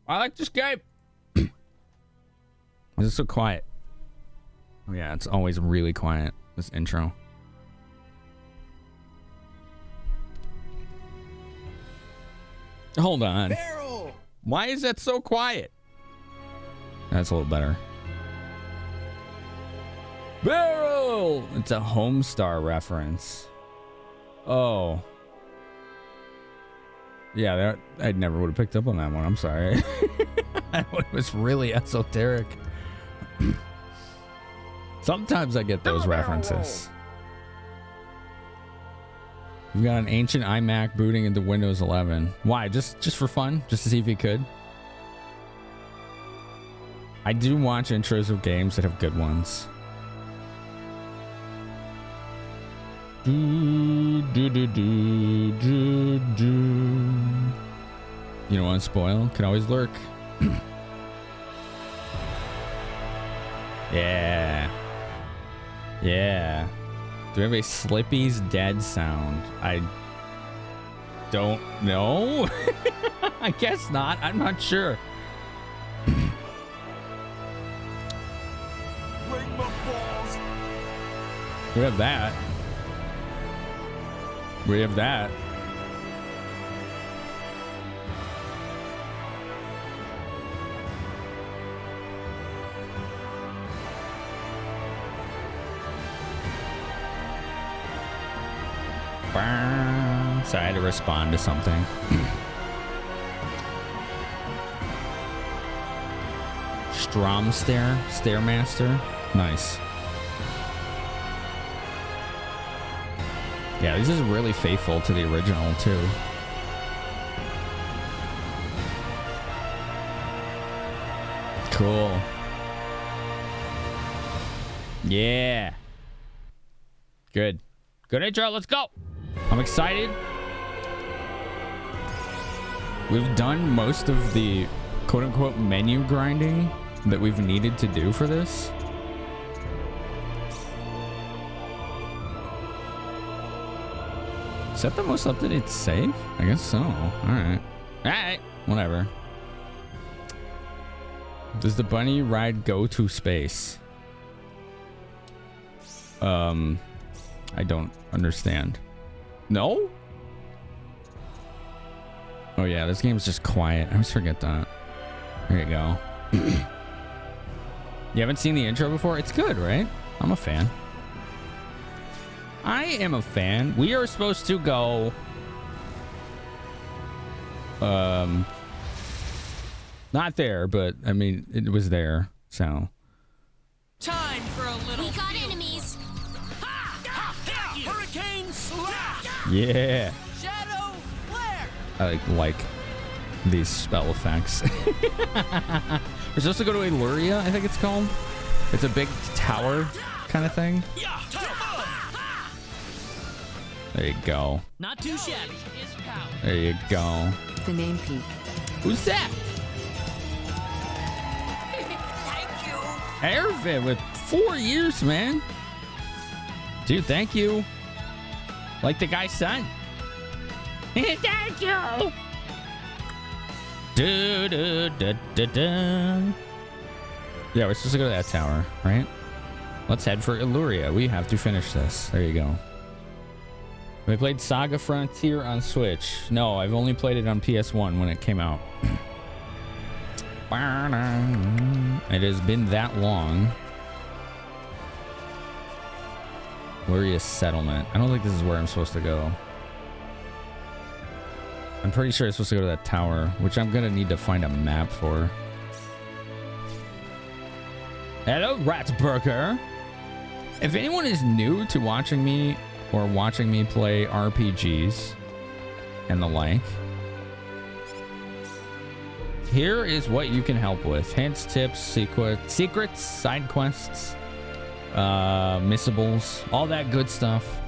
I like this game. Why is it so quiet? Oh yeah, it's always really quiet, this intro. Hold on. Barrel! Why is that so quiet? That's a little better. Barrel! It's a Homestar reference. Oh. Yeah, that I never would have picked up on that one. I'm sorry. That one was really esoteric. Sometimes I get those references. We've got an ancient iMac booting into Windows 11. Why? Just for fun? Just to see if you could? I do watch intros of games that have good ones. You don't want to spoil? Can always lurk. Yeah. Yeah. Do we have a Slippy's dead sound? I don't know. I guess not. I'm not sure. We have that. We have that. So I had to respond to something. Stromstair? Stairmaster? Nice. Yeah, this is really faithful to the original, too. Cool. Yeah. Good. Good intro. Let's go. I'm excited. We've done most of the quote-unquote menu grinding that we've needed to do for this. Is that the most up-to-date save? I guess so. Alright. Alright. Whatever. Does the bunny ride go to space? I don't understand. No? Oh yeah, this game's just quiet. I always forget that. There you go. You haven't seen the intro before? It's good, right? I'm a fan. I am a fan. We are supposed to go... not there, but I mean, it was there, so... Time for a little. We got enemies. Hurricane slash. Yeah. Shadow flare. I like these spell effects. We're supposed to go to Illyria, I think it's called. It's a big tower kind of thing. There you go. Not too shabby. There you go. The name peak. Who's that? Thank you. Airfit with 4 years, man. Dude, thank you. Like the guy's son. Thank you. Do, do, da, da, da. Yeah, we're supposed to go to that tower, right? Let's head for Illyria. We have to finish this. There you go. We played Saga Frontier on Switch. No, I've only played it on PS1 when it came out. It has been that long. Illyria Settlement. I don't think this is where I'm supposed to go. I'm pretty sure I'm supposed to go to that tower, which I'm gonna need to find a map for. Hello, Ratsburger. If anyone is new to watching me or watching me play RPGs and the like, here is what you can help with. Hints, tips, secrets, side quests, missables, all that good stuff.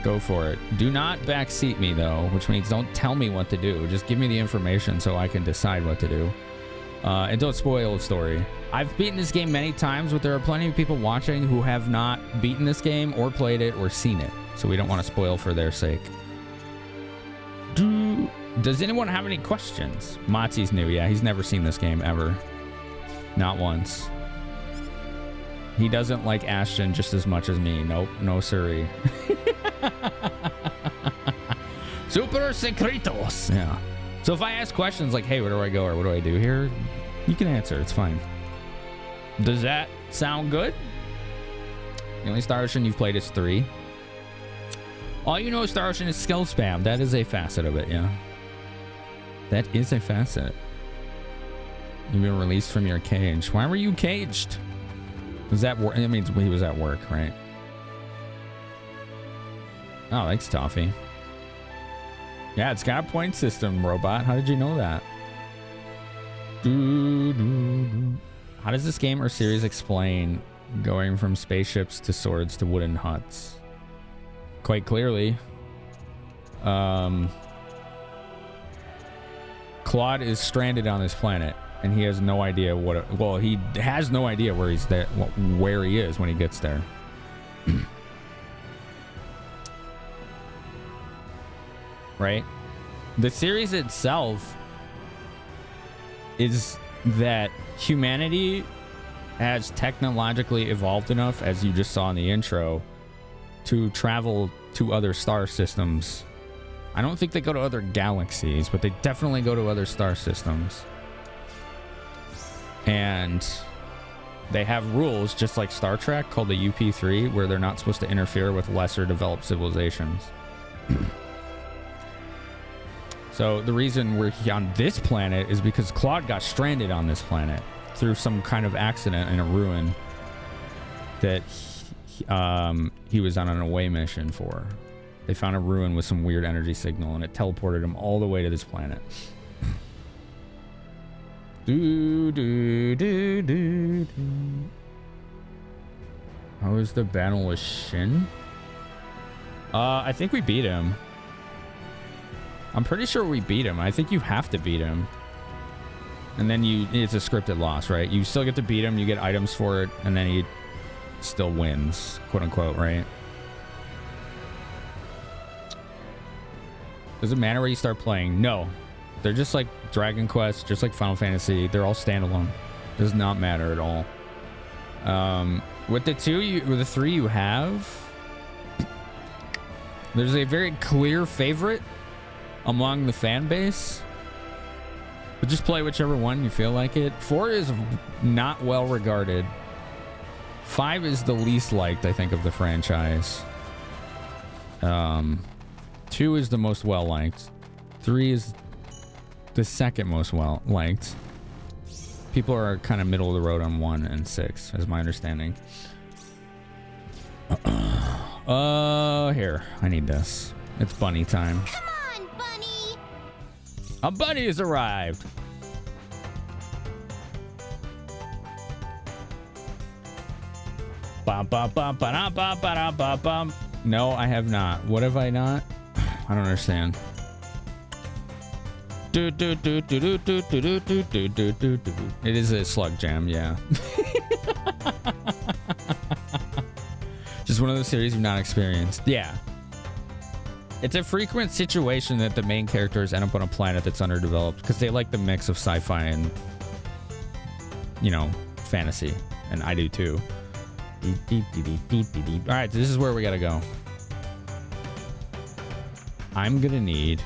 Go for it. Do not backseat me though, which means don't tell me what to do. Just give me the information so I can decide what to do. And don't spoil the story. I've beaten this game many times, but there are plenty of people watching who have not beaten this game or played it or seen it. So we don't want to spoil for their sake. Does anyone have any questions? Matzi's new. Yeah, he's never seen this game ever. Not once. He doesn't like Ashton just as much as me. Nope, no siree. Super secretos. Yeah. So if I ask questions like, hey, where do I go or what do I do here? You can answer. It's fine. Does that sound good? The only Star Ocean you've played is 3. All you know Star Ocean is skill spam. That is a facet of it, yeah. That is a facet. You've been released from your cage. Why were you caged? Was that work? It means he was at work, right? Oh, thanks, Toffee. Yeah, it's got a point system, robot. How did you know that? How does this game or series explain going from spaceships to swords to wooden huts? Quite clearly. Claude is stranded on this planet, and he has no idea well, he has no idea where he's there, where he is when he gets there. Right? The series itself is that humanity has technologically evolved enough, as you just saw in the intro, to travel to other star systems. I don't think they go to other galaxies, but they definitely go to other star systems. And they have rules, just like Star Trek, called the UP3, where they're not supposed to interfere with lesser developed civilizations. So the reason we're on this planet is because Claude got stranded on this planet through some kind of accident in a ruin that he was on an away mission for. They found a ruin with some weird energy signal, and it teleported him all the way to this planet. How was the battle with Shin? I think we beat him. I'm pretty sure we beat him. I think you have to beat him. And then it's a scripted loss, right? You still get to beat him, you get items for it, and then he still wins, quote unquote, right? Does it matter where you start playing? No. They're just like Dragon Quest, just like Final Fantasy. They're all standalone. Does not matter at all. With the the 3 you have, there's a very clear favorite among the fan base. But just play whichever one you feel like it. 4 is not well regarded. 5 is the least liked, I think, of the franchise. 2 is the most well liked. 3 is the second most well liked. People are kind of middle of the road on 1 and 6, is my understanding. Here, I need this. It's bunny time. Come on, bunny. A bunny has arrived. Bum, bum, bum, ba-dum, bum, ba-dum, bum, bum. No, I have not. What have I not? I don't understand. It is a slug jam, yeah. Just one of those series you've not experienced. Yeah. It's a frequent situation that the main characters end up on a planet that's underdeveloped because they like the mix of sci-fi and, you know, fantasy. And I do too. All right, this is where we gotta go. I'm gonna need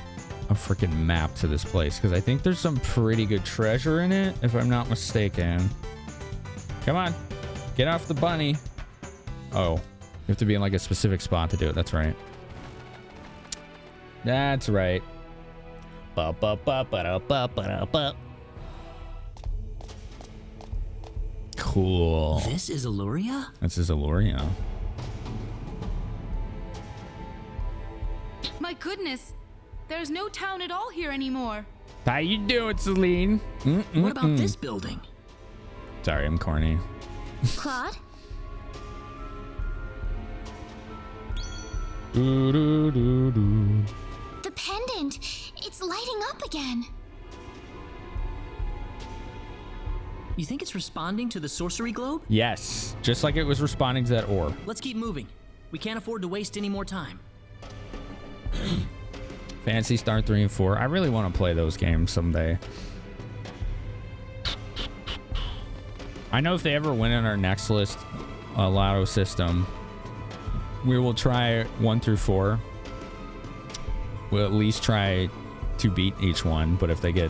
a freaking map to this place because I think there's some pretty good treasure in it, if I'm not mistaken. Come on, get off the bunny. Oh, you have to be in like a specific spot to do it. That's right. That's right. Cool. This is Aluria? This is Aluria. My goodness, there's no town at all here anymore. How you doing, Celine? What about this building? Sorry, I'm corny. Claude? The pendant. It's lighting up again. You think it's responding to the sorcery globe? Yes, just like it was responding to that orb. Let's keep moving. We can't afford to waste any more time. Phantasy Star 3 and 4. I really want to play those games someday. I know if they ever win on our next list, Lotto system, we will try 1 through 4. We'll at least try to beat each one, but if they get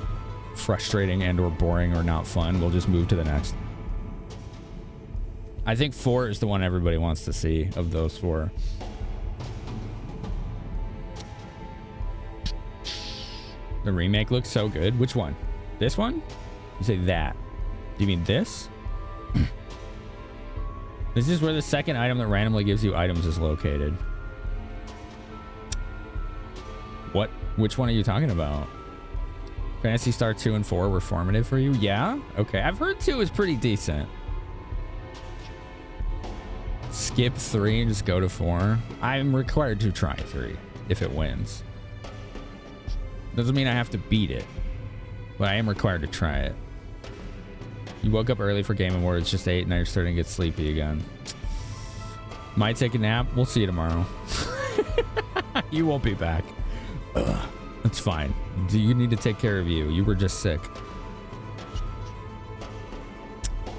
frustrating and or boring or not fun, we'll just move to the next. I think 4 is the one everybody wants to see of those 4. The remake looks so good. Which one? This one? You say that. Do you mean this? This is where the second item that randomly gives you items is located. What? Which one are you talking about? Phantasy Star 2 and 4 were formative for you? Yeah? Okay. I've heard 2 is pretty decent. Skip 3 and just go to 4. I'm required to try 3 if it wins. Doesn't mean I have to beat it, but I am required to try it. You woke up early for Game Awards, just 8, and now you're starting to get sleepy again. Might take a nap. We'll see you tomorrow. You won't be back. Ugh, that's fine. You need to take care of you. You were just sick.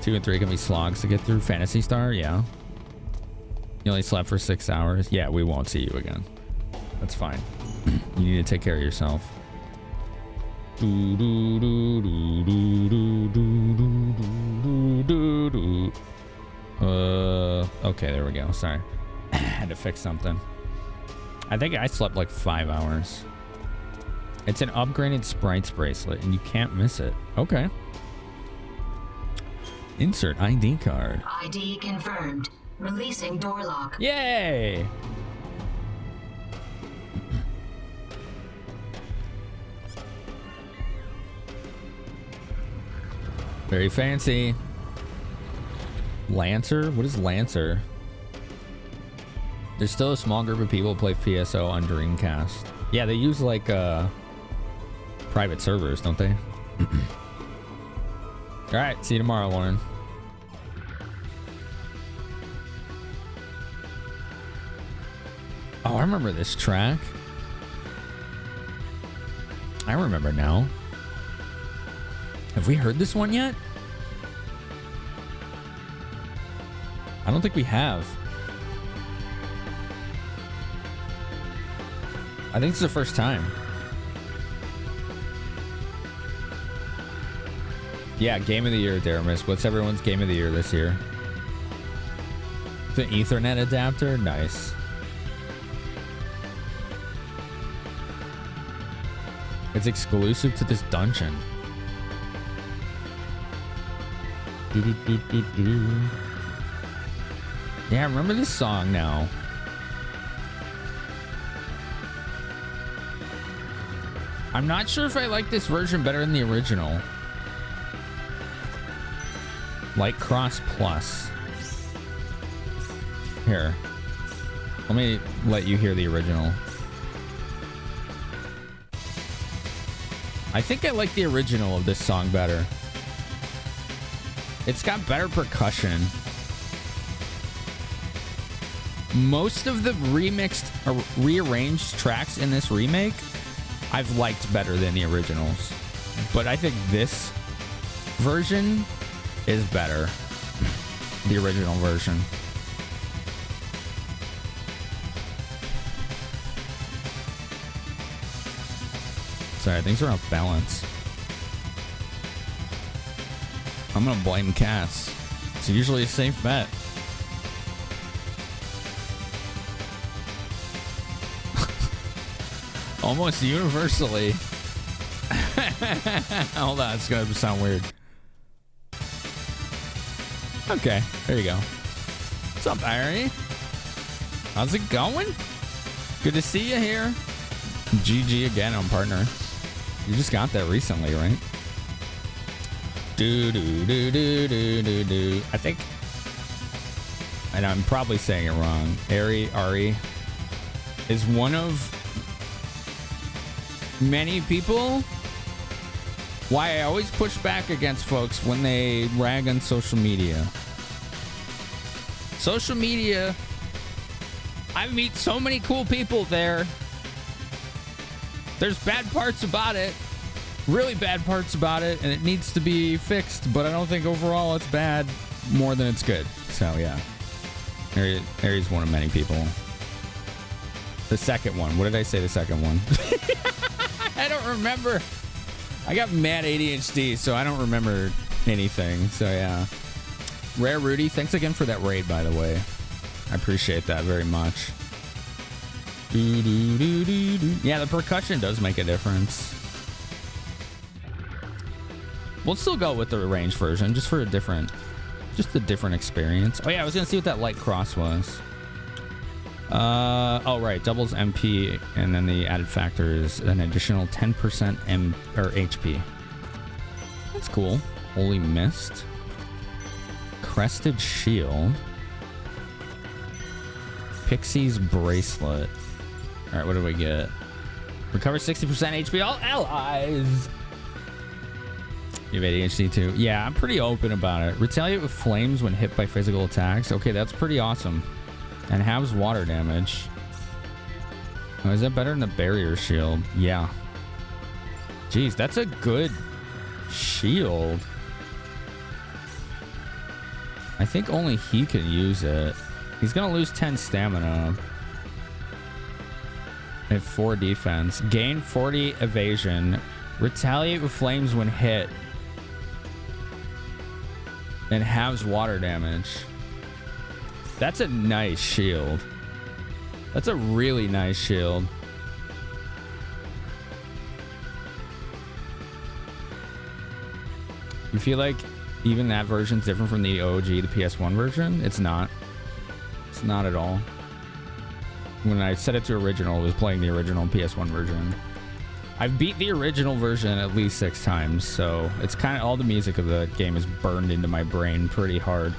2 and 3 can be slogs to get through. Phantasy Star, yeah. You only slept for 6 hours. Yeah, we won't see you again. That's fine. You need to take care of yourself. Okay, there we go. Sorry. I had to fix something. I think I slept like 5 hours. It's an upgraded sprites bracelet, and you can't miss it. Okay. Insert ID card. ID confirmed. Releasing door lock. Yay! Very fancy. Lancer? What is Lancer? There's still a small group of people who play PSO on Dreamcast. Yeah, they use like private servers, don't they? Alright, see you tomorrow, Lauren. Oh, I remember this track. I remember now. Have we heard this one yet? I don't think we have. I think it's the first time. Yeah, Game of the Year, Daramus. What's everyone's Game of the Year this year? The Ethernet adapter? Nice. It's exclusive to this dungeon. Yeah, I remember this song now. I'm not sure if I like this version better than the original. Like Cross Plus. Here. Let me let you hear the original. I think I like the original of this song better. It's got better percussion. Most of the remixed or rearranged tracks in this remake I've liked better than the originals. But I think this version is better. The original version. Sorry, things are off balance. I'm gonna blame cats. It's usually a safe bet. Almost universally. Hold on, it's gonna sound weird. Okay, there you go. What's up, Ari? How's it going? Good to see you here. GG again on partner. You just got that recently, right? Do do do do do do do. I think, and I'm probably saying it wrong. Ari is one of many people why I always push back against folks when they rag on social media. Social media, I meet so many cool people there. There's bad parts about it. Really bad parts about it, and it needs to be fixed, but I don't think overall it's bad more than it's good. So, yeah. Harry's one of many people. The second one. What did I say the second one? I don't remember. I got mad ADHD, so I don't remember anything. So, yeah. Rare Rudy, thanks again for that raid, by the way. I appreciate that very much. Yeah, the percussion does make a difference. We'll still go with the arranged version, just for a different experience. Oh yeah, I was gonna see what that light cross was. Oh right, doubles MP, and then the added factor is an additional 10% HP. That's cool. Holy Mist, Crested Shield, Pixie's Bracelet. All right, what do we get? Recover 60% HP all allies. You have ADHD too? Yeah, I'm pretty open about it. Retaliate with flames when hit by physical attacks. Okay, that's pretty awesome. And halves water damage. Oh, is that better than the barrier shield? Yeah. Jeez, that's a good shield. I think only he can use it. He's gonna lose 10 stamina. And 4 defense. Gain 40 evasion. Retaliate with flames when hit. And halves water damage. That's a nice shield. That's a really nice shield. You feel like even that version's different from the OG, the PS1 version? It's not. It's not at all. When I set it to original, it was playing the original PS1 version. I've beat the original version at least 6 times, so it's kind of all the music of the game is burned into my brain pretty hard.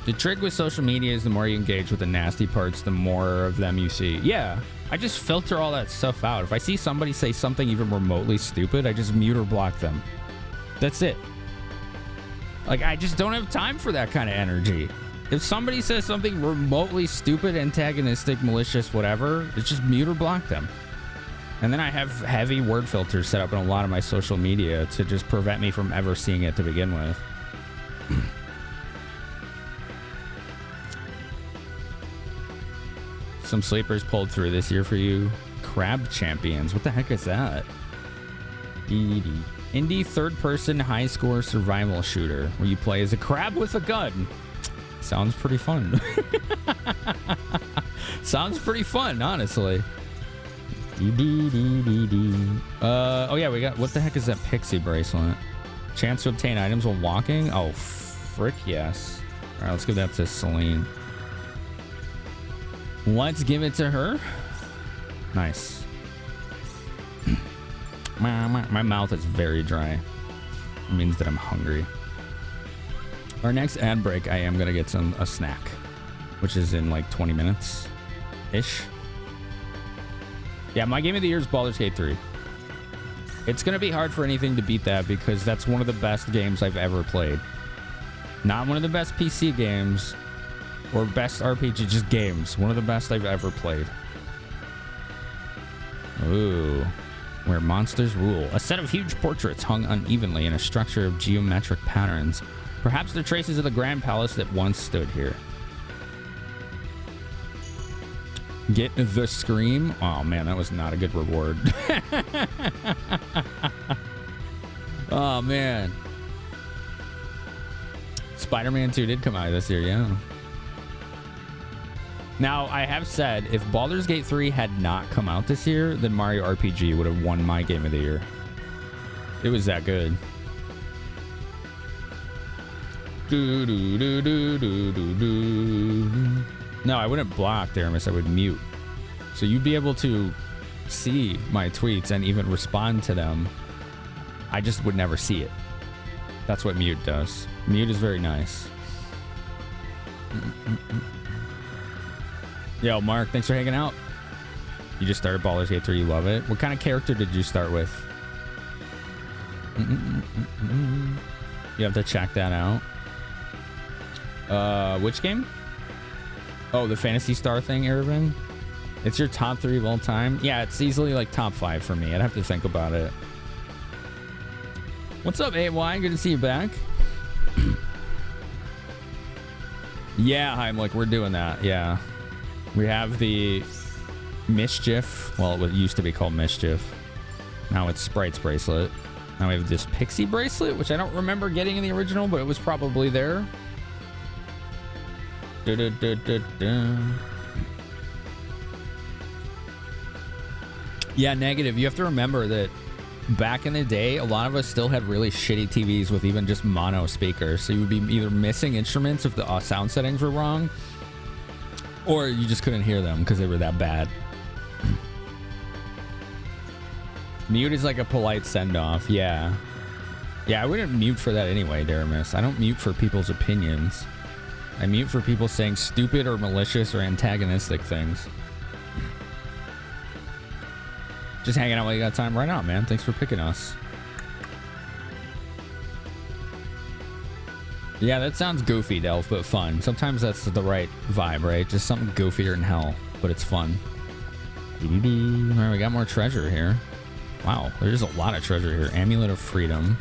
The trick with social media is the more you engage with the nasty parts, the more of them you see. Yeah, I just filter all that stuff out. If I see somebody say something even remotely stupid, I just mute or block them. That's it. Like, I just don't have time for that kind of energy. If somebody says something remotely stupid, antagonistic, malicious, whatever, it's just mute or block them. And then I have heavy word filters set up in a lot of my social media to just prevent me from ever seeing it to begin with. Some sleepers pulled through this year for you. Crab Champions. What the heck is that? Indie third-person high-score survival shooter where you play as a crab with a gun. Sounds pretty fun. Sounds pretty fun, honestly. Oh yeah, we got, what the heck is that pixie bracelet? Chance to obtain items while walking? Oh, frick yes. All right, let's give that to Celine. Let's give it to her. Nice. My mouth is very dry. It means that I'm hungry. Our next ad break, I am gonna get a snack, which is in like 20 minutes ish. Yeah, my game of the year is Baldur's Gate 3. It's gonna be hard for anything to beat that because that's one of the best games I've ever played. Not one of the best PC games or best RPG, just games. One of the best I've ever played. Ooh. Where monsters rule. A set of huge portraits hung unevenly in a structure of geometric patterns. Perhaps they're traces of the Grand Palace that once stood here. Get the scream. Oh man, that was not a good reward. Oh man. Spider-Man 2 did come out this year, yeah. Now, I have said, if Baldur's Gate 3 had not come out this year, then Mario RPG would have won my game of the year. It was that good. No, I wouldn't block, Daramus. I would mute. So you'd be able to see my tweets and even respond to them. I just would never see it. That's what mute does. Mute is very nice. Yo, Mark, thanks for hanging out. You just started Baldur's Gate 3. You love it. What kind of character did you start with? You have to check that out. Which game? Oh, the Phantasy Star thing, Irvin? It's your top 3 of all time? Yeah, it's easily like top 5 for me. I'd have to think about it. What's up, AY? Good to see you back. Yeah, I'm like, we're doing that. Yeah. We have the Mischief. Well, it used to be called Mischief. Now it's Sprite's bracelet. Now we have this Pixie bracelet, which I don't remember getting in the original, but it was probably there. Yeah, negative. You have to remember that back in the day, a lot of us still had really shitty TVs with even just mono speakers. So you would be either missing instruments if the sound settings were wrong, or you just couldn't hear them because they were that bad. Mute is like a polite send-off. Yeah. Yeah, I wouldn't mute for that anyway, Daramus. I don't mute for people's opinions. I mute for people saying stupid or malicious or antagonistic things. Just hanging out while you got time right now, man. Thanks for picking us. Yeah, that sounds goofy, Delph, but fun. Sometimes that's the right vibe, right? Just something goofier than hell, but it's fun. All right, we got more treasure here. Wow, there's a lot of treasure here. Amulet of Freedom.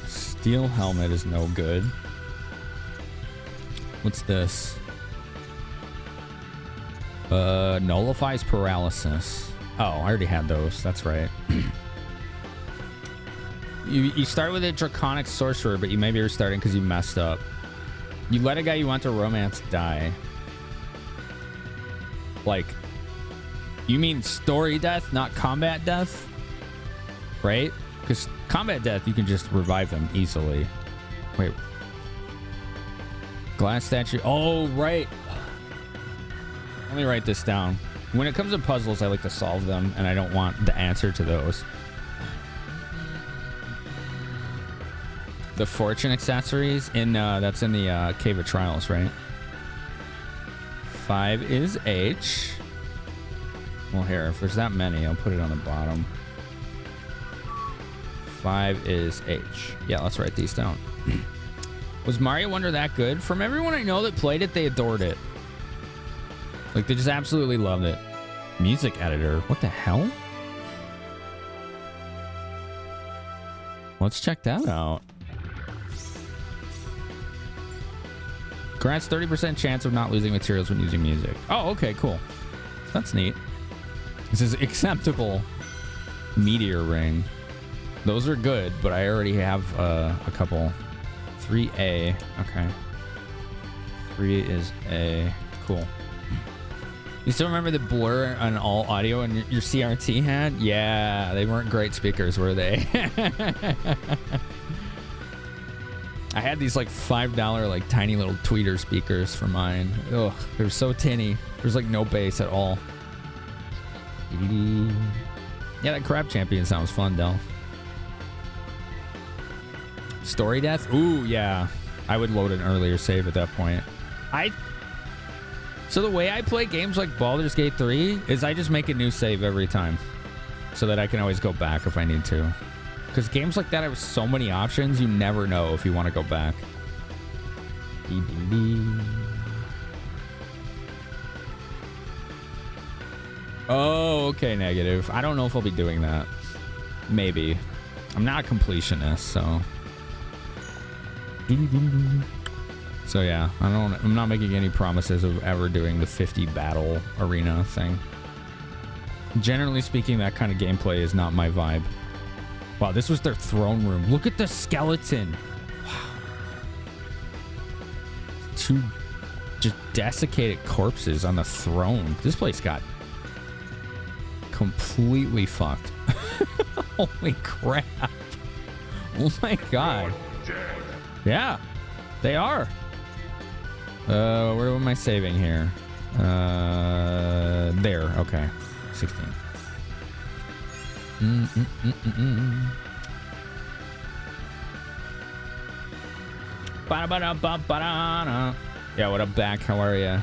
Steel helmet is no good. What's this? Nullifies paralysis. Oh, I already had those. That's right. You start with a draconic sorcerer, but you maybe are starting because you messed up. You let a guy you want to romance die. Like, you mean story death, not combat death? Right? Because combat death, you can just revive them easily. Wait. Glass statue. Oh, right. Let me write this down. When it comes to puzzles, I like to solve them, and I don't want the answer to those. The fortune accessories in that's in the Cave of Trials, right? 5 is H. Well, here, if there's that many, I'll put it on the bottom. 5 is H. Yeah, let's write these down. Was Mario Wonder that good? From everyone I know that played it, they adored it. Like, they just absolutely loved it. Music editor. What the hell? Let's check that out. Grants 30% chance of not losing materials when using music. Oh, okay, cool. That's neat. This is acceptable. Meteor ring. Those are good, but I already have a couple. 3A. Okay. 3 is A. Cool. You still remember the blur on all audio and your CRT had? Yeah, they weren't great speakers, were they? I had these like $5 like tiny little tweeter speakers for mine. Ugh, they were so tinny. There's like no bass at all. Yeah, that crab champion sounds fun, Del. Story death? Ooh, yeah. I would load an earlier save at that point. So the way I play games like Baldur's Gate 3 is I just make a new save every time so that I can always go back if I need to. Because games like that have so many options, you never know if you want to go back. Oh, okay, negative. I don't know if I'll be doing that. Maybe. I'm not a completionist, so... So yeah, I'm not making any promises of ever doing the 50 battle arena thing. Generally speaking, that kind of gameplay is not my vibe. Wow, this was their throne room. Look at the skeleton. Wow. 2 just desiccated corpses on the throne. This place got completely fucked. Holy crap. Oh my god. Yeah, they are. Where am I saving here? There. Okay. 16. Yeah, what up, back? How are ya?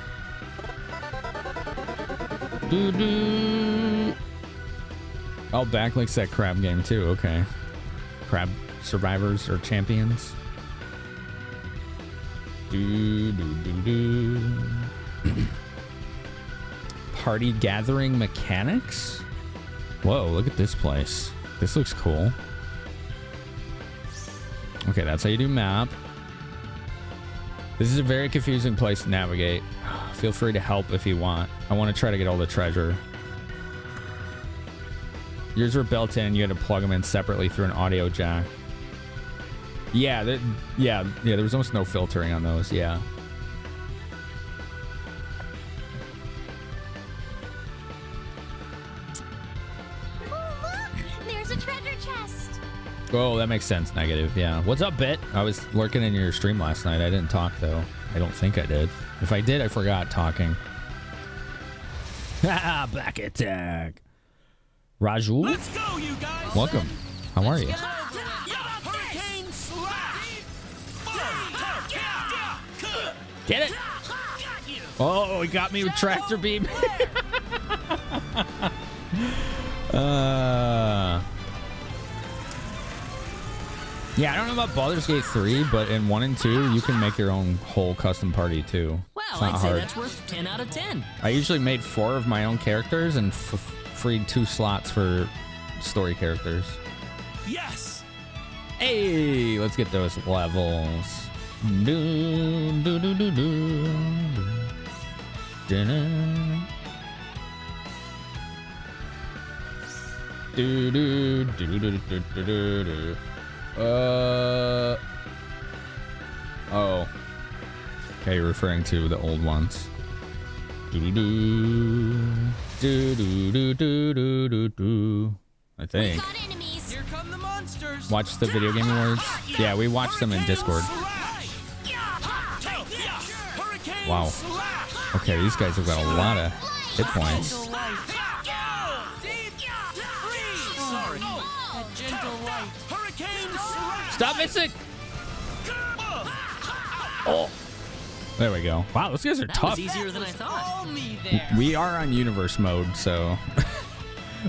Oh, back likes that crab game too. Okay. Crab survivors or champions. party gathering mechanics. Whoa, look at this place. This looks cool. Okay, that's how you do map. This is a very confusing place to navigate. Feel free to help if you want. I want to try to get all the treasure. Yours were built in. You had to plug them in separately through an audio jack. Yeah, there was almost no filtering on those. Yeah. There's a treasure chest. Oh, that makes sense. Negative. Yeah. What's up, Bit? I was lurking in your stream last night. I didn't talk though. I don't think I did. If I did, I forgot talking. Ah, back attack. Raju. Let's go, you guys. Welcome. How are you? Hurricane slash. Get it. Oh, he got me with tractor beam. Yeah, I don't know about Baldur's Gate 3, but in 1 and 2, you can make your own whole custom party too. Well, It's not I'd say hard. that's worth 10 out of 10. I usually made 4 of my own characters and freed 2 slots for story characters. Yes. Hey, let's get those levels. Do, do, do, do, do. Dun-dun. Do, do, do, do, do, do, do, do. Oh. Okay, you're referring to the old ones. Do do do do do do do do do. I think. Got enemies. Here come the monsters. Watch the video game awards. Yeah, we watched them in Discord. Wow. Okay, these guys have got a lot of hit points. Sorry. A gentle light. Hurricane slash. Stop missing! Oh. There we go. Wow, those guys are That tough. was easier than I thought. All me there. We are on universe mode, so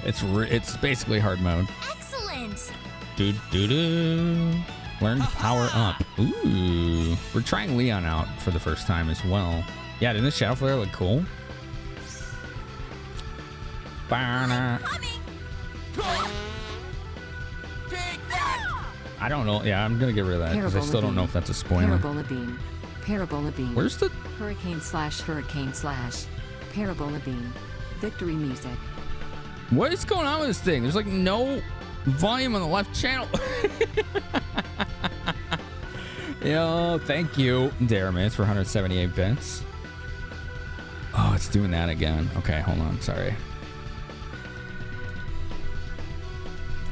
it's basically hard mode. Excellent. Do do do. Learn to power up. Ooh, we're trying Leon out for the first time as well. Yeah, didn't the Shadow Flare look cool? Barna. I don't know. Yeah, I'm gonna get rid of that because I still don't know if that's a spoiler. Parabola beam. Parabola beam. Where's the? Hurricane slash. Parabola beam. Victory music. What is going on with this thing? There's like no volume on the left channel. Yo, thank you, Daramith, for 178 bits. Oh, it's doing that again. Okay, hold on. Sorry.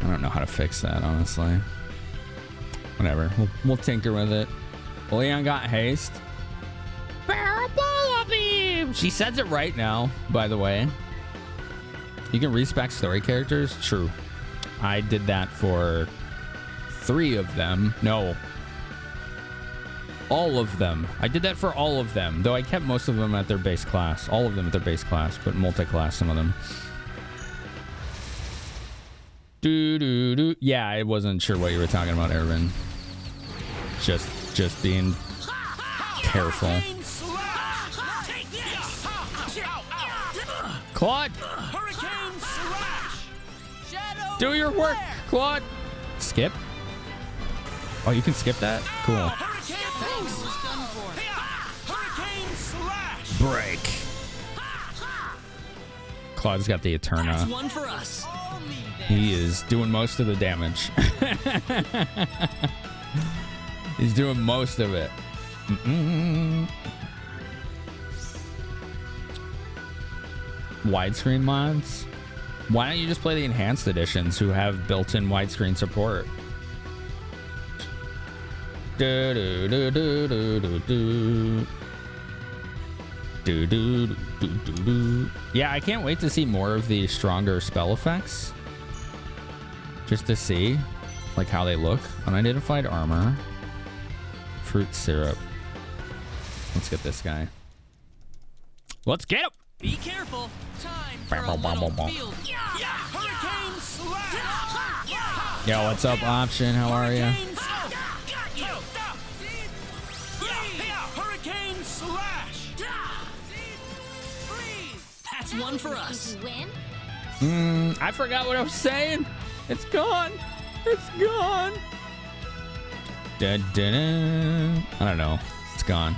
I don't know how to fix that, honestly. Whatever. We'll tinker with it. Leon got haste. Parabola beam. She says it right now, by the way. You can respec story characters. True. I did that for 3 of them. No. All of them. I did that for all of them, though I kept most of them at their base class. All of them at their base class, but multi-class some of them. Do. Yeah, I wasn't sure what you were talking about, Erwin. Just being careful. Claude! Do your work, Claude! Skip? Oh, you can skip that? Cool. Break. Claude's got the Eterna. That's one for us. He is doing most of the damage. He's doing most of it. Widescreen mods? Why don't you just play the enhanced editions who have built-in widescreen support? Do do do do do do do. Do do do do do. Yeah, I can't wait to see more of the stronger spell effects. Just to see, like, how they look. Unidentified armor. Fruit syrup. Let's get this guy. Let's get him! Be careful. Time for Bam, a bam, bam, little bam, bam. field. Hurricane slash. Yo, what's up, Option? How are you? Hurricane slash. That's one for us. Win? I forgot what I was saying. It's gone. It's gone. Da-da-da. I don't know. It's gone.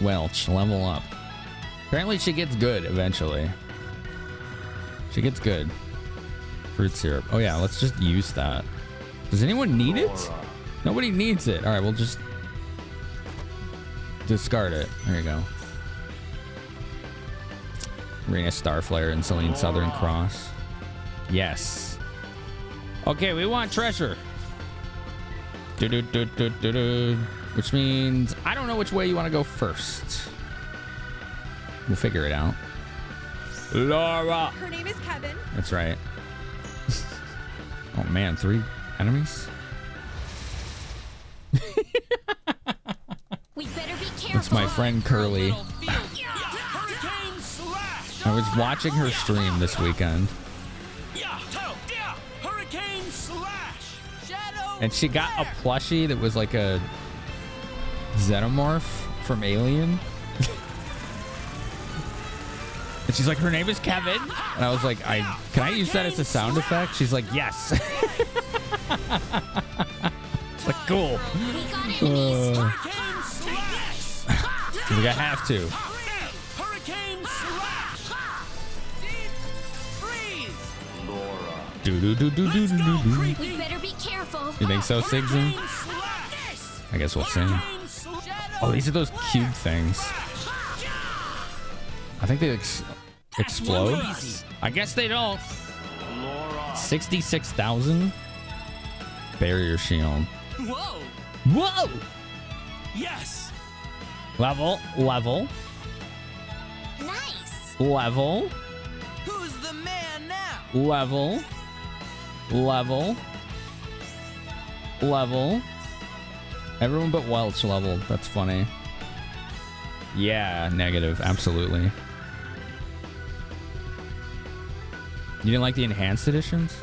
Welch, level up. Apparently she gets good eventually. She gets good. Fruit syrup. Oh yeah, let's just use that. Does anyone need it? Nobody needs it. All right, we'll just discard it. There you go. Rena Starflare and Celine Southern Cross. Yes. Okay, we want treasure. Do-do-do-do-do-do. Which means I don't know which way you want to go first. We'll figure it out. Laura. Her name is Kevin. That's right. Oh man, 3 enemies? We better be careful. That's my friend Curly. Hurricane slash. I was watching her stream this weekend. Hurricane slash. Shadow. And she got a plushie that was like a xenomorph from Alien. And she's like, her name is Kevin. And I was like, can I use that as a sound effect? She's like, yes. It's like, cool. We got enemies. Hurricane slash. She's like, I have to. Hurricane slash. Deep freeze. Do-do-do-do-do-do-do. We better be careful. You think so, Sigzin? Hurricane slash. I guess we'll see. Hurricane slash. Oh, these are those cube things. I think they explode. I guess they don't. 66,000. Barrier shield. Whoa! Whoa! Yes. Level. Nice. Level. Who's the man now? Level. Everyone but Welch level. That's funny. Yeah, negative. Absolutely. You didn't like the enhanced editions?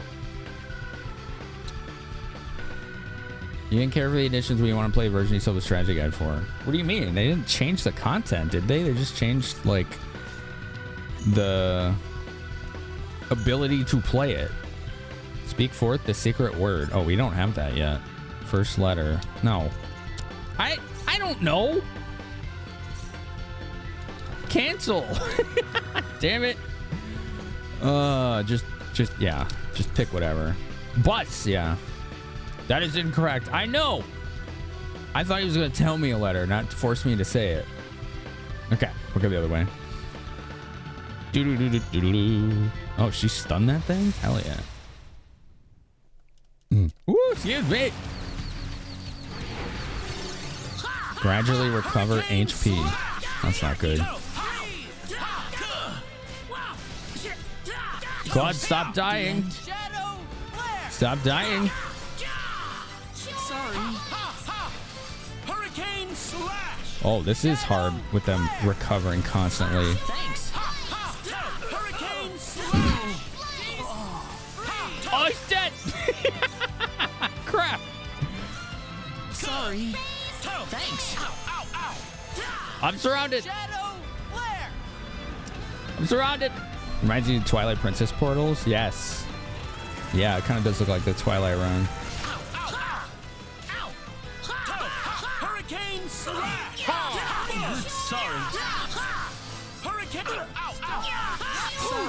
You didn't care for the editions when you want to play a version you still have a strategy guide for. What do you mean? They didn't change the content, did they? They just changed, like, the ability to play it. Speak forth the secret word. Oh, we don't have that yet. First letter. No. I don't know. Cancel. Damn it. Just pick whatever. Butts, yeah. That is incorrect. I know. I thought he was going to tell me a letter, not force me to say it. Okay, we'll go the other way. Doo-doo-doo-doo-doo-doo. Oh, she stunned that thing? Hell yeah. Ooh, excuse me. Gradually recover HP. That's not good. Claude, stop dying. Stop dying. Sorry. Hurricane slash. Oh, this is hard with them recovering constantly. Thanks. Hurricane slash. Oh, he's dead. Crap. Sorry. Thanks. I'm surrounded. Shadow flare. I'm surrounded. Reminds you of Twilight Princess portals? Yes. Yeah, it kind of does look like the Twilight run. Hurricane slash. Sorry. Hurricane.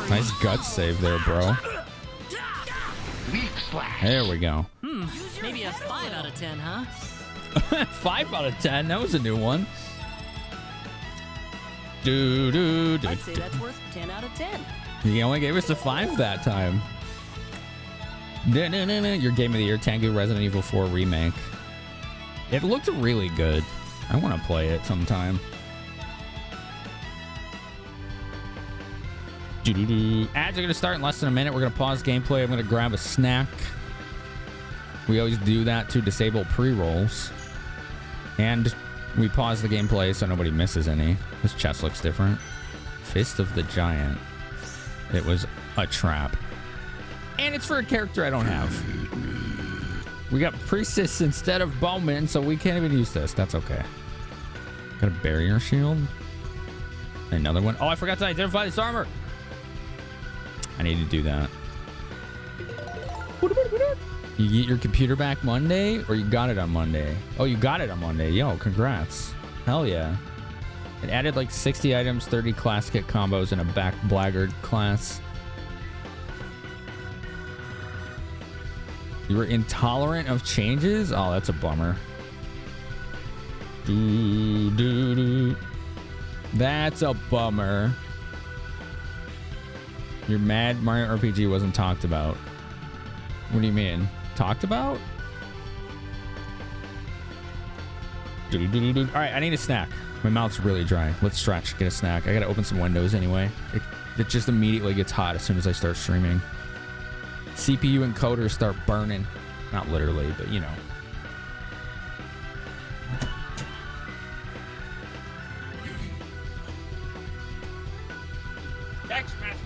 Nice gut save there, bro. There we go. Maybe a 5 out of 10, huh? 5 out of 10. That was a new one. Do. I'd say that's worth 10 out of 10. He only gave us a 5 that time. Your game of the year, Tengu Resident Evil 4 Remake. It looked really good. I want to play it sometime. Ads are going to start in less than a minute. We're going to pause gameplay. I'm going to grab a snack. We always do that to disable pre-rolls. And we pause the gameplay so nobody misses any. This chest looks different. Fist of the Giant. It was a trap. And it's for a character I don't have. We got Priestess instead of Bowman, so we can't even use this. That's okay. Got a barrier shield. Another one. Oh, I forgot to identify this armor. I need to do that. You get your computer back Monday, or you got it on Monday? Oh, you got it on Monday. Yo, congrats. Hell yeah. It added like 60 items, 30 class kit combos, and a back blackguard class. You were intolerant of changes? Oh, that's a bummer. That's a bummer. You're mad Mario RPG wasn't talked about. What do you mean? Talked about? All right, I need a snack. My mouth's really dry. Let's stretch. Get a snack. I gotta open some windows anyway. It just immediately gets hot as soon as I start streaming. CPU encoders start burning. Not literally, but you know. Text message.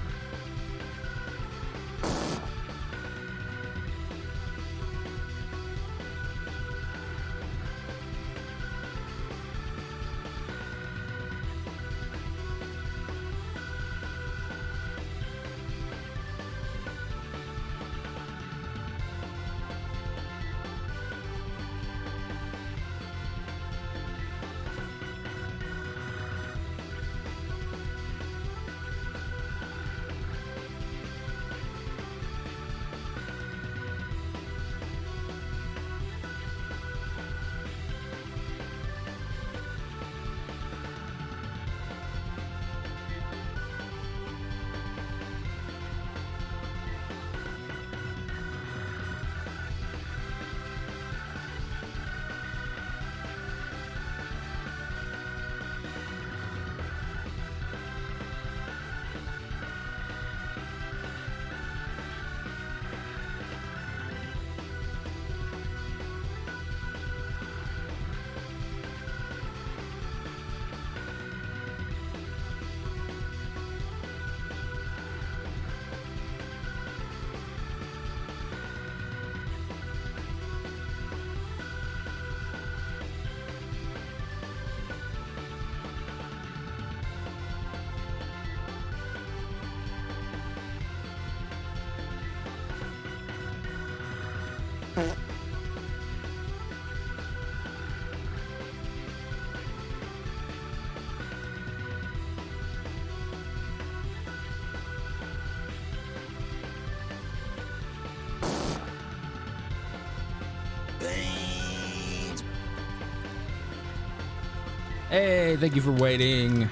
Hey, thank you for waiting,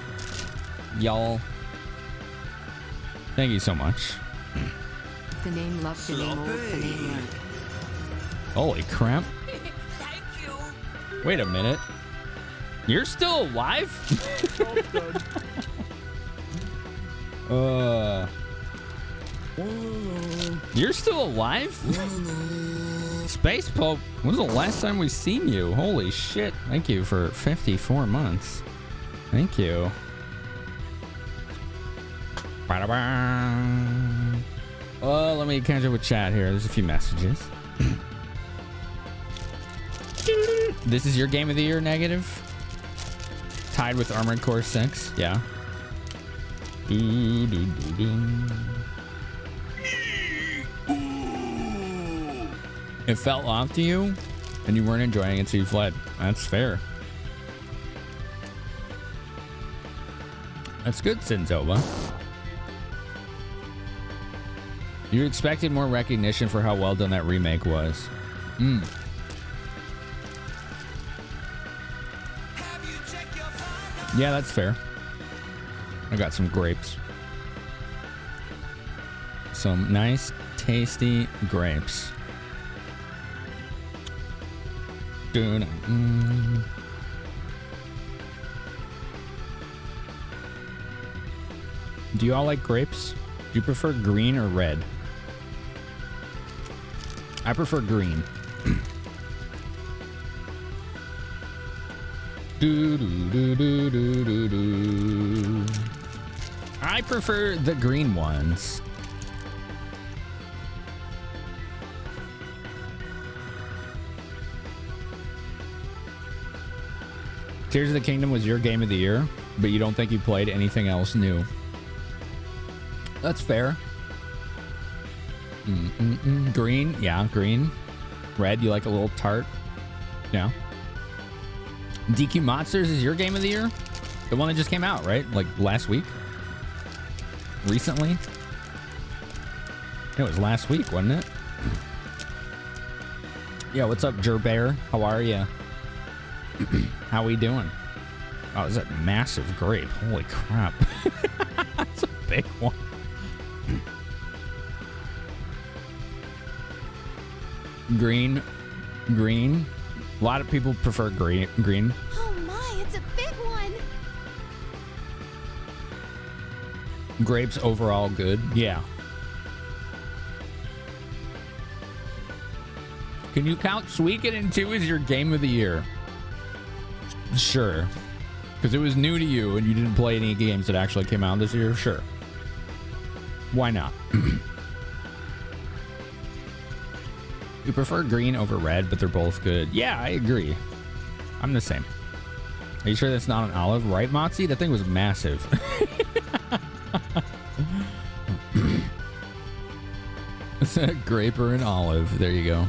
y'all. Thank you so much. The name love, the name old, the name right. Holy crap. Thank you. Wait a minute. You're still alive? You're still alive? Space Pope, when's the last time we seen you? Holy shit. Thank you for 54 months. Thank you. Well, let me catch up with chat here. There's a few messages. This is your game of the year, Negative? Tied with Armored Core 6? Yeah. It fell off to you, and you weren't enjoying it, so you fled. That's fair. That's good, Sinzova. You expected more recognition for how well done that remake was. Yeah, that's fair. I got some grapes. Some nice, tasty grapes. Do you all like grapes? Do you prefer green or red? I prefer green. I prefer the green ones. Tears of the Kingdom was your game of the year. but you don't think you played anything else new. That's fair. Green, yeah, green. Red, you like a little tart. Yeah. DQ Monsters is your game of the year? The one that just came out, right? Like last week? Recently? It was last week, wasn't it? Yeah, what's up, Gerbear? How are you? How we doing? Oh, is that massive grape? Holy crap. That's a big one. Green. Green. A lot of people prefer green. Oh my, it's a big one. Grapes overall good. Yeah. Can you count Suikoden 2 as your game of the year? Sure. Because it was new to you and you didn't play any games that actually came out this year? Sure. Why not? You prefer green over red, but they're both good. Yeah, I agree. I'm the same. Are you sure that's not an olive? Right, Motzi? That thing was massive. It's a grape or an olive. There you go.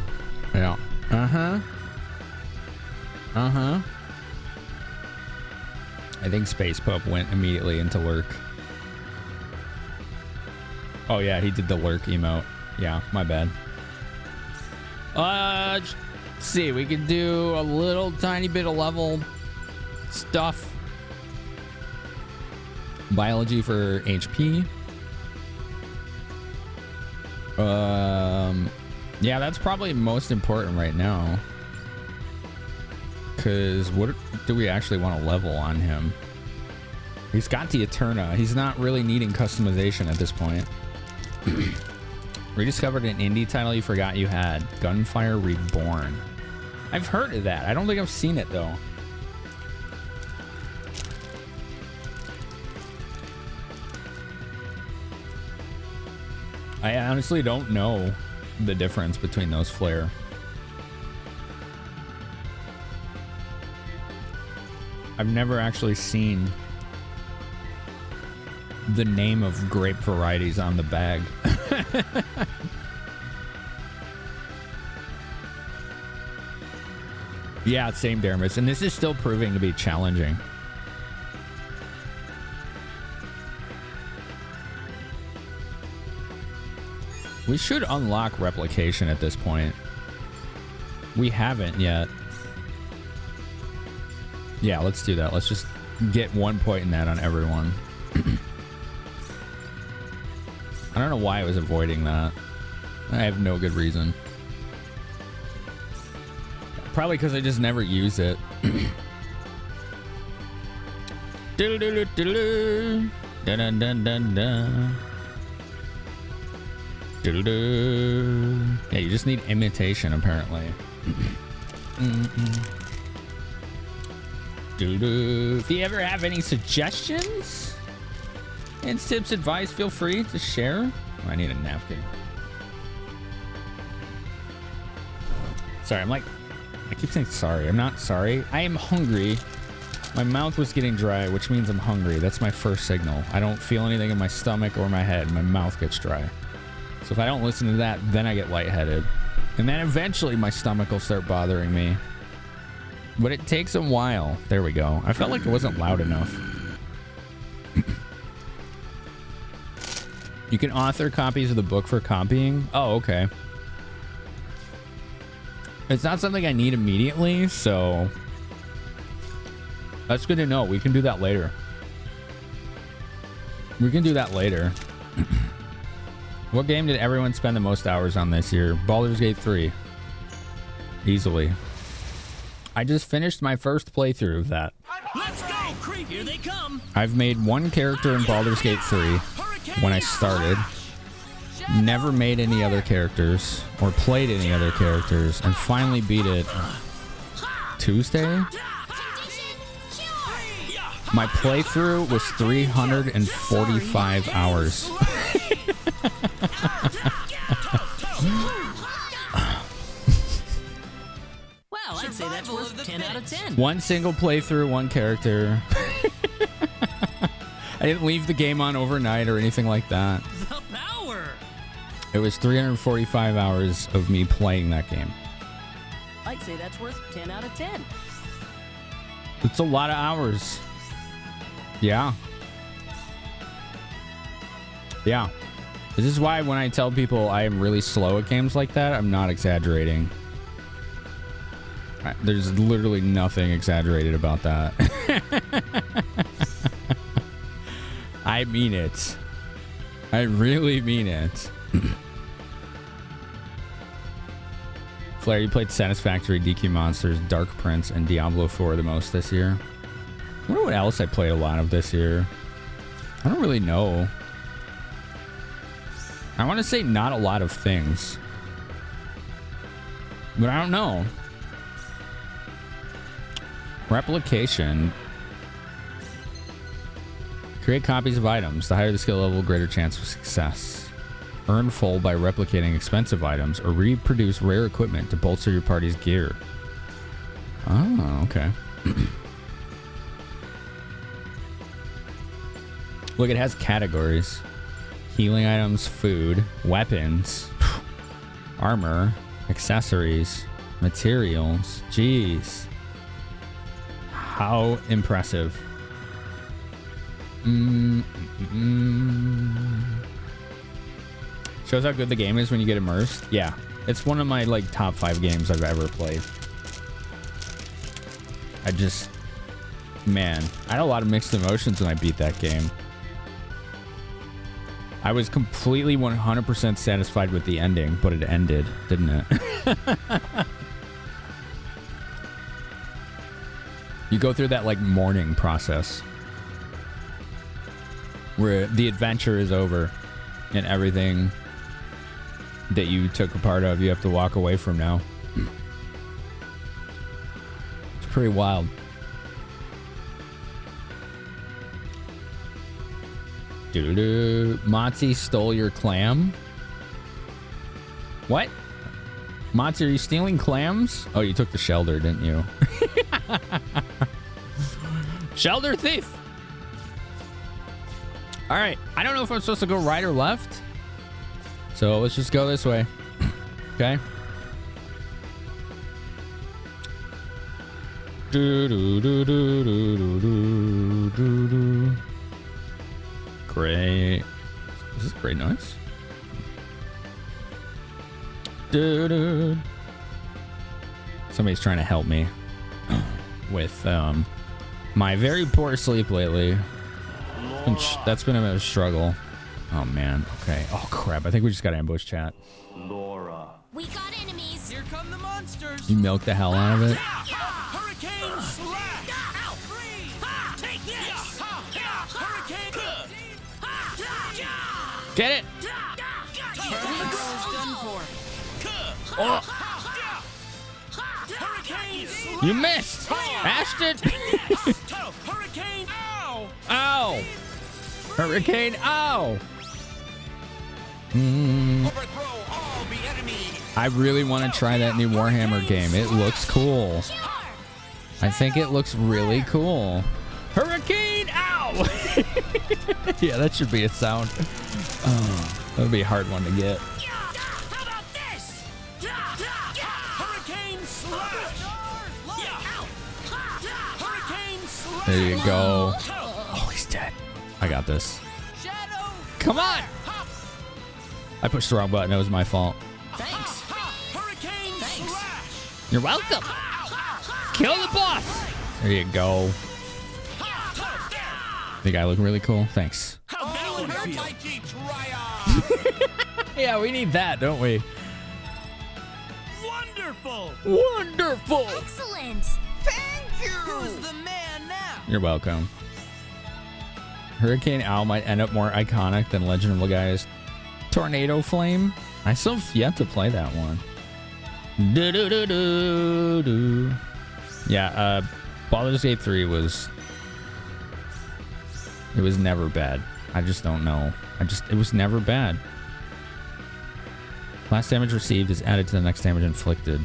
Yeah. Uh-huh. Uh-huh. I think Space Pup went immediately into lurk. Oh, yeah, he did the lurk emote. Yeah, my bad. Let's see. We could do a little tiny bit of level stuff. Biology for HP. Yeah, that's probably most important right now. Because what do we actually want to level on him? He's got the Eterna. He's not really needing customization at this point. Rediscovered an indie title you forgot you had. Gunfire Reborn. I've heard of that. I don't think I've seen it, though. I honestly don't know the difference between those flare. I've never actually seen the name of grape varieties on the bag. Yeah, same, Dermis. And this is still proving to be challenging. We should unlock replication at this point. We haven't yet. Yeah, let's do that. Let's just get 1 point in that on everyone. I don't know why I was avoiding that. I have no good reason. Probably because I just never use it. Yeah, you just need imitation, apparently. If you ever have any suggestions and tips, advice, feel free to share. Oh, I need a napkin. Sorry, I keep saying sorry. I'm not sorry. I am hungry. My mouth was getting dry, which means I'm hungry. That's my first signal. I don't feel anything in my stomach or my head. My mouth gets dry. So if I don't listen to that, then I get lightheaded. And then eventually my stomach will start bothering me. But it takes a while. There we go. I felt like it wasn't loud enough. You can author copies of the book for copying. Oh, okay. It's not something I need immediately, so that's good to know. We can do that later. We can do that later. What game did everyone spend the most hours on this year? Baldur's Gate 3. Easily. I just finished my first playthrough of that. Let's go, creep. Here they come. I've made one character in Baldur's Gate 3 when I started. Never made any other characters or played any other characters, and finally beat it Tuesday. My playthrough was 345 hours. Well, I'd say that's worth 10 out of 10. One single playthrough, one character. I didn't leave the game on overnight or anything like that. The power. It was 345 hours of me playing that game. I'd say that's worth 10 out of 10. It's a lot of hours. Yeah. Yeah. This is why when I tell people I am really slow at games like that, I'm not exaggerating. There's literally nothing exaggerated about that. I mean it. I really mean it. Flair, you played Satisfactory, DQ Monsters, Dark Prince, and Diablo 4 the most this year. I wonder what else I played a lot of this year. I don't really know. I want to say not a lot of things. But I don't know. Replication. Create copies of items. The higher the skill level, greater chance of success. Earn full by replicating expensive items or reproduce rare equipment to bolster your party's gear. Oh, okay. Look, it has categories. Healing items, food, weapons, armor, accessories, materials. Jeez. How impressive. Shows how good the game is when you get immersed. Yeah, it's one of my like top 5 games I've ever played. Man, I had a lot of mixed emotions when I beat that game. I was completely 100% satisfied with the ending, but it ended, didn't it? You go through that like mourning process where the adventure is over and everything that you took a part of you have to walk away from now. It's pretty wild. Monty stole your clam? What? Monty, are you stealing clams? Oh, you took the shelter, didn't you? Shelter thief! Alright, I don't know if I'm supposed to go right or left. So let's just go this way. Okay? Great. Is this great noise? Somebody's trying to help me with my very poor sleep lately. That's been a struggle. Oh man. Okay. Oh crap. I think we just got ambush chat. Laura. We got enemies. Here come the monsters. You milked the hell out of it. Hurricane slash. Take this. Hurricane. Get it. Done for. Oh, Hurricane slash. you missed. Ashton. Hurricane. Ow. Ow. Hurricane. Ow. Overthrow all the enemy. I really want to try that new Warhammer game. It looks cool. I think it looks really cool. Hurricane! Ow! Yeah, that should be a sound. Oh, that would be a hard one to get. How about this? Hurricane slash. Hurricane slash. There you go. Oh, he's dead. I got this. Shadow. Come on! I pushed the wrong button. That was my fault. Thanks. Hurricane slash. You're welcome. Kill the boss. There you go. Think I look really cool? Thanks. How about feel? Yeah, we need that, don't we? Wonderful. Wonderful. Excellent. Who's the man now? You're welcome. Hurricane Owl might end up more iconic than Legend of Legaea's Tornado Flame. I still have yet to play that one. Do-do-do-do-do. Yeah, Baldur's Gate 3 was... It was never bad. I just don't know. It was never bad. Last damage received is added to the next damage inflicted.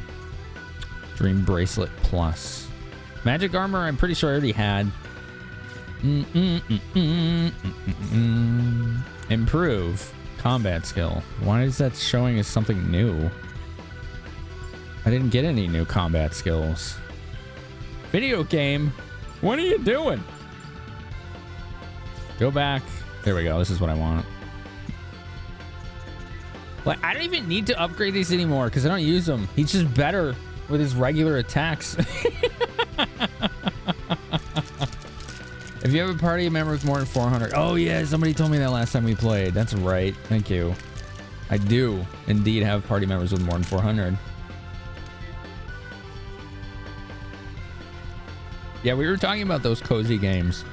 Dream Bracelet Plus. Magic Armor, I'm pretty sure I already had. Improve combat skill. Why is that showing as something new? I didn't get any new combat skills. Video game, what are you doing? Go back. There we go. This is what I want. Like, I don't even need to upgrade these anymore because I don't use them. He's just better with his regular attacks. If you have a party member with more than 400. Oh, yeah. Somebody told me that last time we played. That's right. Thank you. I do indeed have party members with more than 400. Yeah, we were talking about those cozy games.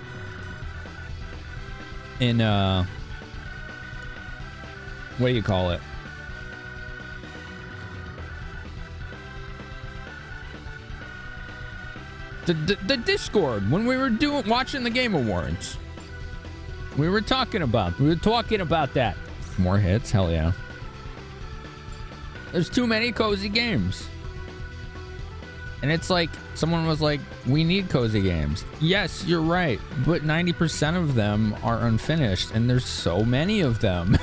In, what do you call it? The Discord, when we were watching the Game Awards. We were talking about that. More hits? Hell yeah. There's too many cozy games. And it's like, someone was like, we need cozy games. Yes, you're right. But 90% of them are unfinished. And there's so many of them.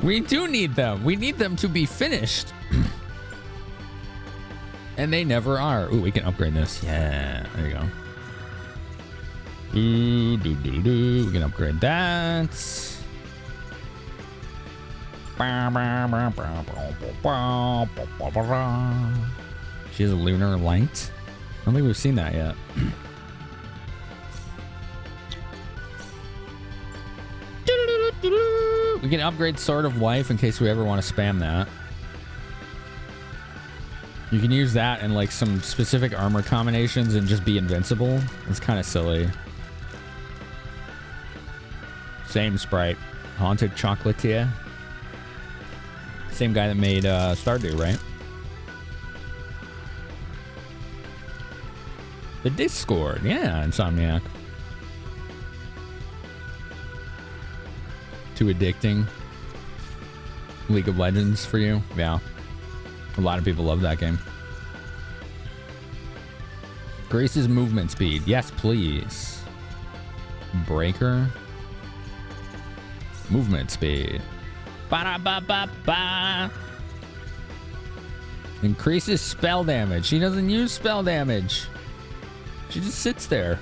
We do need them. We need them to be finished. And they never are. Ooh, we can upgrade this. Yeah, there you go. We can upgrade that. She has a lunar light. I don't think we've seen that yet. We can upgrade Sword of Life in case we ever want to spam that. You can use that in like some specific armor combinations and just be invincible. It's kind of silly. Same sprite. Haunted Chocolatier. Same guy that made Stardew, right? The Discord. Yeah, Insomniac. Too addicting. League of Legends for you? Yeah. A lot of people love that game. Grace's movement speed. Yes, please. Breaker. Movement speed. Ba-da-ba-ba-ba. Increases spell damage. She doesn't use spell damage. She just sits there.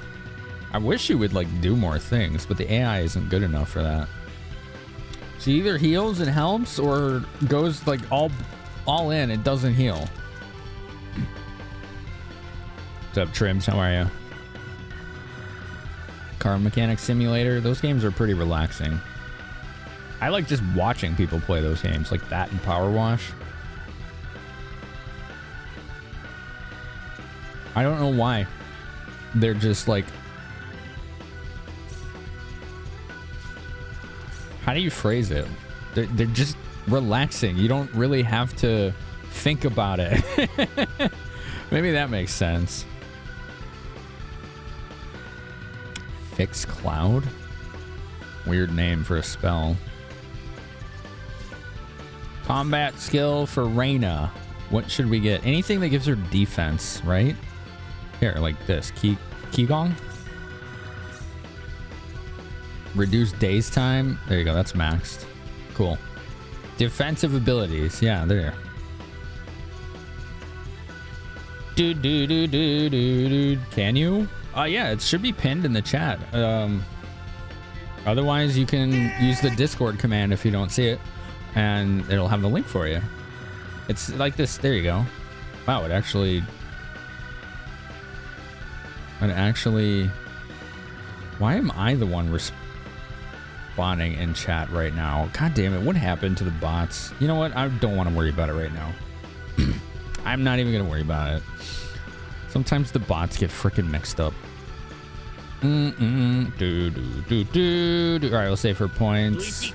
I wish she would like do more things, but the AI isn't good enough for that. She either heals and helps or goes like all in and doesn't heal. What's up, Trims? How are you? Car Mechanic Simulator. Those games are pretty relaxing. I like just watching people play those games, like that and Power Wash. I don't know why. They're just like... How do you phrase it? They're just relaxing. You don't really have to think about it. Maybe that makes sense. Fix Cloud? Weird name for a spell. Combat skill for Rena. What should we get? Anything that gives her defense, right? Here, like this. Qigong? Reduce days time. There you go. That's maxed. Cool. Defensive abilities. Yeah, there. Can you? Yeah, it should be pinned in the chat. Otherwise, you can use the Discord command if you don't see it, and it'll have the link for you. It's like this. There you go. Wow, it actually... Why am I the one responding in chat right now? God damn it. What happened to the bots? You know what? I don't want to worry about it right now. I'm not even going to worry about it. Sometimes the bots get freaking mixed up. All right, we'll save for points.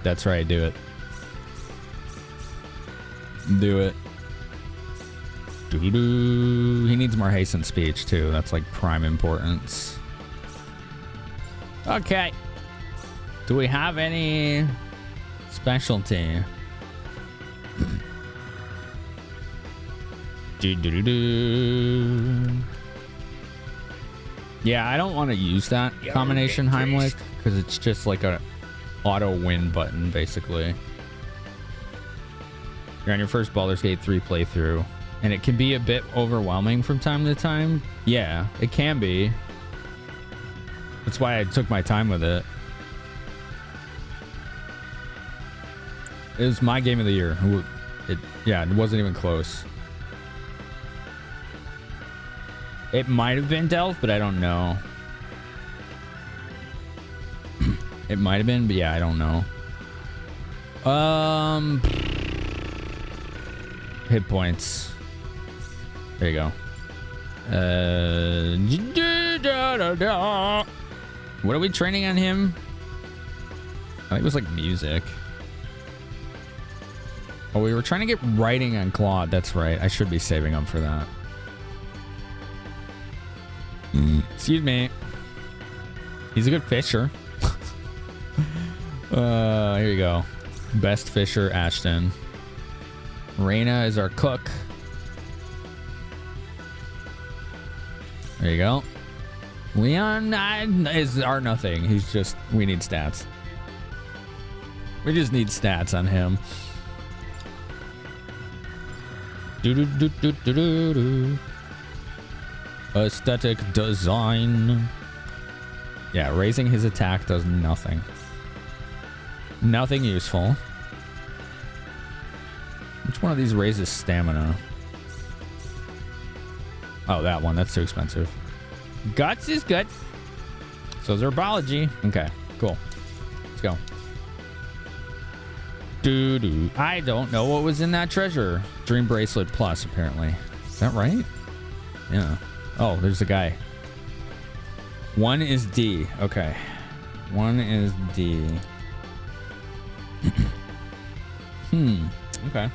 That's right. Do it. Do it. He needs more haste and speech too. That's like prime importance. Okay. Do we have any specialty? Yeah, I don't want to use that combination Heimlich because it's just like a auto win button, basically. You're on your first Baldur's Gate 3 playthrough, and it can be a bit overwhelming from time to time. Yeah, it can be. That's why I took my time with it. It was my game of the year. Yeah, it wasn't even close. It might have been Delph, but I don't know. It might have been, but yeah, I don't know. Hit points. There you go. What are we training on him? I think it was like music. Oh, we were trying to get writing on Claude. That's right. I should be saving him for that. Excuse me. He's a good fisher. Here you go. Best fisher, Ashton. Rena is our cook. There you go. Leon is our nothing. He's just, we need stats. We just need stats on him. Aesthetic design. Yeah, raising his attack does nothing. Nothing useful. Which one of these raises stamina? Oh, that one. That's too expensive. Guts is good. So is herbology. Okay, cool. Let's go. I don't know what was in that treasure. Dream Bracelet Plus, apparently. Is that right? Yeah. Oh, there's a guy. One is D. Okay. One is D. Okay.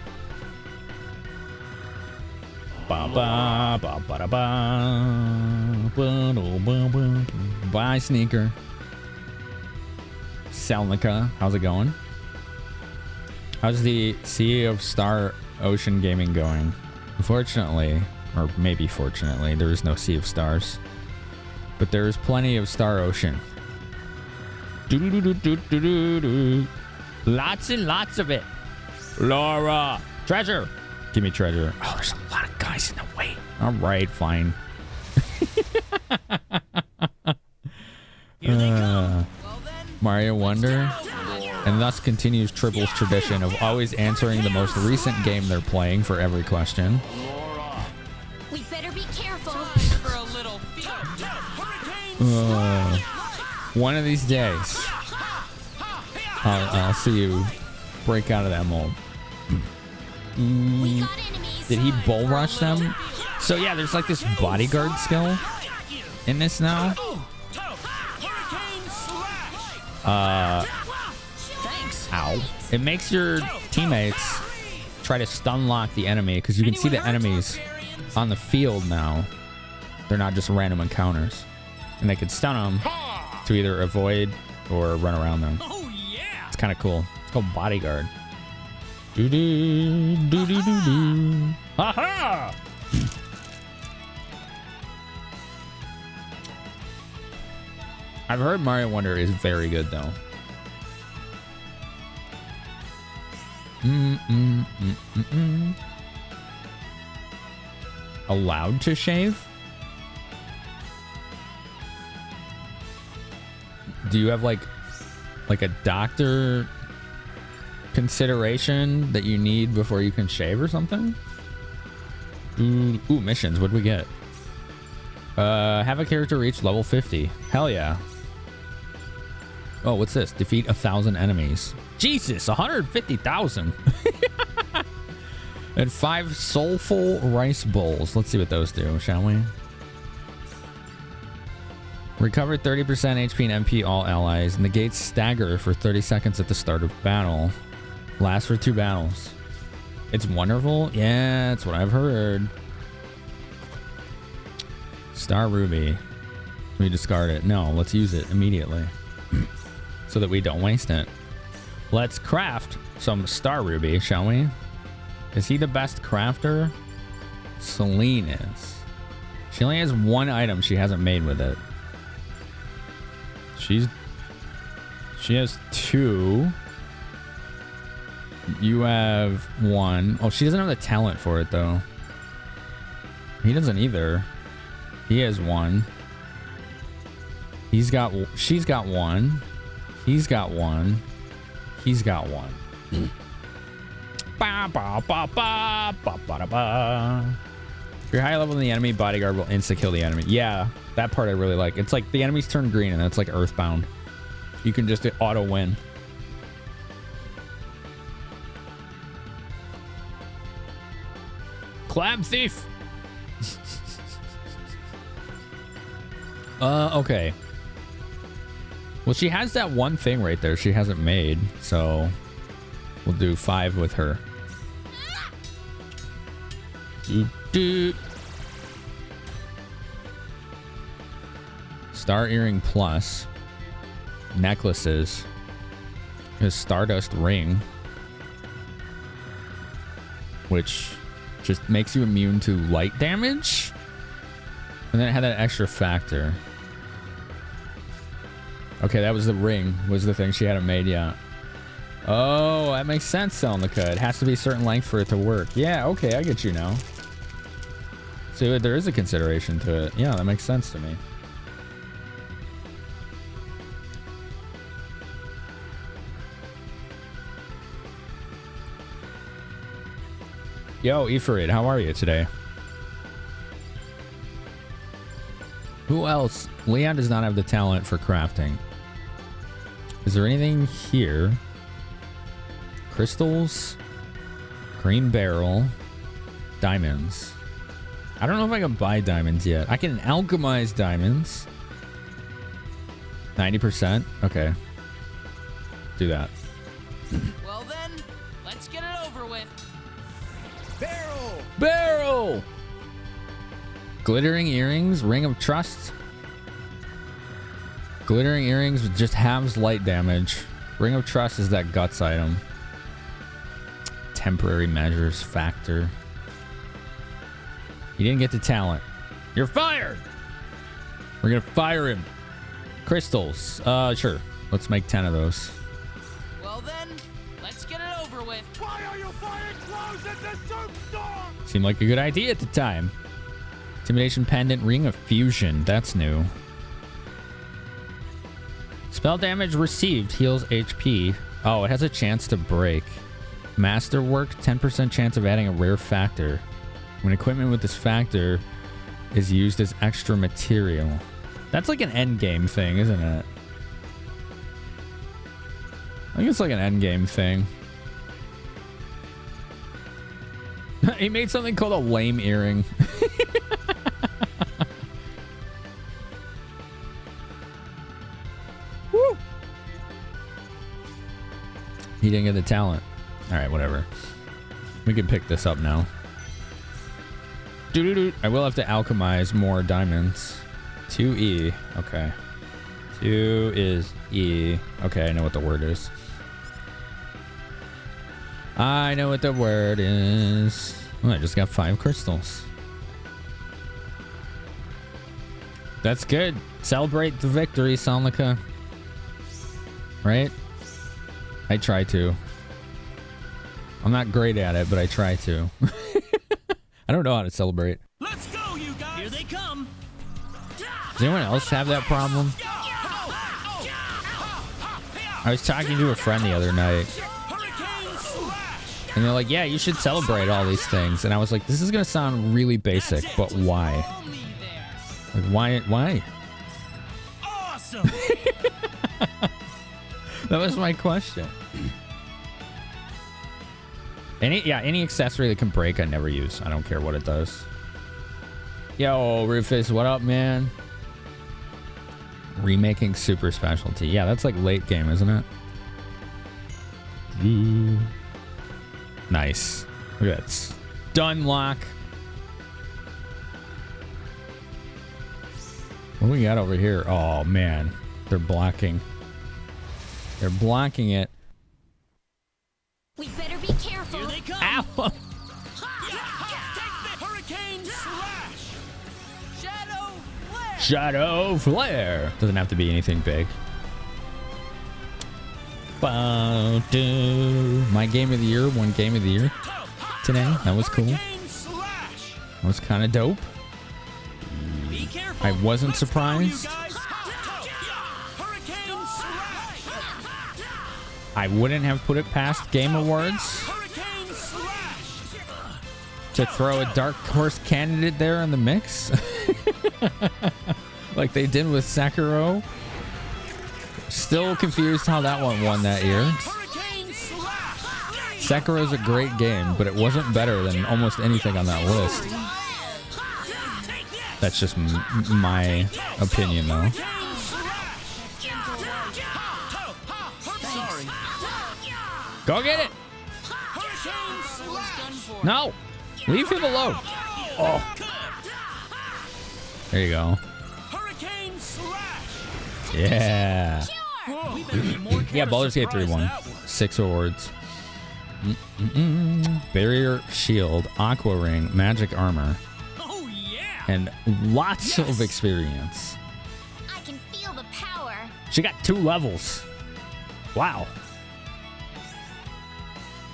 Bye, Sneaker. Selnica, how's it going? How's the Sea of Star Ocean gaming going? Unfortunately, or maybe fortunately, there is no Sea of Stars. But there is plenty of Star Ocean. Lots and lots of it. Laura! Treasure! Give me treasure. Oh, there's a lot of guys in the way. All right, fine. Here they come. Mario Wonder. And thus continues Tripple's tradition of always answering the most recent game they're playing for every question. We better be careful. For a little One of these days, I'll see you break out of that mold. We got enemies. Did he bull rush them? So yeah, there's like this bodyguard skill in this now. Ow. It makes your teammates try to stun lock the enemy because you can see the enemies on the field now. They're not just random encounters. And they can stun them to either avoid or run around them. Oh yeah. It's kind of cool. It's called Bodyguard. Do-do-do-do-do-do. Ha-ha! I've heard Mario Wonder is very good, though. Allowed to shave? Do you have like a doctor consideration that you need before you can shave or something? Ooh, missions. What'd we get? Have a character reach level 50. Hell yeah. Oh, what's this? Defeat 1,000 enemies. Jesus, 150,000. And 5 soulful rice bowls. Let's see what those do, shall we? Recover 30% HP and MP all allies. Negate stagger for 30 seconds at the start of battle. Lasts for 2 battles. It's wonderful? Yeah, that's what I've heard. Star Ruby. Can we discard it? No, let's use it immediately. So that we don't waste it. Let's craft some Star Ruby, shall we? Is he the best crafter? Celine is. She only has 1 item she hasn't made with it. She has 2. You have 1. Oh, she doesn't have the talent for it though. He doesn't either. He has 1. She's got 1. He's got 1. He's got 1. Ba, ba, ba, ba, ba, ba, ba. If you're high level than the enemy, bodyguard will insta-kill the enemy. Yeah, that part I really like. It's like the enemies turn green, and that's like Earthbound. You can just auto-win. Clab thief! Okay. Well, she has that one thing right there she hasn't made, so we'll do 5 with her. Star Earring Plus. Necklaces. A Stardust Ring. Which just makes you immune to light damage. And then it had that extra factor. Okay, that was the ring. Was the thing she hadn't made yet. Oh, that makes sense, Selnica. It has to be a certain length for it to work. Yeah, okay, I get you now. So there is a consideration to it. Yeah, that makes sense to me. Yo, Ephraid, how are you today? Who else? Leon does not have the talent for crafting. Is there anything here? Crystals, green barrel, diamonds. I don't know if I can buy diamonds yet. I can alchemize diamonds. 90%? Okay. Do that. Well then, let's get it over with. Barrel! Barrel! Glittering earrings, ring of trust. Glittering earrings just halves light damage. Ring of trust is that guts item. Temporary measures factor. He didn't get the talent. You're fired! We're gonna fire him. Crystals. Sure. Let's make 10 of those. Well then, let's get it over with. Why are you buying clothes at the soup store? Seemed like a good idea at the time. Intimidation pendant, ring of fusion. That's new. Spell damage received heals HP. Oh, it has a chance to break. Masterwork, 10% chance of adding a rare factor. When equipment with this factor is used as extra material. That's like an endgame thing, isn't it? I think it's like an endgame thing. He made something called a lame earring. Woo! He didn't get the talent. All right, whatever. We can pick this up now. I will have to alchemize more diamonds. 2E. Okay. 2 is E. Okay, I know what the word is. I know what the word is. Oh, I just got 5 crystals. That's good. Celebrate the victory, Salnica. Right? I try to. I'm not great at it, but I try to. I don't know how to celebrate. Let's go, you guys! Here they come. Does anyone else have that problem? I was talking to a friend the other night, and they're like, yeah, you should celebrate all these things. And I was like, this is going to sound really basic, but why? Like, why? Awesome! That was my question. Any accessory that can break, I never use. I don't care what it does. Yo, Rufus, what up, man? Remaking super specialty. Yeah, that's like late game, isn't it? Nice. Look at that. Stun lock. What do we got over here? Oh, man. They're blocking. They're blocking it. We better be careful. Here they come. Ow! Take the hurricane slash! Shadow flare. Shadow flare. Doesn't have to be anything big. My game of the year, one game of the year today. That was cool. That was kind of dope. I wasn't surprised. I wouldn't have put it past Game Awards to throw a dark horse candidate there in the mix. Like they did with Sekiro. Still confused how that one won that year. Sekiro's a great game, but it wasn't better than almost anything on that list. That's just my opinion, though. Go get it! No! Leave him alone! Oh. There you go. Yeah. Yeah, Baldur's Gate 3 won. 6 awards. Barrier Shield, Aqua Ring, Magic Armor. Oh yeah. And lots of experience. I can feel the power. She got 2 levels. Wow.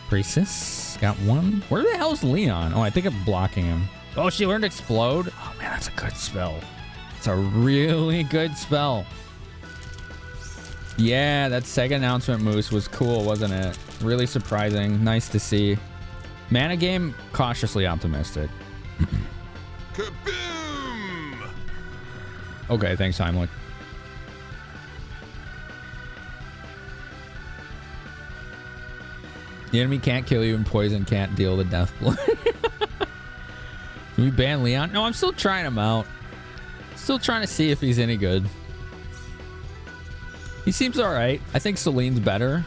Priestess got 1. Where the hell's Leon? Oh, I think I'm blocking him. Oh, she learned Explode. Oh man, that's a good spell. It's a really good spell. Yeah, that Sega announcement moose was cool, wasn't it? Really surprising. Nice to see. Mana game, cautiously optimistic. Kaboom! Okay, thanks, Heimlich. The enemy can't kill you and poison can't deal the death blow. Can we ban Leon? No, I'm still trying him out. Still trying to see if he's any good. He seems alright. I think Celine's better,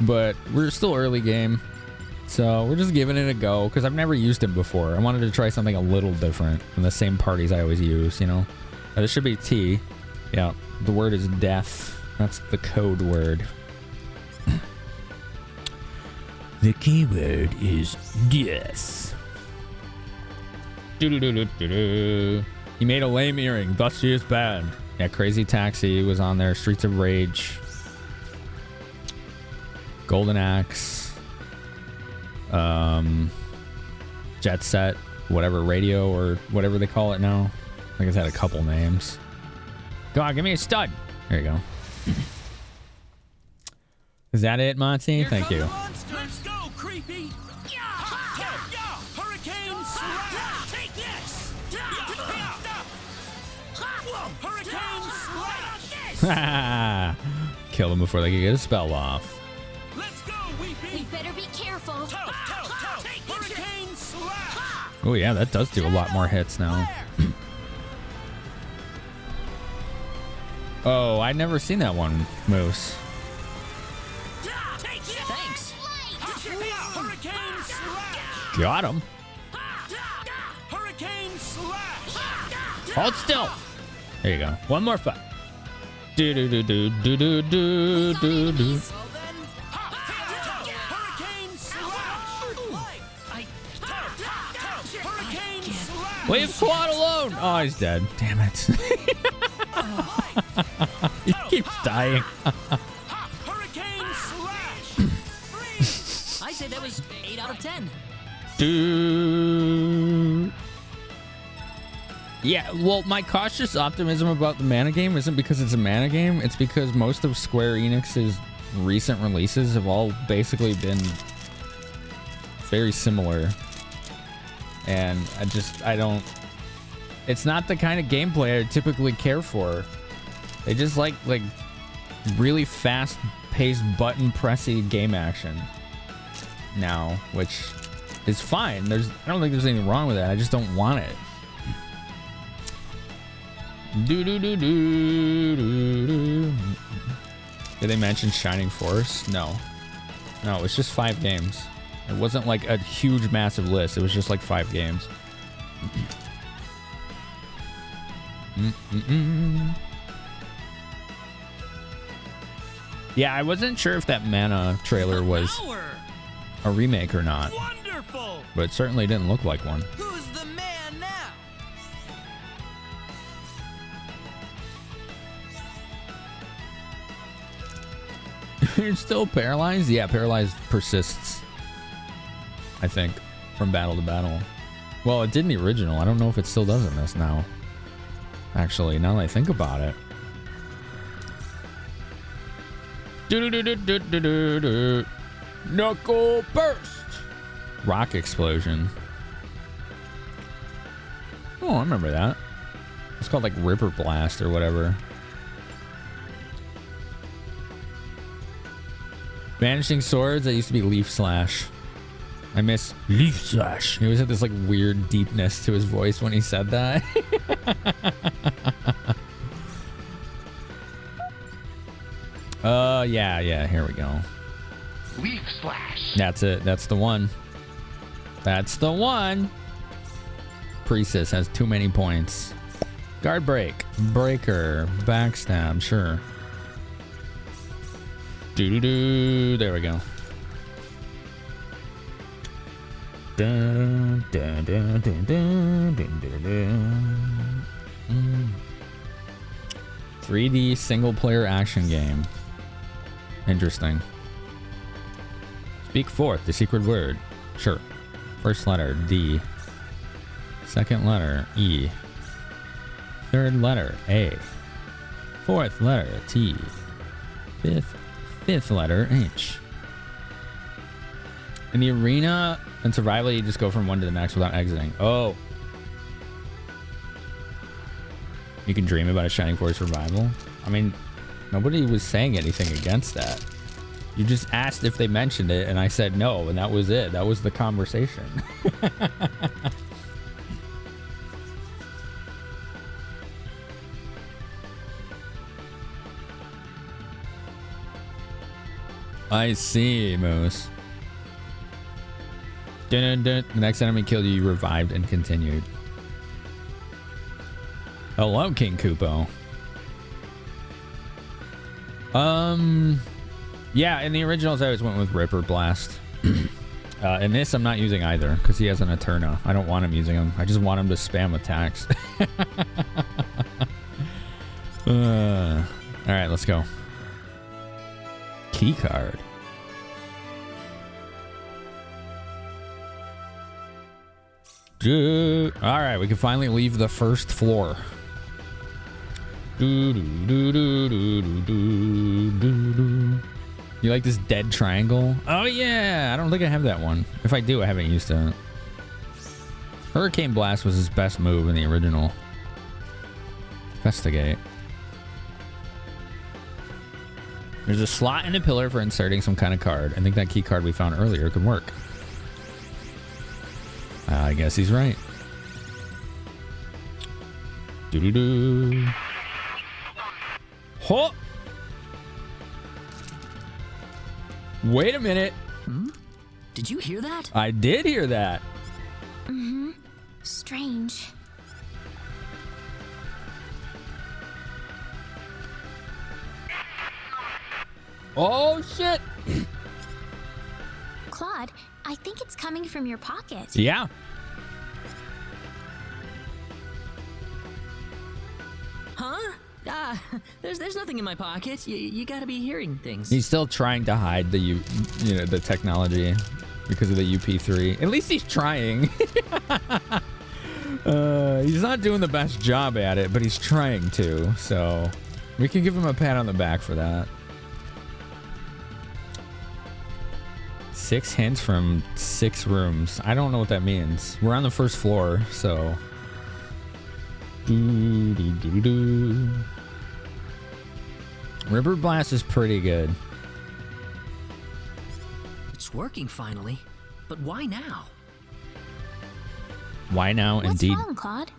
but we're still early game. So we're just giving it a go because I've never used him before. I wanted to try something a little different than the same parties I always use, you know? Now, this should be T. Yeah, the word is death. That's the code word. The keyword is death. Do-do-do-do-do-do. He made a lame earring, thus she is bad. Yeah, Crazy Taxi was on there. Streets of Rage. Golden Axe. Jet Set. Whatever, radio or whatever they call it now. I think it's had a couple names. Go on, give me a stud. There you go. Is that it, Monty? Thank you. Let's go, creepy. Hurricane slash. Take this. Hurricane slash. Kill them before they can get a spell off. Let's go, Weepy. We better be careful. Hurricane slash. Oh yeah, that does do a lot more hits now. Oh, I'd never seen that one, Moose. Thanks. Hurricane slash. Got him. Hurricane slash. Hold still. There you go. One more fight. Do do do do do do do do do. Hurricane slash. Leave Claude alone. Oh, he's dead. Damn it. He keeps dying. Hurricane slash. I say that was 8 out of 10. Do. Yeah, well, my cautious optimism about the mana game isn't because it's a mana game. It's because most of Square Enix's recent releases have all basically been very similar. And I don't... It's not the kind of gameplay I typically care for. They just like really fast-paced button-pressy game action now, which is fine. I don't think there's anything wrong with that. I just don't want it. Do do do do do do. Did they mention Shining Force? No, it was just 5 games. It wasn't like a huge, massive list. It was just like 5 games. Yeah, I wasn't sure if that Mana trailer was a remake or not. Wonderful. But it certainly didn't look like one. Who's the man now? You're still paralyzed? Yeah, paralyzed persists. I think. From battle to battle. Well, it did in the original. I don't know if it still does in this now. Actually, now that I think about it. Knuckle burst! Rock explosion. Oh, I remember that. It's called like Ripper Blast or whatever. Vanishing swords, that used to be Leaf Slash. I miss Leaf Slash. He always had this like weird deepness to his voice when he said that. Yeah, here we go. Leaf slash. That's it. That's the one. That's the one. Priestess has too many points. Guard break. Breaker. Backstab. Sure. Doo-doo-doo. There we go. Dun, dun, dun, dun, dun, dun, dun, dun. 3D single player action game. Interesting. Speak forth the secret word. Sure. First letter D. Second letter E. Third letter A. Fourth letter T. Fifth letter H. In the arena and survival, you just go from one to the next without exiting. Oh. You can dream about a shining force survival. I mean, nobody was saying anything against that. You just asked if they mentioned it, and I said no, and that was it. That was the conversation. I see, Moose. Dun, dun, dun. The next enemy killed you, you revived and continued. Hello, King Kupo. Yeah, in the originals, I always went with Ripper Blast. In this, I'm not using either, because he has an Eterna. I don't want him using him. I just want him to spam attacks. Alright, let's go. Key card. Alright, we can finally leave the first floor. You like this dead triangle? Oh yeah, I don't think I have that one. If I do, I haven't used it. Hurricane Blast was his best move in the original. Investigate. There's a slot in a pillar for inserting some kind of card. I think that key card we found earlier could work. I guess he's right. Doo-doo-doo. Ho! Wait a minute. Did you hear that? I did hear that. Mm-hmm. Strange. Oh, shit. Claude, I think it's coming from your pocket. Yeah. Huh? There's nothing in my pocket. You gotta be hearing things. He's still trying to hide the the technology because of the UP3. At least he's trying. He's not doing the best job at it, but he's trying to. So we can give him a pat on the back for that. 6 hints from 6 rooms. I don't know what that means. We're on the first floor, so. Ripper Blast is pretty good. It's working finally, but why now? Why now? What's Indeed. wrong, Claude?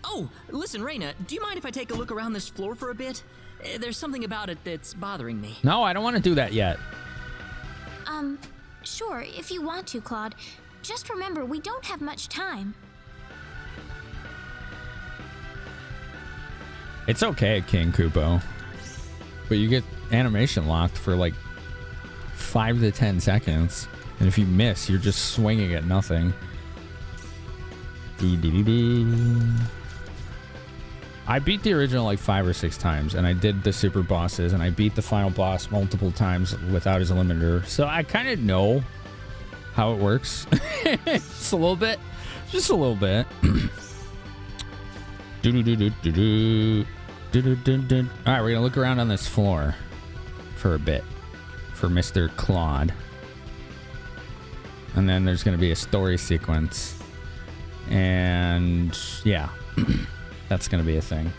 Oh, listen, Rena, do you mind if I take a look around this floor for a bit? There's something about it that's bothering me. No, I don't want to do that yet. Sure, if you want to, Claude. Just remember, we don't have much time. It's okay, King Kupo. But you get animation locked for like 5 to 10 seconds. And if you miss, you're just swinging at nothing. I beat the original like 5 or 6 times, and I did the super bosses, and I beat the final boss multiple times without his limiter. So I kind of know how it works. Just a little bit. Just a little bit. All right, we're gonna look around on this floor for a bit for Mr. Claude, and then there's gonna be a story sequence, and yeah. That's going to be a thing.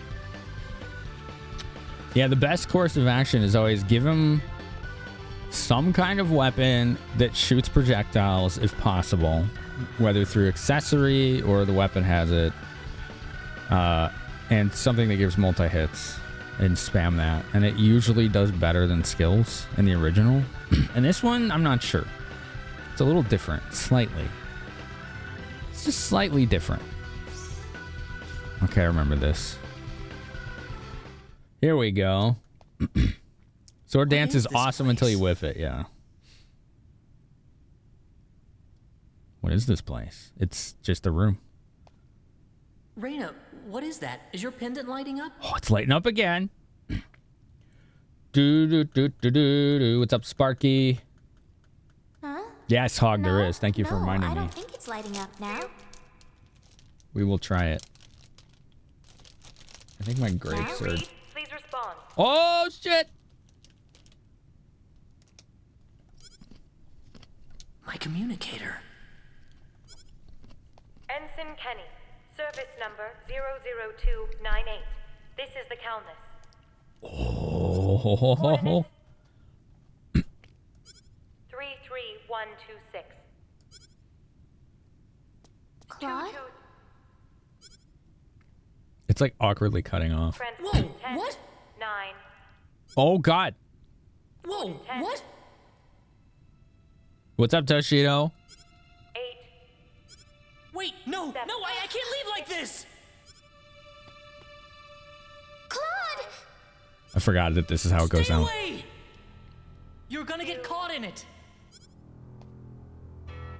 Yeah, the best course of action is always give him some kind of weapon that shoots projectiles if possible, whether through accessory or the weapon has it, and something that gives multi-hits, and spam that. And it usually does better than skills in the original. And this one, I'm not sure. It's a little different, slightly. It's just slightly different. Okay, I remember this. Here we go. Sword dance is awesome until you whiff it, yeah. What is this place? It's just a room. Rena, what is that? Is your pendant lighting up? Oh, it's lighting up again. Do. What's up, Sparky? Huh? Yes, Hog, No, there is. Thank you for reminding I me. don't think it's lighting up now. We will try it. I think my grapes are... Please respond. Oh, shit! My communicator. Ensign Kenny, service number 00298. This is the Calnus. Oh. 33126. Claude? It's like awkwardly cutting off. Whoa, 10, what? 9. Oh, God. Whoa, 10, what? What's up, Toshido? 8. Wait, no, I can't leave like this! Claude! I forgot that this is how it goes Stay down. away! You're gonna get caught in it.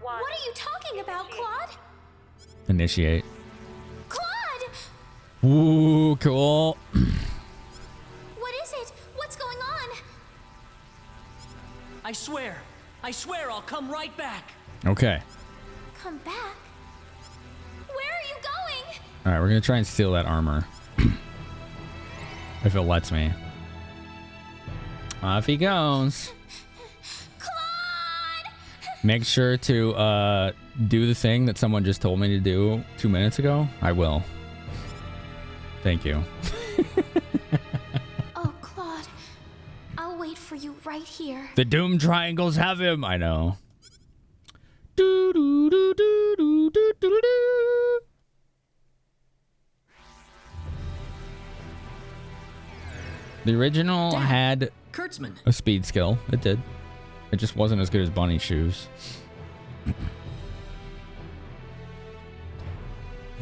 1. What are you talking about, Claude? Initiate. Claude! Ooh, cool. What is it? What's going on? I swear I'll come right back. Okay. Come back? Where are you going? All right, we're going to try and steal that armor. If it lets me. Off he goes. Claude! Make sure to do the thing that someone just told me to do 2 minutes ago. I will. Thank you. Oh, Claude. I'll wait for you right here. The Doom Triangles have him. I know. The original had Kurtzman. a speed skill. It did. It just wasn't as good as Bunny Shoes.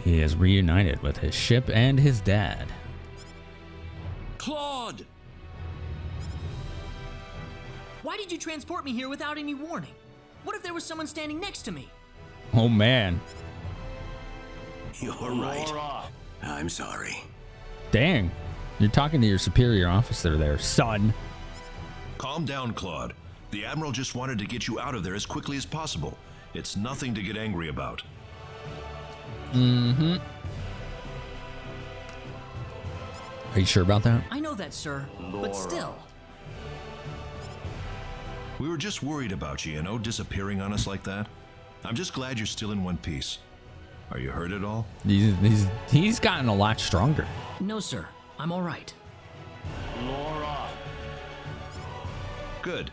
He is reunited with his ship and his dad. Claude! Why did you transport me here without any warning? What if there was someone standing next to me? Oh, man. You're right. I'm sorry. Dang. You're talking to your superior officer there, son. Calm down, Claude. The Admiral just wanted to get you out of there as quickly as possible. It's nothing to get angry about. Mm-hmm. Are you sure about that? I know that, sir, but still. We were just worried about you, disappearing on us like that. I'm just glad you're still in one piece. Are you hurt at all? He's gotten a lot stronger. No, sir. I'm all right. Laura. Good.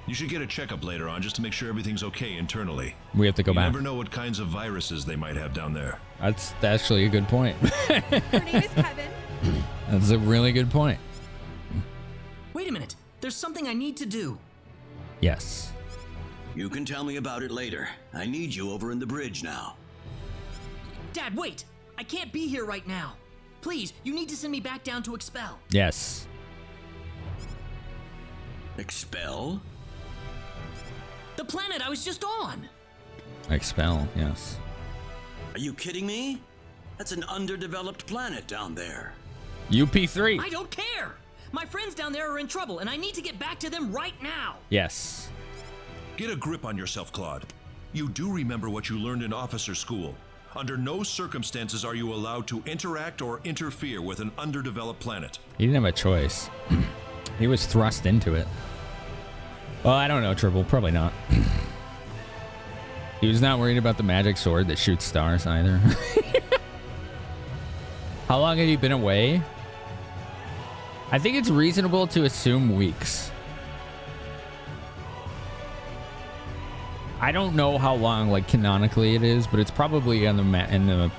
You should get a checkup later on just to make sure everything's okay internally. We have to go back. You never know what kinds of viruses they might have down there. That's actually a good point. Her name is Kevin. That's a really good point. Wait a minute. There's something I need to do. Yes. You can tell me about it later. I need you over in the bridge now. Dad, wait! I can't be here right now. Please, you need to send me back down to Expel. Yes. Expel? The planet I was just on! Expel, yes. Are you kidding me? That's an underdeveloped planet down there. UP3. I don't care. My friends down there are in trouble, and I need to get back to them right now. Yes. Get a grip on yourself, Claude. You do remember what you learned in officer school. Under no circumstances are you allowed to interact or interfere with an underdeveloped planet. He didn't have a choice. He was thrust into it. Well, I don't know, Triple. Probably not. He was not worried about the magic sword that shoots stars either. How long have you been away? I think it's reasonable to assume weeks. I don't know how long, like, canonically it is, but it's probably in the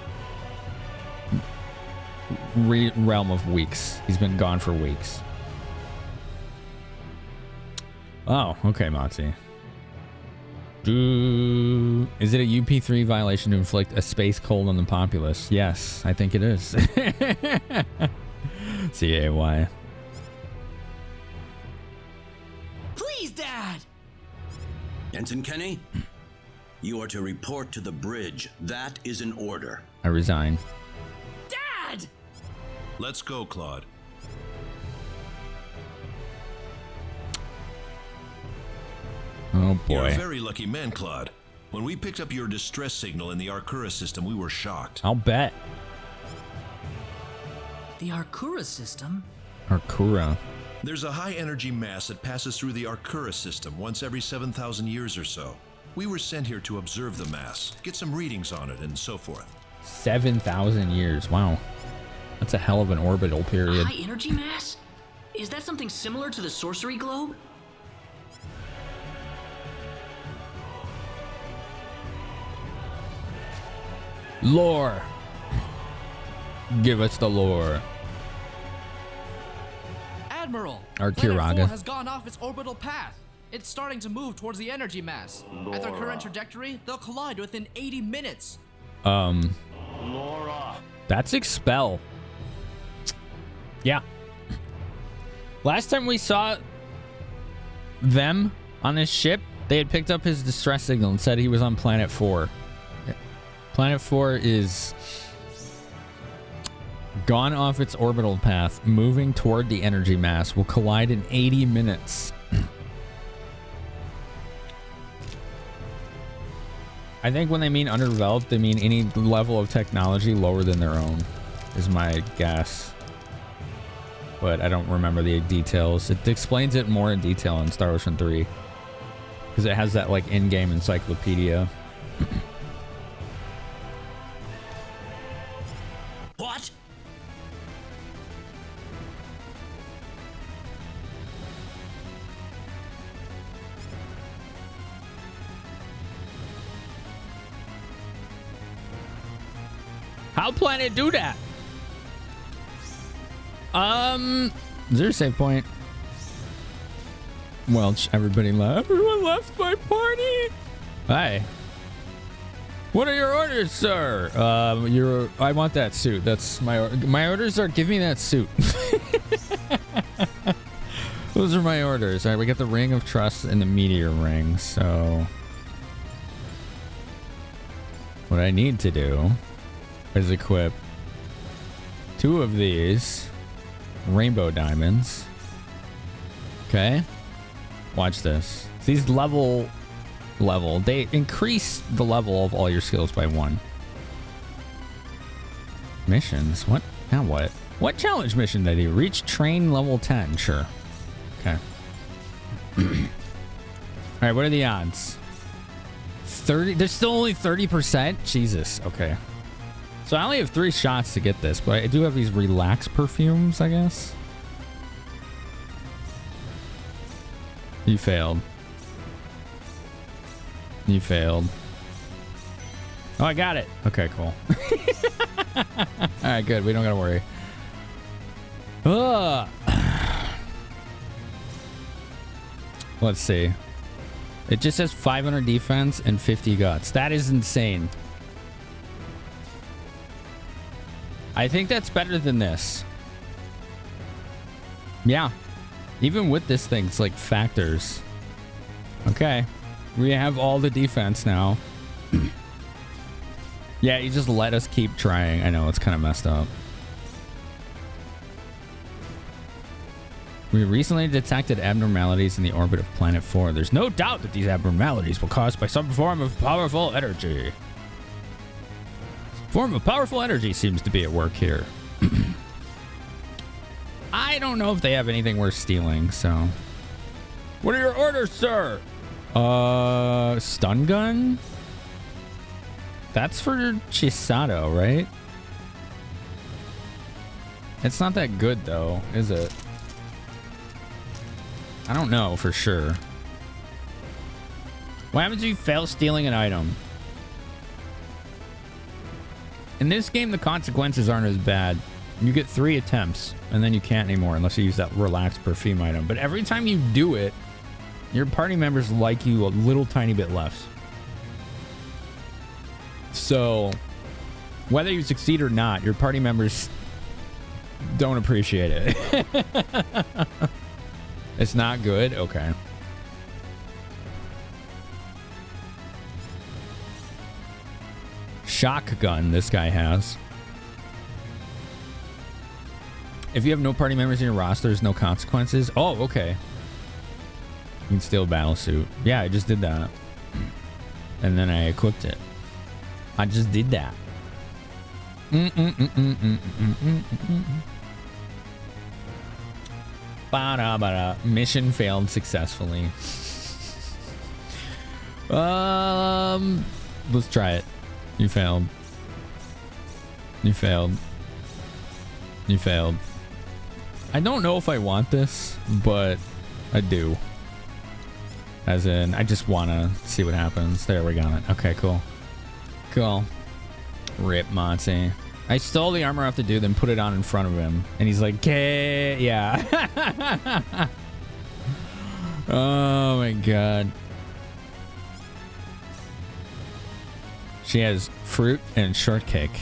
realm of weeks. He's been gone for weeks. Oh, okay, Motzi. Is it a UP3 violation to inflict a space cold on the populace? Yes, I think it is. CAY. Please, Dad! Ensign Kenny, you are to report to the bridge. That is an order. I resign. Dad! Let's go, Claude. Oh boy. You're a very lucky man, Claude. When we picked up your distress signal in the Arcura system, we were shocked. I'll bet. The Arcura system? Arcura. There's a high energy mass that passes through the Arcura system once every 7,000 years or so. We were sent here to observe the mass, get some readings on it, and so forth. 7,000 years. Wow. That's a hell of an orbital period. High energy mass? Is that something similar to the sorcery globe? Lore. Give us the lore. Admiral, Our Planet Kiraga 4 has gone off its orbital path. It's starting to move towards the energy mass. At their current trajectory, they'll collide within 80 minutes. Laura. That's expel. Yeah. Last time we saw them on this ship, they had picked up his distress signal and said he was on Planet 4. Planet 4 is gone off its orbital path, moving toward the energy mass, will collide in 80 minutes. I think when they mean underdeveloped, they mean any level of technology lower than their own, is my guess. But I don't remember the details. It explains it more in detail in Star Ocean 3. Because it has that, like, in-game encyclopedia. What? How Planet do that? Is there a save point? Welch, everybody left. Everyone left my party. Hi. What are your orders, sir? I want that suit. That's my orders are give me that suit. Those are my orders. All right, we got the Ring of Trust and the Meteor Ring. So what I need to do is equip 2 of these rainbow diamonds. Okay. Watch this. These level, they increase the level of all your skills by 1. Missions? What? Now what? What challenge mission did he reach? Train level 10. Sure. Okay. All right, what are the odds? 30. There's still only 30%? Jesus. Okay. So I only have 3 shots to get this, but I do have these relax perfumes, I guess. You failed. You failed. Oh, I got it. Okay, cool. All right, good. We don't gotta worry. Ugh. Let's see. It just says 500 defense and 50 guts. That is insane. I think that's better than this. Yeah. Even with this thing, it's like factors. Okay. We have all the defense now. Yeah, you just let us keep trying. I know, it's kind of messed up. We recently detected abnormalities in the orbit of Planet 4. There's no doubt that these abnormalities were caused by some form of powerful energy. Form of powerful energy seems to be at work here. I don't know if they have anything worth stealing, so... What are your orders, sir? Stun gun? That's for Chisato, right? It's not that good, though, is it? I don't know for sure. What happens if you fail stealing an item? In this game, the consequences aren't as bad. You get 3 attempts, and then you can't anymore unless you use that relaxed perfume item. But every time you do it, your party members like you a little tiny bit less. So, whether you succeed or not, your party members don't appreciate it. It's not good? Okay. Shotgun this guy has. If you have no party members in your roster, there's no consequences. Oh, okay. You can steal a battle suit. Yeah, I just did that. And then I equipped it. I just did that. Mission failed successfully. Let's try it. You failed. You failed. You failed. I don't know if I want this, but I do. As in, I just want to see what happens. There, we got it. Okay, cool. Cool. Rip Monty. I stole the armor off the dude, then put it on in front of him. And he's like, okay, yeah. Oh my god. She has fruit and shortcake.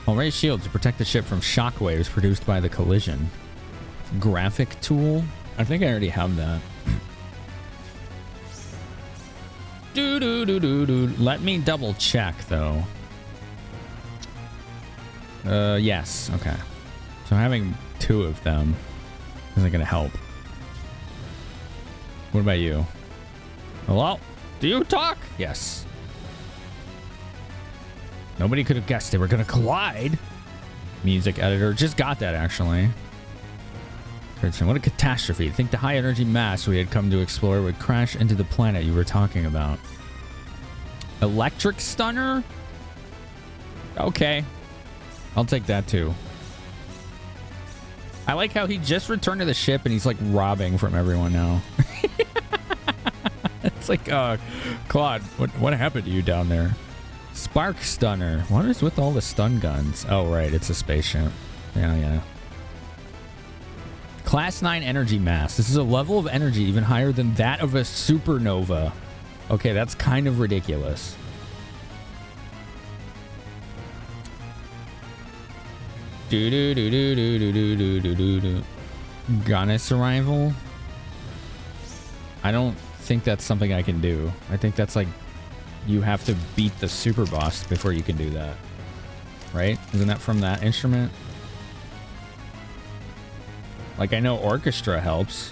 I'll raise shields to protect the ship from shockwaves produced by the collision. Graphic tool? I think I already have that. Let me double check though. Yes. Okay. So having 2 of them isn't gonna help. What about you? Hello? Do you talk? Yes. Nobody could have guessed they were gonna collide. Music editor. Just got that actually. What a catastrophe. I think the high energy mass we had come to explore would crash into the planet you were talking about. Electric stunner? Okay. I'll take that too. I like how he just returned to the ship and he's like robbing from everyone now. It's like, Claude, what happened to you down there? Spark stunner. What is with all the stun guns? Oh, right. It's a spaceship. Yeah. Class 9 energy mass. This is a level of energy even higher than that of a supernova. Okay, that's kind of ridiculous. Goddess arrival? I don't think that's something I can do. I think that's like you have to beat the super boss before you can do that. Right? Isn't that from that instrument? Like, I know orchestra helps.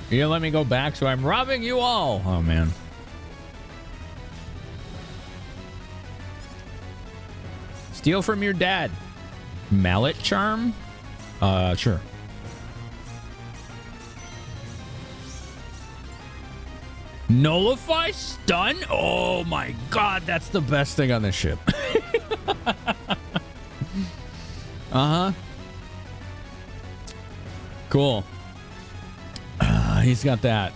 You gonna let me go back, so I'm robbing you all. Oh, man. Steal from your dad. Mallet charm? Sure. Nullify stun? Oh my god, that's the best thing on this ship. Uh-huh. Cool. He's got that.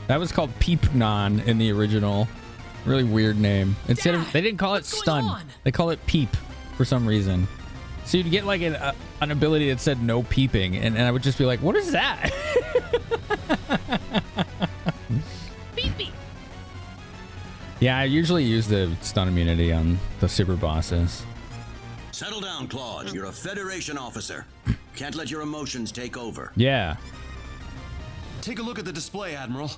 That was called Peepnon in the original. Really weird name. Instead of, they didn't call it stun. They call it peep for some reason. So you'd get like an ability that said no peeping, and I would just be like, what is that? Peepee. Yeah, I usually use the stun immunity on the super bosses. Settle down, Claude. You're a Federation officer. Can't let your emotions take over. Yeah. Take a look at the display, Admiral.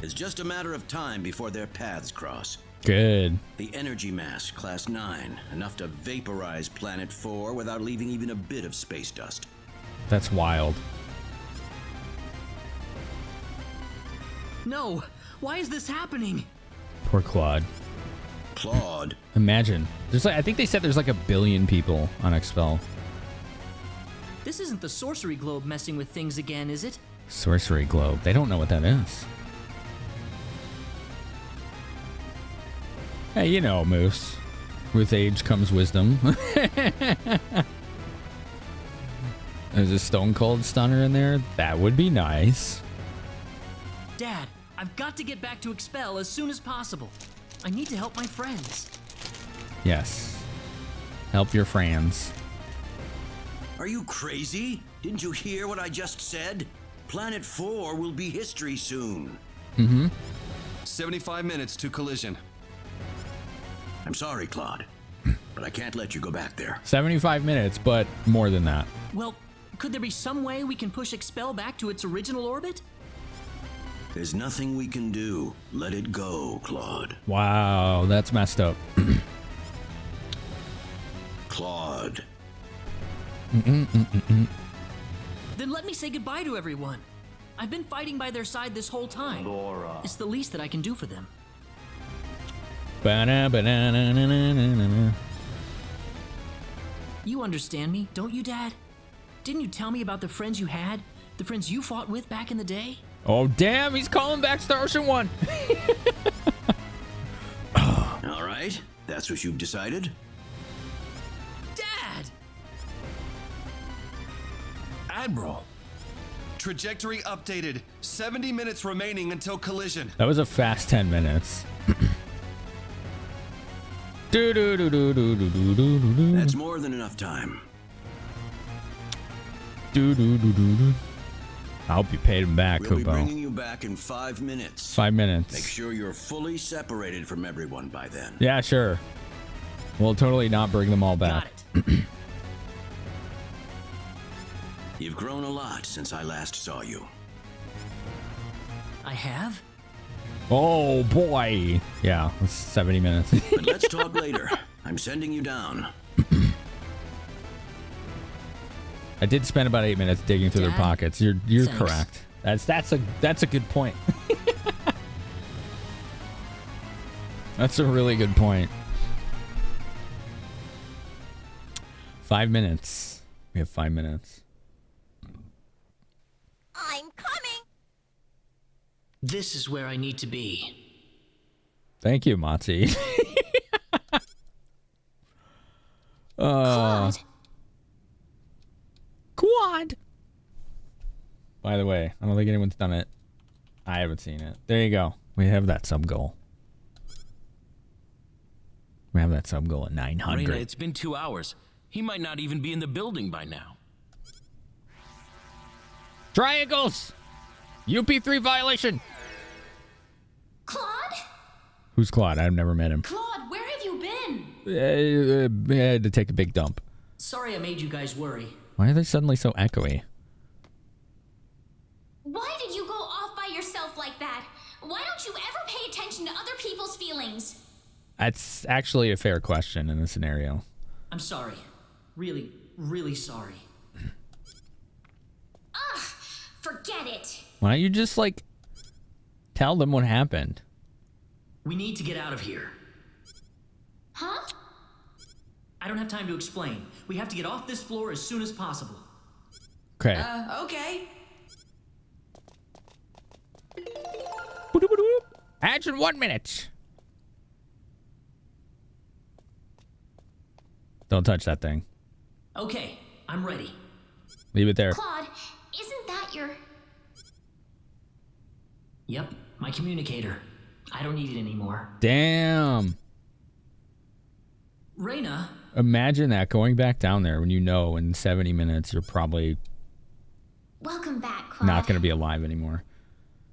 It's just a matter of time before their paths cross. Good. The energy mass, Class 9, enough to vaporize Planet 4 without leaving even a bit of space dust. That's wild. No! Why is this happening? Poor Claude. Claude? Imagine. There's like, I think they said there's like 1 billion people on Expel. This isn't the sorcery globe messing with things again, is it? Sorcery globe. They don't know what that is. Hey, you know, Moose. With age comes wisdom. There's a stone cold stunner in there. That would be nice. Dad, I've got to get back to Expel as soon as possible. I need to help my friends. Yes. Help your friends. Are you crazy? Didn't you hear what I just said? Planet 4 will be history soon. Mm-hmm. 75 minutes to collision. I'm sorry, Claude, but I can't let you go back there. 75 minutes, but more than that. Well, could there be some way we can push Expel back to its original orbit? There's nothing we can do. Let it go, Claude. Wow, that's messed up. Claude. Then let me say goodbye to everyone. I've been fighting by their side this whole time. It's the least that I can do for them. You understand me, don't you, Dad? Didn't you tell me about the friends you had? The friends you fought with back in the day? Oh, damn, he's calling back Star Ocean 1. All right, that's what you've decided? Dad! Admiral. Trajectory updated. 70 minutes remaining until collision. That was a fast 10 minutes. That's more than enough time. I hope you paid him back, We'll be Kubo. bringing you back in 5 minutes. 5 minutes. Make sure you're fully separated from everyone by then. Yeah, sure. We'll totally not bring them all back. You've grown a lot since I last saw you. I have? Oh, boy. Yeah, that's 70 minutes. But let's talk later. I'm sending you down. I did spend about 8 minutes digging through their pockets. You're Thanks. correct. That's a good point. That's a really good point. 5 minutes. We have 5 minutes. I'm coming. This is where I need to be. Thank you, Motzi. Quad. By the way, I don't think anyone's done it. I haven't seen it. There you go. We have that sub goal. We have that sub goal at 900. Rena, it's been 2 hours. He might not even be in the building by now. Triangles! UP3 violation! Claude? Who's Claude? I've never met him. Claude, where have you been? I had to take a big dump. Sorry I made you guys worry. Why are they suddenly so echoey? Why did you go off by yourself like that? Why don't you ever pay attention to other people's feelings? That's actually a fair question in this scenario. I'm sorry. Really, really sorry. Ugh, forget it. Why don't you just, like, tell them what happened? We need to get out of here. Huh? I don't have time to explain. We have to get off this floor as soon as possible. Okay. Okay. Action 1 minute. Don't touch that thing. Okay, I'm ready. Leave it there. Claude, isn't that your... Yep, my communicator. I don't need it anymore. Damn. Rena? Imagine that, going back down there when you know in 70 minutes you're probably Welcome back, Claude. not going to be alive anymore.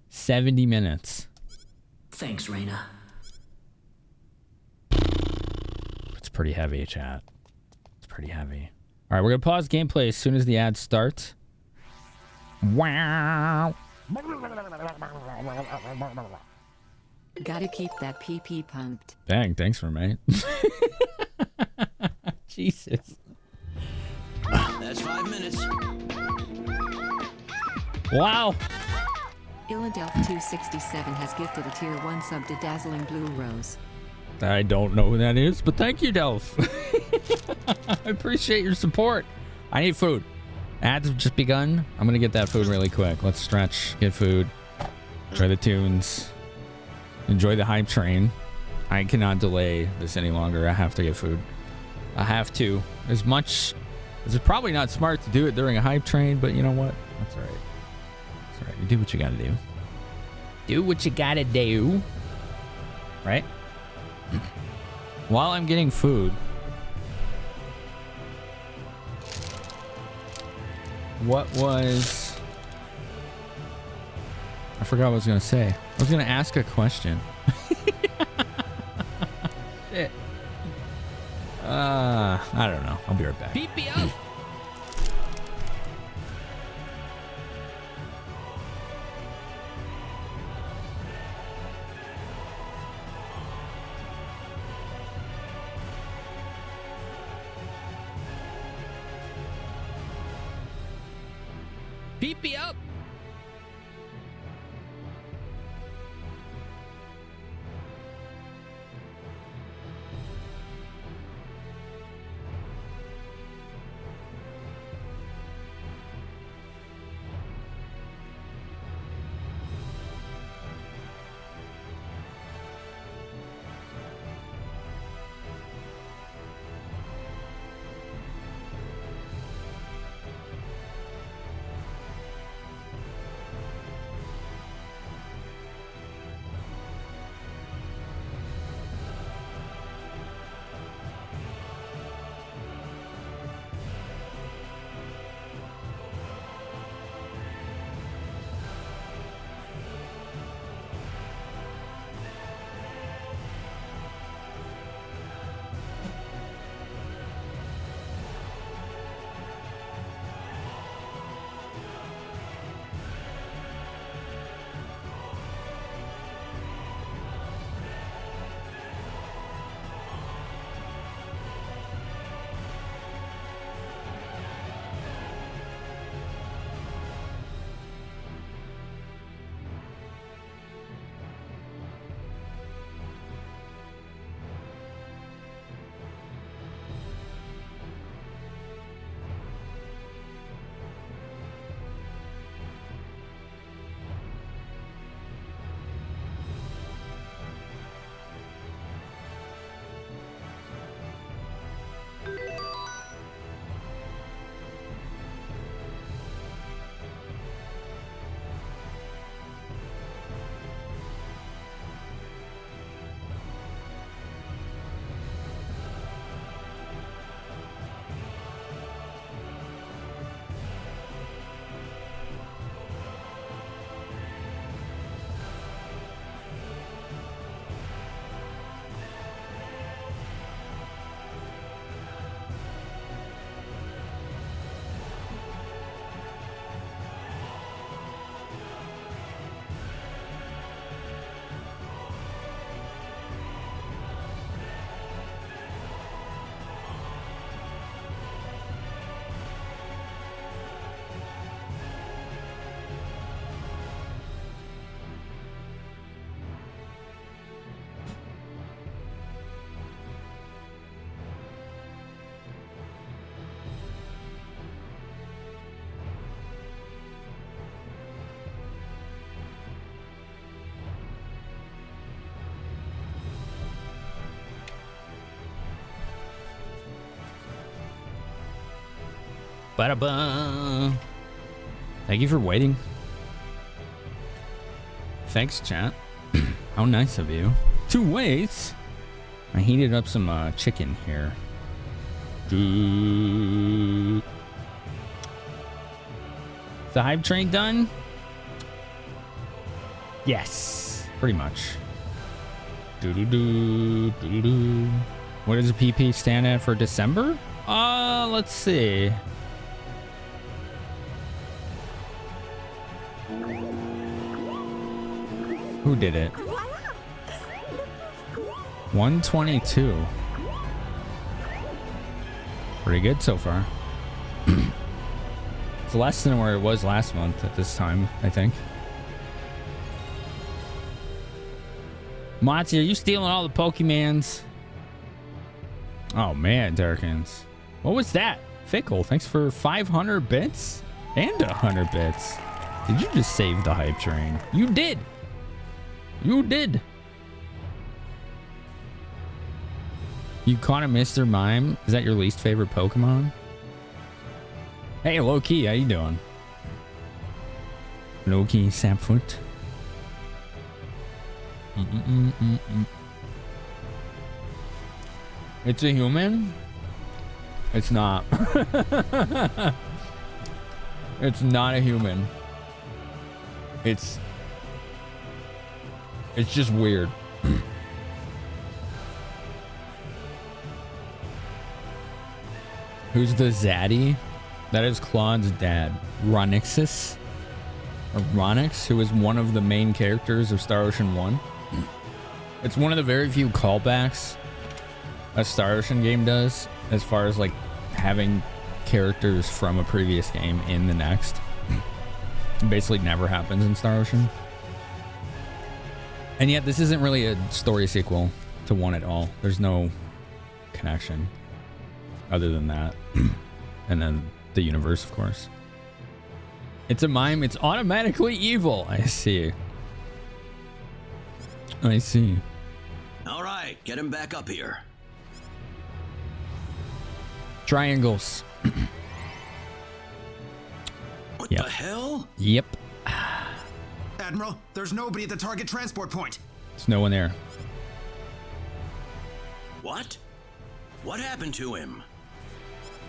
70 minutes. Thanks, Rena. It's pretty heavy, chat. It's pretty heavy. All right, we're going to pause gameplay as soon as the ad starts. Wow. Gotta keep that PP pumped. Dang, thanks for mate. Jesus. That's 5 minutes. Wow. Illadelph267 has gifted a tier 1 sub to Dazzling Blue Rose. I don't know who that is, but thank you, Delph. I appreciate your support. I need food. Ads have just begun. I'm gonna get that food really quick. Let's stretch, get food, enjoy the tunes, enjoy the hype train. I cannot delay this any longer. I have to get food. I have to. As much as it's probably not smart to do it during a hype train, but you know what? That's all right. That's all right. You do what you gotta do. Do what you gotta do. Right? While I'm getting food, what was... I forgot what I was going to say. I was going to ask a question. Shit. I don't know. I'll be right back. Beep me up. Beep me up. Ba-da-ba. Thank you for waiting. Thanks, chat. How nice of you. 2 ways. I heated up some chicken here. Is the hype train done? Yes, pretty much. Doo-doo-doo, doo-doo-doo. What does a PP stand at for December? Let's see. Who did it? 122. Pretty good so far. It's less than where it was last month at this time, I think. Monty, are you stealing all the Pokemans? Oh man, Darkins. What was that? Fickle, thanks for 500 bits and 100 bits. Did you just save the hype train? You did. You did. You caught a Mr. Mime? Is that your least favorite Pokemon? Hey, Low-Key, how you doing? Low-Key Sapfoot. It's a human? It's not. It's not a human. It's just weird. Who's the Zaddy? That is Claude's dad, Ronixus, or Ronix, who is one of the main characters of Star Ocean 1. It's one of the very few callbacks a Star Ocean game does, as far as like having characters from a previous game in the next. It basically never happens in Star Ocean. And yet this isn't really a story sequel to 1 at all. There's no connection other than that. And then the universe, of course. It's a mime. It's automatically evil. I see. I see. All right, get him back up here. Triangles. What the hell? Yep. Admiral, there's nobody at the target transport point. There's no one there. What? What happened to him?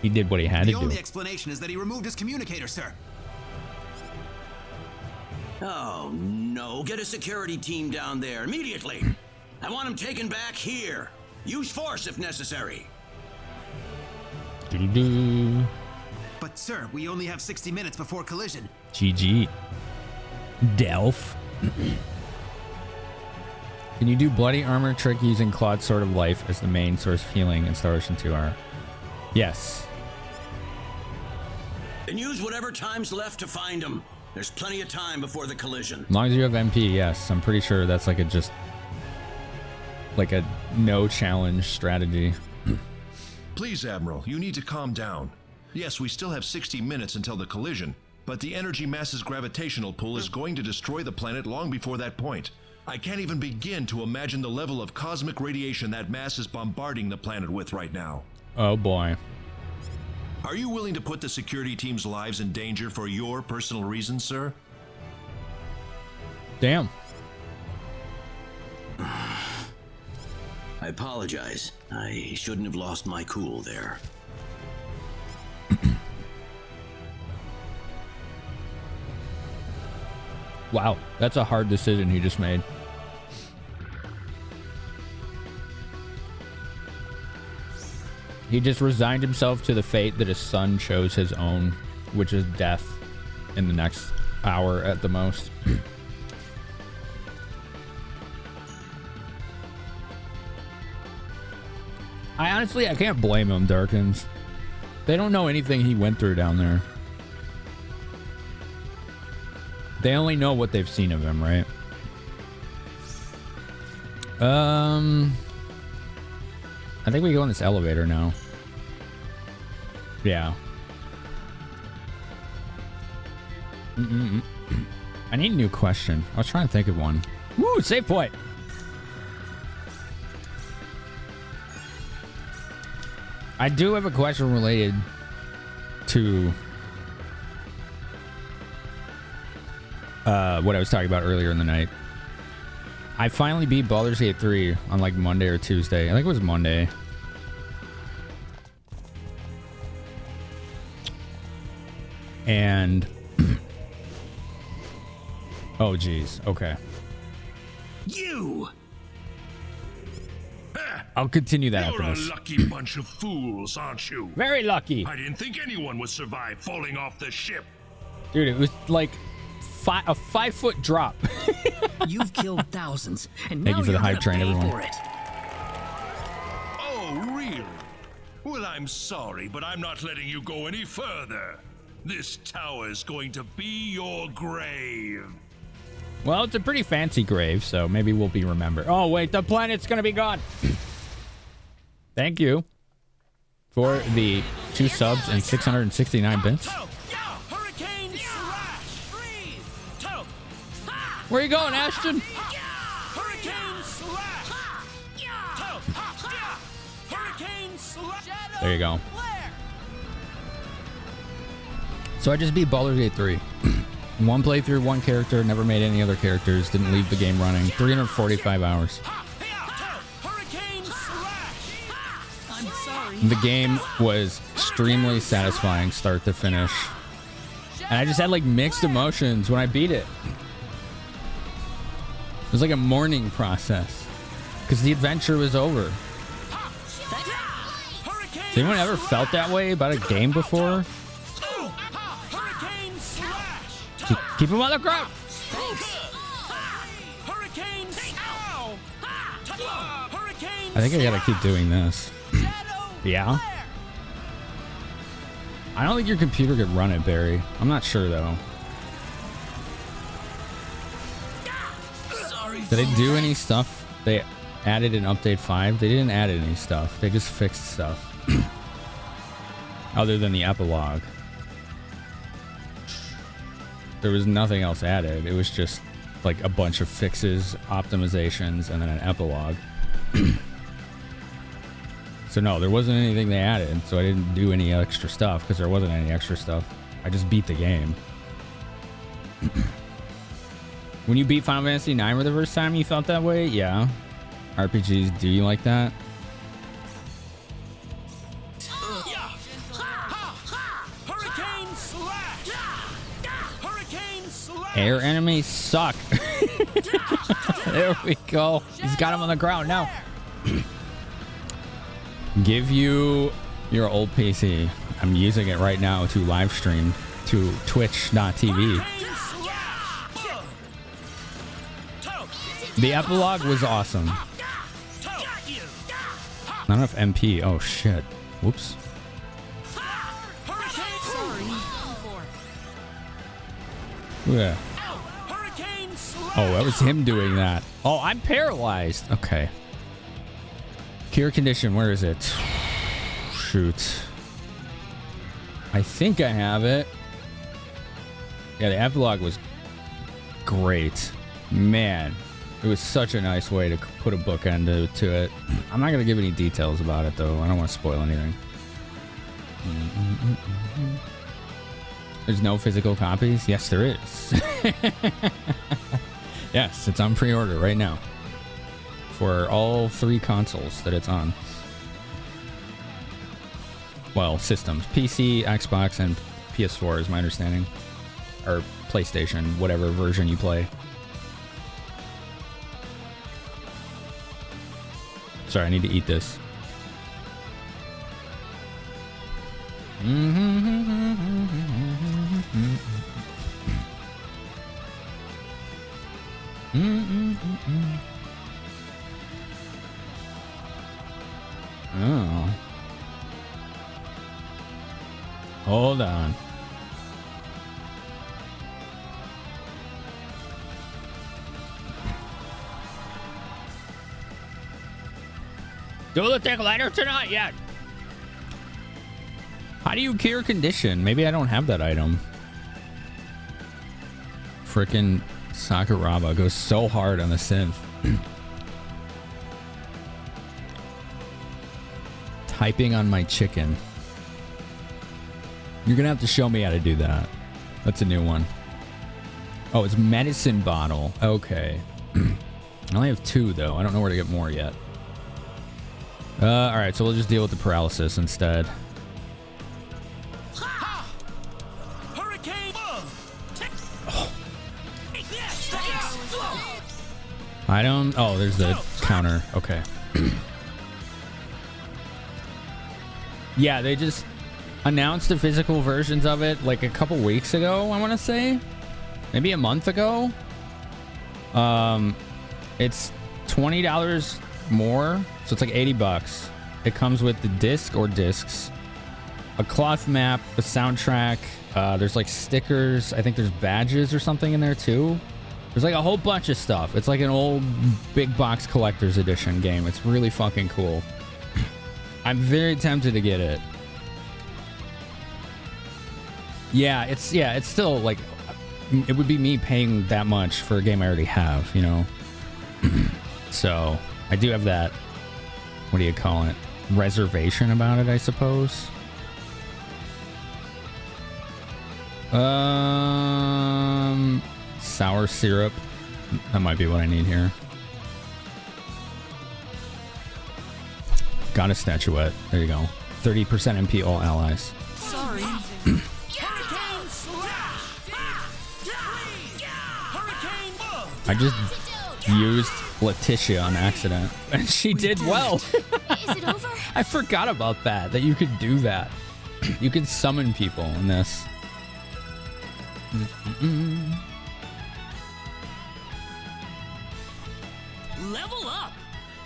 He did what he had to do. The only explanation is that he removed his communicator, sir. Oh, no. Get a security team down there immediately. I want him taken back here. Use force if necessary. Doo-doo. But, sir, we only have 60 minutes before collision. GG. Delph. Can you do bloody armor trick using Claude's Sword of Life as the main source of healing in Star Ocean 2R? Yes. And use whatever time's left to find him. There's plenty of time before the collision. As long as you have MP, yes. I'm pretty sure that's like a just... like a no challenge strategy. Please, Admiral, you need to calm down. Yes, we still have 60 minutes until the collision, but the energy mass's gravitational pull is going to destroy the planet long before that point. I can't even begin to imagine the level of cosmic radiation that mass is bombarding the planet with right now. Oh boy. Are you willing to put the security team's lives in danger for your personal reasons, sir? Damn. I apologize. I shouldn't have lost my cool there. Wow, that's a hard decision he just made. He just resigned himself to the fate that his son chose his own, which is death in the next hour at the most. I can't blame him, Darkins. They don't know anything he went through down there. They only know what they've seen of him, right? I think we go in this elevator now. Yeah. I need a new question. I was trying to think of one. Woo, save point. I do have a question related to what I was talking about earlier in the night. I finally beat Baldur's Gate 3 on like Monday or Tuesday. I think it was Monday. And oh geez, okay. You! I'll continue that after You're this. a lucky bunch of fools, aren't you? Very lucky. I didn't think anyone would survive falling off the ship. Dude, it was like a 5-foot drop. You've killed thousands, and Thank now you for the you're hype gonna train, pay everyone. for it. Oh, really? Well, I'm sorry, but I'm not letting you go any further. This tower is going to be your grave. Well, it's a pretty fancy grave, so maybe we'll be remembered. Oh, wait, the planet's gonna be gone. Thank you for the 2 subs and 669 bits. Where are you going, Ashton? There you go. So I just beat Baldur's Gate 3. One playthrough, one character, never made any other characters, didn't leave the game running. 345 hours. I'm sorry. The game was extremely satisfying start to finish. And I just had like mixed emotions when I beat it. It was like a mourning process because the adventure was over. Has anyone ever felt that way about a game before? Keep him on the ground. I think I gotta keep doing this. Yeah. I don't think your computer could run it, Barry. I'm not sure though. Did they do any stuff? They added in update 5? They didn't add any stuff. They just fixed stuff. Other than the epilogue. There was nothing else added. It was just like a bunch of fixes, optimizations, and then an epilogue. So no, there wasn't anything they added. So I didn't do any extra stuff because there wasn't any extra stuff. I just beat the game. When you beat Final Fantasy IX for the first time, you felt that way? Yeah. RPGs, do you like that? Air enemies suck. There we go. He's got him on the ground now. Give you your old PC. I'm using it right now to live stream to twitch.tv. The epilogue was awesome. Not enough MP. Oh shit. Whoops. Yeah. Oh, that was him doing that. Oh, I'm paralyzed. Okay. Cure condition, where is it? Shoot. I think I have it. Yeah, the epilogue was great. Man, it was such a nice way to put a bookend to it. I'm not going to give any details about it, though. I don't want to spoil anything. There's no physical copies? Yes, there is. Yes, it's on pre-order right now. For all 3 consoles that it's on. Well, systems. PC, Xbox, and PS4 is my understanding. Or PlayStation, whatever version you play. Sorry, I need to eat this. Oh. Hold on. Do the thing later tonight yet? How do you cure condition? Maybe I don't have that item. Frickin' Sakuraba goes so hard on the synth. Typing on my chicken. You're gonna have to show me how to do that. That's a new one. Oh, it's medicine bottle. Okay. I only have 2 though. I don't know where to get more yet. All right, so we'll just deal with the paralysis instead. I don't... Oh, there's the counter. Okay. Yeah, they just announced the physical versions of it like a couple weeks ago, I want to say. maybe a month ago. It's $20 more, so it's like $80. It comes with the disc or discs, a cloth map, a soundtrack. There's like stickers. I think there's badges or something in there too. There's like a whole bunch of stuff. It's like an old big box collector's edition game. It's really fucking cool. I'm very tempted to get it. Yeah, it's still like, it would be me paying that much for a game I already have, you know? So I do have that, what do you call it? Reservation about it, I suppose. Sour syrup. That might be what I need here. Got a statuette. There you go. 30% MP all allies. Sorry. I just used Letitia on accident, and she did well. Is it over? I forgot about that you could do that. You could summon people in this. Level up.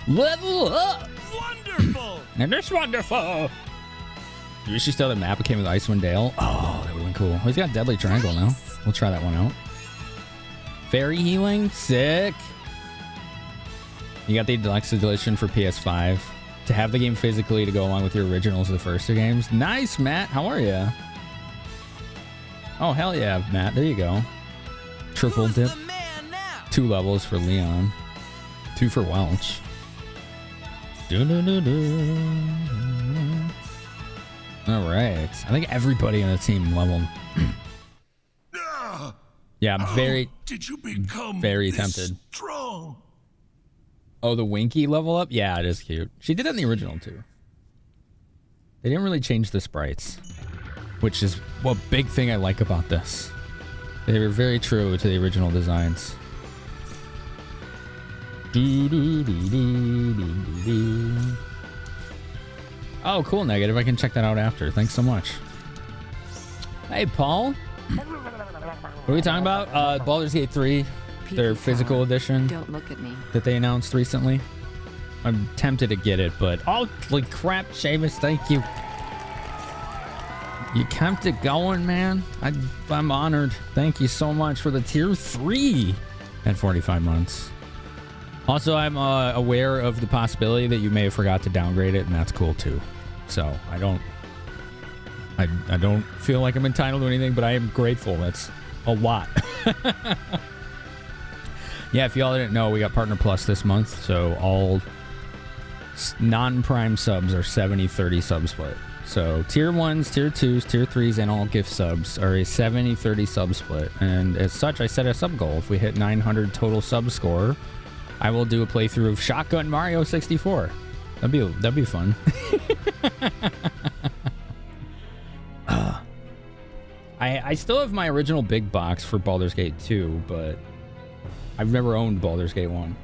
Level up. Wonderful. And it's wonderful. You wish you still had a map that came with Icewind Dale. Oh, that would have been cool. He's got Deadly Triangle now. We'll try that one out. Fairy healing, sick. You got the deluxe edition for PS5 to have the game physically to go along with your originals of the first two games. Nice, Matt. How are you? Oh, hell yeah, Matt. There you go. Triple dip. 2 levels for Leon. 2 for Welch. All right. I think everybody on the team leveled. Yeah, I'm very, did you become very this tempted. Strong? Oh, the Winky level up? Yeah, it is cute. She did that in the original too. They didn't really change the sprites, which is a big thing I like about this. They were very true to the original designs. Oh, cool, Negative. I can check that out after. Thanks so much. Hey, Paul. What are we talking about? Baldur's Gate 3, their physical edition. Don't look at me. That they announced recently. I'm tempted to get it, but holy crap, Seamus, thank you. You kept it going, man. I'm honored. Thank you so much for the tier 3 at 45 months. Also, I'm aware of the possibility that you may have forgot to downgrade it, and that's cool too. So I don't feel like I'm entitled to anything, but I am grateful. That's a lot. Yeah, if y'all didn't know, we got Partner Plus this month, so all non-prime subs are 70-30 sub split. So tier 1s, tier 2s, tier 3s, and all gift subs are a 70-30 sub split. And as such, I set a sub goal. If we hit 900 total sub score, I will do a playthrough of Shotgun Mario 64. That'd be fun. I still have my original big box for Baldur's Gate 2, but I've never owned Baldur's Gate 1.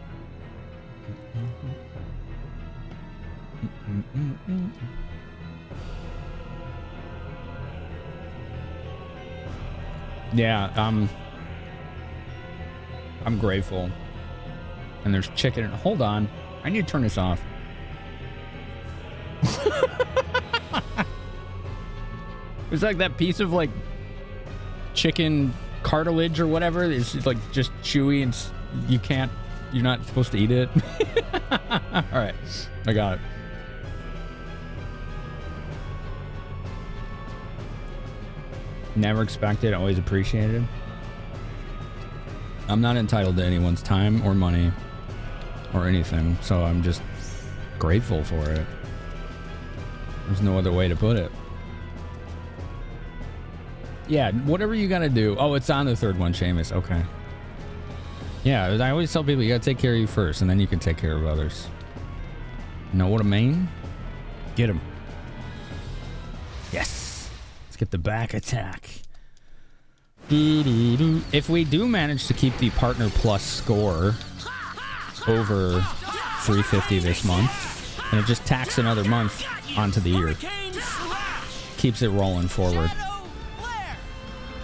Yeah, I'm grateful. And there's chicken. Hold on. I need to turn this off. It's like that piece of like chicken cartilage or whatever. It's like just chewy and you're not supposed to eat it. All right. I got it. Never expected, always appreciated. I'm not entitled to anyone's time or money or anything, so I'm just grateful for it. There's no other way to put it. Yeah, whatever you gotta do. Oh, it's on the third one, Seamus. Okay. Yeah, I always tell people you gotta take care of you first, and then you can take care of others. Know what I mean? Get him. Yes. Let's get the back attack. If we do manage to keep the Partner Plus score over 350 this month, and it just tacks another month onto the year. Keeps it rolling forward.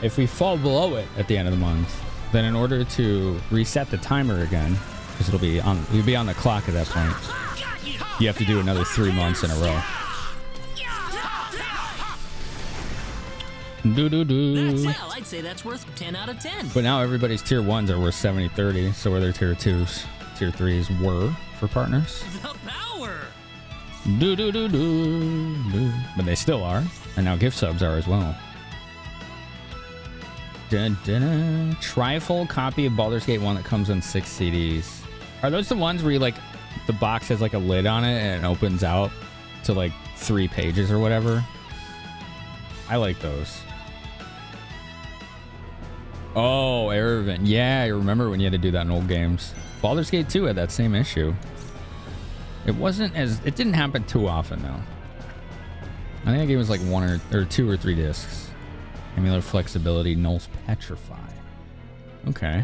if we fall below it at the end of the month, then in order to reset the timer again, because you'll be on the clock at that point, you have to do another 3 months in a row. Well, I'd say that's worth 10 out of 10. But now everybody's tier 1s are worth 70-30, so where their tier 2s, tier 3s were for partners. The power! But they still are, and now gift subs are as well. Trifold copy of Baldur's Gate 1 that comes in 6 CDs. Are those the ones where you like the box has like a lid on it and it opens out to like 3 pages or whatever? I like those. Oh, Erevin. Yeah, I remember when you had to do that in old games. Baldur's Gate 2 had that same issue. It didn't happen too often though. I think the game was like 1 or 2 or 3 discs. Amulet flexibility, Null's Petrify. Okay.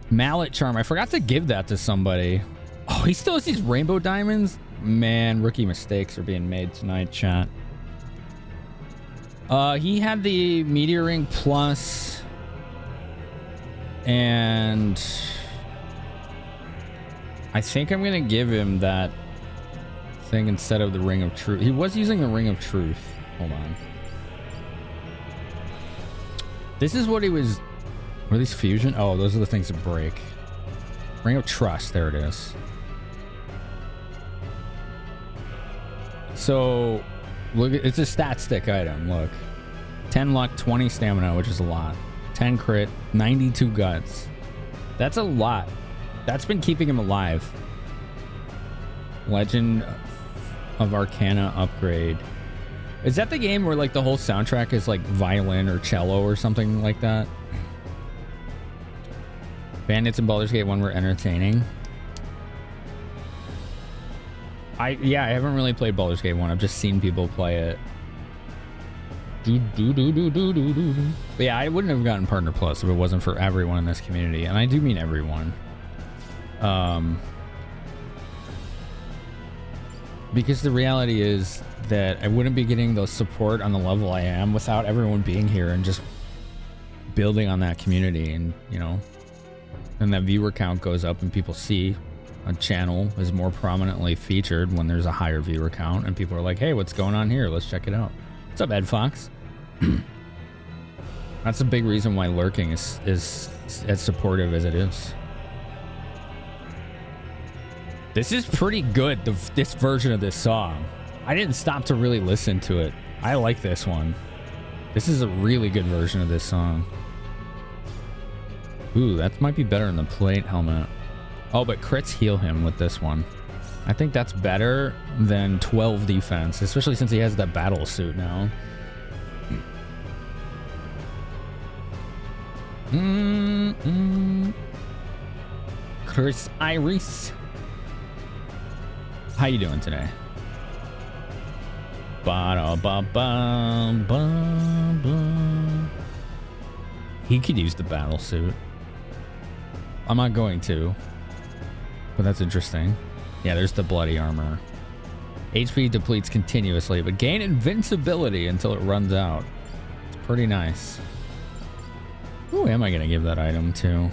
Mallet Charm. I forgot to give that to somebody. Oh, he still has these rainbow diamonds? Man, rookie mistakes are being made tonight, chat. He had the Meteor Ring Plus and I think I'm gonna give him that thing instead of the Ring of Truth. He was using the Ring of Truth. Hold on. This is what he was... Were these fusion? Oh, those are the things that break. Ring of Trust. There it is. So, look, it's a stat stick item. Look. 10 luck, 20 stamina, which is a lot. 10 crit, 92 guts. That's a lot. That's been keeping him alive. Legend of Arcana upgrade. Is that the game where like the whole soundtrack is like violin or cello or something like that? Bandits and Baldur's Gate 1 were entertaining. I haven't really played Baldur's Gate 1. I've just seen people play it. But yeah, I wouldn't have gotten Partner Plus if it wasn't for everyone in this community. And I do mean everyone. Because the reality is that I wouldn't be getting the support on the level I am without everyone being here and just building on that community. And, you know, and that viewer count goes up and people see a channel is more prominently featured when there's a higher viewer count and people are like, hey, what's going on here? Let's check it out. What's up, Ed Fox? That's a big reason why lurking is as supportive as it is. This is pretty good, this version of this song. I didn't stop to really listen to it. I like this one. This is a really good version of this song. Ooh, that might be better than the plate helmet. Oh, but crits heal him with this one. I think that's better than 12 defense, especially since he has that battle suit now. Chris Iris. How you doing today? He could use the battle suit. I'm not going to, but that's interesting. Yeah, there's the bloody armor. HP depletes continuously, but gain invincibility until it runs out. It's pretty nice. Who am I gonna give that item to?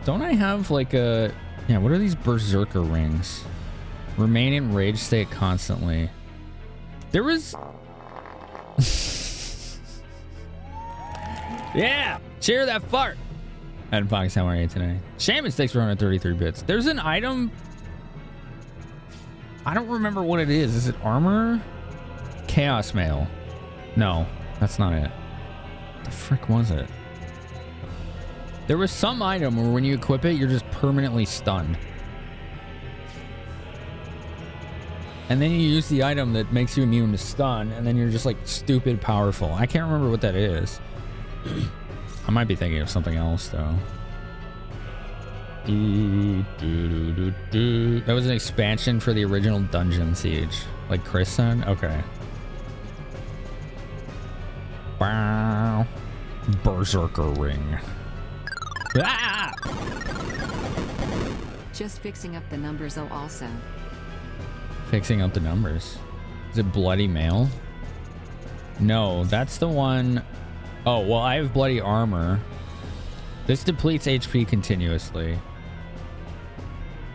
Don't I have like a... Yeah, what are these Berserker rings? Remain in rage state constantly. There was... Yeah! Cheer that fart! Ed Fox, how are you today? Shaman stakes for 133 bits. There's an item... I don't remember what it is. Is it armor? Chaos Mail. No, that's not it. What the frick was it? There was some item where when you equip it, you're just permanently stunned. And then you use the item that makes you immune to stun, and then you're just like stupid powerful. I can't remember what that is. I might be thinking of something else though. That was an expansion for the original Dungeon Siege, like Chris said. Okay. Wow. Berserker ring. Ah! Just fixing up the numbers also. Fixing up the numbers. Is it bloody mail? No, that's the one. Oh, well, I have bloody armor. This depletes HP continuously.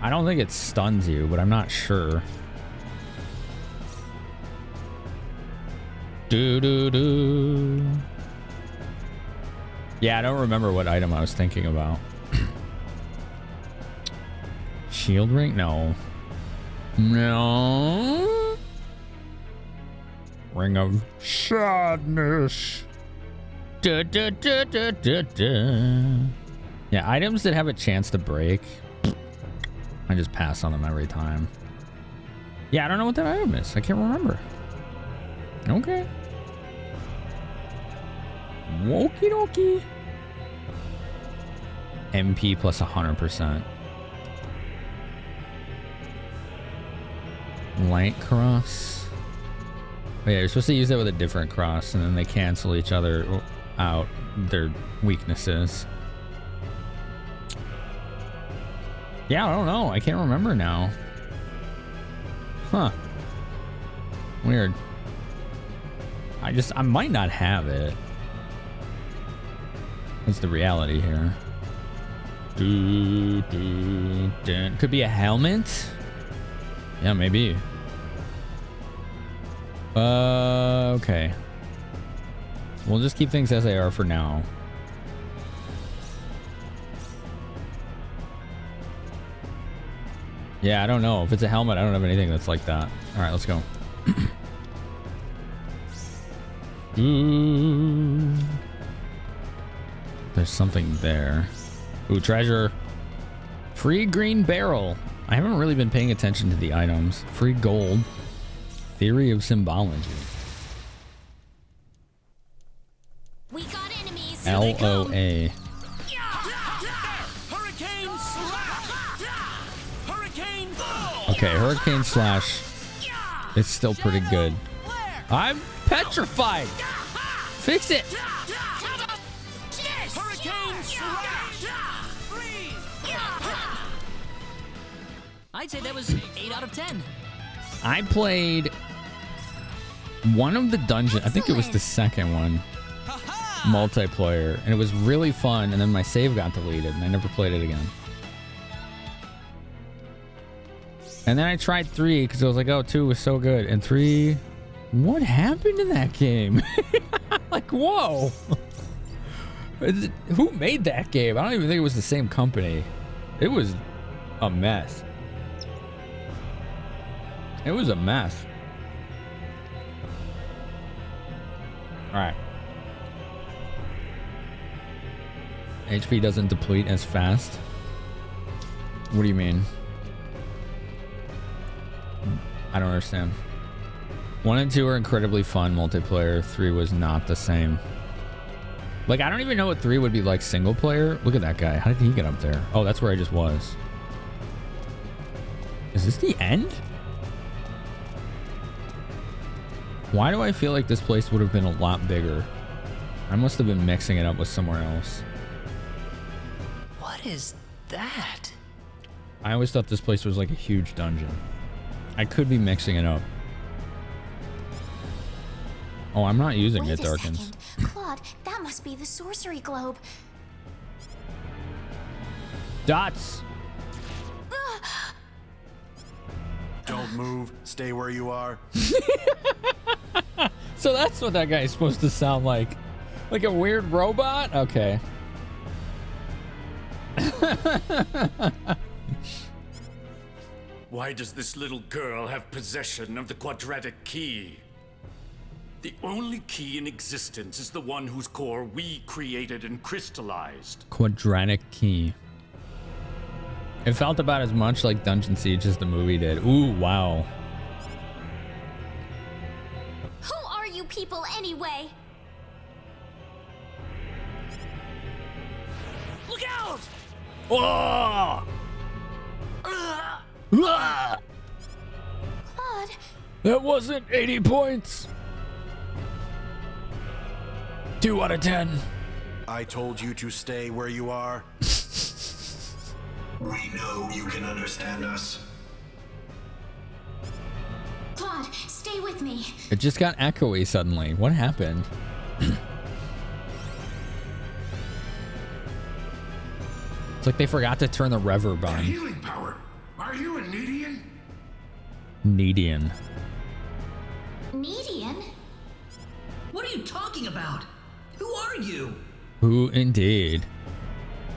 I don't think it stuns you, but I'm not sure. Do. Yeah, I don't remember what item I was thinking about. Shield ring? No. No. Ring of sadness. Da, da, da, da, da, da. Yeah, items that have a chance to break, I just pass on them every time. Yeah, I don't know what that item is. I can't remember. Okay. Okie dokie. MP plus 100%. Light cross. Oh, yeah, you're supposed to use that with a different cross, and then they cancel each other out, their weaknesses. Yeah, I don't know. I can't remember now. Huh. Weird. I might not have it. That's the reality here. Could be a helmet? Yeah, maybe. Okay. We'll just keep things as they are for now. Yeah, I don't know. If it's a helmet, I don't have anything that's like that. All right, let's go. There's something there. Ooh, treasure. Free green barrel. I haven't really been paying attention to the items. Free gold. Theory of symbology. We got enemies. LOA. Okay, hurricane slash. It's still pretty good. I'm petrified. Fix it. I'd say that was 8 out of 10. I played one of the dungeons. I think it was the second one. Multiplayer. And it was really fun. And then my save got deleted. And I never played it again. And then I tried 3 because I was like, oh, 2 was so good. And 3... What happened in that game? Like, whoa. Who made that game? I don't even think it was the same company. It was a mess. It was a mess. All right. HP doesn't deplete as fast. What do you mean? I don't understand. 1 and 2 are incredibly fun multiplayer. 3 was not the same. Like, I don't even know what 3 would be like single player. Look at that guy. How did he get up there? Oh, that's where I just was. Is this the end? Why do I feel like this place would have been a lot bigger? I must have been mixing it up with somewhere else. What is that? I always thought this place was like a huge dungeon. I could be mixing it up. Oh, I'm not using it, Darkins. Claude, that must be the sorcery globe. Dots! Don't move. Stay where you are. So that's what that guy is supposed to sound like. Like a weird robot? Okay. Why does this little girl have possession of the quadratic key? The only key in existence is the one whose core we created and crystallized. Quadratic key. It felt about as much like Dungeon Siege as the movie did. Ooh, wow. Who are you people anyway? Look out! Oh! Claude. That wasn't 80 points. 2 out of 10. I told you to stay where you are. We know you can understand us. with me. It just got echoey suddenly. What happened? It's like they forgot to turn the reverb on. Healing power. Are you a Needian? Needian. Needian? What are you talking about? Who are you? Who indeed?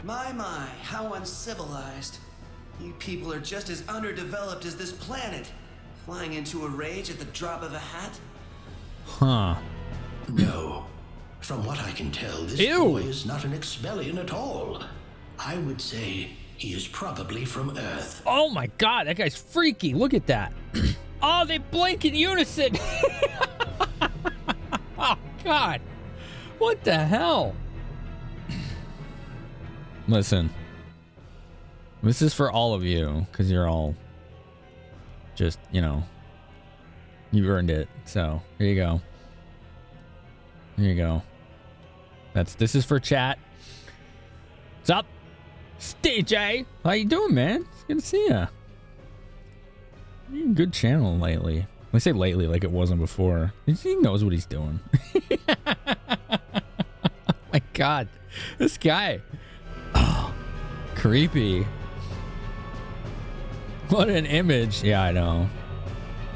My, how uncivilized. You people are just as underdeveloped as this planet. Flying into a rage at the drop of a hat? Huh. No. From what I can tell, this boy is not an Expellion at all. I would say he is probably from Earth. Oh my god, that guy's freaky. Look at that. Oh, they blink in unison. Oh god. What the hell? Listen. This is for all of you, because you're all just, you know, you earned it. So, here you go. Here you go. This is for chat. What's up? DJ, how you doing, man? It's good to see ya. Good channel lately. I say lately like it wasn't before. He knows what he's doing. Oh my god. This guy. Oh, creepy. What an image. Yeah, I know.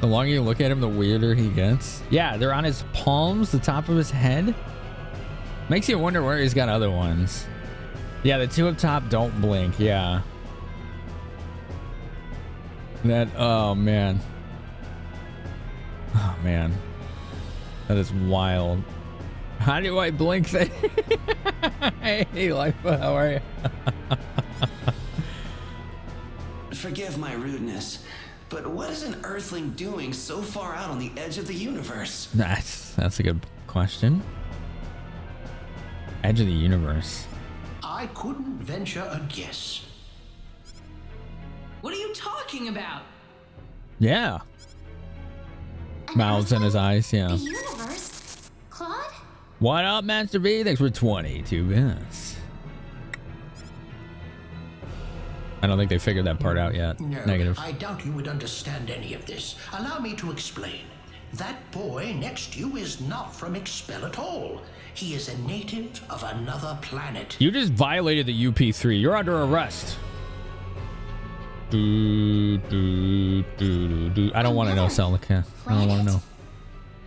The longer you look at him, the weirder he gets. Yeah, they're on his palms, the top of his head. Makes you wonder where he's got other ones. Yeah, the two up top don't blink. Yeah. Oh man. Oh man. That is wild. How do I blink that? Hey, Lifa, how are you? Forgive my rudeness, but what is an Earthling doing so far out on the edge of the universe? That's a good question. Edge of the universe. I couldn't venture a guess. What are you talking about? Yeah. Mouths in his eyes, yeah. The universe? Claude? What up, Master V? Thanks for 22 minutes. I don't think they figured that part out yet. No, Negative. I doubt you would understand any of this. Allow me to explain. That boy next to you is not from Expel at all. He is a native of another planet. You just violated the UP3. You're under arrest. I don't want to know, Celica. I don't want to know.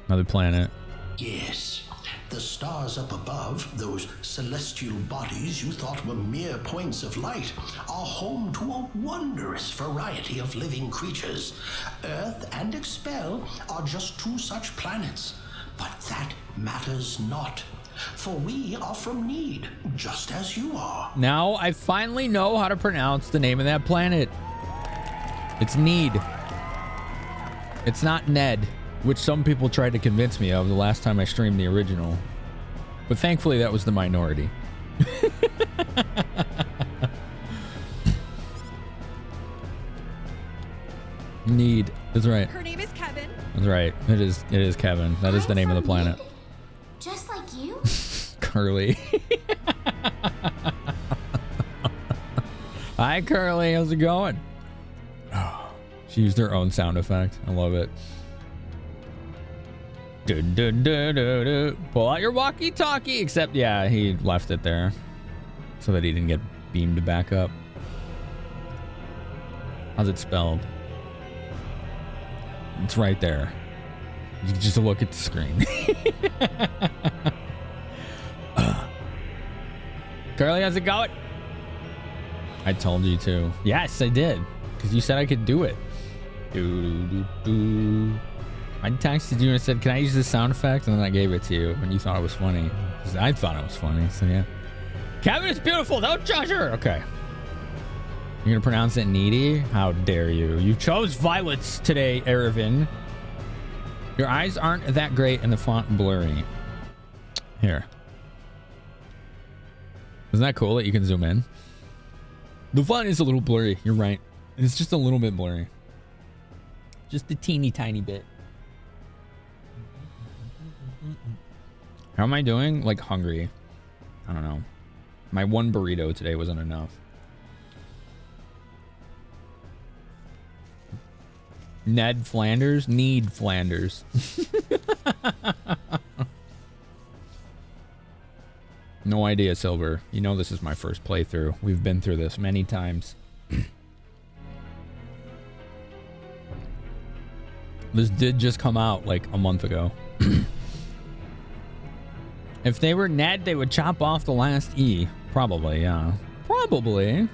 Another planet. Yes. The stars up above, those celestial bodies you thought were mere points of light, are home to a wondrous variety of living creatures. Earth and Expel are just two such planets. But that matters not. For we are from Need, just as you are. Now I finally know how to pronounce the name of that planet. It's Need. It's not Ned, which some people tried to convince me of the last time I streamed the original. But thankfully that was the minority. Need. That's right. Her name is Kevin. That's right. It is Kevin. That is the name of the planet. Just like you? Curly. Hi, Curly. How's it going? Oh, she used her own sound effect. I love it. Pull out your walkie-talkie. Except, yeah, he left it there so that he didn't get beamed back up. How's it spelled? It's right there. You can just look at the screen. Carly, how's it going? I told you to. Yes, I did. Because you said I could do it. I texted you and said, can I use this sound effect? And then I gave it to you. And you thought it was funny. I thought it was funny. So, yeah. Kevin is beautiful. Don't judge her. Okay. You're going to pronounce it needy? How dare you? You chose violets today, Erevin. Your eyes aren't that great and the font blurry. Here. Isn't that cool that you can zoom in? The font is a little blurry. You're right. It's just a little bit blurry. Just a teeny tiny bit. How am I doing? Like hungry. I don't know. My one burrito today wasn't enough. Ned Flanders? Need Flanders. No idea, Silver. You know this is my first playthrough. We've been through this many times. This did just come out like a month ago. If they were Ned, they would chop off the last E. Probably, yeah. Probably.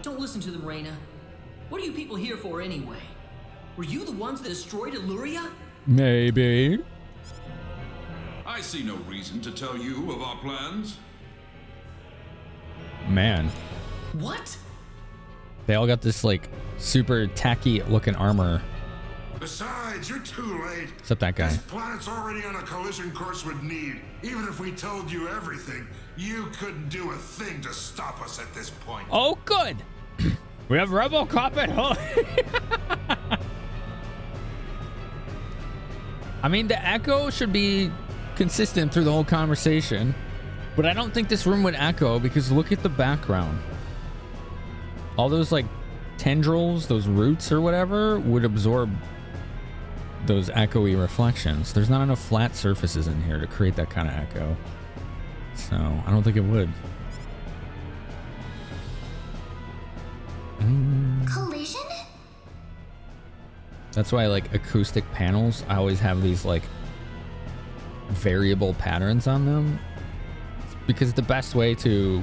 Don't listen to them, Rena. What are you people here for anyway? Were you the ones that destroyed Illyria? Maybe. I see no reason to tell you of our plans. Man. What? They all got this like super tacky looking armor. Besides, you're too late. Except that guy. This planet's already on a collision course with Need. Even if we told you everything, you couldn't do a thing to stop us at this point. Oh, good. We have RoboCop at home. I mean, the echo should be consistent through the whole conversation, but I don't think this room would echo because look at the background. All those like tendrils, those roots or whatever would absorb those echoey reflections. There's not enough flat surfaces in here to create that kind of echo. So I don't think it would. Collision? That's why like acoustic panels, I always have these like variable patterns on them, because the best way to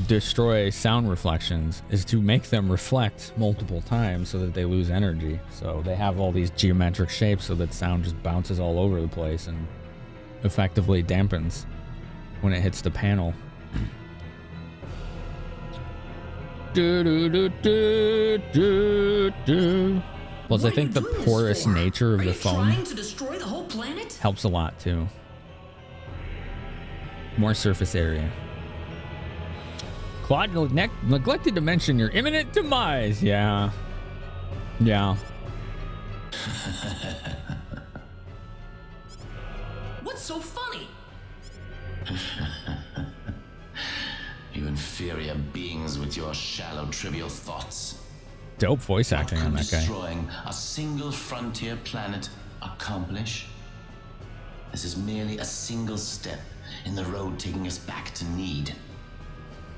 destroy sound reflections is to make them reflect multiple times so that they lose energy. So they have all these geometric shapes so that sound just bounces all over the place and effectively dampens when it hits the panel. Plus, I think the porous nature of the foam Trying to destroy the whole planet? helps a lot too. More surface area. Claude neglected to mention your imminent demise. Yeah. Yeah. What's so funny? You inferior beings with your shallow, trivial thoughts. Dope voice acting on that guy. Destroying a single frontier planet accomplish? This is merely a single step in the road taking us back to Need.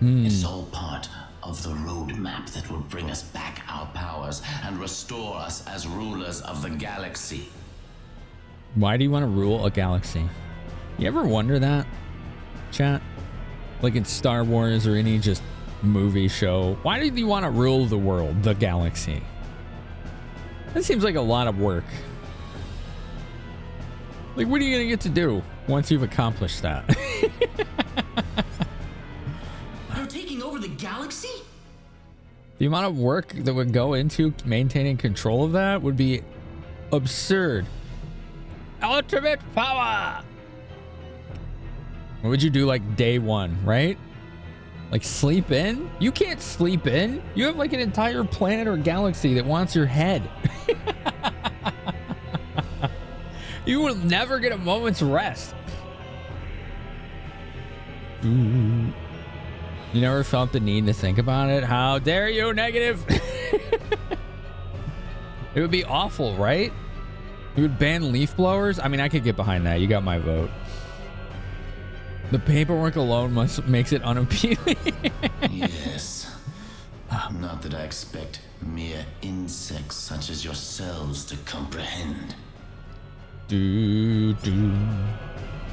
It's all part of the roadmap that will bring us back our powers and restore us as rulers of the galaxy. Why do you want to rule a galaxy? You ever wonder that, chat? Like in Star Wars or any just movie show, why do you want to rule the world, the galaxy? That seems like a lot of work. Like, what are you gonna get to do once you've accomplished that? You're taking over the galaxy? The amount of work that would go into maintaining control of that would be absurd. Ultimate power! What would you do like day one, right? Like sleep in? You can't sleep in. You have like an entire planet or galaxy that wants your head. You will never get a moment's rest. You never felt the need to think about it? How dare you, negative? It would be awful, right? You would ban leaf blowers? I mean, I could get behind that. You got my vote. The paperwork alone makes it unappealing. Yes. Not that I expect mere insects such as yourselves to comprehend.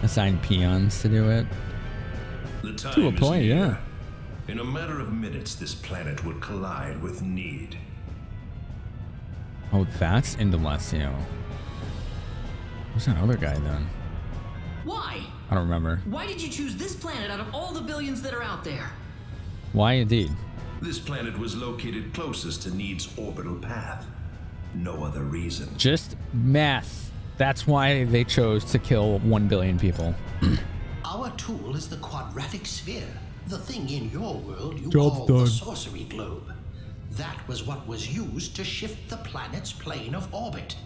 Assign peons to do it. The time To a point, is near. yeah. In a matter of minutes, this planet would collide with Need. Oh, that's Indolesio. Who's that other guy then? Why? I don't remember. Why did you choose this planet out of all the billions that are out there? Why indeed? This planet was located closest to Need's orbital path. No other reason. Just math. That's why they chose to kill 1 billion people. Our tool is the quadratic sphere. The thing in your world you Job call done. the sorcery globe. That was what was used to shift the planet's plane of orbit.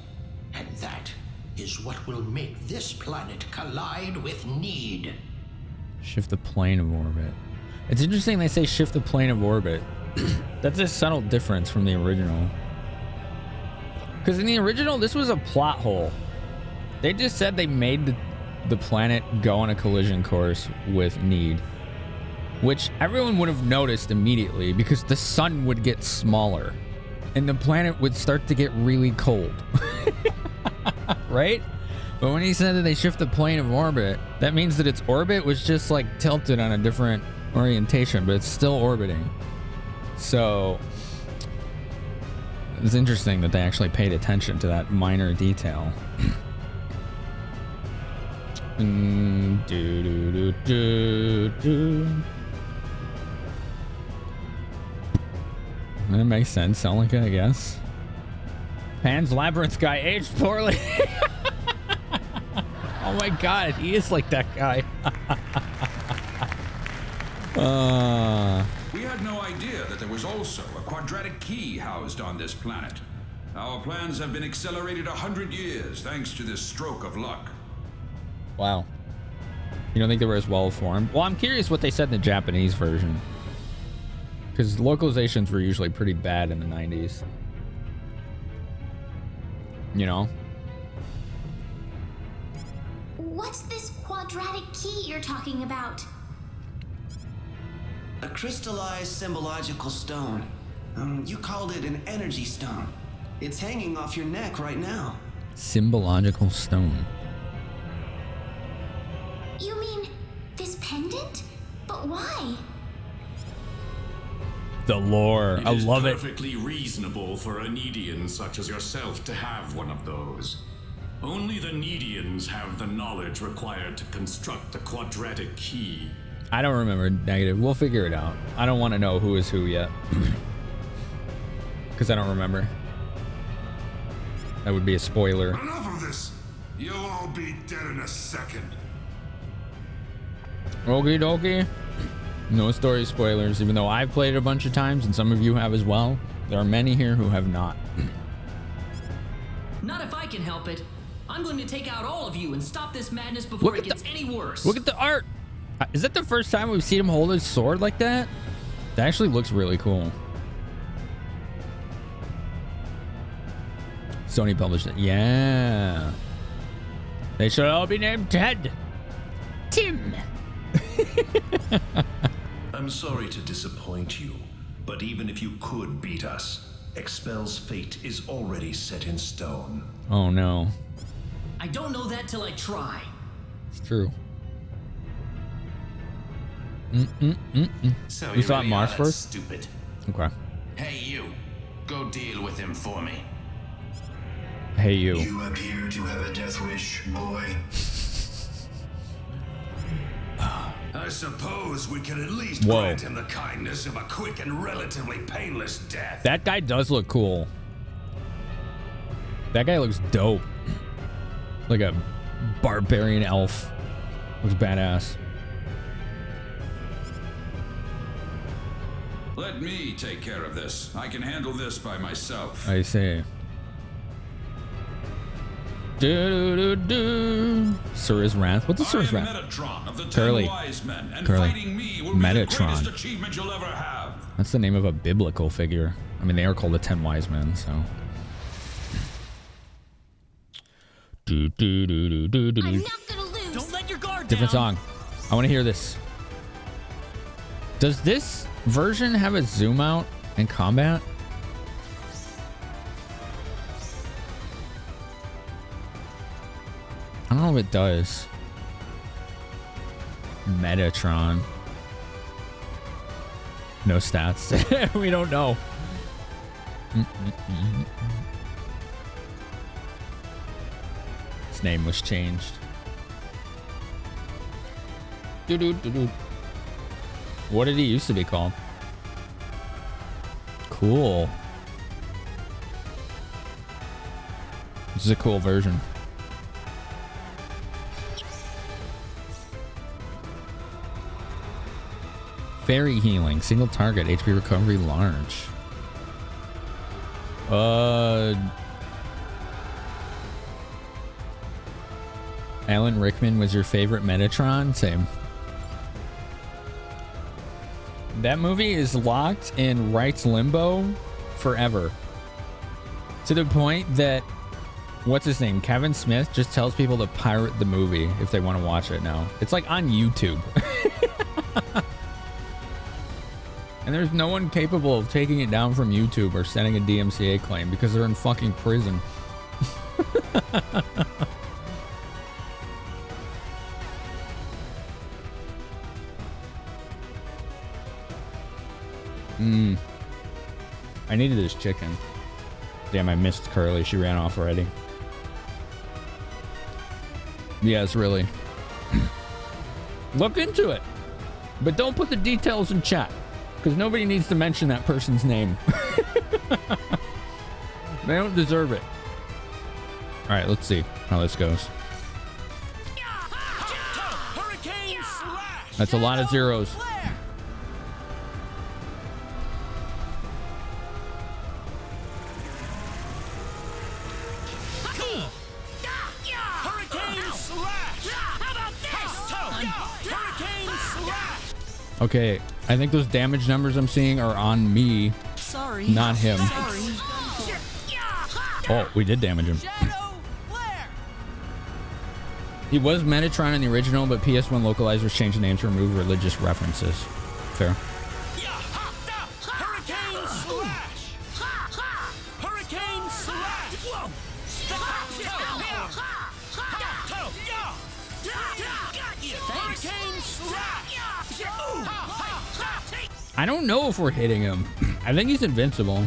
And that is what will make this planet collide with Need. Shift the plane of orbit. It's interesting they say shift the plane of orbit. That's a subtle difference from the original. Because in the original, this was a plot hole. They just said they made the planet go on a collision course with Need, which everyone would have noticed immediately because the sun would get smaller and the planet would start to get really cold. Right? But when he said that they shift the plane of orbit, that means that its orbit was just like tilted on a different orientation, but it's still orbiting. So it's interesting that they actually paid attention to that minor detail. That makes sense. Celica, I guess. Pan's Labyrinth guy aged poorly. Oh my god, he is like that guy. We had no idea that there was also a quadratic key housed on this planet. Our plans have been accelerated 100 years thanks to this stroke of luck. Wow. You don't think they were as well formed? Well, I'm curious what they said in the Japanese version. Because localizations were usually pretty bad in the 90s. You know? What's this quadratic key you're talking about? A crystallized symbological stone. You called it an energy stone. It's hanging off your neck right now. Symbological stone. You mean this pendant? But why? The lore. I love it. It is perfectly reasonable for a Needian such as yourself to have one of those. Only the Needians have the knowledge required to construct a quadratic key. I don't remember negative. We'll figure it out. I don't want to know who is who yet. Because I don't remember. That would be a spoiler. Enough of this. You'll all be dead in a second. Okie dokie. No story spoilers, even though I've played it a bunch of times and some of you have as well. There are many here who have not. Not if I can help it. I'm going to take out all of you and stop this madness before it gets any worse. Look at the art. Is that the first time we've seen him hold his sword like that? That actually looks really cool. Sony published it. Yeah. They should all be named Ted. Tim. I'm sorry to disappoint you, but even if you could beat us, Expel's fate is already set in stone. Oh no. I don't know that till I try. It's true. So you saw really Mars are first? Stupid. Okay. Hey, you. Go deal with him for me. Hey, you. You appear to have a death wish, boy. I suppose we can at least Whoa. grant him the kindness of a quick and relatively painless death. That guy does look cool. That guy looks dope. Like a barbarian elf. Looks badass. Let me take care of this. I can handle this by myself. I see. Sura's Wrath. What's a Sura's Wrath? Metatron of the Curly. 10 wise men, and Curly. fighting me will be the Metatron. greatest achievement you'll ever have. That's the name of a biblical figure. I mean, they are called the 10 wise men, so. Don't let your guard Different down. song. I want to hear this. Does this version have a zoom out in combat? I don't know if it does. Metatron. No stats. We don't know. His name was changed. What did he used to be called? Cool. This is a cool version. Fairy healing, single target, HP recovery large. Alan Rickman was your favorite Metatron? Same. That movie is locked in rights limbo forever. To the point that, what's his name? Kevin Smith just tells people to pirate the movie if they want to watch it now. It's like on YouTube. And there's no one capable of taking it down from YouTube or sending a DMCA claim because they're in fucking prison. I needed this chicken. Damn, I missed Curly. She ran off already. Yes, really. Look into it. But don't put the details in chat. Because nobody needs to mention that person's name. They don't deserve it. Alright, let's see how this goes. That's a lot of zeros. Okay, I think those damage numbers I'm seeing are on me, not him. Oh, we did damage him. He was Metatron in the original, but PS1 localizers changed the name to remove religious references. Fair. I don't know if we're hitting him. I think he's invincible.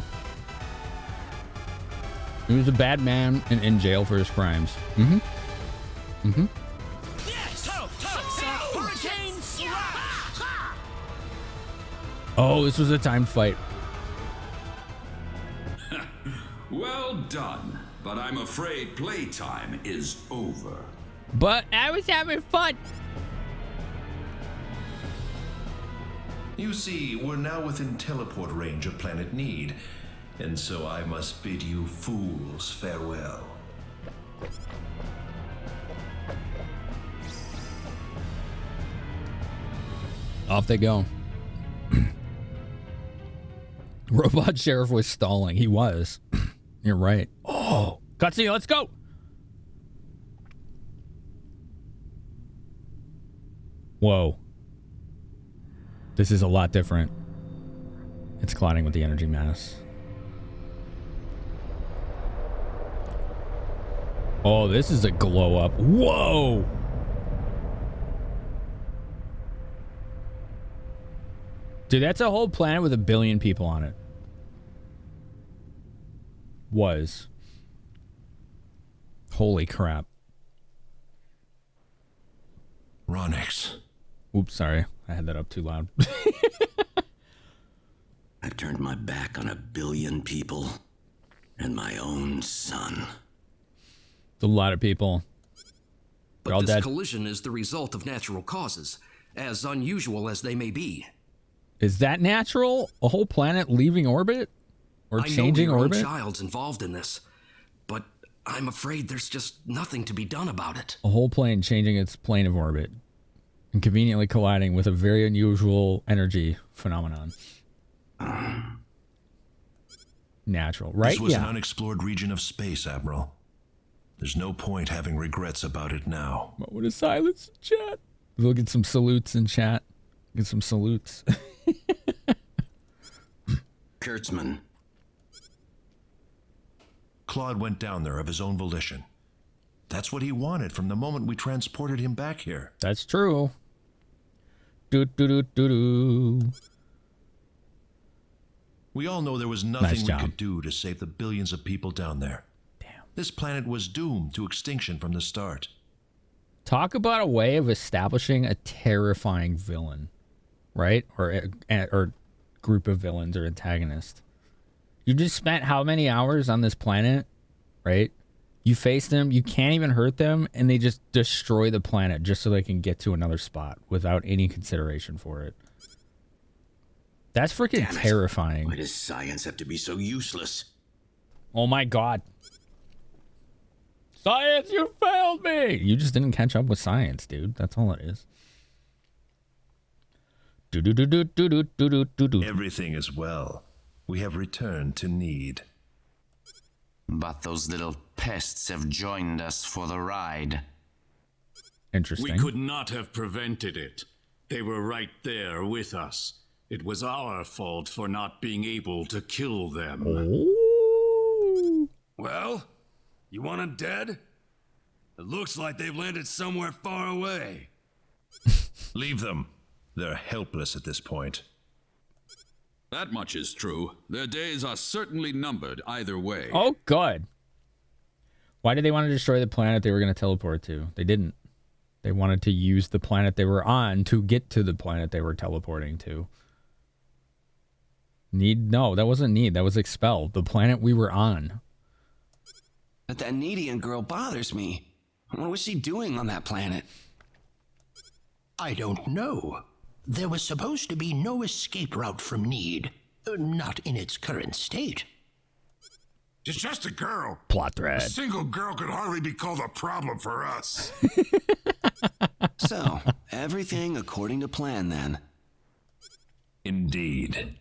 He was a bad man and in jail for his crimes. Oh, this was a timed fight. Well done, but I'm afraid playtime is over. But I was having fun. You see, we're now within teleport range of Planet Need, and so I must bid you fools farewell. Off they go. Robot Sheriff was stalling. He was. You're right. Oh, cutscene, let's go. Whoa. This is a lot different. It's colliding with the energy mass. Oh, this is a glow up. Whoa! Dude, that's a whole planet with 1 billion people on it. Was. Holy crap. Ronix. Oops, sorry. I had that up too loud. I've turned my back on 1 billion people and my own son. It's a lot of people. They're all But this dead. collision is the result of natural causes, as unusual as they may be. Is that natural? A whole planet leaving orbit? Or changing I know your orbit? own child's involved in this, but I'm afraid there's just nothing to be done about it. A whole plane changing its plane of orbit and conveniently colliding with a very unusual energy phenomenon. Natural, right? This was Yeah. an unexplored region of space, Admiral. There's no point having regrets about it now. What a silence in chat. We'll get some salutes in chat. Get some salutes. Kurtzman. Claude went down there of his own volition. That's what he wanted from the moment we transported him back here. That's true. Do. We all know there was nothing we could do to save the billions of people down there. Damn. This planet was doomed to extinction from the start. Talk about a way of establishing a terrifying villain, right? Or group of villains or antagonists. You just spent how many hours on this planet, right? You face them, you can't even hurt them, and they just destroy the planet just so they can get to another spot without any consideration for it. That's freaking terrifying. Why does science have to be so useless? Oh my god. Science, you failed me! You just didn't catch up with science, dude. That's all it is. Everything is well. We have returned to Need. But those little pests have joined us for the ride. Interesting. We could not have prevented it. They were right there with us. It was our fault for not being able to kill them. Well, you want them dead? It looks like they've landed somewhere far away. Leave them. They're helpless at this point. That much is true. Their days are certainly numbered either way. Oh, good. Why did they want to destroy the planet they were going to teleport to? They didn't. They wanted to use the planet they were on to get to the planet they were teleporting to. Need? No, that wasn't Need. That was Expel, the planet we were on. But that Needian girl bothers me. What was she doing on that planet? I don't know. There was supposed to be no escape route from Need. Not in its current state. It's just a girl. Plot thread. A single girl could hardly be called a problem for us. So, everything according to plan then. Indeed.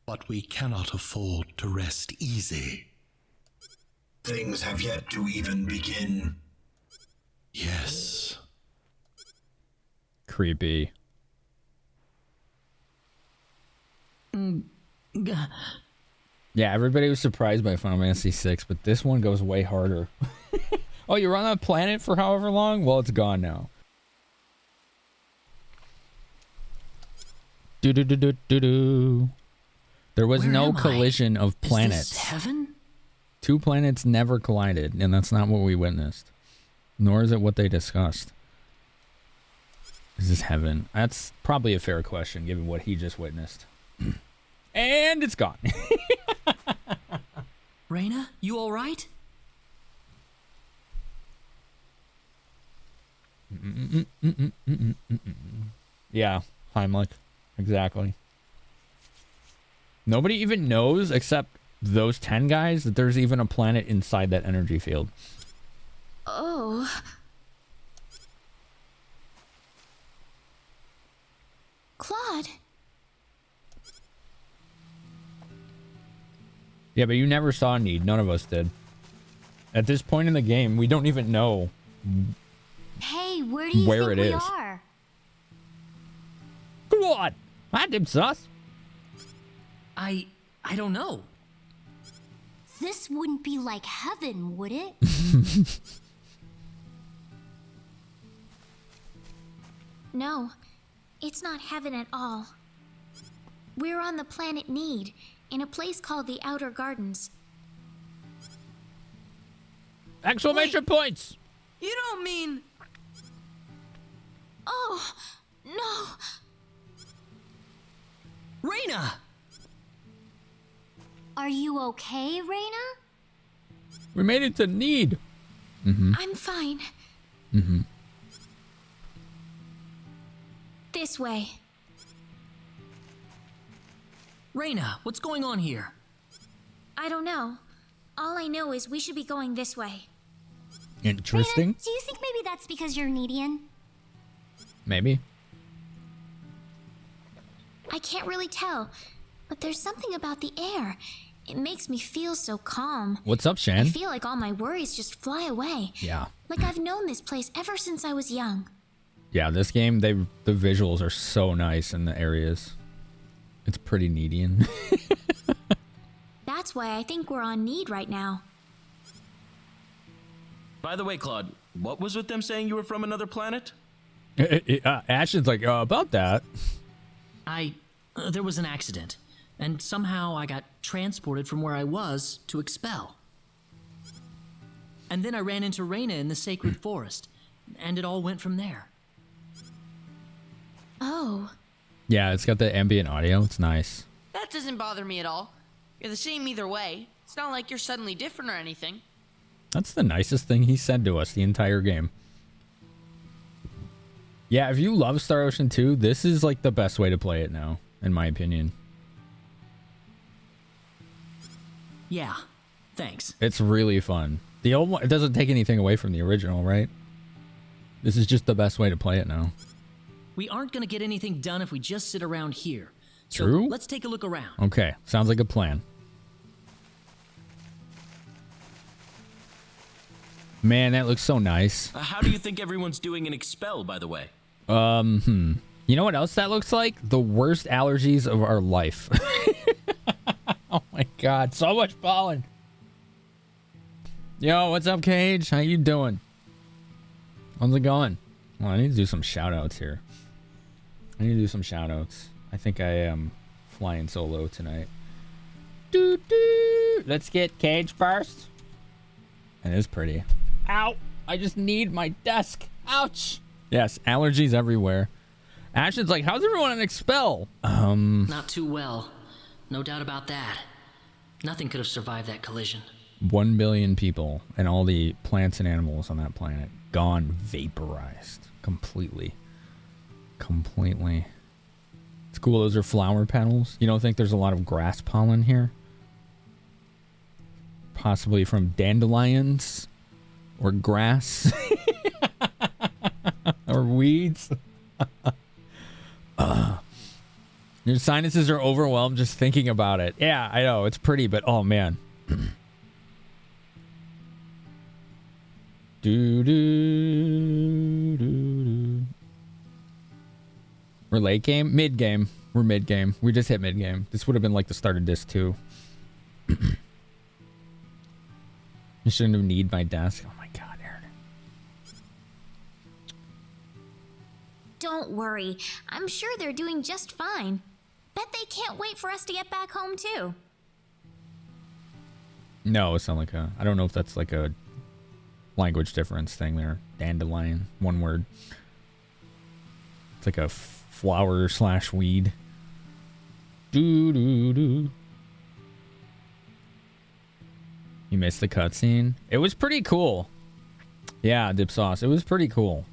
But we cannot afford to rest easy. Things have yet to even begin. Yes. Creepy. Yeah, everybody was surprised by Final Fantasy VI, but this one goes way harder. Oh, you were on that planet for however long? Well, it's gone now. Do-do-do-do-do-do. There was no collision of planets. Is this heaven? Two planets never collided, and that's not what we witnessed. Nor is it what they discussed. Is this heaven? That's probably a fair question, given what he just witnessed. And it's gone. Rena, you all right? Yeah, Heimlich. Exactly. Nobody even knows, except those 10 guys, that there's even a planet inside that energy field. Oh. Claude. Yeah, but you never saw Need. None of us did. At this point in the game, we don't even know Hey, where do you where think it we is. are? Claude! I did sus. I don't know. This wouldn't be like heaven, would it? No, it's not heaven at all. We're on the planet Need, in a place called the Outer Gardens. Exclamation points! You don't mean... Oh, no. Rena! Are you okay, Rena? We made it to Need. Mm-hmm. I'm fine. Mm-hmm. This way. Rena, what's going on here? I don't know. All I know is we should be going this way. Interesting. Rena, do you think maybe that's because you're Needian? Maybe. I can't really tell, but there's something about the air. It makes me feel so calm. What's up, Shan? I feel like all my worries just fly away. Yeah. Like I've known this place ever since I was young. Yeah, this game, the visuals are so nice in the areas. It's pretty Needian. That's why I think we're on Need right now. By the way, Claude, what was with them saying you were from another planet? Ashton's like, about that. There was an accident, and somehow I got transported from where I was to Expel. And then I ran into Rena in the sacred forest, and it all went from there. Oh. Yeah, it's got the ambient audio. It's nice. That doesn't bother me at all. You're the same either way. It's not like you're suddenly different or anything. That's the nicest thing he said to us the entire game. Yeah, if you love Star Ocean 2, this is like the best way to play it now, in my opinion. Yeah, thanks. It's really fun. The old one, it doesn't take anything away from the original, right? This is just the best way to play it now. we aren't gonna get anything done if we just sit around here. So True. let's take a look around. Okay, sounds like a plan. Man, that looks so nice. How do you think everyone's doing in Expel, by the way? You know what else that looks like? The worst allergies of our life. Oh my god, so much pollen. Yo, what's up, Cage? How you doing? How's it going? Well, I need to do some shout outs here. I think I am flying solo tonight. Let's get Cage first. It is pretty. Ow! I just need my desk. Ouch! Yes, allergies everywhere. Ashton's like, how's everyone in Expel? Not too well. No doubt about that. Nothing could have survived that collision. 1 billion people and all the plants and animals on that planet gone, vaporized completely. It's cool. Those are flower petals. You don't think there's a lot of grass pollen here? Possibly from dandelions or grass or weeds. Your sinuses are overwhelmed just thinking about it. Yeah, I know. It's pretty, but oh man. We're late game? Mid game. We're mid game. We just hit mid game. This would have been like the start of disc 2. You shouldn't have need my desk. Oh my god, Aaron. Don't worry. I'm sure they're doing just fine. Bet they can't wait for us to get back home, too. No, it's not like a... I don't know if that's like a language difference thing there. Dandelion. One word. It's like a flower / weed. You missed the cutscene? It was pretty cool. Yeah, Dip Sauce. It was pretty cool.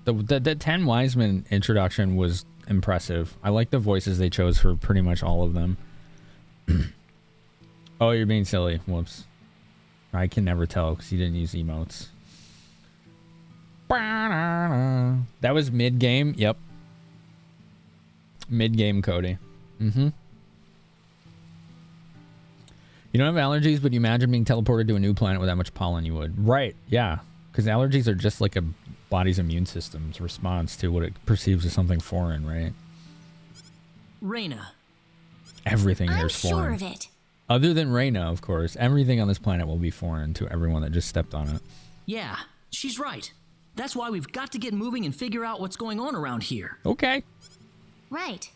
The 10 Wiseman introduction was impressive. I like the voices they chose for pretty much all of them. Oh, you're being silly. Whoops. I can never tell because he didn't use emotes. That was mid-game. Yep. Mid-game, Cody. You don't have allergies, but you imagine being teleported to a new planet with that much pollen you would. Right, yeah. Because allergies are just like a body's immune system's response to what it perceives as something foreign, right? Rena. Everything here's I'm foreign. sure of it. Other than Rena, of course. Everything on this planet will be foreign to everyone that just stepped on it. Yeah, she's right. That's why we've got to get moving and figure out what's going on around here. Okay. Right.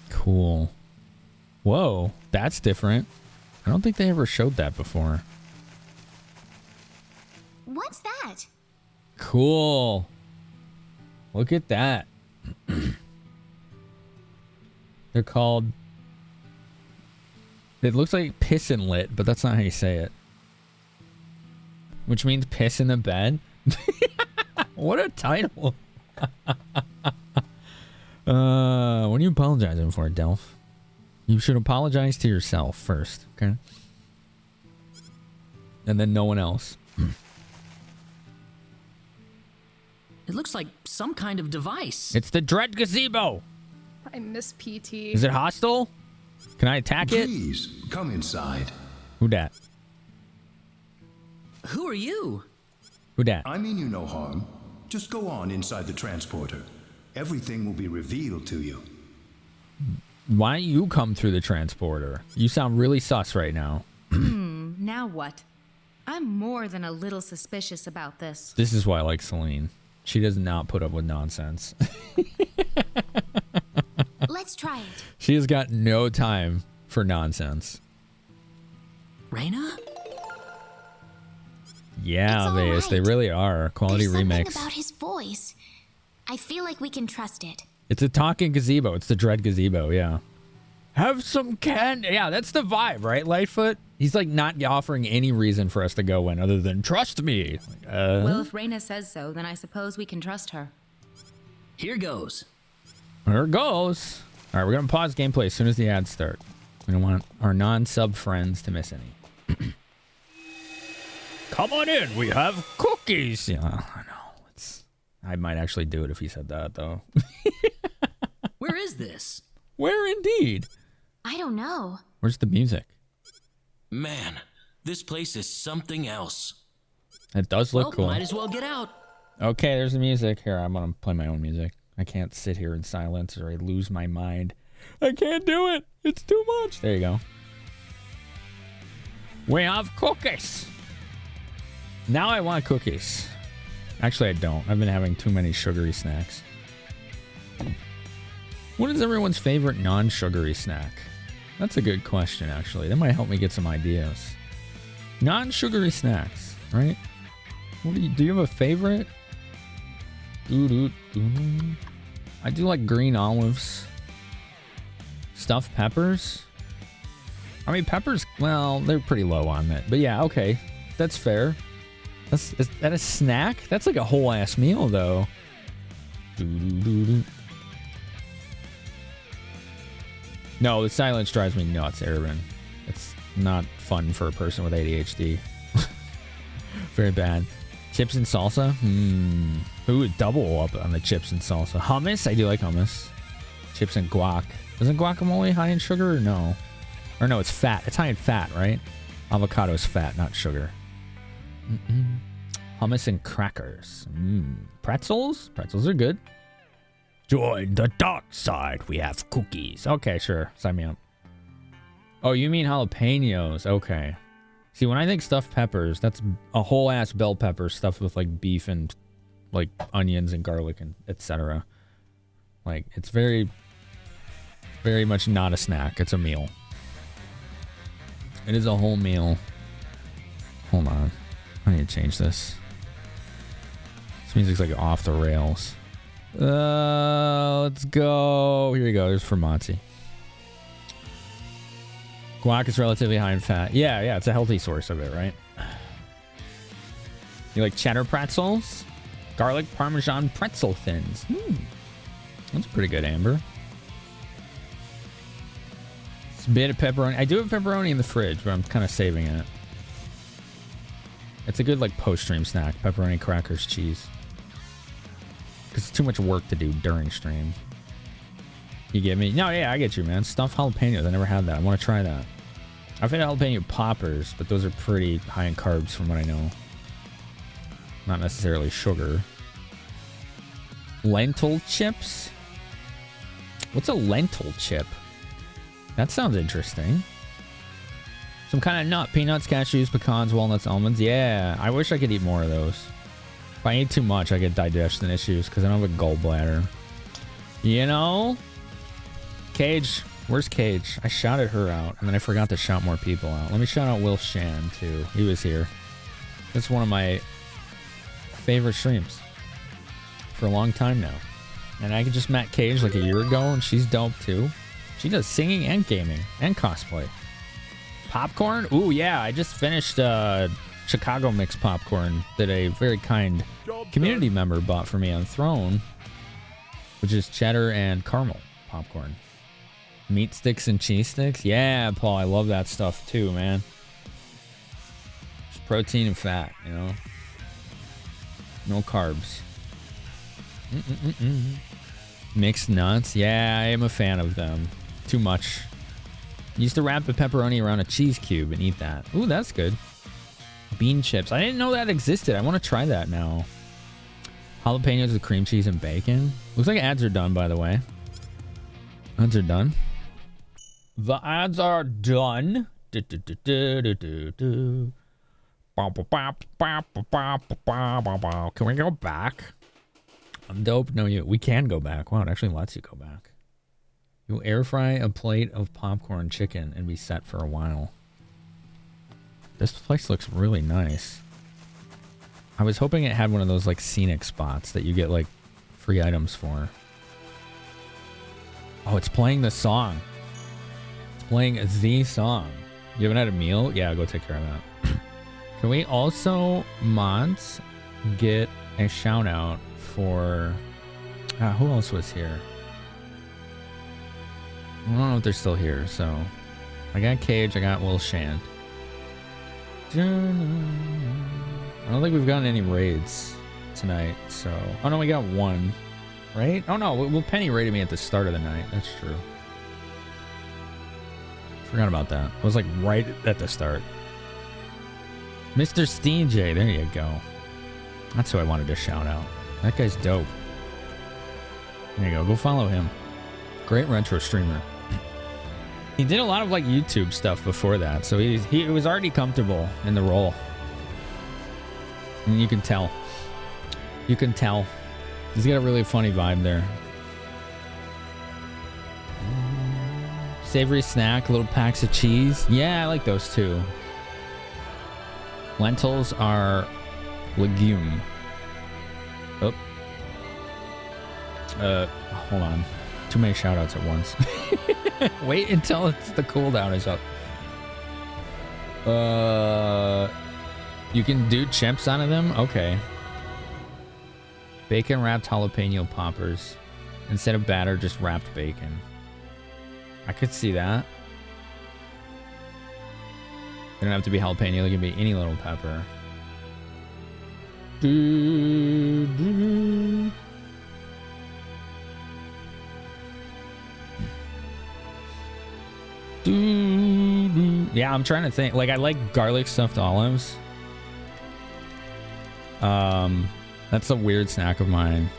Cool. Whoa, that's different. I don't think they ever showed that before. What's that? Cool. Look at that. They're called... It looks like piss and lit, but that's not how you say it. Which means piss in the bed. What a title. What are you apologizing for, Delph? You should apologize to yourself first, okay? And then no one else. It looks like some kind of device. It's the Dread Gazebo. I miss PT. Is it hostile? Can I attack it? Please, come inside. Who dat? Who are you? Who dat? I mean you no harm. Just go on inside the transporter. Everything will be revealed to you. Why don't you come through the transporter? You sound really sus right now. Now what? I'm more than a little suspicious about this. This is why I like Celine. She does not put up with nonsense. Let's try it. She has got no time for nonsense. Rena? Yeah, It's all Vase, they right. really are. Quality There's remix. something about his voice. I feel like we can trust it. It's a talking gazebo. It's the Dread Gazebo, yeah. Have some candy. Yeah, that's the vibe, right, Lightfoot? He's like not offering any reason for us to go in other than trust me. Well, if Rena says so, then I suppose we can trust her. Here goes. There it goes. All right, we're going to pause gameplay as soon as the ads start. We don't want our non-sub friends to miss any. Come on in. We have cookies. Yeah, I know. I might actually do it if he said that, though. Where is this? Where indeed? I don't know. Where's the music? Man, this place is something else. It does look cool. Might as well get out. Okay, there's the music. Here, I'm gonna play my own music. I can't sit here in silence or I lose my mind. I can't do it. It's too much. There you go. We have cookies. Now I want cookies. Actually, I don't. I've been having too many sugary snacks. What is everyone's favorite non-sugary snack? That's a good question, actually. That might help me get some ideas. Non-sugary snacks, right? What do you have a favorite? I do like green olives. Stuffed peppers. I mean, peppers, well, they're pretty low on it. But yeah, okay. That's fair. Is that a snack? That's like a whole ass meal, though. No, the silence drives me nuts, Aaron. It's not fun for a person with ADHD. Very bad. Chips and salsa? Who would double up on the chips and salsa? Hummus? I do like hummus. Chips and guac. Isn't guacamole high in sugar or no? Or no, it's fat. It's high in fat, right? Avocado is fat, not sugar. Hummus and crackers. Pretzels? Pretzels are good. Join the dark side. We have cookies. Okay, sure. Sign me up. Oh, you mean jalapenos. Okay. See, when I think stuffed peppers, that's a whole ass bell pepper stuffed with like beef and like onions and garlic and etc. Like, it's very, very much not a snack. It's a meal. It is a whole meal. Hold on. I need to change this. This music's like off the rails. Let's go. Here we go. There's for Monty. Guac is relatively high in fat. Yeah, it's a healthy source of it, right? You like cheddar pretzels? Garlic Parmesan pretzel thins. That's pretty good, Amber. It's a bit of pepperoni. I do have pepperoni in the fridge, but I'm kind of saving it. It's a good like post-stream snack. Pepperoni, crackers, cheese. Because it's too much work to do during stream. You get me? No, yeah, I get you, man. Stuffed jalapenos. I never had that. I want to try that. I've had jalapeno poppers, but those are pretty high in carbs from what I know. Not necessarily sugar. Lentil chips? What's a lentil chip? That sounds interesting. Some kind of nut. Peanuts, cashews, pecans, walnuts, almonds. Yeah, I wish I could eat more of those. If I eat too much, I get digestion issues because I don't have a gallbladder. You know? Cage. Where's Cage? I shouted her out, and then I forgot to shout more people out. Let me shout out Will Shan, too. He was here. That's one of my favorite streams for a long time now. And I just met Cage like a year ago, and she's dope, too. She does singing and gaming and cosplay. Popcorn? Ooh, yeah. I just finished Chicago Mix popcorn that a very kind community member bought for me on Throne, which is cheddar and caramel popcorn. Meat sticks and cheese sticks? Yeah, Paul, I love that stuff too, man. Just protein and fat, you know? No carbs. Mixed nuts? Yeah, I am a fan of them. Too much. Used to wrap the pepperoni around a cheese cube and eat that. Ooh, that's good. Bean chips. I didn't know that existed. I want to try that now. Jalapenos with cream cheese and bacon. Looks like ads are done, by the way. Ads are done. The ads are done. Can we go back? I'm dope. No, we can go back. Wow, it actually lets you go back. You'll air fry a plate of popcorn chicken and be set for a while. This place looks really nice. I was hoping it had one of those like scenic spots that you get like free items for. Oh, it's playing the song. It's playing the song. You haven't had a meal? Yeah, go take care of that. Can we also, mods, get a shout out for... who else was here? I don't know if they're still here, so... I got Cage, I got Will Shand. I don't think we've gotten any raids tonight, so... Oh, no, we got one. Right? Oh, no, well, Penny raided me at the start of the night. That's true. Forgot about that. It was, like, right at the start. Mr. Steen J, there you go. That's who I wanted to shout out. That guy's dope. There you go. Go follow him. Great retro streamer. He did a lot of, like, YouTube stuff before that, so he was already comfortable in the role. And you can tell. You can tell. He's got a really funny vibe there. Savory snack, little packs of cheese. Yeah, I like those too. Lentils are legume. Oh. Hold on. Too many shoutouts at once. Wait until the cooldown is up. You can do chips out of them? Okay. Bacon wrapped jalapeno poppers. Instead of batter, just wrapped bacon. I could see that. They don't have to be jalapeno, they can be any little pepper. Yeah, I'm trying to think. Like, I like garlic stuffed olives. That's a weird snack of mine.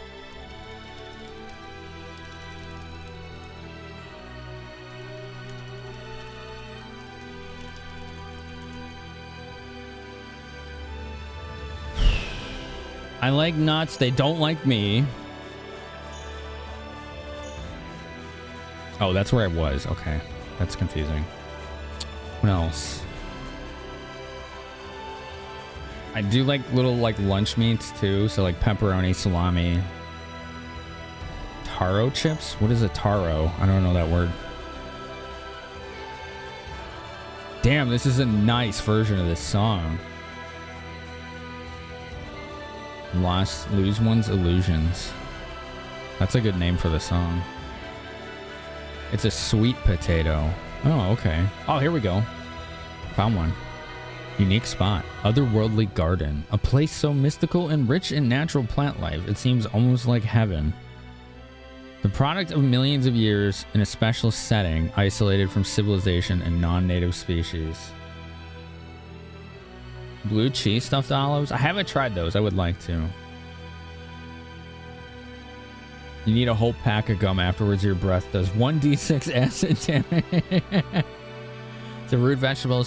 I like nuts. They don't like me. Oh, that's where I was. Okay. That's confusing. What else? I do like little like lunch meats too. So like pepperoni, salami. Taro chips? What is a taro? I don't know that word. Damn, this is a nice version of this song. Lose One's Illusions. That's a good name for the song. It's a sweet potato. Oh, okay. Oh, here we go. Found one. Unique spot. Otherworldly garden. A place so mystical and rich in natural plant life, it seems almost like heaven. The product of millions of years in a special setting, isolated from civilization and non-native species. Blue cheese stuffed olives? I haven't tried those. I would like to. You need a whole pack of gum afterwards. Your breath does 1d6 acid damage. It's a root vegetable,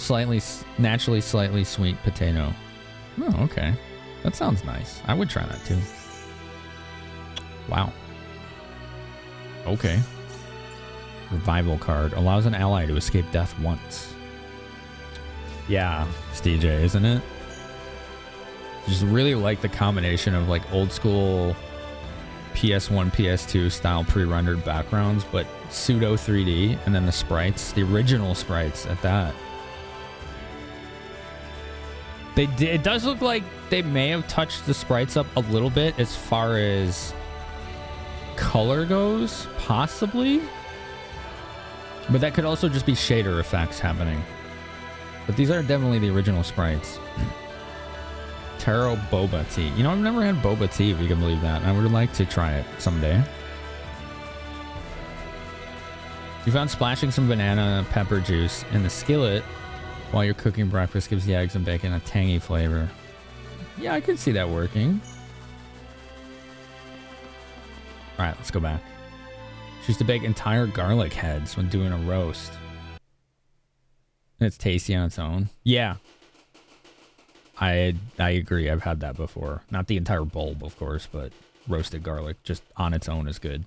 naturally slightly sweet potato. Oh, okay. That sounds nice. I would try that too. Wow. Okay. Revival card. Allows an ally to escape death once. Yeah, it's DJ, isn't it? Just really like the combination of like old school PS1, PS2 style pre-rendered backgrounds, but pseudo 3D, and then the sprites, the original sprites at that. It does look like they may have touched the sprites up a little bit as far as color goes, possibly. But that could also just be shader effects happening. But these are definitely the original sprites. Taro boba tea. You know, I've never had boba tea, if you can believe that. And I would like to try it someday. You found splashing some banana pepper juice in the skillet while you're cooking breakfast gives the eggs and bacon a tangy flavor. Yeah, I could see that working. All right, let's go back. She used to bake entire garlic heads when doing a roast. It's tasty on its own. Yeah. I agree. I've had that before. Not the entire bulb, of course, but roasted garlic just on its own is good.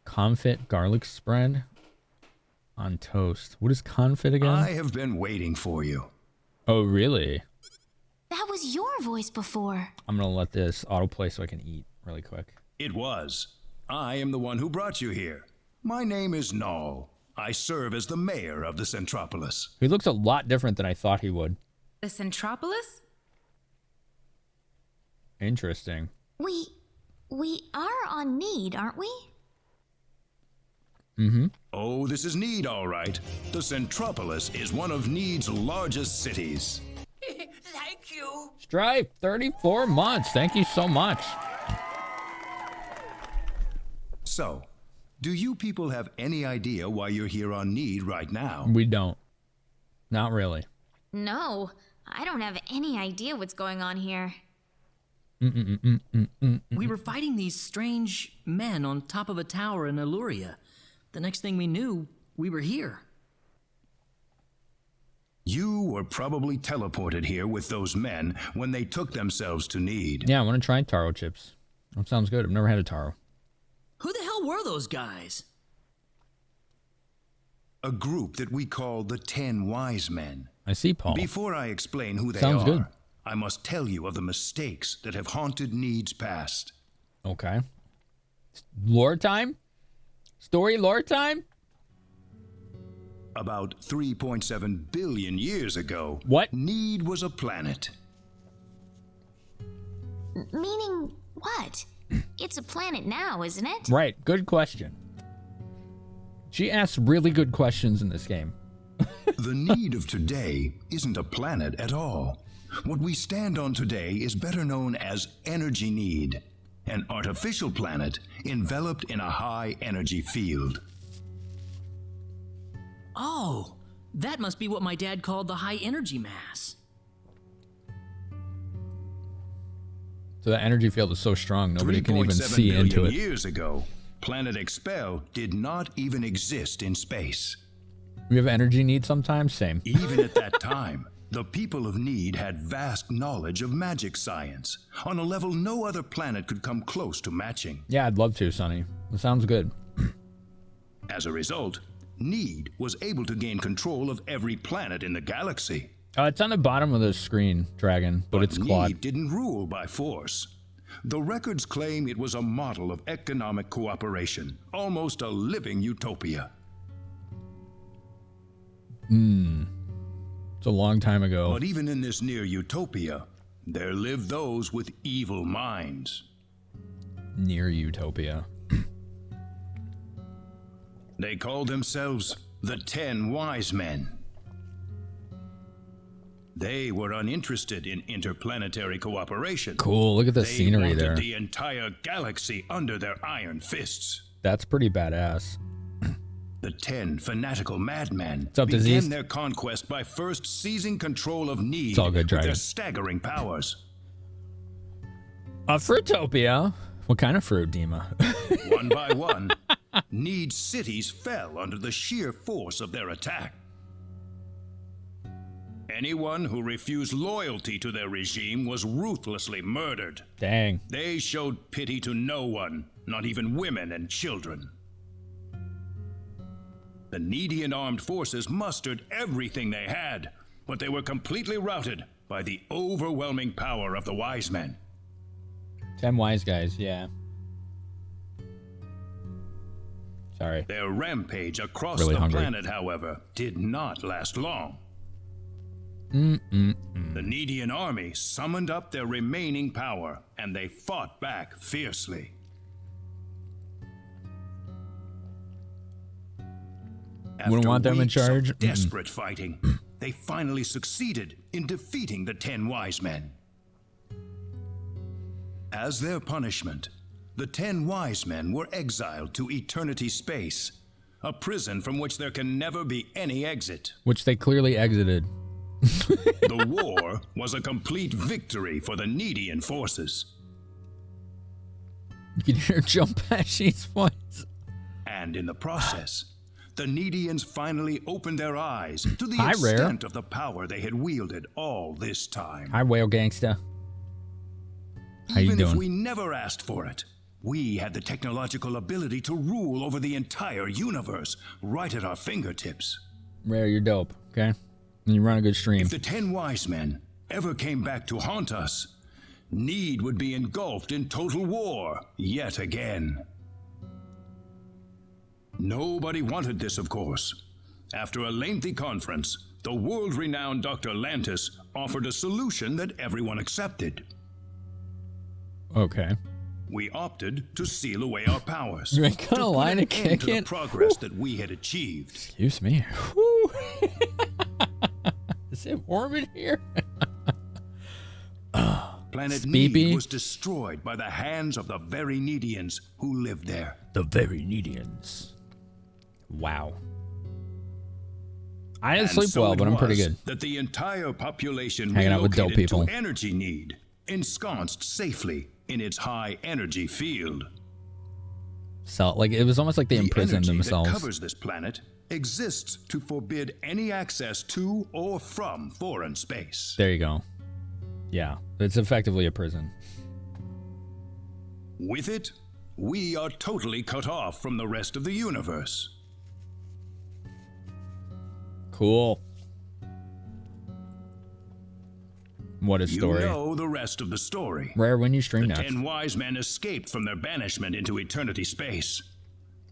Confit garlic spread on toast. What is confit again? I have been waiting for you. Oh, really? That was your voice before. I'm going to let this autoplay so I can eat really quick. It was. I am the one who brought you here. My name is Null. I serve as the mayor of the Centropolis. He looks a lot different than I thought he would. The Centropolis? Interesting. We are on Need, aren't we? Oh, this is Need, all right. The Centropolis is one of Need's largest cities. Thank you. Stripe, 34 months. Thank you so much. So, do you people have any idea why you're here on Need right now? We don't. Not really. No, I don't have any idea what's going on here. We were fighting these strange men on top of a tower in Illuria. The next thing we knew, we were here. You were probably teleported here with those men when they took themselves to Need. Yeah, I want to try taro chips. That sounds good. I've never had a taro. Who the hell were those guys? A group that we call the 10 Wise Men. I see, Paul. Before I explain who they Sounds are, good. I must tell you of the mistakes that have haunted Need's past. Okay. Lore time? Story lore time? About 3.7 billion years ago, Need was a planet. Meaning what? It's a planet now, isn't it? Right. Good question. She asks really good questions in this game. The Need of today isn't a planet at all. What we stand on today is better known as Energy Need, an artificial planet enveloped in a high energy field. Oh, that must be what my dad called the high energy mass. So the energy field is so strong, nobody can even 3.7 see into billion it. years ago, Planet Expel did not even exist in space. We have energy needs sometimes? Same. Even at that time, the people of Need had vast knowledge of magic science, on a level no other planet could come close to matching. Yeah, I'd love to, Sonny. That sounds good. As a result, Need was able to gain control of every planet in the galaxy. It's on the bottom of the screen, Dragon, but it's Claude. Need didn't rule by force. The records claim it was a model of economic cooperation, almost a living utopia. It's a long time ago. But even in this near utopia, there live those with evil minds. Near utopia. They called themselves the 10 Wise Men. They were uninterested in interplanetary cooperation. Cool, look at the scenery wanted there. The entire galaxy under their iron fists. That's pretty badass. The 10 fanatical madmen up, began Diseased? their conquest by first seizing control of Need It's all good, with Dragon. their staggering powers. A Fruitopia? What kind of fruit, Dima? One by one, Need's cities fell under the sheer force of their attack. Anyone who refused loyalty to their regime was ruthlessly murdered. Dang. They showed pity to no one, not even women and children. The Needian armed forces mustered everything they had, but they were completely routed by the overwhelming power of the Wise Men. 10 wise guys, yeah. Sorry. Their rampage across Really the hungry. planet, however, did not last long. The Needian army summoned up their remaining power, and they fought back fiercely. Wouldn't want them in weeks of charge? Desperate fighting, they finally succeeded in defeating the 10 Wise Men. As their punishment, the 10 Wise Men were exiled to Eternity Space, a prison from which there can never be any exit. Which they clearly exited. The war was a complete victory for the Needian forces. You can hear Jumpashi's voice. And in the process, the Needians finally opened their eyes to the Hi, Rare. extent of the power they had wielded all this time. Hi, Whale Gangsta. How you Even if doing? we never asked for it, we had the technological ability to rule over the entire universe right at our fingertips. Rare, you're dope, okay? And you run a good stream. If the 10 Wise Men ever came back to haunt us, Need would be engulfed in total war yet again. Nobody wanted this, of course. After a lengthy conference, the world-renowned Dr. Lantis offered a solution that everyone accepted. Okay. we opted to seal away our powers. You ain't gonna lie to kick kick it. The progress that we had achieved. Excuse me. Whew. Is it warm in here? Planet Speepy. Need was destroyed by the hands of the very Needians who lived there. The very Needians. Wow. I didn't sleep well, but I'm pretty good. That the entire population Hanging out with dope relocated people. to Energy Need, ensconced safely in its high energy field. So, like, it was almost like they imprisoned energy themselves. that covers this planet exists to forbid any access to or from foreign space. There you go. Yeah, it's effectively a prison. With it, we are totally cut off from the rest of the universe. Cool. What a story. You know the rest of the story. Rare, when you stream the next. 10 wise men escaped from their banishment into eternity space.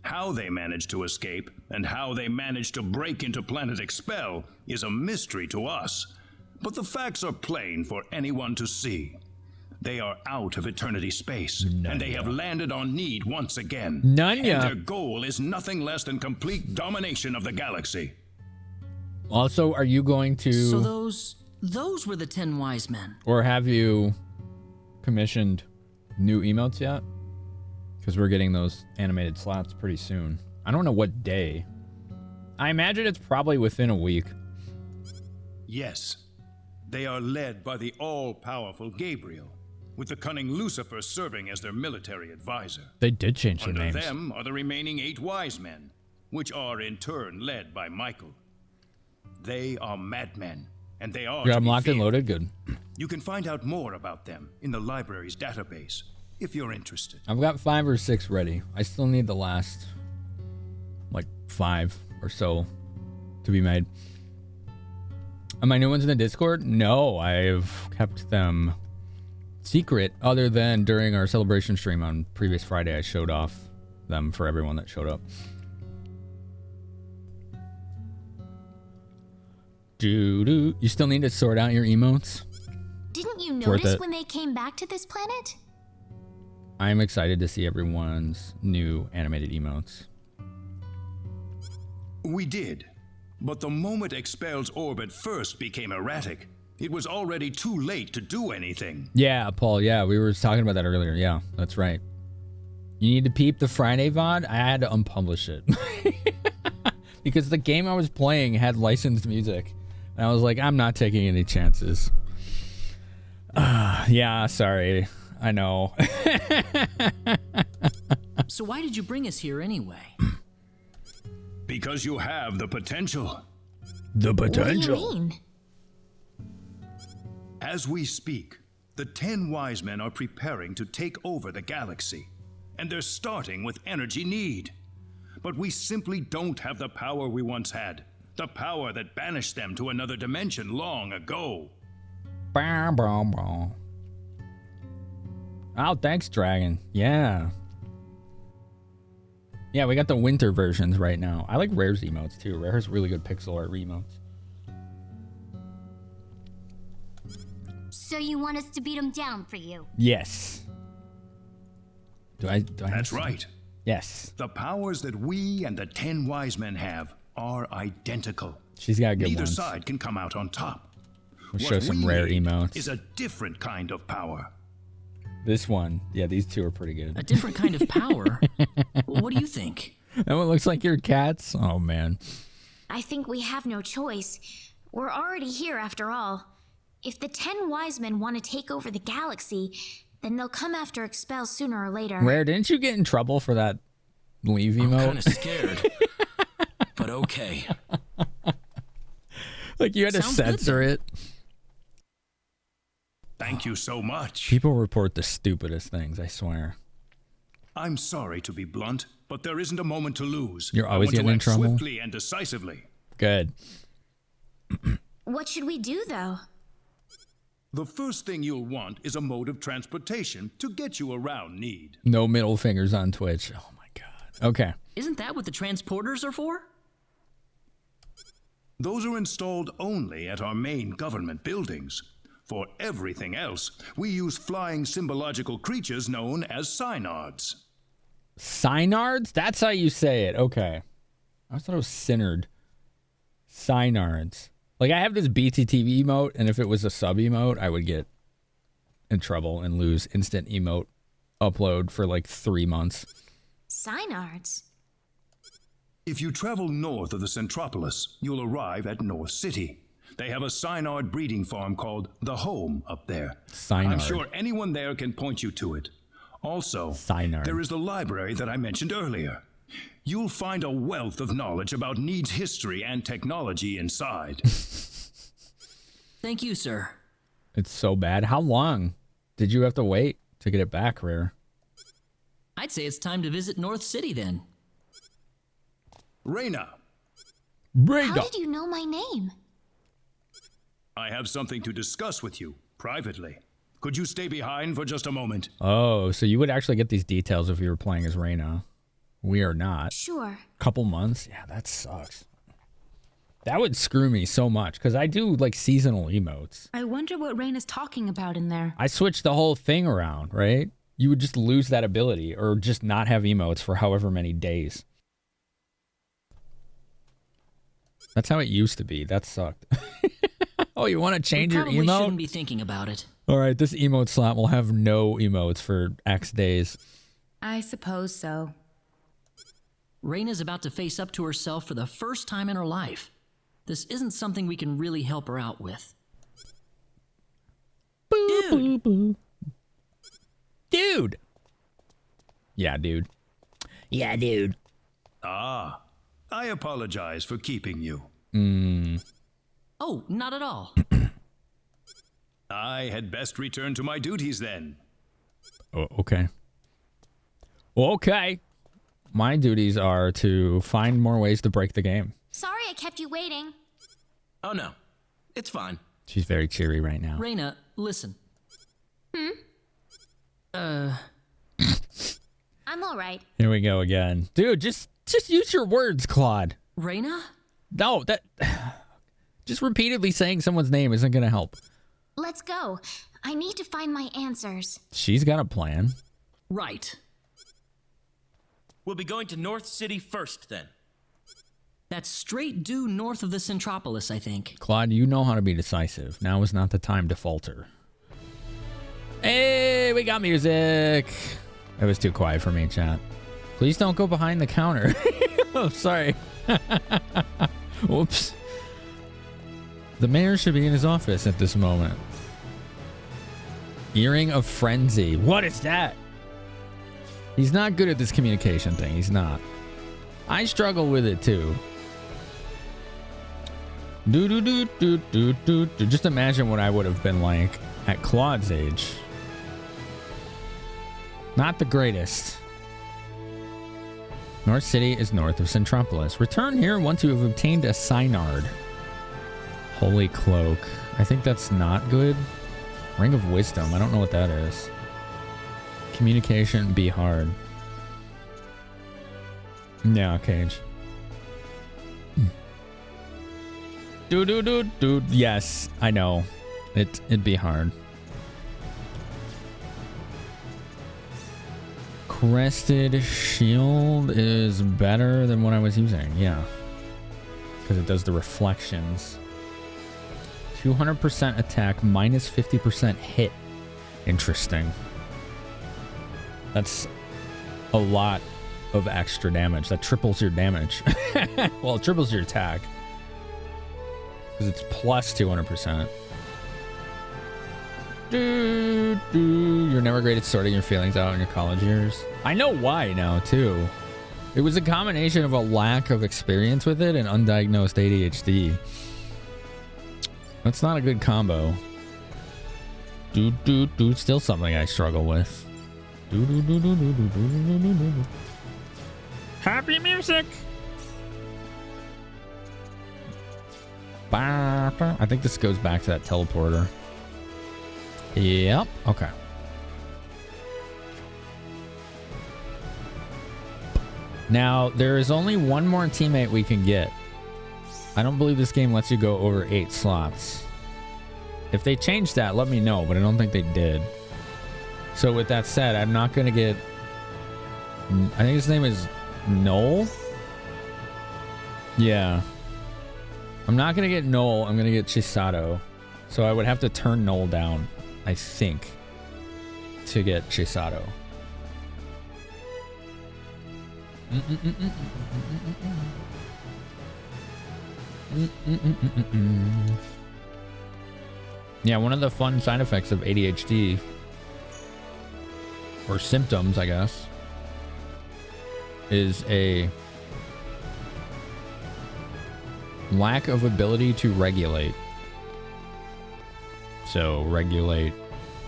How they managed to escape and how they managed to break into Planet Expel is a mystery to us. But the facts are plain for anyone to see. They are out of eternity space, and they have landed on Need once again. Nanya. And their goal is nothing less than complete domination of the galaxy. Also, are you going to... So those were the 10 wise men. Or have you commissioned new emotes yet? Because we're getting those animated slots pretty soon. I don't know what day. I imagine it's probably within a week. Yes. They are led by the all-powerful Gabriel, with the cunning Lucifer serving as their military advisor. They did change their names. Under them are the remaining 8 wise men, which are in turn led by Michael. They are madmen, and they are Got to them be locked and feared. loaded? Good. You can find out more about them in the library's database, if you're interested. I've got 5 or 6 ready. I still need the last, like, 5 or so to be made. Are my new ones in the Discord? No, I've kept them secret, other than during our celebration stream on previous Friday, I showed off them for everyone that showed up. You still need to sort out your emotes? Didn't you It's worth notice it. when they came back to this planet? I'm excited to see everyone's new animated emotes. We did. But the moment Expel's orbit first became erratic, it was already too late to do anything. Yeah, Paul, yeah, we were talking about that earlier. Yeah, that's right. You need to peep the Friday VOD? I had to unpublish it. Because the game I was playing had licensed music. And I was like, I'm not taking any chances. Yeah, sorry. I know. So why did you bring us here anyway? Because you have the potential. The What do you mean? As we speak, the 10 wise men are preparing to take over the galaxy, and they're starting with Energy Need. But we simply don't have the power we once had, the power that banished them to another dimension long ago. Oh, thanks, Dragon. Yeah. Yeah, we got the winter versions right now. I like Rare's emotes too. Rare has really good pixel art emotes. So you want us to beat him down for you? Yes. Do I That's right. Yes. The powers that we and the 10 wise men have are identical. She's got good Neither ones. side can come out on top. We'll What show some we rare need emotes. is a different kind of power. This one. Yeah, these two are pretty good. A different kind of power? What do you think? That one looks like your cats. Oh, man. I think we have no choice. We're already here after all. If the 10 wise men want to take over the galaxy, then they'll come after Expel sooner or later. Rare, didn't you get in trouble for that leave emote? I'm kind of scared. But okay. Like you had to Sounds good censor it. Thank you so much. People report the stupidest things, I swear. I'm sorry to be blunt, but there isn't a moment to lose. You're I always want to getting in act trouble? swiftly and decisively. Good. What should we do, though? The first thing you'll want is a mode of transportation to get you around Need. No middle fingers on Twitch. Oh my god. Okay. Isn't that what the transporters are for? Those are installed only at our main government buildings. For everything else, we use flying symbological creatures known as synards. Synards? That's how you say it. Okay. I thought it was Synard. Synards. Like, I have this BTTV emote, and if it was a sub emote, I would get in trouble and lose instant emote upload for like 3 months. Synards? If you travel north of the Centropolis, you'll arrive at North City. They have a Synard breeding farm called The Home up there. Synard. I'm sure anyone there can point you to it. Also, Synard. There is the library that I mentioned earlier. You'll find a wealth of knowledge about Need's history and technology inside. Thank you, sir. It's so bad. How long did you have to wait to get it back, Rare? I'd say it's time to visit North City then. Rena. How did you know my name? I have something to discuss with you privately. Could you stay behind for just a moment? Oh, so you would actually get these details if you were playing as Rena. We are not. Sure. Couple months? Yeah, that sucks. That would screw me so much, because I do, like, seasonal emotes. I wonder what Rain is talking about in there. I switched the whole thing around, right? You would just lose that ability, or just not have emotes for however many days. That's how it used to be. That sucked. Oh, you want to change your Probably emote? shouldn't be thinking about it. All right, this emote slot will have no emotes for X days. I suppose so. Reina's about to face up to herself for the first time in her life. This isn't something we can really help her out with. Dude. Yeah, dude. Yeah, dude. Ah, I apologize for keeping you. Oh, not at all. I had best return to my duties then. Oh, okay. Okay. My duties are to find more ways to break the game. Sorry I kept you waiting. Oh, no. It's fine. She's very cheery right now. Reina, listen. I'm all right. Here we go again. Dude, just use your words, Claude. Reina? No, that... Just repeatedly saying someone's name isn't going to help. Let's go. I need to find my answers. She's got a plan. Right. We'll be going to North City first, then. That's straight due north of the Centropolis, I think. Claude, you know how to be decisive. Now is not the time to falter. Hey, we got music. It was too quiet for me, chat. Please don't go behind the counter. Oh, sorry. Whoops. The mayor should be in his office at this moment. Earring of Frenzy. What is that? He's not good at this communication thing. He's not. I struggle with it too. Just imagine what I would have been like at Claude's age. Not the greatest. North City is north of Centropolis. Return here once you have obtained a Synard. Holy Cloak. I think that's not good. Ring of Wisdom. I don't know what that is. Communication be hard. Yeah, Cage. Dude. Yes, I know. It'd be hard. Crested Shield is better than what I was using. Yeah. Because it does the reflections. 200% attack, minus 50% hit. Interesting. That's a lot of extra damage. That triples your damage. Well, it triples your attack. Because it's plus 200%. You're never great at sorting your feelings out in your college years. I know why now, too. It was a combination of a lack of experience with it and undiagnosed ADHD. That's not a good combo. Still something I struggle with. Happy music. I think this goes back to that teleporter. Yep. Okay. Now, there is only one more teammate we can get. I don't believe this game lets you go over 8 slots. If they changed that, let me know, but I don't think they did. So with that said, I'm not gonna get... I think his name is Noel? Yeah. I'm not gonna get Noel, I'm gonna get Chisato. So I would have to turn Noel down, I think, to get Chisato. Yeah, one of the fun side effects of ADHD, or symptoms, I guess, is a lack of ability to regulate. So regulate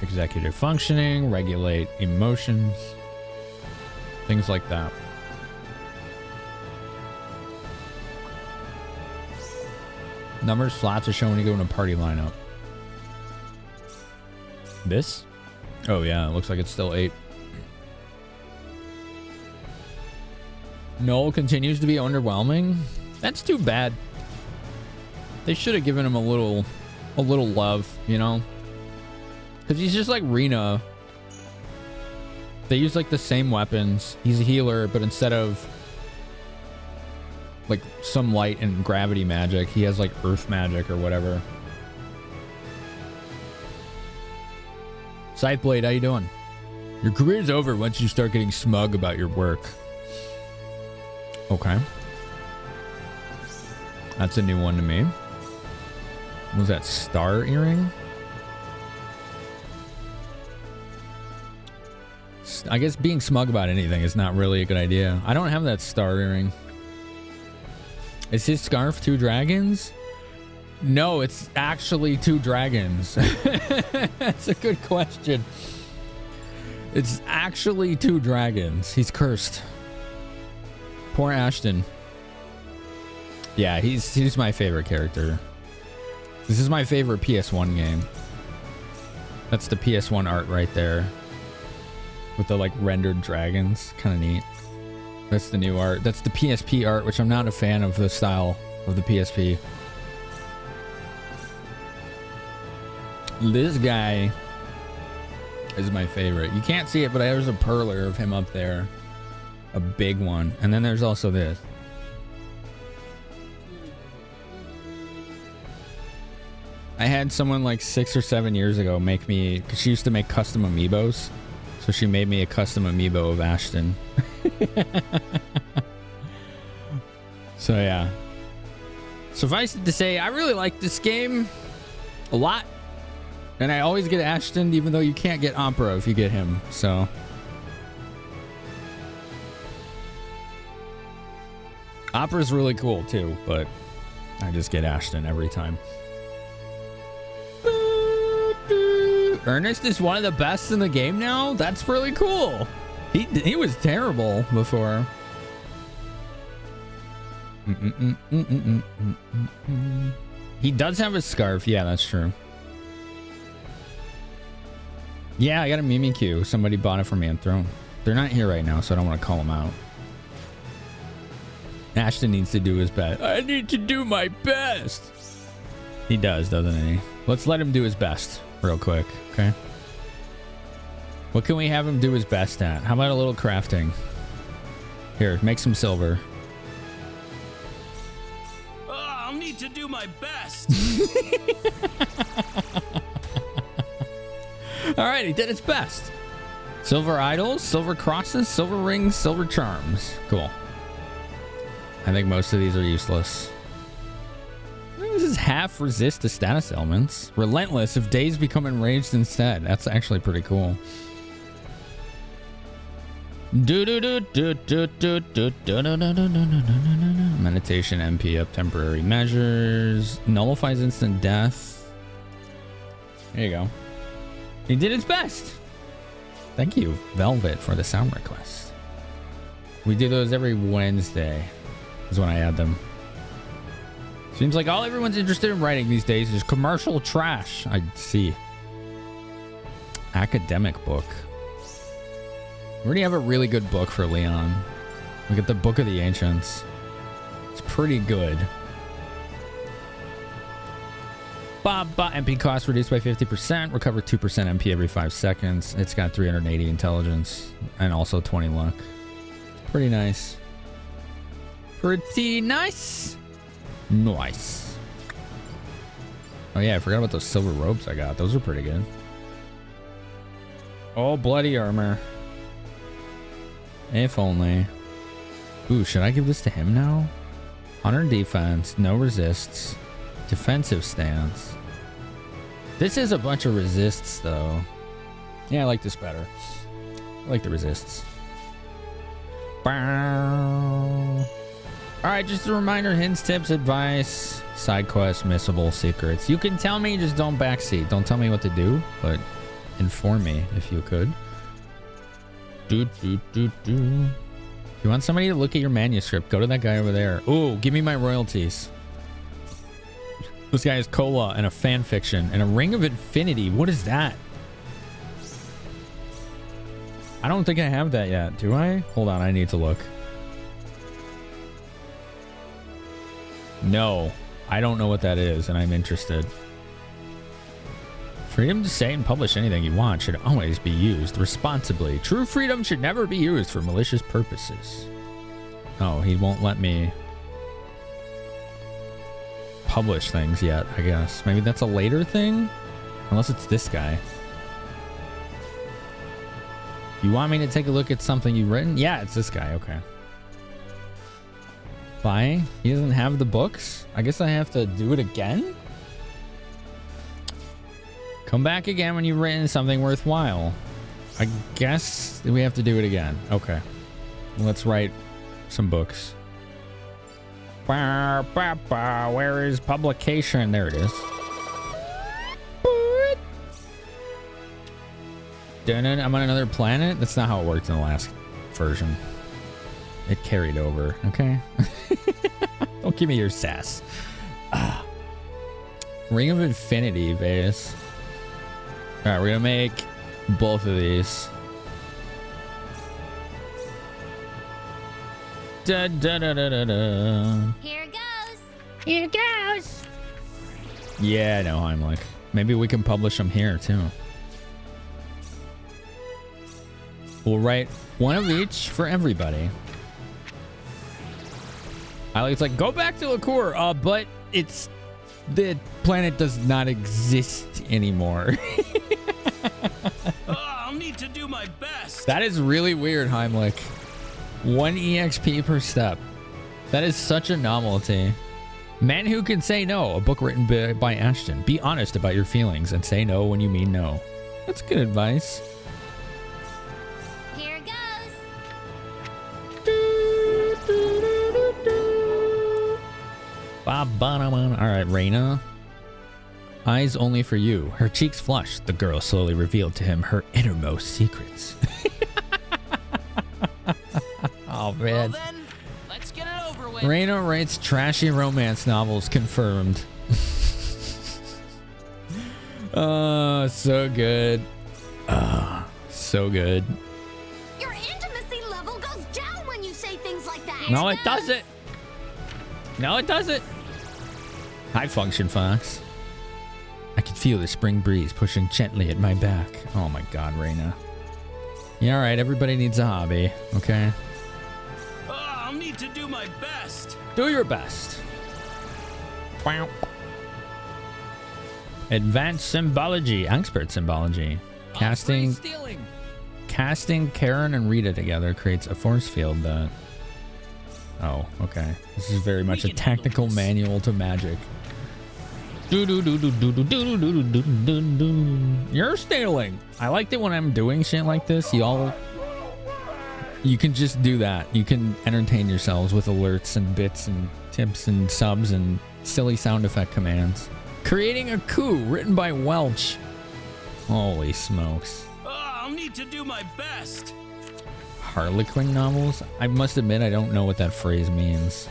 executive functioning, regulate emotions, things like that. Numbers slots are shown when you go in a party lineup. This? Oh yeah, it looks like it's still 8. Noel continues to be underwhelming. That's too bad. They should have given him a little love, you know? Because he's just like Rena. They use like the same weapons. He's a healer, but instead of like some light and gravity magic, he has like earth magic or whatever. Scytheblade, how you doing? Your career's over once you start getting smug about your work. Okay. That's a new one to me. What was that, star earring? I guess being smug about anything is not really a good idea. I don't have that star earring. Is his scarf 2 dragons? No, it's actually 2 dragons. That's a good question. It's actually 2 dragons. He's cursed. Poor Ashton. Yeah, he's my favorite character. This is my favorite PS1 game. That's the PS1 art right there. With the like rendered dragons. Kind of neat. That's the new art. That's the PSP art, which I'm not a fan of the style of the PSP. This guy is my favorite. You can't see it, but there's a perler of him up there. A big one. And then there's also this. I had someone like 6 or 7 years ago make me, because she used to make custom amiibos. So she made me a custom amiibo of Ashton. So yeah. Suffice it to say, I really like this game a lot. And I always get Ashton, even though you can't get Opera if you get him. So Opera's really cool too, but I just get Ashton every time. Ernest is one of the best in the game now? That's really cool. He was terrible before. He does have a scarf. Yeah, that's true. Yeah, I got a Mimikyu. Somebody bought it for me on Throne. They're not here right now, so I don't want to call them out. Ashton needs to do his best. I need to do my best. He does, doesn't he? Let's let him do his best real quick, okay? What can we have him do his best at? How about a little crafting? Here, make some silver. I'll need to do my best. All right, he did his best. Silver idols, silver crosses, silver rings, silver charms. Cool. I think most of these are useless. This is half resist to status elements. Relentless if days become enraged instead. That's actually pretty cool. Meditation MP up temporary measures. Nullifies instant death. There you go. He did his best. Thank you, Velvet, for the sound request. We do those every Wednesday is when I add them. Seems like all everyone's interested in writing these days is commercial trash. I see. Academic book. We already have a really good book for Leon. Look at the Book of the Ancients. It's pretty good. MP cost reduced by 50%. Recover 2% MP every 5 seconds. It's got 380 intelligence and also 20 luck. Pretty nice. Pretty nice. Nice. Oh yeah, I forgot about those silver robes I got. Those are pretty good. Oh, bloody armor. If only. Ooh, should I give this to him now? 100 defense, no resists, defensive stance. This is a bunch of resists though. Yeah, I like this better. I like the resists. Bow. Alright, just a reminder, hints, tips, advice, side quests, missable, secrets. You can tell me, just don't backseat. Don't tell me what to do, but inform me if you could. If you want somebody to look at your manuscript, go to that guy over there. Ooh, give me my royalties. This guy has cola and a fan fiction and a ring of infinity. What is that? I don't think I have that yet. Do I? Hold on, I need to look. No, I don't know what that is, and I'm interested. Freedom to say and publish anything you want should always be used responsibly. True freedom should never be used for malicious purposes. Oh, he won't let me publish things yet, I guess. Maybe that's a later thing? Unless it's this guy. You want me to take a look at something you've written? Yeah, it's this guy. Okay. Bye. He doesn't have the books? I guess I have to do it again? Come back again when you've written something worthwhile. I guess we have to do it again. Okay. Let's write some books. Where is publication? There it is. I'm on another planet? That's not how it worked in the last version. It carried over. Okay. Don't give me your sass. Ring of Infinity, Vegas. Alright, we're gonna make both of these. Da, da, da, da, da, da. Here goes. Here goes. Yeah, no, Heimlich. Maybe we can publish them here too. We'll write one of each for everybody. It's like, go back to Liqueur, but it's the planet does not exist anymore. I'll need to do my best. That is really weird, Heimlich. 1 EXP per step. That is such a novelty. Man Who Can Say No, a book written by Ashton. Be honest about your feelings and say no when you mean no. That's good advice. Here goes. All right, Rena. Eyes only for you. Her cheeks flushed. The girl slowly revealed to him her innermost secrets. Oh, man. Well then, let's get it over with. Rena writes trashy romance novels confirmed. Oh, so good. So good. Your intimacy level goes down when you say things like that. No, it doesn't. No, it doesn't. High function, Fox. I can feel the spring breeze pushing gently at my back. Oh my God, Rena. Yeah, all right. Everybody needs a hobby, okay? I'll need to do my best. Do your best. Wow. Advanced symbology, expert symbology. Casting Karen and Rita together creates a force field that... Oh, okay. This is very much a tactical manual to magic. You're stealing. I liked it when I'm doing shit like this. You can just do that. You can entertain yourselves with alerts and bits and tips and subs and silly sound effect commands. Creating a coup written by Welch. Holy smokes. I'll need to do my best. Harlequin novels? I must admit I don't know what that phrase means.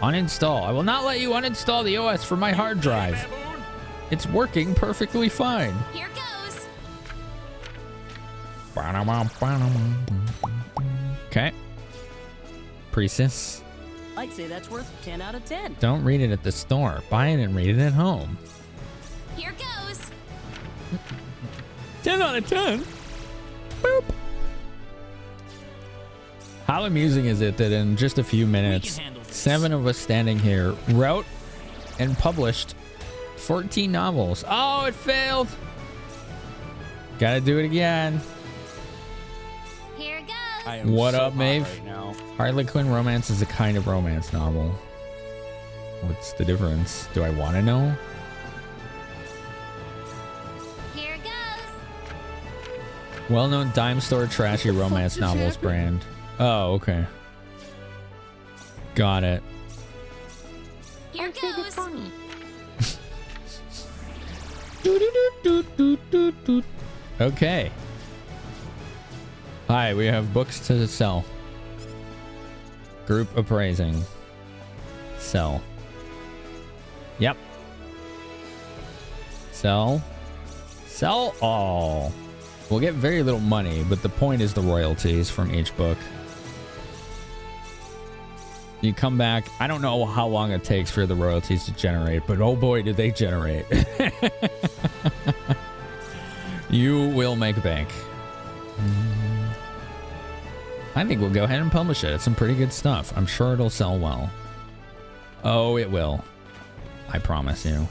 Uninstall. I will not let you uninstall the OS from my hard drive. It's working perfectly fine. Here goes. Okay. Priestess. I'd say that's worth 10 out of 10. Don't read it at the store. Buy it and read it at home. Here goes. 10 out of 10. Boop. How amusing is it that in just a few minutes, 7 of us standing here wrote and published 14 novels. Oh, it failed. Gotta do it again. Here goes. I am what up, Maeve? Harlequin romance is a kind of romance novel. What's the difference? Do I want to know? Here goes. Well-known dime store trashy romance novels brand. Oh, okay. Got it. Here goes. Okay. Hi, we have books to sell. Group appraising. Sell. Yep. Sell. Sell all. We'll get very little money, but the point is the royalties from each book. You come back. I don't know how long it takes for the royalties to generate, but oh boy, did they generate. You will make bank. I think we'll go ahead and publish it. It's some pretty good stuff. I'm sure it'll sell well. Oh, it will. I promise you.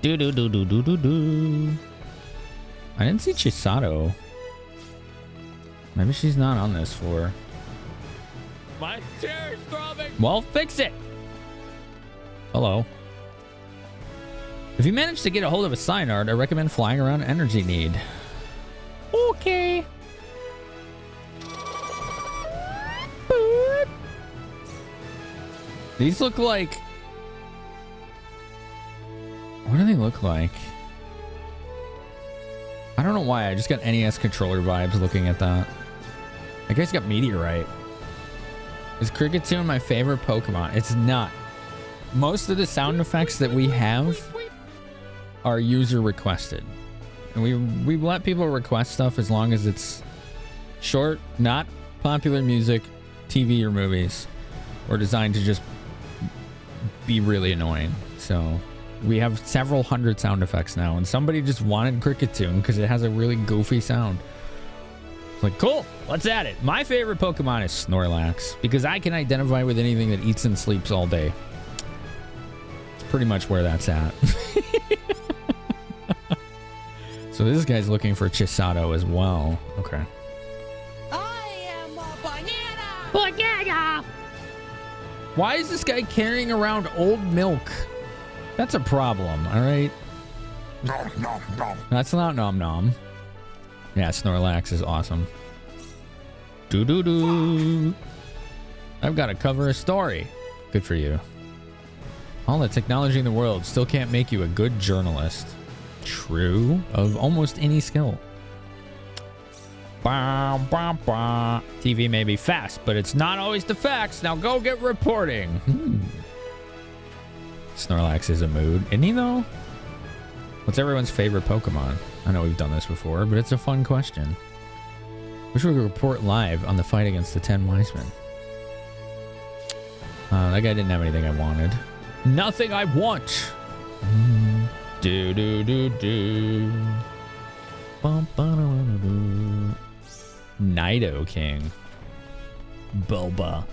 I didn't see Chisato. Maybe she's not on this floor. My chair is throbbing. Well, fix it. Hello. If you manage to get a hold of a sign art, I recommend flying around Energy Need. Okay. These look like... What do they look like? I don't know why. I just got NES controller vibes looking at that. That guy's got Meteorite. Is Cricketune my favorite Pokemon? It's not. Most of the sound effects that we have are user requested. And we let people request stuff as long as it's short, not popular music, TV or movies, or designed to just be really annoying. So we have several hundred sound effects now, and somebody just wanted Cricketune because it has a really goofy sound. It's like, cool, let's add it. My favorite Pokemon is Snorlax because I can identify with anything that eats and sleeps all day. It's pretty much where that's at. So this guy's looking for Chisato as well. Okay. I am a banana. Banana. Why is this guy carrying around old milk? That's a problem, all right? Nom, nom, nom. That's not Nom Nom. Yeah, Snorlax is awesome. Doo-doo-doo. I've got to cover a story. Good for you. All the technology in the world still can't make you a good journalist. True of almost any skill. Bah, bah, bah. TV may be fast, but it's not always the facts. Now go get reporting. Snorlax is a mood. Isn't he, though? What's everyone's favorite Pokemon? I know we've done this before, but it's a fun question. Wish we could report live on the fight against the 10 Wise Men. That guy didn't have anything I wanted. Nothing I want! Do do do do. Bum, ba, da, da, da. Nido King. Bulba.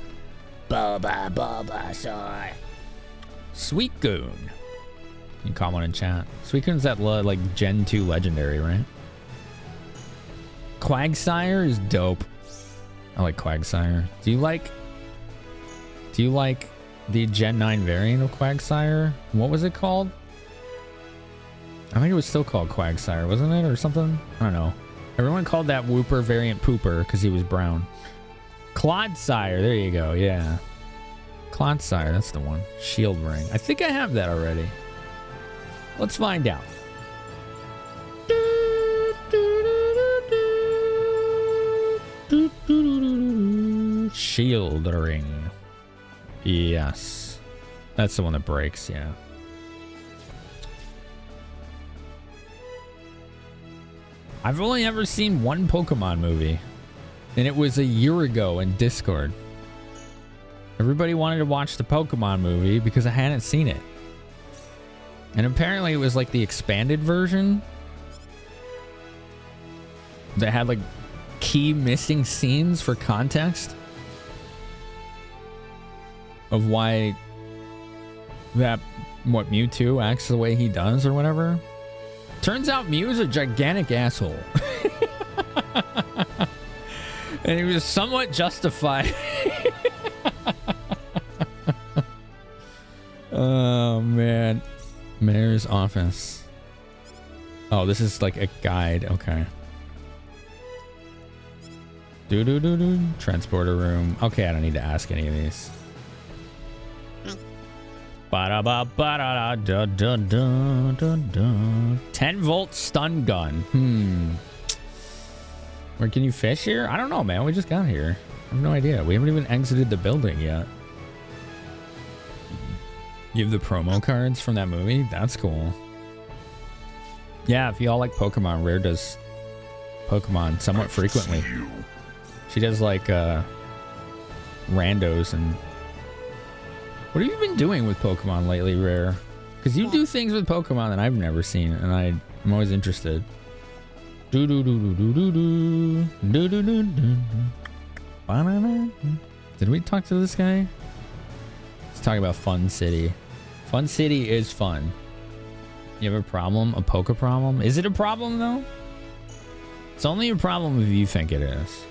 Bulbasaur. Suicune. You comment in chat. Suicune's that like Gen 2 legendary, right? Quagsire is dope. I like Quagsire. Do you like the Gen 9 variant of Quagsire? What was it called? I think it was still called Quagsire, wasn't it? Or something? I don't know. Everyone called that Wooper variant Pooper because he was brown. Clodsire, there you go, yeah. Clodsire, that's the one. Shield Ring. I think I have that already. Let's find out. Shield Ring. Yes. That's the one that breaks, yeah. I've only ever seen one Pokemon movie, and it was a year ago in Discord. Everybody wanted to watch the Pokemon movie because I hadn't seen it. And apparently it was like the expanded version that had like key missing scenes for context of why what Mewtwo acts the way he does or whatever. Turns out Mew's a gigantic asshole. And he was somewhat justified. Oh man. Mayor's office. Oh, this is like a guide. Okay. Transporter room. Okay, I don't need to ask any of these. 10-volt stun gun. Where can you fish here? I don't know, man. We just got here. I have no idea. We haven't even exited the building yet. You have the promo cards from that movie? That's cool. Yeah, if you all like Pokemon, Rare does Pokemon somewhat frequently. She does like randos and... What have you been doing with Pokemon lately, Rare? Because you do things with Pokemon that I've never seen, and I'm always interested. Did we talk to this guy? Let's talk about Fun City. Fun City is fun. You have a problem? A Poke problem? Is it a problem, though? It's only a problem if you think it is.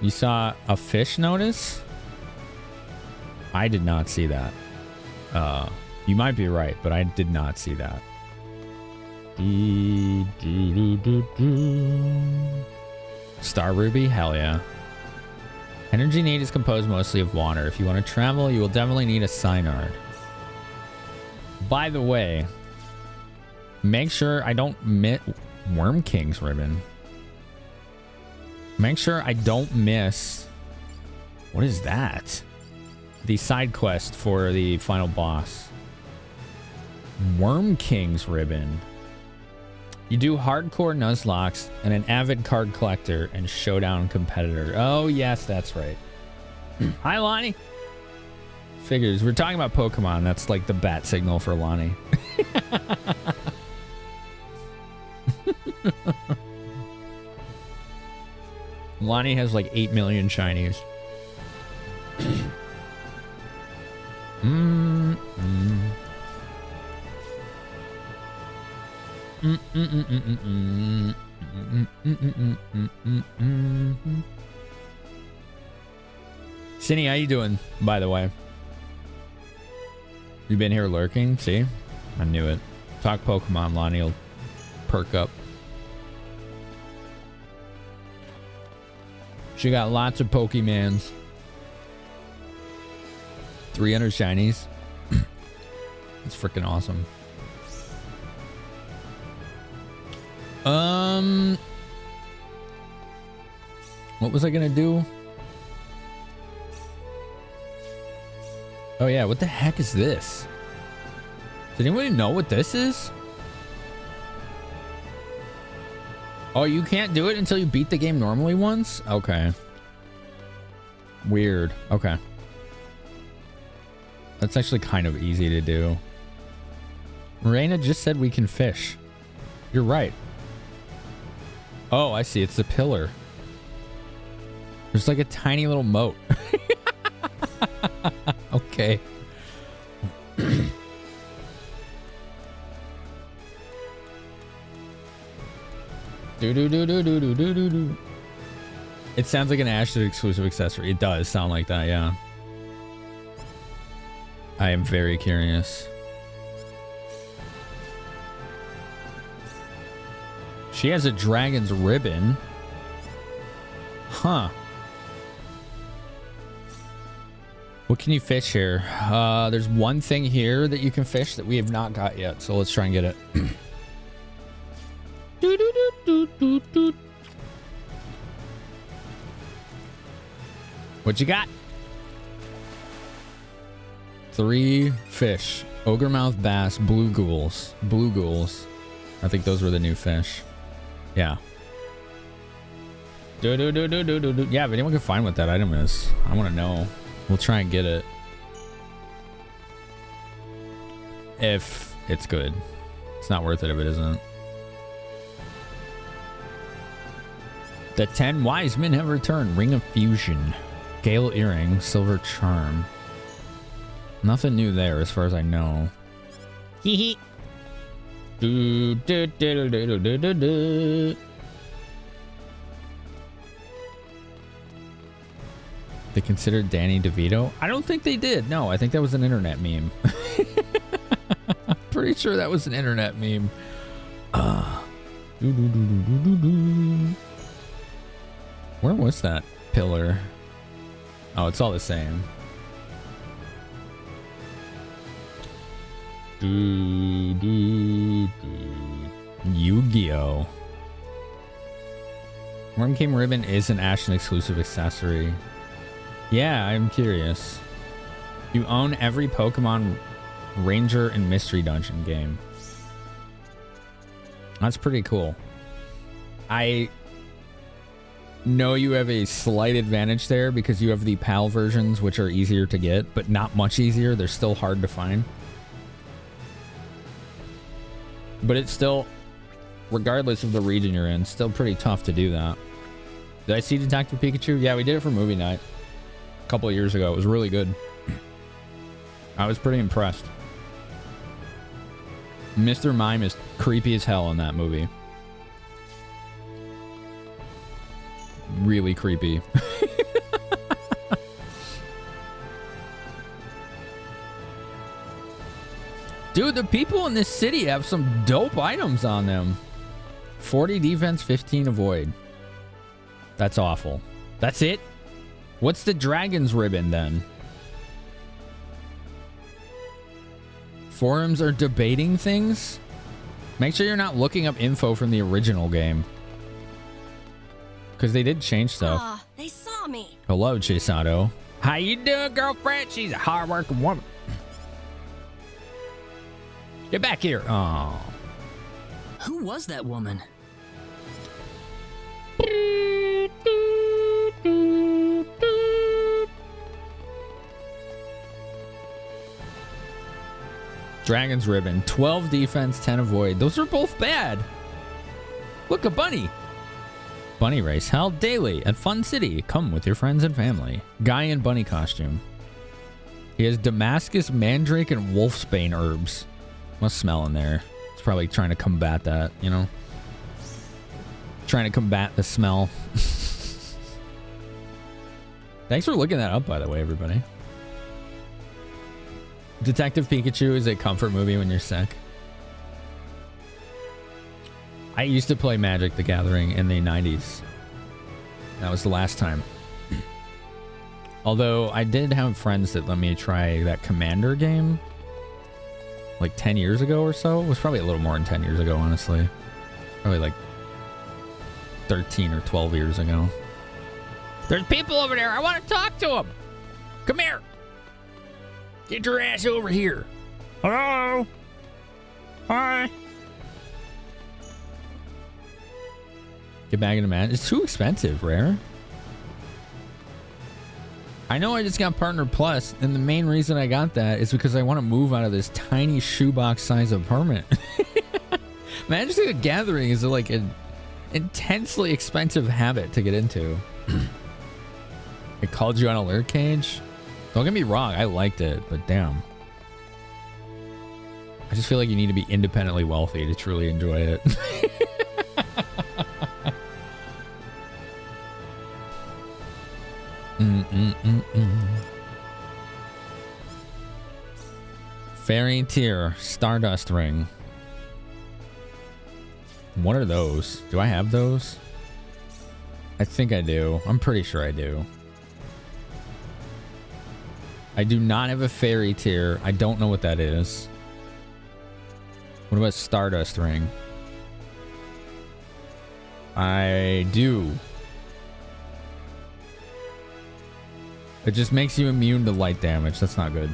You saw a fish notice? I did not see that. You might be right, but I did not see that. Star Ruby? Hell yeah. Energy need is composed mostly of water. If you want to travel, you will definitely need a Synard. By the way, make sure I don't miss Worm King's ribbon. Make sure I don't miss... What is that? The side quest for the final boss. Worm King's ribbon. You do hardcore Nuzlocke and an avid card collector and showdown competitor. Oh, yes, that's right. Hi, Lonnie. Figures. We're talking about Pokemon. That's like the bat signal for Lonnie. Lonnie has like 8 million shinies. Cindy, how you doing, by the way? You been here lurking? See? I knew it. Talk Pokemon, Lonnie will perk up. She got lots of Pokemans. 300 shinies. It's freaking awesome. What was I gonna do? Oh yeah, what the heck is this? Does anybody know what this is? Oh, you can't do it until you beat the game normally once? Okay. Weird. Okay. That's actually kind of easy to do. Rena just said we can fish. You're right. Oh, I see. It's the pillar. There's like a tiny little moat. Okay. Do. It sounds like an Ashton exclusive accessory. It does sound like that, yeah. I am very curious. She has a dragon's ribbon. Huh. What can you fish here? There's one thing here that you can fish that we have not got yet. So let's try and get it. What you got? 3 fish. Ogremouth bass, blue ghouls. Blue ghouls. I think those were the new fish. Yeah. Yeah, if anyone can find what that item is, I want to know. We'll try and get it. if it's good. It's not worth it if it isn't. The 10 wise men have returned. Ring of Fusion. Gale Earring. Silver Charm. Nothing new there as far as I know. Hee hee. Do, do, do, do, do, do, do, do. They considered Danny DeVito? I don't think they did. No, I think that was an internet meme. Pretty sure that was an internet meme. Where was that pillar? Oh, it's all the same. Yu-Gi-Oh! Worm King Ribbon is an Ashton exclusive accessory. Yeah, I'm curious. You own every Pokemon Ranger and Mystery Dungeon game. That's pretty cool. I know you have a slight advantage there because you have the PAL versions, which are easier to get, but not much easier. They're still hard to find. But it's still, regardless of the region you're in, still pretty tough to do that. Did I see Detective Pikachu? Yeah, we did it for movie night a couple of years ago. It was really good. I was pretty impressed. Mr. Mime is creepy as hell in that movie. Really creepy. Dude, the people in this city have some dope items on them. 40 defense, 15 avoid. That's awful. That's it? What's the dragon's ribbon then? Forums are debating things? Make sure you're not looking up info from the original game. Because they did change stuff. They saw me. Hello, Chisato. How you doing, girlfriend? She's a hard-working woman. Get back here. Oh. Who was that woman? Dragon's Ribbon. 12 defense, 10 avoid. Those are both bad. Look, a bunny. Bunny race held daily at Fun City. Come with your friends and family. Guy in bunny costume. He has Damascus, Mandrake, and Wolfsbane herbs. Must smell in there. It's probably trying to combat that, you know? Trying to combat the smell. Thanks for looking that up, by the way, everybody. Detective Pikachu is a comfort movie when you're sick. I used to play Magic the Gathering in the 90s. That was the last time. Although I did have friends that let me try that Commander game like 10 years ago or so. It was probably a little more than 10 years ago, honestly. Probably like 13 or 12 years ago. There's people over there. I want to talk to them. Come here. Get your ass over here. Hello. Hi. Get back into man. It's too expensive, Rare. I know I just got Partner Plus, and the main reason I got that is because I want to move out of this tiny shoebox size apartment. Magic the Gathering is like an intensely expensive habit to get into. It called you on alert cage. Don't get me wrong, I liked it, but damn. I just feel like you need to be independently wealthy to truly enjoy it. Fairy Tier Stardust Ring. What are those? Do I have those? I think I do. I'm pretty sure I do. I do not have a Fairy Tier. I don't know what that is. What about Stardust Ring? I do. It just makes you immune to light damage. That's not good.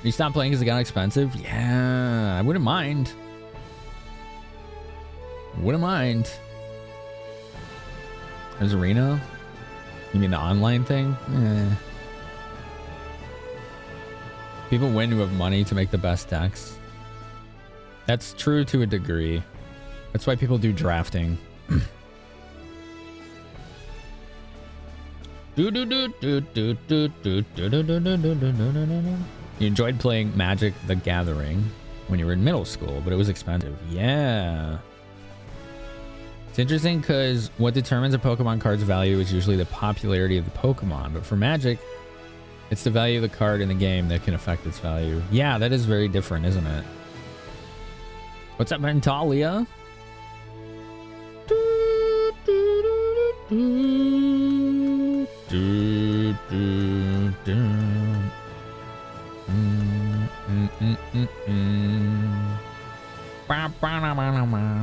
You stopped playing because it got expensive? Yeah, I wouldn't mind. Wouldn't mind. There's Arena? You mean the online thing? People win who have money to make the best decks. That's true to a degree. That's why people do drafting. You enjoyed playing Magic the Gathering when you were in middle school, but it was expensive. Yeah. It's interesting because what determines a Pokemon card's value is usually the popularity of the Pokemon, but for Magic, it's the value of the card in the game that can affect its value. Yeah, that is very different, isn't it? What's up, Mentalia?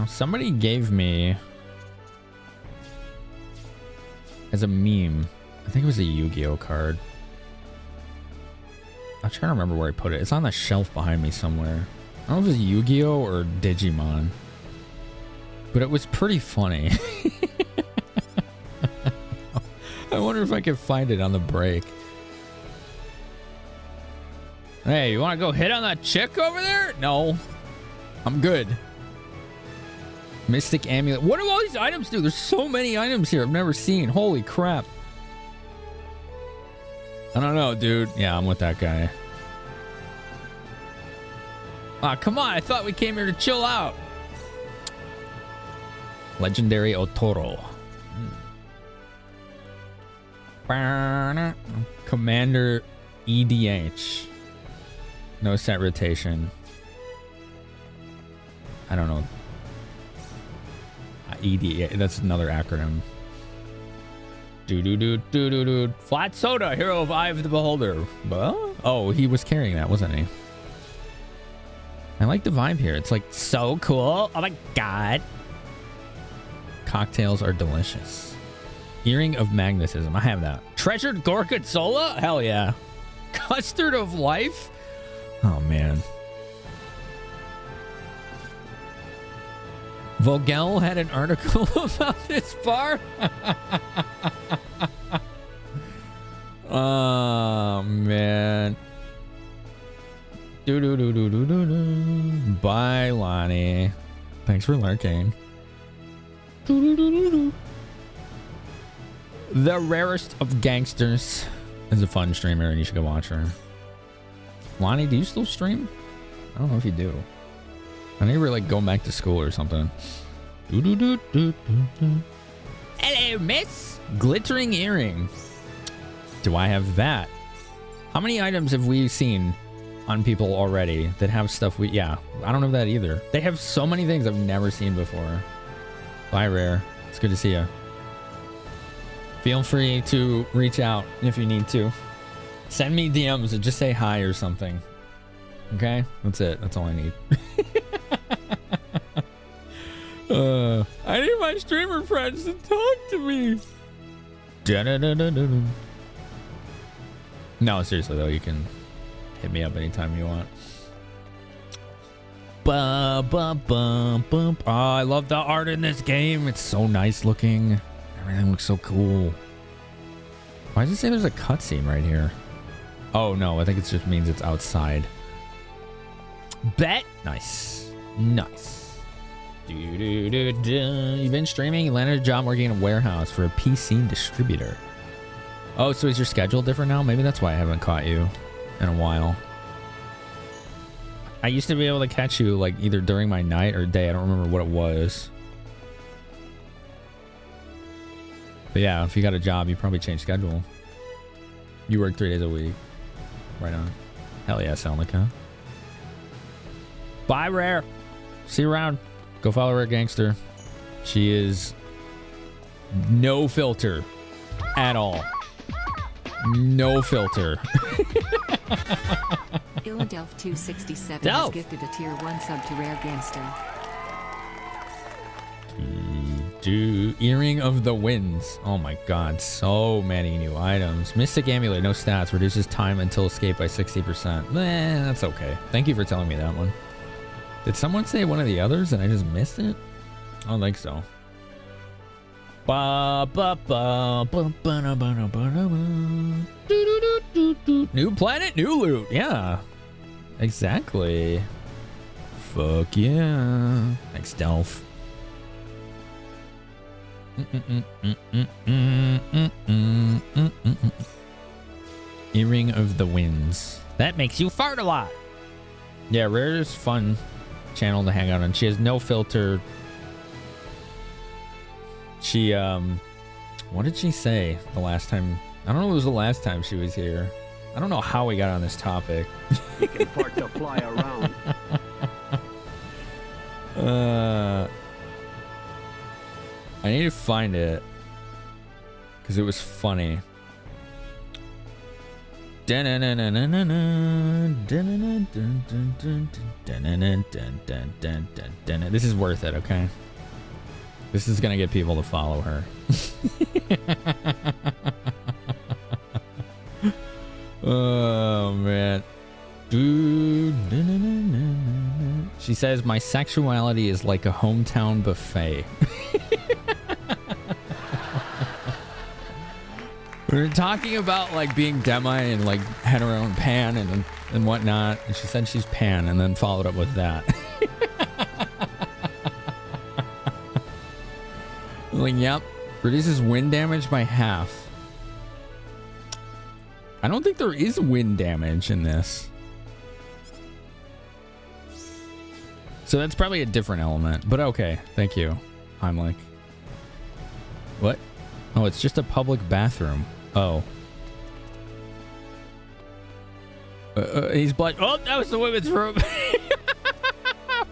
Somebody gave me as a meme, I think it was a Yu-Gi-Oh card. I'm trying to remember where I put it. It's on the shelf behind me somewhere. I don't know if it was Yu-Gi-Oh or Digimon, but it was pretty funny. I wonder if I can find it on the break. Hey, you want to go hit on that chick over there? No, I'm good. Mystic Amulet. What do all these items do? There's so many items here I've never seen. Holy crap. I don't know, dude. Yeah, I'm with that guy. Ah, come on. I thought we came here to chill out. Legendary Otoro. Commander EDH. No set rotation. I don't know. EDH. That's another acronym. Flat Soda, Hero of Eye of the Beholder. Oh, he was carrying that, wasn't he? I like the vibe here. It's like so cool. Oh my god. Cocktails are delicious. Earring of Magnetism. I have that. Treasured Gorgonzola? Hell yeah. Custard of Life? Oh man. Vogel had an article about this bar. Oh man. Bye, Lonnie. Thanks for lurking. The Rarest of Gangsters is a fun streamer and you should go watch her. Lonnie, do you still stream? I don't know if you do. I think we're like going back to school or something. Hello, miss. Glittering earring. Do I have that? How many items have we seen on people already that have stuff we... Yeah, I don't know that either. They have so many things I've never seen before. Bye, Rare. It's good to see you. Feel free to reach out if you need to. Send me DMs and just say hi or something. Okay? That's it. That's all I need. I need my streamer friends to talk to me. No, seriously though, you can hit me up anytime you want. Oh, I love the art in this game. It's so nice looking. Everything looks so cool. Why does it say there's a cutscene right here? Oh no, I think it just means it's outside. Bet. Nice. Nice. You've been streaming? You landed a job working in a warehouse for a PC distributor. Oh, so is your schedule different now? Maybe that's why I haven't caught you in a while. I used to be able to catch you like either during my night or day. I don't remember what it was. But yeah, if you got a job, you probably change schedule. You work 3 days a week. Right on. Hell yeah, Selnica. Bye, Rare. See you around. Go follow Rare Gangster. She is no filter at all. No filter. Illadelph 267 has gifted a tier 1 sub to Rare Gangster. Earring of the Winds. Oh my god, so many new items. Mystic Amulet, no stats, reduces time until escape by 60%. That's okay. Thank you for telling me that one. Did someone say one of the others and I just missed it? I don't think so. New planet, new loot. Yeah. Exactly. Fuck yeah. Thanks, Delph. Earring of the Winds. That makes you fart a lot. Yeah, Rare's fun channel to hang out on. She has no filter. She, what did she say the last time? I don't know if it was the last time she was here. I don't know how we got on this topic. You can part to fly around. I need to find it because it was funny. This is worth it, okay? This is gonna get people to follow her. Oh man. She says my sexuality is like a hometown buffet. We were talking about like being demi and like hetero and pan and whatnot, and she said she's pan and then followed up with that. Like, yep, reduces wind damage by half. I don't think there is wind damage in this. So that's probably a different element, but okay. Thank you, Heimlich. What? Oh, it's just a public bathroom. Oh. He's blood. Oh, that was the women's room.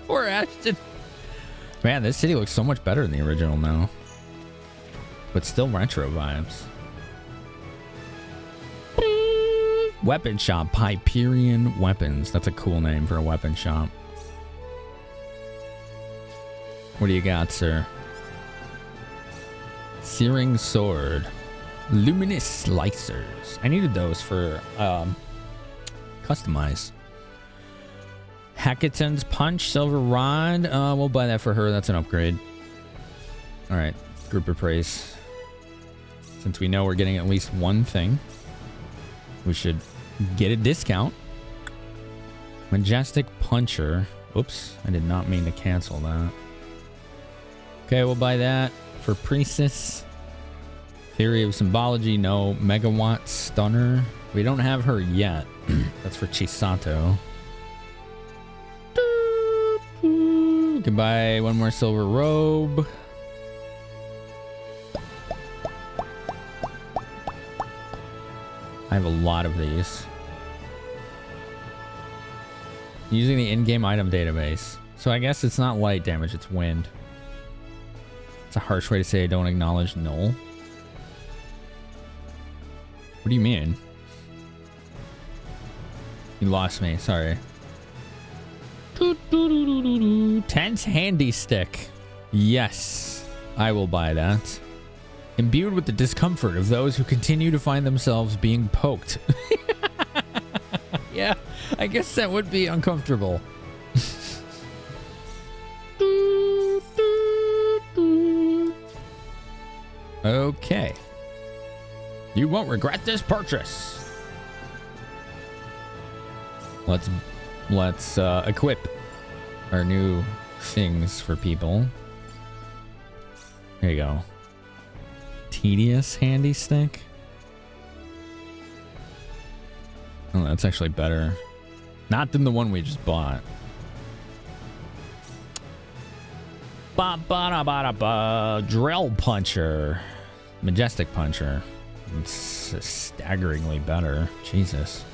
Poor Ashton. Man, this city looks so much better than the original now. But still retro vibes. Weapon shop. Hyperion Weapons. That's a cool name for a weapon shop. What do you got, sir? Searing Sword. Luminous Slicers. I needed those for customize. Hackaton's Punch. Silver Rod. We'll buy that for her. That's an upgrade. Alright. Group of praise. Since we know we're getting at least one thing, we should get a discount. Majestic Puncher. Oops, I did not mean to cancel that. Okay, we'll buy that for Priestess. Theory of Symbology, no. Megawatt Stunner. We don't have her yet. That's for Chisato. You can buy one more silver robe. I have a lot of these. Using the in-game item database. So I guess it's not light damage, it's wind. It's a harsh way to say I don't acknowledge null. What do you mean? You lost me, sorry. Tense Handy Stick. Yes, I will buy that. Imbued with the discomfort of those who continue to find themselves being poked. Yeah, I guess that would be uncomfortable. Okay. You won't regret this purchase. Let's equip our new things for people. There you go. Tedious Handy Stick. Oh, that's actually better. Not than the one we just bought. Drill Puncher. Majestic Puncher. It's staggeringly better. Jesus.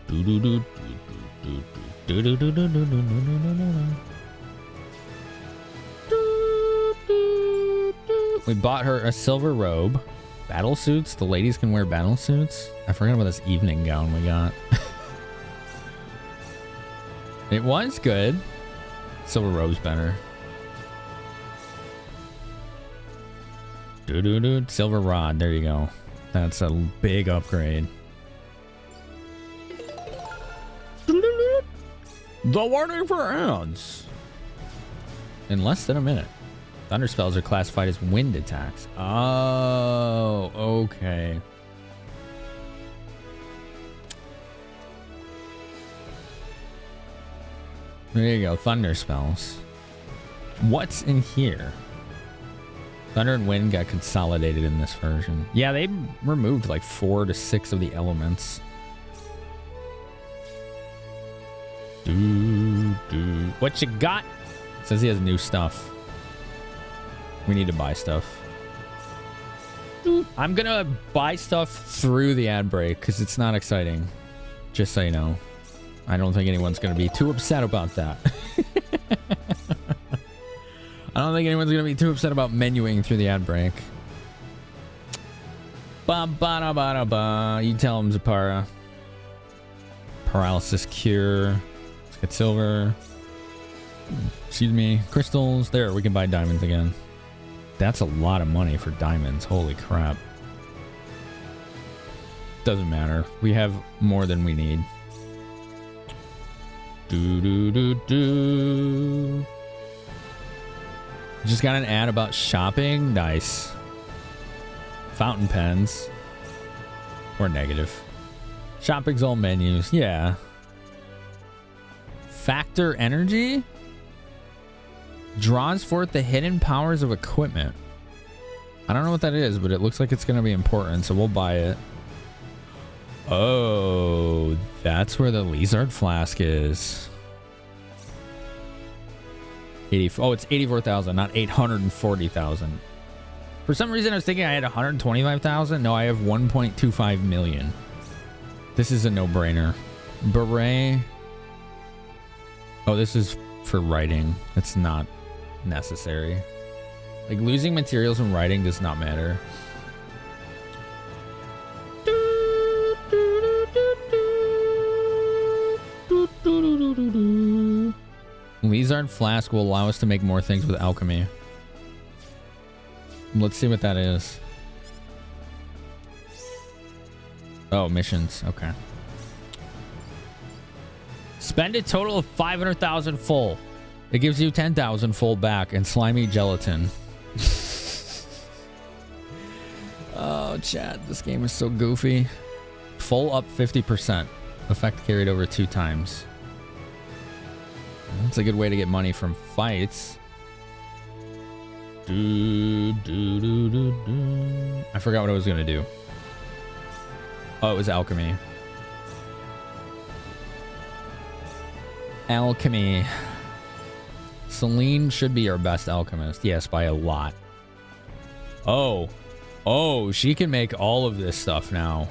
We bought her a silver robe. Battle suits? The ladies can wear battle suits? I forgot about this evening gown we got. It was good. Silver robe's better. Silver rod. There you go. That's a big upgrade. The warning for ads. In less than a minute. Thunder spells are classified as wind attacks. Oh, okay. There you go. Thunder spells. What's in here? Thunder and wind got consolidated in this version. Yeah, they removed like 4 to 6 of the elements. What you got? Says he has new stuff. We need to buy stuff. I'm gonna buy stuff through the ad break because it's not exciting. Just so you know. I don't think anyone's gonna be too upset about that. I don't think anyone's gonna be too upset about menuing through the ad break. Ba ba da ba da ba. You tell him, Zapara. Paralysis cure. Let's get silver. Excuse me. Crystals. There, we can buy diamonds again. That's a lot of money for diamonds. Holy crap. Doesn't matter. We have more than we need. Just got an ad about shopping. Nice. Fountain pens. Or negative. Shopping's all menus. Yeah. Factor energy? Draws forth the hidden powers of equipment. I don't know what that is, but it looks like it's going to be important, so we'll buy it. Oh, that's where the Lizard Flask is. Oh, it's 84,000, not 840,000. For some reason, I was thinking I had 125,000. No, I have 1.25 million. This is a no-brainer. Beret. Oh, this is for writing. It's not necessary. Like, losing materials from writing does not matter. Lizard Flask will allow us to make more things with alchemy. Let's see what that is. Oh, missions. Okay. Spend a total of 500,000 full. It gives you 10,000 full back and slimy gelatin. Oh, Chad, this game is so goofy. Full up 50%. Effect carried over 2 times. That's a good way to get money from fights. I forgot what I was gonna do. Oh, it was alchemy. Alchemy. Celine should be our best alchemist. Yes, by a lot. Oh. Oh, she can make all of this stuff now.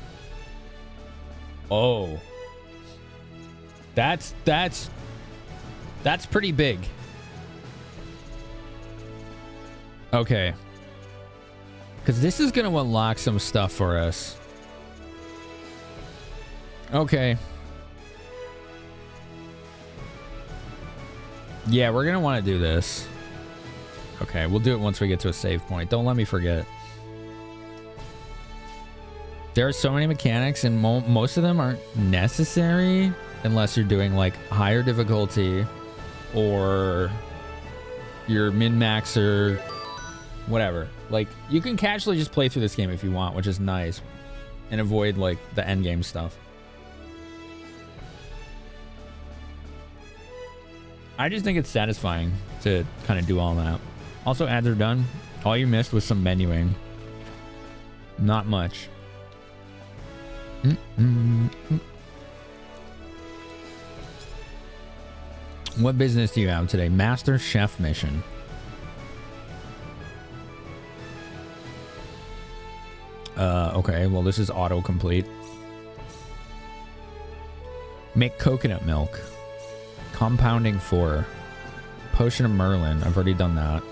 Oh. That's pretty big. Okay. Because this is going to unlock some stuff for us. Okay. Yeah, we're going to want to do this. Okay, we'll do it once we get to a save point. Don't let me forget. There are so many mechanics, and most of them aren't necessary unless you're doing like higher difficulty or your min-max or whatever. Like, you can casually just play through this game if you want, which is nice, and avoid like the end game stuff. I just think it's satisfying to kind of do all that. Also, ads are done. All you missed was some menuing. Not much. What business do you have today? Master Chef mission. Okay, well, this is autocomplete. Make coconut milk. Compounding 4. Potion of Merlin. I've already done that.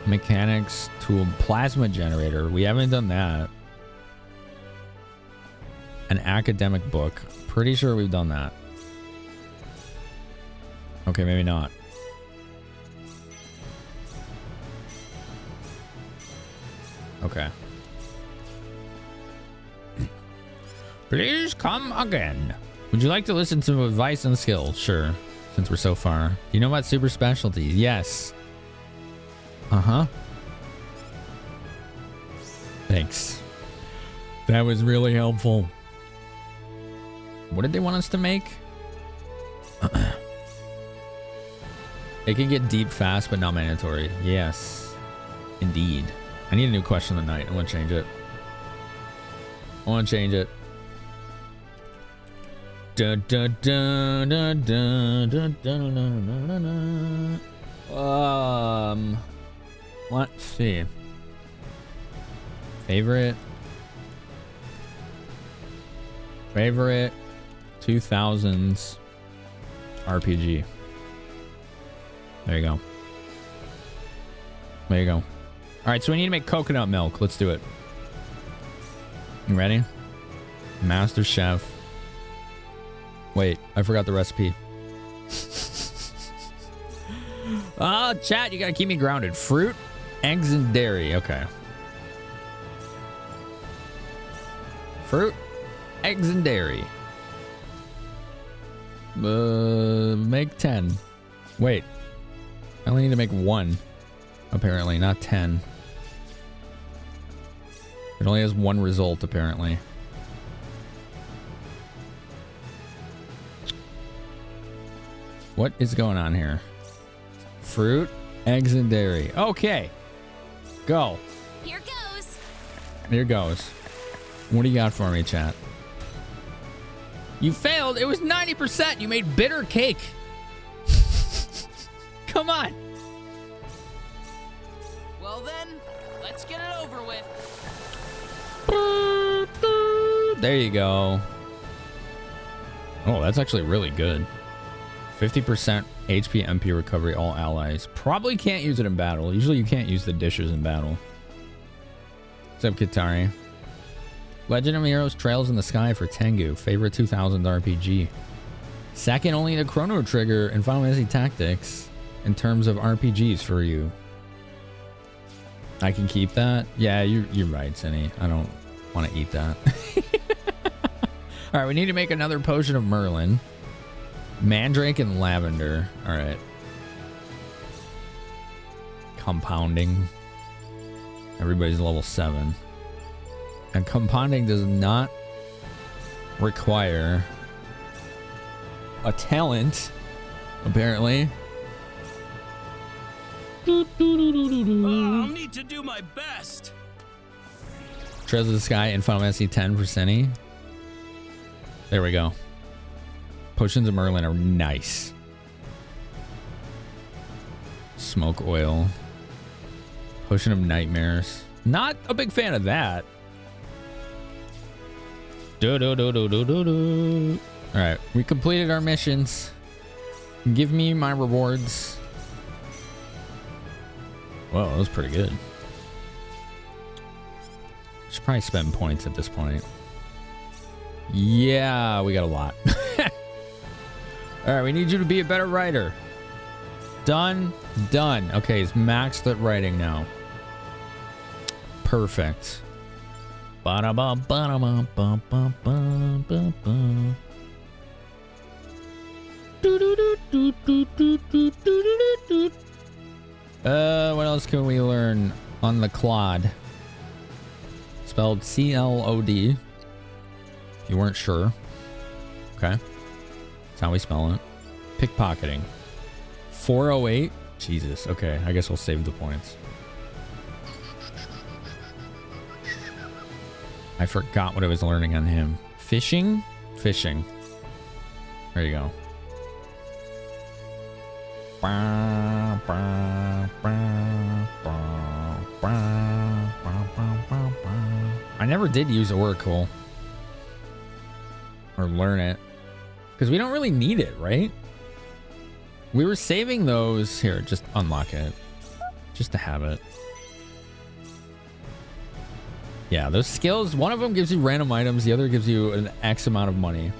Mechanics tool. Plasma generator. We haven't done that. An academic book. Pretty sure we've done that. Okay, maybe not. Okay. Please come again. Would you like to listen to advice and skills? Sure, since we're so far. Do you know about super specialties? Yes. Uh-huh. Thanks. That was really helpful. What did they want us to make? It can get deep fast, but not mandatory. Yes, indeed. I need a new question of the night. I want to change it. I want to change it. Dun, dun, dun, dun, dun, dun, dun, dun, dun, dun. Let's see. Favorite 2000s RPG. There you go. There you go. All right, so we need to make coconut milk. Let's do it. You ready? Master Chef. Wait, I forgot the recipe. Oh, chat, you gotta keep me grounded. Fruit, eggs, and dairy. Okay. Fruit, eggs, and dairy. Make 10. Wait. I only need to make 1. Apparently, not 10. It only has 1 result, apparently. What is going on here? Fruit, eggs, and dairy. Okay. Go. Here goes. Here goes. What do you got for me, chat? You failed. It was 90%. You made bitter cake. Come on. Well then, let's get it over with. There you go. Oh, that's actually really good. 50% HP MP recovery, all allies. Probably can't use it in battle. Usually you can't use the dishes in battle. What's up, Kitari? Legend of Heroes Trails in the Sky for Tengu. Favorite 2000 RPG. Second only to Chrono Trigger and Final Fantasy Tactics in terms of RPGs for you. I can keep that? Yeah, you're right, Cinny. I don't want to eat that. All right, we need to make another potion of Merlin. Mandrake and lavender. All right. Compounding. Everybody's level 7. And compounding does not require a talent, apparently. I'll need to do my best. Trails of the Sky and Final Fantasy X for Cinny. There we go. Potions of Merlin are nice. Smoke oil. Potion of Nightmares. Not a big fan of that. Alright, we completed our missions. Give me my rewards. Whoa, that was pretty good. Should probably spend points at this point. Yeah, we got a lot. Alright, we need you to be a better writer. Done. Done. Okay, he's maxed at writing now. Perfect. What else can we learn on the Claude? Spelled C-L-O-D. If you weren't sure. Okay. That's how we spell it. Pickpocketing. 408. Jesus. Okay, I guess we'll save the points. I forgot what I was learning on him. Fishing? Fishing. There you go. I never did use Oracle. Or learn it. Because we don't really need it, right? We were saving those. Here, just unlock it. Just to have it. Yeah, those skills, one of them gives you random items, the other gives you an X amount of money.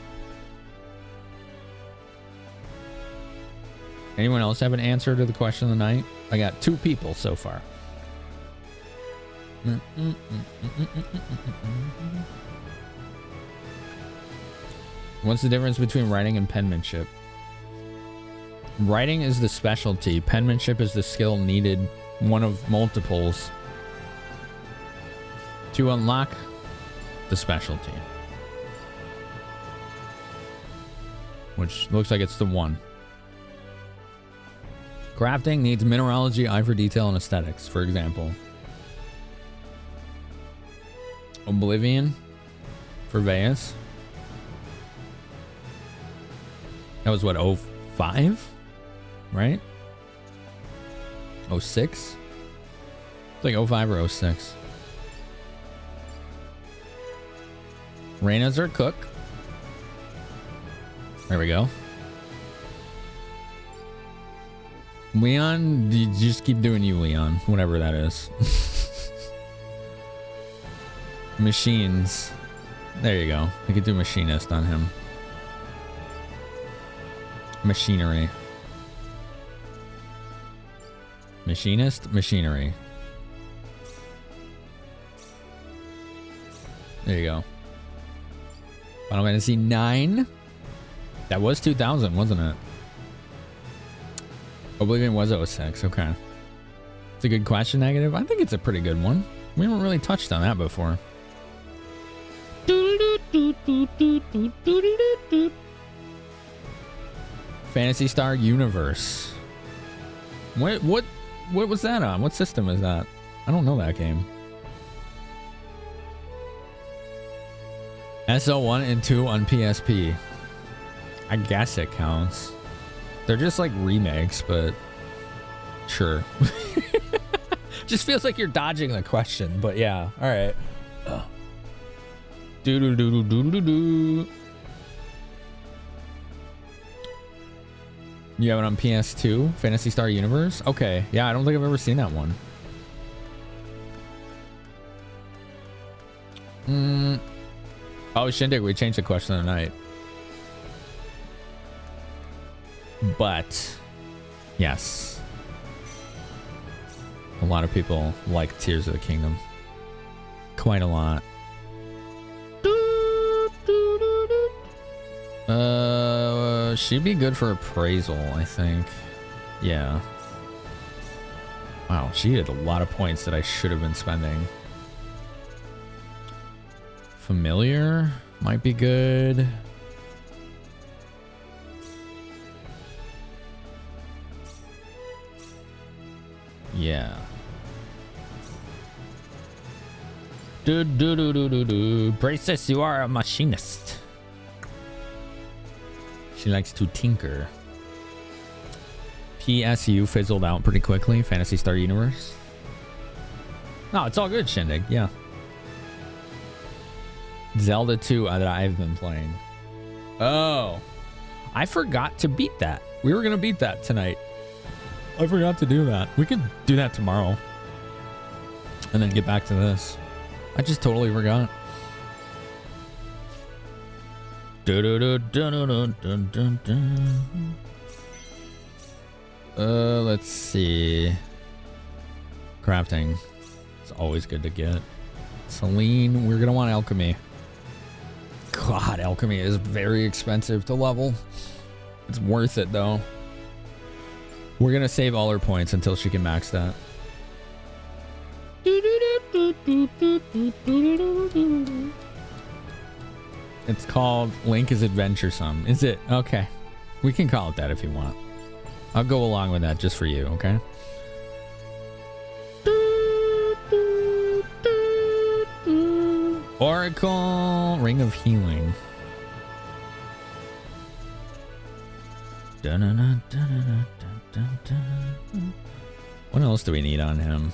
Anyone else have an answer to the question of the night? I got 2 people so far. What's the difference between writing and penmanship? Writing is the specialty. Penmanship is the skill needed, one of multiples, to unlock the specialty. which looks like it's the one. Crafting needs mineralogy, eye for detail, and aesthetics, for example. Oblivion for Veus. That was what, 05? Right? 06? It's like 05 or 06. Rena's our cook. There we go. Leon, you just keep doing you, Leon. Whatever that is. Machines. There you go. We could do machinist on him. Machinery. Machinist, machinery. There you go. Final Fantasy 9. That was 2000, wasn't it? Oblivion was 06. Okay. It's a good question, Negative. I think it's a pretty good one. We haven't really touched on that before. Phantasy Star Universe. What was that on? What system is that? I don't know that game. SO1 and 2 on PSP. I guess it counts. They're just like remakes, but sure. Just feels like you're dodging the question, but yeah. All right. Do. You have it on PS2, Phantasy Star Universe? Okay. Yeah, I don't think I've ever seen that one. Oh, Shindig, we changed the question of the night. But, yes. A lot of people like Tears of the Kingdom. Quite a lot. She'd be good for appraisal, I think. Yeah. Wow, she had a lot of points that I should have been spending. Familiar might be good. Yeah. Braces, you are a machinist. She likes to tinker. PSU fizzled out pretty quickly. Phantasy Star Universe. No, it's all good, Shindig. Yeah. Zelda 2 that I've been playing. Oh. I forgot to beat that. We were going to beat that tonight. I forgot to do that. We could do that tomorrow. And then get back to this. I just totally forgot. Let's see. Crafting. It's always good to get. Celine, we're gonna want alchemy. God, alchemy is very expensive to level. It's worth it though. We're gonna save all her points until she can max that. It's called Link is Adventuresome. Is it? Okay. We can call it that if you want. I'll go along with that just for you, okay? Oracle Ring of Healing. What else do we need on him?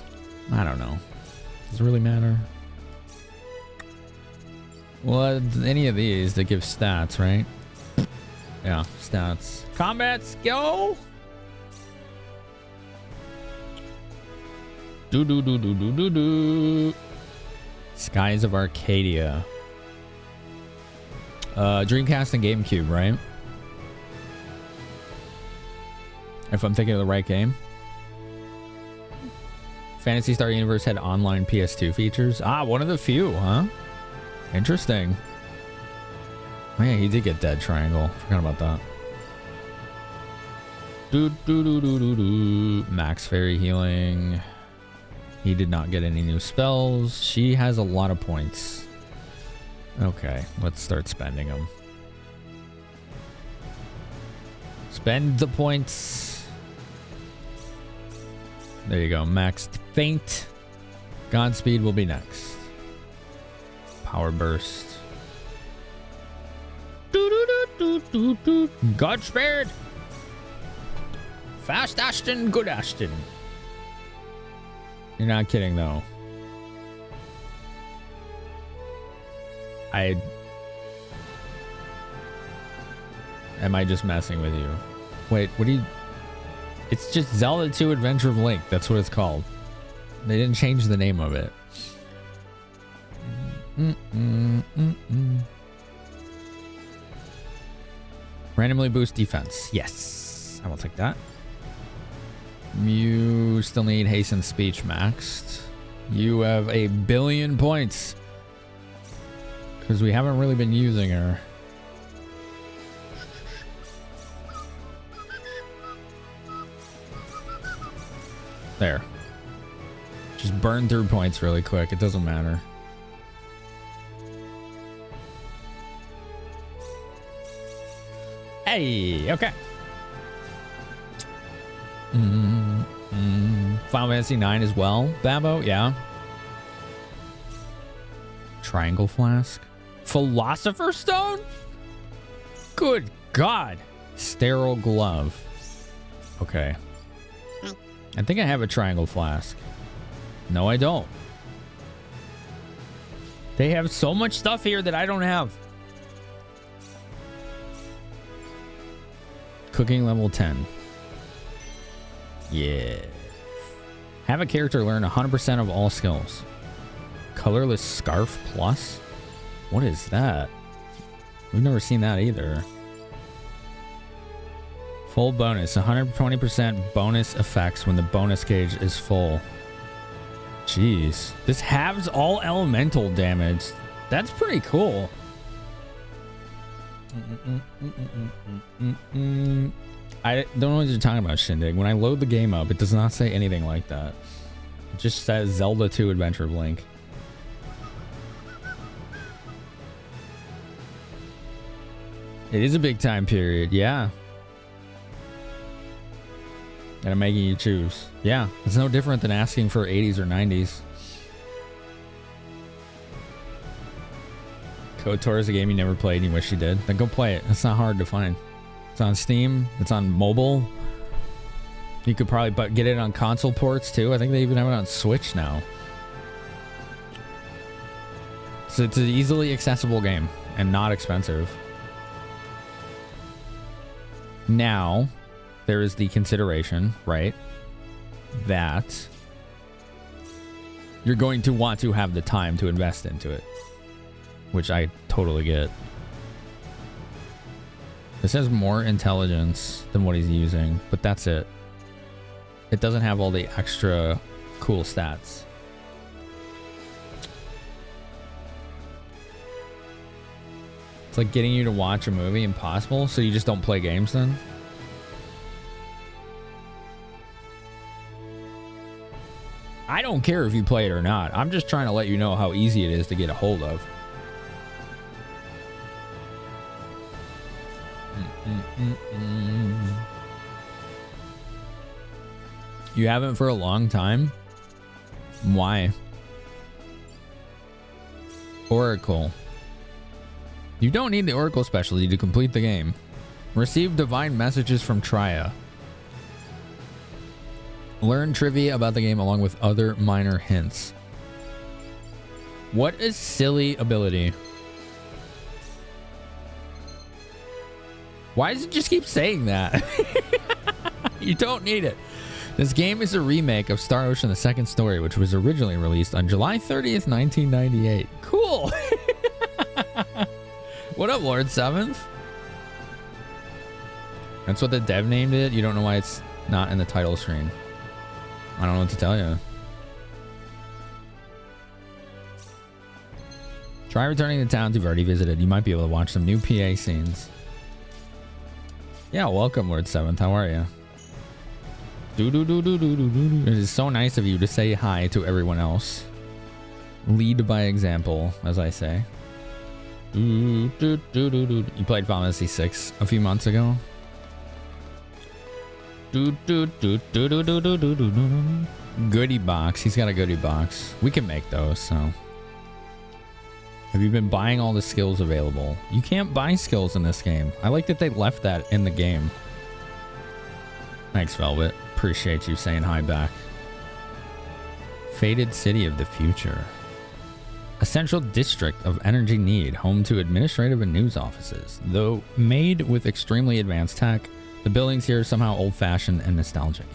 I don't know. Does it really matter? Well, any of these that give stats, right? Yeah, stats. Combat skill. Do. Skies of Arcadia. Dreamcast and GameCube, right? If I'm thinking of the right game. Phantasy Star Universe had online PS2 features. Ah, one of the few, huh? Interesting. Oh yeah, he did get Dead Triangle. Forgot about that. Max Fairy Healing. He did not get any new spells. She has a lot of points. Okay, let's start spending them. Spend the points. There you go. Maxed Faint. Godspeed will be next. Power Burst. Godspeed. Fast Ashton, good Ashton. You're not kidding though. Am I just messing with you? Wait, what do you... It's just Zelda 2 Adventure of Link. That's what it's called. They didn't change the name of it. Randomly boost defense. Yes. I will take that. You still need hasten speech maxed. You have 1 billion points. Because we haven't really been using her. There. Just burn through points really quick. It doesn't matter. Hey, okay. Final Fantasy 9 as well, Babbo, yeah. Triangle Flask. Philosopher's Stone? Good God. Sterile Glove. Okay. I think I have a Triangle Flask. No, I don't. They have so much stuff here that I don't have. Cooking level 10. Yeah. Have a character learn 100% of all skills. Colorless Scarf Plus? What is that? We've never seen that either. Full bonus. 120% bonus effects when the bonus gauge is full. Jeez. This halves all elemental damage. That's pretty cool. I don't know what you're talking about, Shindig. When I load the game up, it does not say anything like that. It just says Zelda 2 Adventure of Link. It is a big time period, yeah. And I'm making you choose. Yeah, it's no different than asking for 80s or 90s. KOTOR is a game you never played and you wish you did. Then go play it. It's not hard to find. It's on Steam. It's on mobile. You could probably get it on console ports too. I think they even have it on Switch now. So it's an easily accessible game and not expensive. Now, there is the consideration, right, that you're going to want to have the time to invest into it, which I totally get. This has more intelligence than what he's using, but that's it. It doesn't have all the extra cool stats. It's like getting you to watch a movie impossible, so you just don't play games then? I don't care if you play it or not. I'm just trying to let you know how easy it is to get a hold of. You haven't for a long time? Why? Oracle. You don't need the Oracle specialty to complete the game. Receive divine messages from Traya. Learn trivia about the game along with other minor hints. What a silly ability. Why does it just keep saying that? You don't need it. This game is a remake of Star Ocean: The Second Story, which was originally released on July 30th, 1998. Cool. What up, Lord 7th? That's what the dev named it. You don't know why it's not in the title screen. I don't know what to tell you. Try returning to towns you've already visited. You might be able to watch some new PA scenes. Yeah, welcome, Lord 7th. How are you? It is so nice of you to say hi to everyone else. Lead by example, as I say. You played Final Fantasy 6 a few months ago? Goodie box. He's got a goodie box. We can make those, so. Have you been buying all the skills available? You can't buy skills in this game. I like that they left that in the game. Thanks, Velvet. Appreciate you saying hi back. Fated City of the Future. A central district of energy need, home to administrative and news offices. Though made with extremely advanced tech, the buildings here are somehow old-fashioned and nostalgic.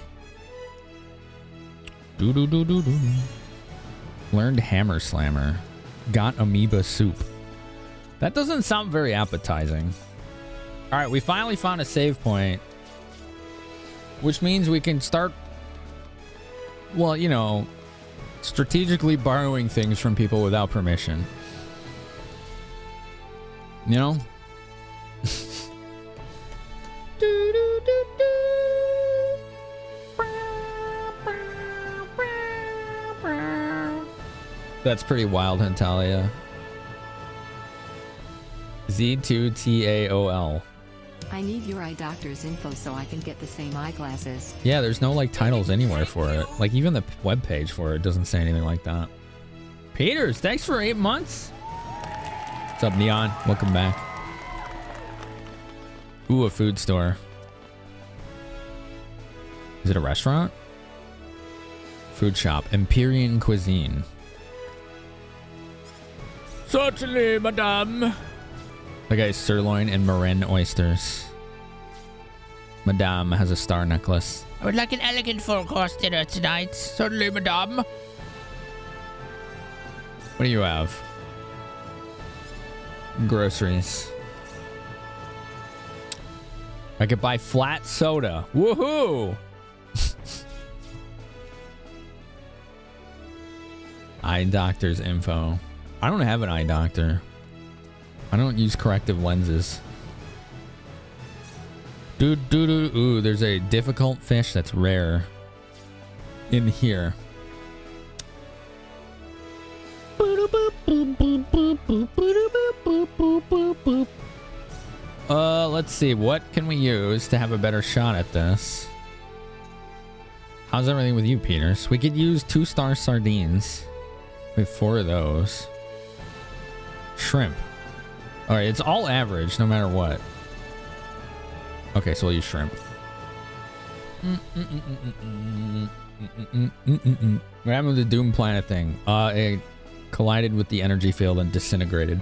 Learned Hammer Slammer. Got amoeba soup. That doesn't sound very appetizing. All right, we finally found a save point, which means we can start, well, you know, strategically borrowing things from people without permission. You know? That's pretty wild, Natalia. Z2TAOL. I need your eye doctor's info so I can get the same eyeglasses. Yeah, there's no like titles anywhere for it. Like even the webpage for it doesn't say anything like that. Peters, thanks for 8 months. What's up, Neon? Welcome back. Ooh, a food store. Is it a restaurant? Food shop. Empyrean Cuisine. Certainly, madame. Okay, sirloin and Marin oysters. Madame has a star necklace. I would like an elegant full-course dinner tonight. Certainly, madame. What do you have? Groceries. I could buy flat soda. Woohoo! Eye doctor's info. I don't have an eye doctor. I don't use corrective lenses. Ooh, there's a difficult fish that's rare in here. Let's see. What can we use to have a better shot at this? How's everything with you, Peters? We could use 2-star sardines. We have 4 of those. Shrimp. All right, it's all average, no matter what. Okay, so we'll use shrimp. What happened with the Doom Planet thing? It collided with the energy field and disintegrated.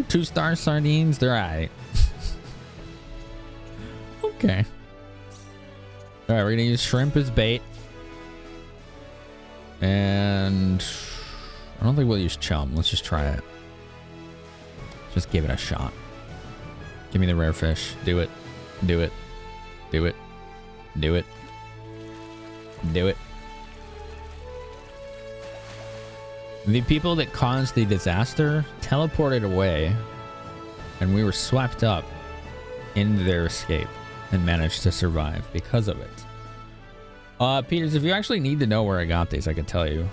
2-star sardines, they're alright. Okay. Alright, we're gonna use shrimp as bait. And I don't think we'll use chum. Let's just try it. Just give it a shot. Give me the rare fish. Do it. Do it. Do it. Do it. Do it. The people that caused the disaster teleported away, and we were swept up into their escape and managed to survive because of it. Peters, if you actually need to know where I got these, I could tell you.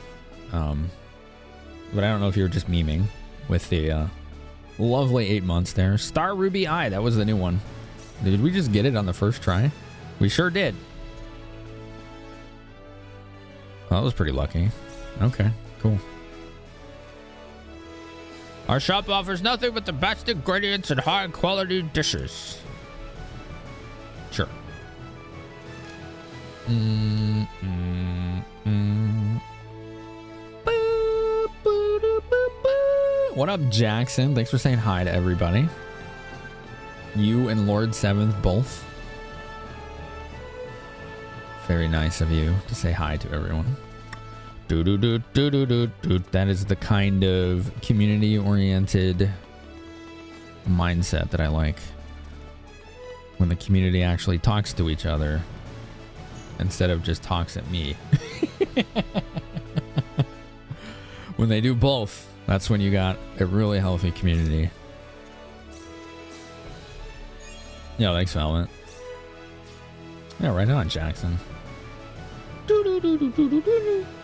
But I don't know if you were just memeing with the lovely 8 months there. Star Ruby Eye, that was the new one. Did we just get it on the first try? We sure did. Well, that was pretty lucky. Okay, cool. Our shop offers nothing but the best ingredients and high quality dishes. Sure. What up, Jackson? Thanks for saying hi to everybody. You and Lord 7th both. Very nice of you to say hi to everyone. That is the kind of community-oriented mindset that I like. When the community actually talks to each other instead of just talks at me. When they do both, that's when you got a really healthy community. Yeah, thanks, Valent. Yeah, right on, Jackson.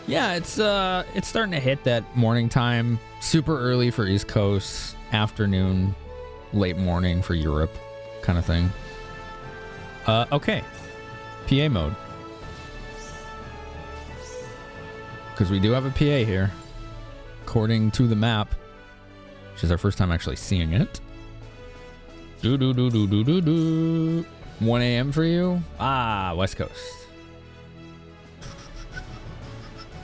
Yeah, it's starting to hit that morning time. Super early for East Coast, afternoon late morning for Europe kind of thing. Okay. PA mode. Because we do have a PA here. According to the map. Which is our first time actually seeing it. 1 a.m. for you? Ah, West Coast.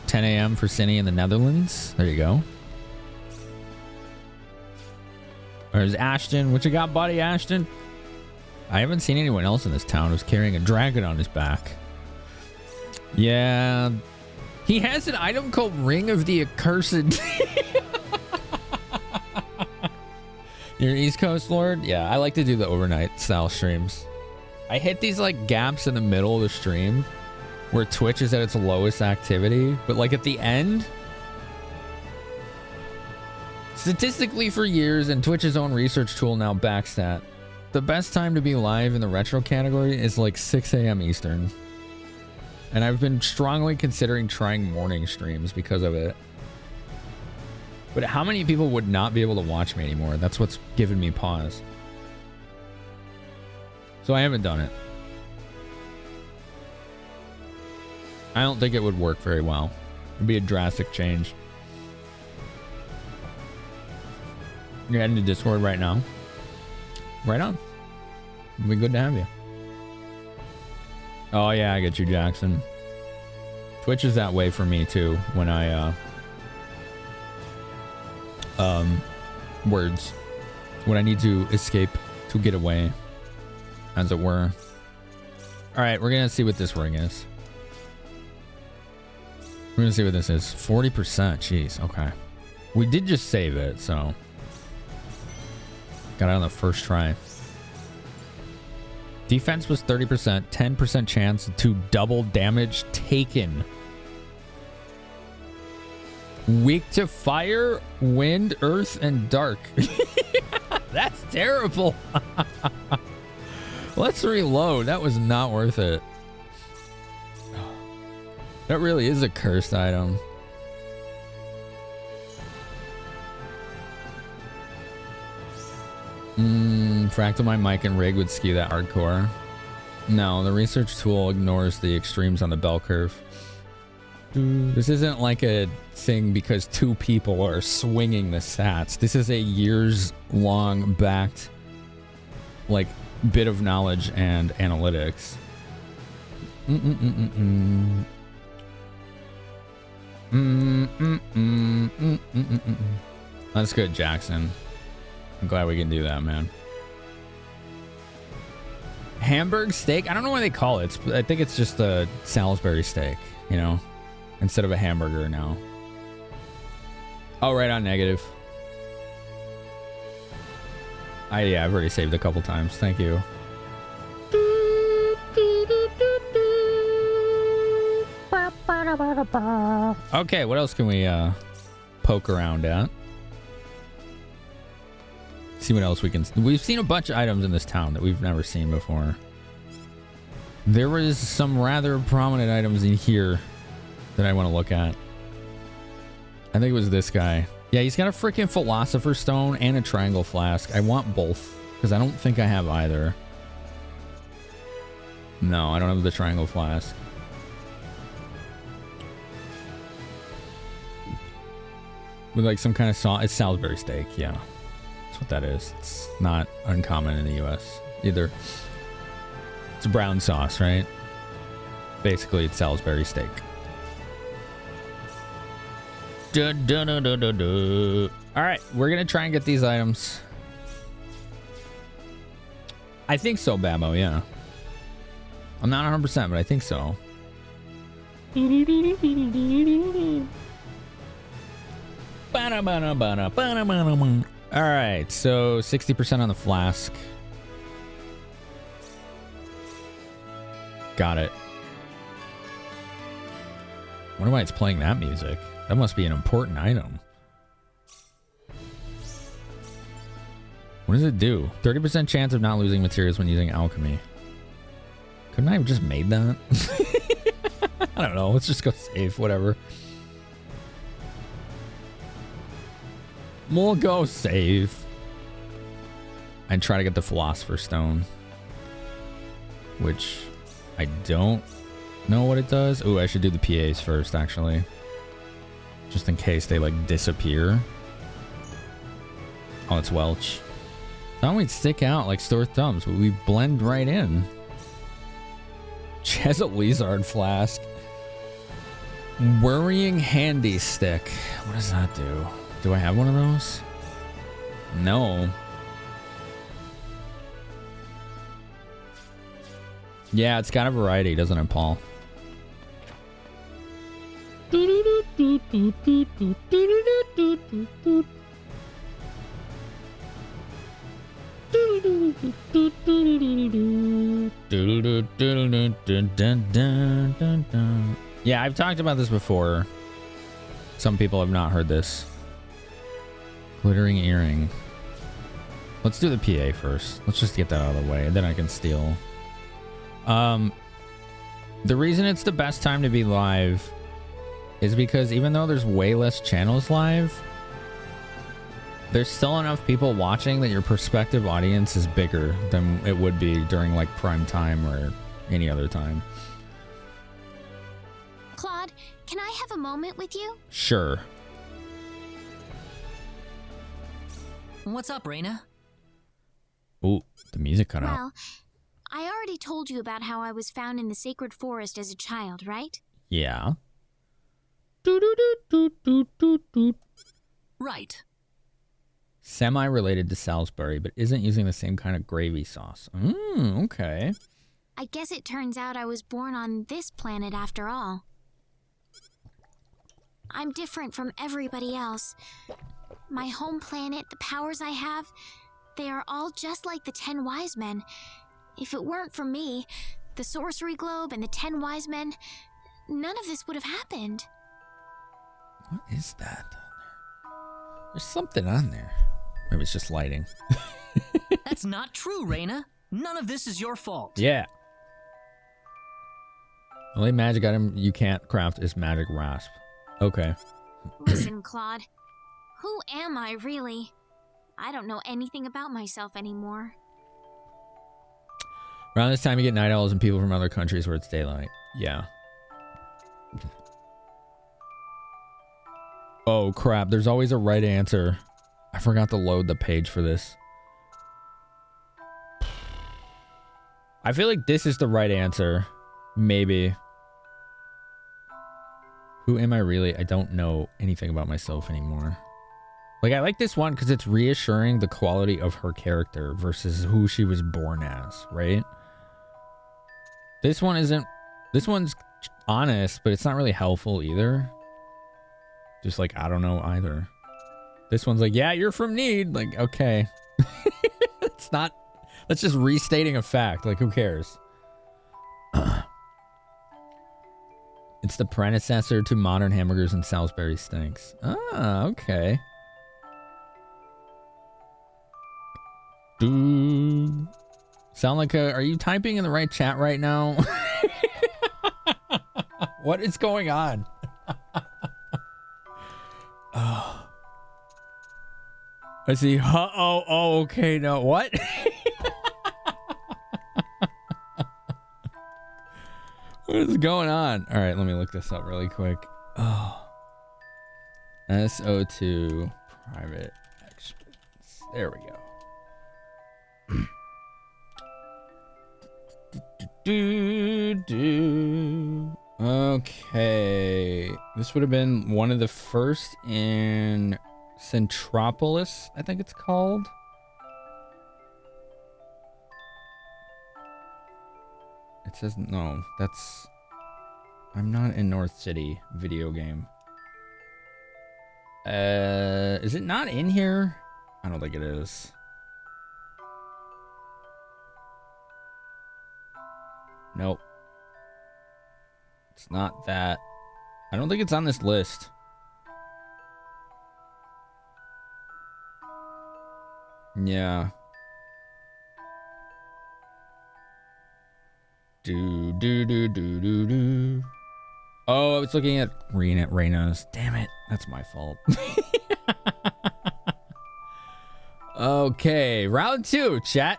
10 a.m. for Cindy in the Netherlands. There you go. There's Ashton. What you got, buddy, Ashton? I haven't seen anyone else in this town who's carrying a dragon on his back. Yeah. He has an item called Ring of the Accursed. You're East Coast Lord? Yeah, I like to do the overnight style streams. I hit these like gaps in the middle of the stream where Twitch is at its lowest activity, but like at the end, statistically for years, and Twitch's own research tool now backs that, the best time to be live in the retro category is like 6 a.m. Eastern. And I've been strongly considering trying morning streams because of it. But how many people would not be able to watch me anymore? That's what's given me pause. So I haven't done it. I don't think it would work very well. It'd be a drastic change. You're heading to Discord right now. Right on. It'd be good to have you. Oh yeah, I get you, Jackson. Twitch is that way for me too when I words. When I need to escape, to get away, as it were. Alright, we're gonna see what this ring is. We're gonna see what this is. 40%, jeez, okay. We did just save it, so got it on the first try. Defense was 30%, 10% chance to double damage taken. Weak to fire, wind, earth, and dark. That's terrible. Let's reload. That was not worth it. That really is a cursed item. Fractal my mic and rig would skew that hardcore. No, the research tool ignores the extremes on the bell curve. This isn't like a thing because two people are swinging the sats. This is a years-long backed, like, bit of knowledge and analytics. That's good, Jackson. I'm glad we can do that, man. Hamburg steak? I don't know why they call it. I think it's just a Salisbury steak, you know, instead of a hamburger now. Oh, right on, negative. Yeah, I've already saved a couple times. Thank you. Okay, what else can we poke around at? See what else we can. We've seen a bunch of items in this town that we've never seen before. There was some rather prominent items in here that I want to look at. I think it was this guy. Yeah, he's got a freaking philosopher's stone and a triangle flask. I want both because I don't think I have either. No, I don't have the triangle flask. With like some kind of sauce. It's Salisbury steak, yeah. That's what that is. It's not uncommon in the US either. It's a brown sauce, right? Basically, it's Salisbury steak. All right, we're gonna try and get these items. I think so, Babo, yeah. I'm not 100%, but I think so. All right, so 60% on the flask. Got it. I wonder why it's playing that music. That must be an important item. What does it do? 30% chance of not losing materials when using alchemy. Couldn't I have just made that? I don't know. Let's just go save. Whatever. We'll go save. and try to get the Philosopher's Stone, which I don't know what it does. Oh, I should do the PAs first, actually, just in case they like disappear. Oh, it's Welch. Thought we'd stick out like store thumbs, but we blend right in. Chesil Lizard Flask. Worrying Handy Stick. What does that do? Do I have one of those? No. Yeah, it's got a variety, doesn't it, Paul? Yeah, I've talked about this before. Some people have not heard this. Glittering earring. Let's do the PA first. Let's just get that out of the way, and then I can steal. The reason it's the best time to be live is because even though there's way less channels live, there's still enough people watching that your prospective audience is bigger than it would be during like prime time or any other time. Claude, can I have a moment with you? Sure. What's up, Rena? Ooh, the music cut out. Well, I already told you about how I was found in the sacred forest as a child, right? Yeah. Right. Semi-related to Salisbury, but isn't using the same kind of gravy sauce. Okay. I guess it turns out I was born on this planet after all. I'm different from everybody else. My home planet, the powers I have, they are all just like the 10 wise men. If it weren't for me, the sorcery globe and the 10 wise men, none of this would have happened. What is that on there? There's something on there. Maybe it's just lighting. That's not true, Rena. None of this is your fault. Yeah. The only magic item you can't craft is magic rasp. Okay. Listen, Claude. Who am I, really? I don't know anything about myself anymore. Around this time, you get night owls and people from other countries where it's daylight. Yeah. Oh, crap. There's always a right answer. I forgot to load the page for this. I feel like this is the right answer. Maybe. Who am I really? I don't know anything about myself anymore. Like, I like this one because it's reassuring the quality of her character versus who she was born as, right? This one isn't... This one's honest, but it's not really helpful either. Just like, I don't know either. This one's like, yeah, you're from Need. Like, okay. It's not... That's just restating a fact. Like, who cares? It's the predecessor to modern hamburgers and Salisbury stinks. Ah, okay. Dude. Sound like a... Are you typing in the right chat right now? What is going on? Oh. I see. Oh, okay. No, what? What is going on? All right, let me look this up really quick. Oh. SO2 private extras. There we go. Okay. This would have been one of the first in Centropolis, I think it's called. It says no. That's... I'm not in North City video game. Is it not in here? I don't think it is. Nope. It's not that. I don't think it's on this list. Yeah. Do. Oh, I was looking at Rena's. Damn it. That's my fault. Okay, round 2, chat.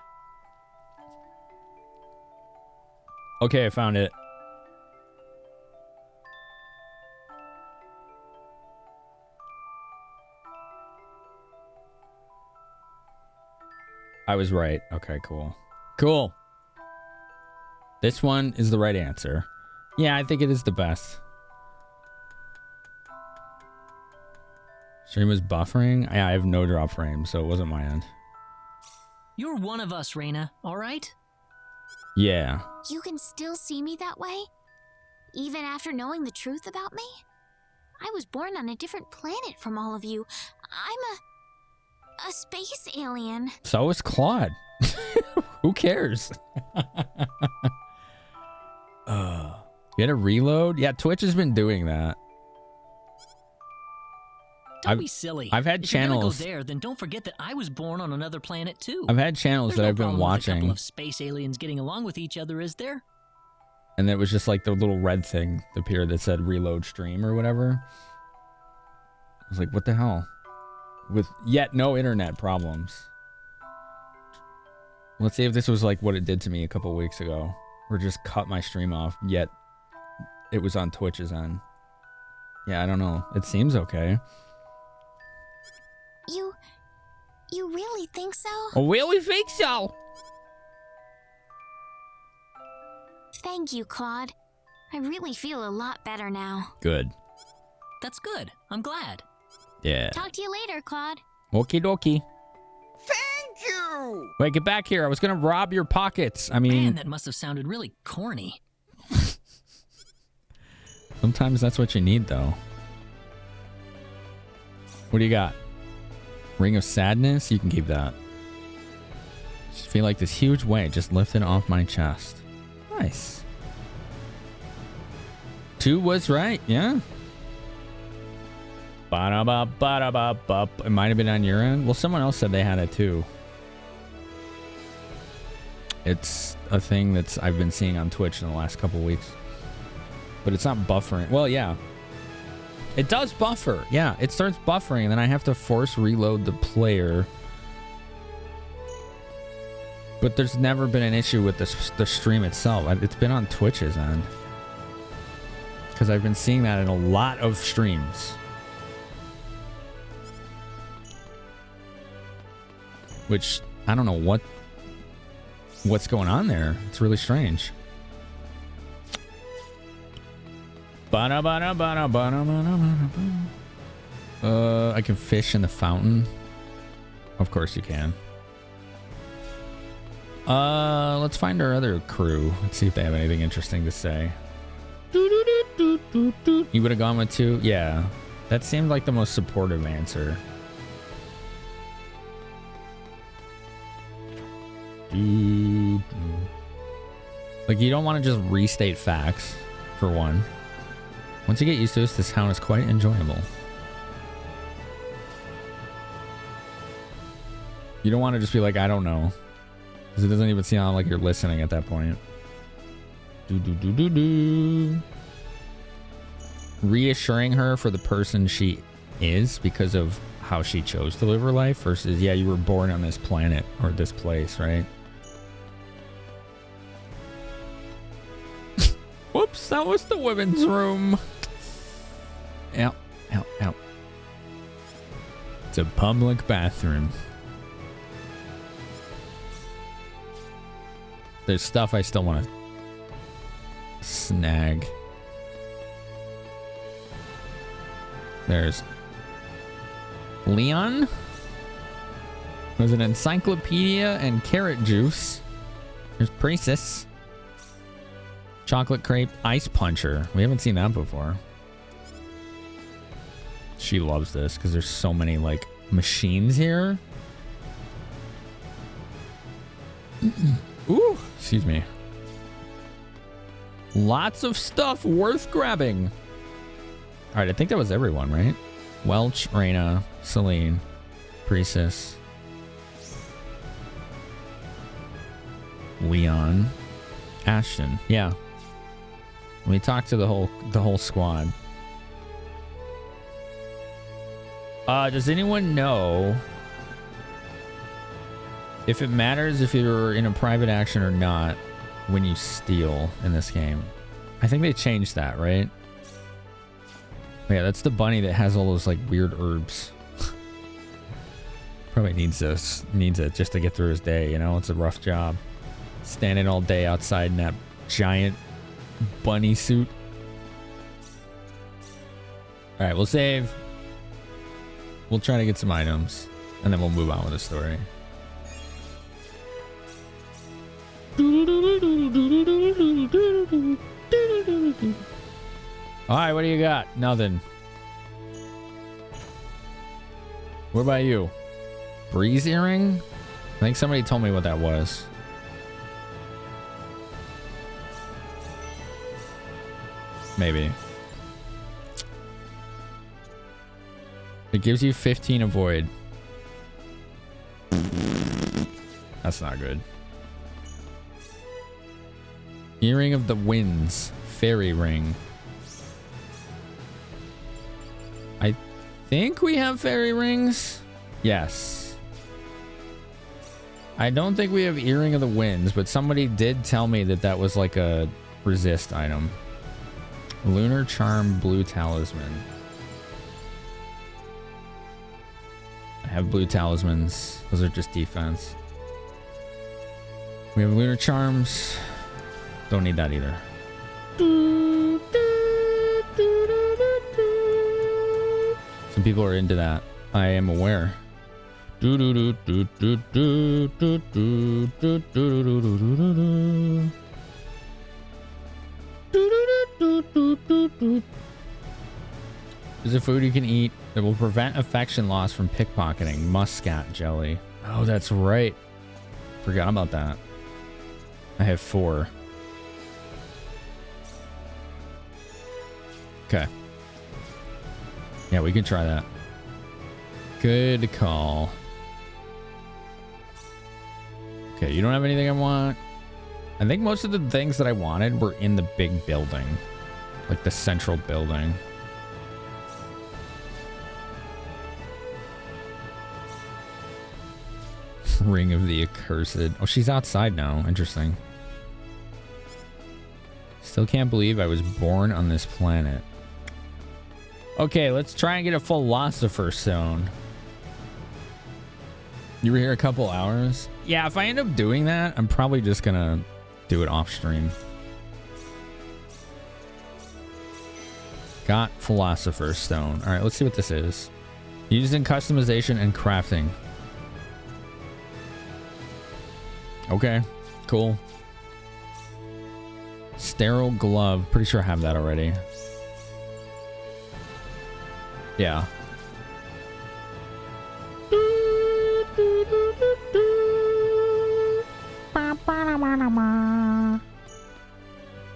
Okay, I found it. I was right. Okay, cool. Cool. This one is the right answer. Yeah, I think it is the best. Stream was buffering? Yeah, I have no drop frame, so it wasn't my end. You're one of us, Rena, alright? Yeah. You can still see me that way? Even after knowing the truth about me? I was born on a different planet from all of you. I'm a space alien. So is Claude. Who cares? You had to reload? Yeah, Twitch has been doing that. Don't be silly. I've had if you're gonna channels. go there, then don't forget that I was born on another planet too. I've had channels There's that no I've been problem with a watching. couple of space aliens getting along with each other, is there? And it was just like the little red thing appeared that said reload stream or whatever. I was like, what the hell? With yet no internet problems. Let's see if this was like what it did to me a couple weeks ago. Or just cut my stream off, yet it was on Twitch's end. Yeah, I don't know. It seems okay. You really think so? I really think so. Thank you, Claude. I really feel a lot better now. Good. That's good. I'm glad. Yeah. Talk to you later, Claude. Okie dokie. Thank you. Wait, get back here. I was gonna rob your pockets. I mean... Man, that must have sounded really corny. Sometimes that's what you need, though. What do you got? Ring of Sadness? You can keep that. Just feel like this huge weight just lifted off my chest. Nice. 2 was right, yeah. Ba-da-ba, ba-da-ba-ba. It might have been on your end. Well, someone else said they had it too. It's a thing that's I've been seeing on Twitch in the last couple weeks. But it's not buffering. Well, yeah. It does buffer. Yeah, it starts buffering, and then I have to force reload the player. But there's never been an issue with the stream itself. It's been on Twitch's end. Because I've been seeing that in a lot of streams. Which, I don't know what's going on there. It's really strange. I can fish in the fountain. Of course you can. Let's find our other crew. Let's see if they have anything interesting to say. You would have gone with 2? Yeah. That seemed like the most supportive answer. Like, you don't want to just restate facts, for one. Once you get used to this town is quite enjoyable. You don't want to just be like, I don't know. Because it doesn't even sound like you're listening at that point. Reassuring her for the person she is because of how she chose to live her life versus, yeah, you were born on this planet or this place, right? Whoops, that was the women's room. Ow, ow, ow. It's a public bathroom. There's stuff I still want to snag. There's Leon. There's an encyclopedia and carrot juice. There's Priestess. Chocolate crepe, ice puncher. We haven't seen that before. She loves this because there's so many like machines here. Ooh, excuse me. Lots of stuff worth grabbing. All right, I think that was everyone, right? Welch, Rena, Celine, Priestess, Leon, Ashton. Yeah. We talked to the whole squad. Does anyone know If it matters if you're in a private action or not when you steal in this game. I think they changed that, right? Yeah, that's the bunny that has all those like weird herbs. Probably needs it just to get through his day, you know? It's a rough job. Standing all day outside in that giant bunny suit. All right, we'll save. We'll try to get some items, and then we'll move on with the story. All right, what do you got? Nothing. What about you? Breeze earring? I think somebody told me what that was. Maybe. It gives you 15 avoid. That's not good. Earring of the Winds. Fairy ring. I think we have fairy rings. Yes. I don't think we have Earring of the Winds, but somebody did tell me that that was like a resist item. Lunar Charm Blue Talisman. I have blue talismans. Those are just defense. We have Lunar Charms. Don't need that either. Some people are into that. I am aware. There's a food you can eat that will prevent affection loss from pickpocketing. Muscat jelly. Oh, that's right. Forgot about that. I have 4. Okay. Yeah, we can try that. Good call. Okay, you don't have anything I want? I think most of the things that I wanted were in the big building. Like the central building. Ring of the Accursed. Oh, she's outside now. Interesting. Still can't believe I was born on this planet. Okay, let's try and get a Philosopher's Stone. You were here a couple hours? Yeah, if I end up doing that, I'm probably just gonna do it off stream. Got Philosopher's Stone. All right, let's see what this is. Used in customization and crafting. Okay, cool. Sterile glove. Pretty sure I have that already. Yeah.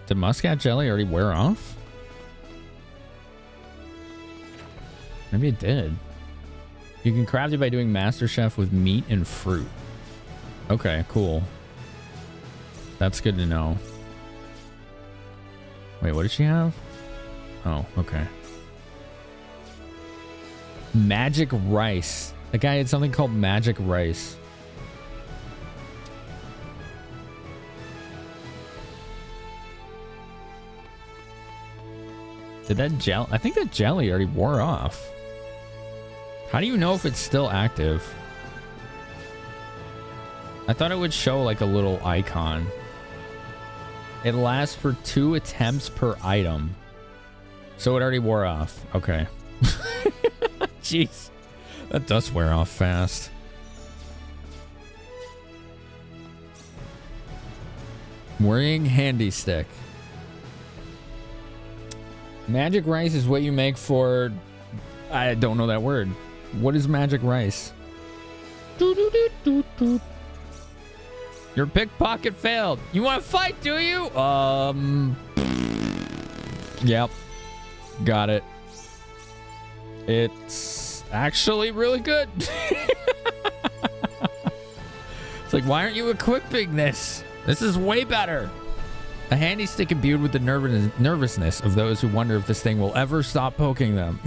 Did Muscat jelly already wear off? Maybe it did. You can craft it by doing Master Chef with meat and fruit. Okay, cool. That's good to know. Wait, what did she have? Oh, okay. Magic rice. The guy had something called magic rice. Did that gel? I think that jelly already wore off. How do you know if it's still active? I thought it would show like a little icon. It lasts for 2 attempts per item. So it already wore off. Okay. Jeez. That does wear off fast. Worrying handy stick. Magic rice is what you make for... I don't know that word. What is magic rice? Your pickpocket failed. You want to fight, do you? Yep. Got it. It's actually really good. It's like, why aren't you equipping this? This is way better. A handy stick imbued with the nervousness of those who wonder if this thing will ever stop poking them.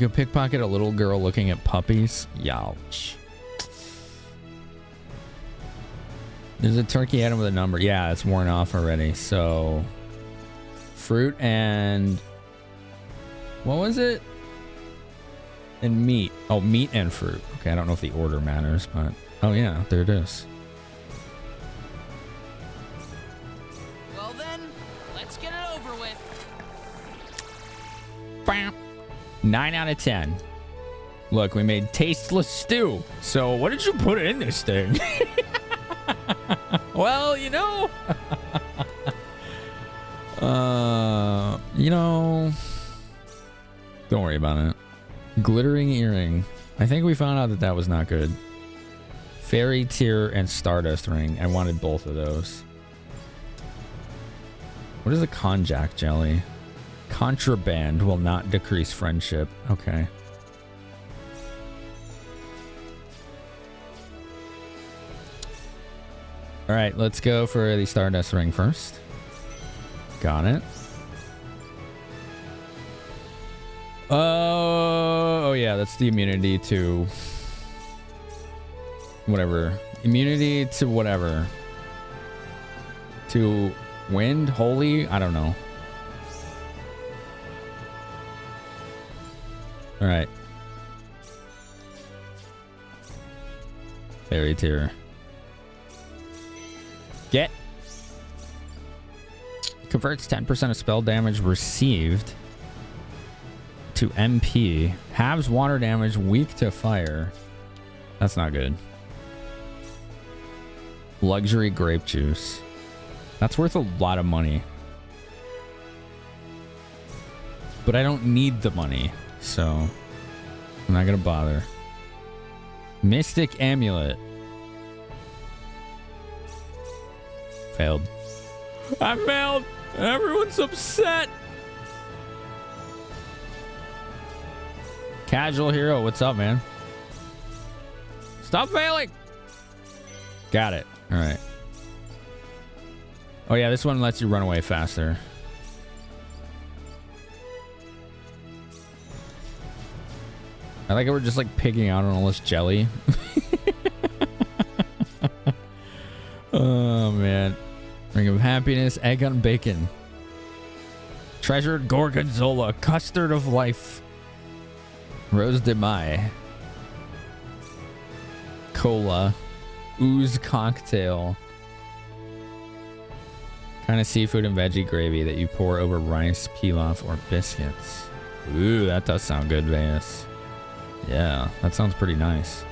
could pickpocket a little girl looking at puppies. Youch. There's a turkey item with a number. Yeah, it's worn off already. So, fruit and... what was it? And meat. Oh, meat and fruit. Okay, I don't know if the order matters, but... oh, yeah, there it is. Well then, let's get it over with. Bam. 9 out of 10. Look, we made tasteless stew. So, what did you put in this thing? Well, you know... you know... don't worry about it. Glittering earring. I think we found out that that was not good. Fairy tear and stardust ring. I wanted both of those. What is a konjac jelly? Contraband will not decrease friendship. Okay. All right, let's go for the stardust ring first. Got it. Oh yeah, that's the immunity to whatever. Immunity to whatever. To wind, holy, I don't know. All right. Fairy tear. Get. Converts 10% of spell damage received to MP. Halves water damage, weak to fire. That's not good. Luxury grape juice. That's worth a lot of money. But I don't need the money, so I'm not gonna bother. Mystic amulet. Failed. I failed! Everyone's upset! Casual hero, what's up, man? Stop failing! Got it. Alright. Oh yeah, this one lets you run away faster. I like how we're just like picking out on all this jelly. Oh man. Ring of happiness, egg on bacon. Treasured gorgonzola, custard of life. Rose de Mai. Cola. Ooze cocktail. Kind of seafood and veggie gravy that you pour over rice, pilaf, or biscuits. Ooh, that does sound good, Vegas. Yeah, that sounds pretty nice.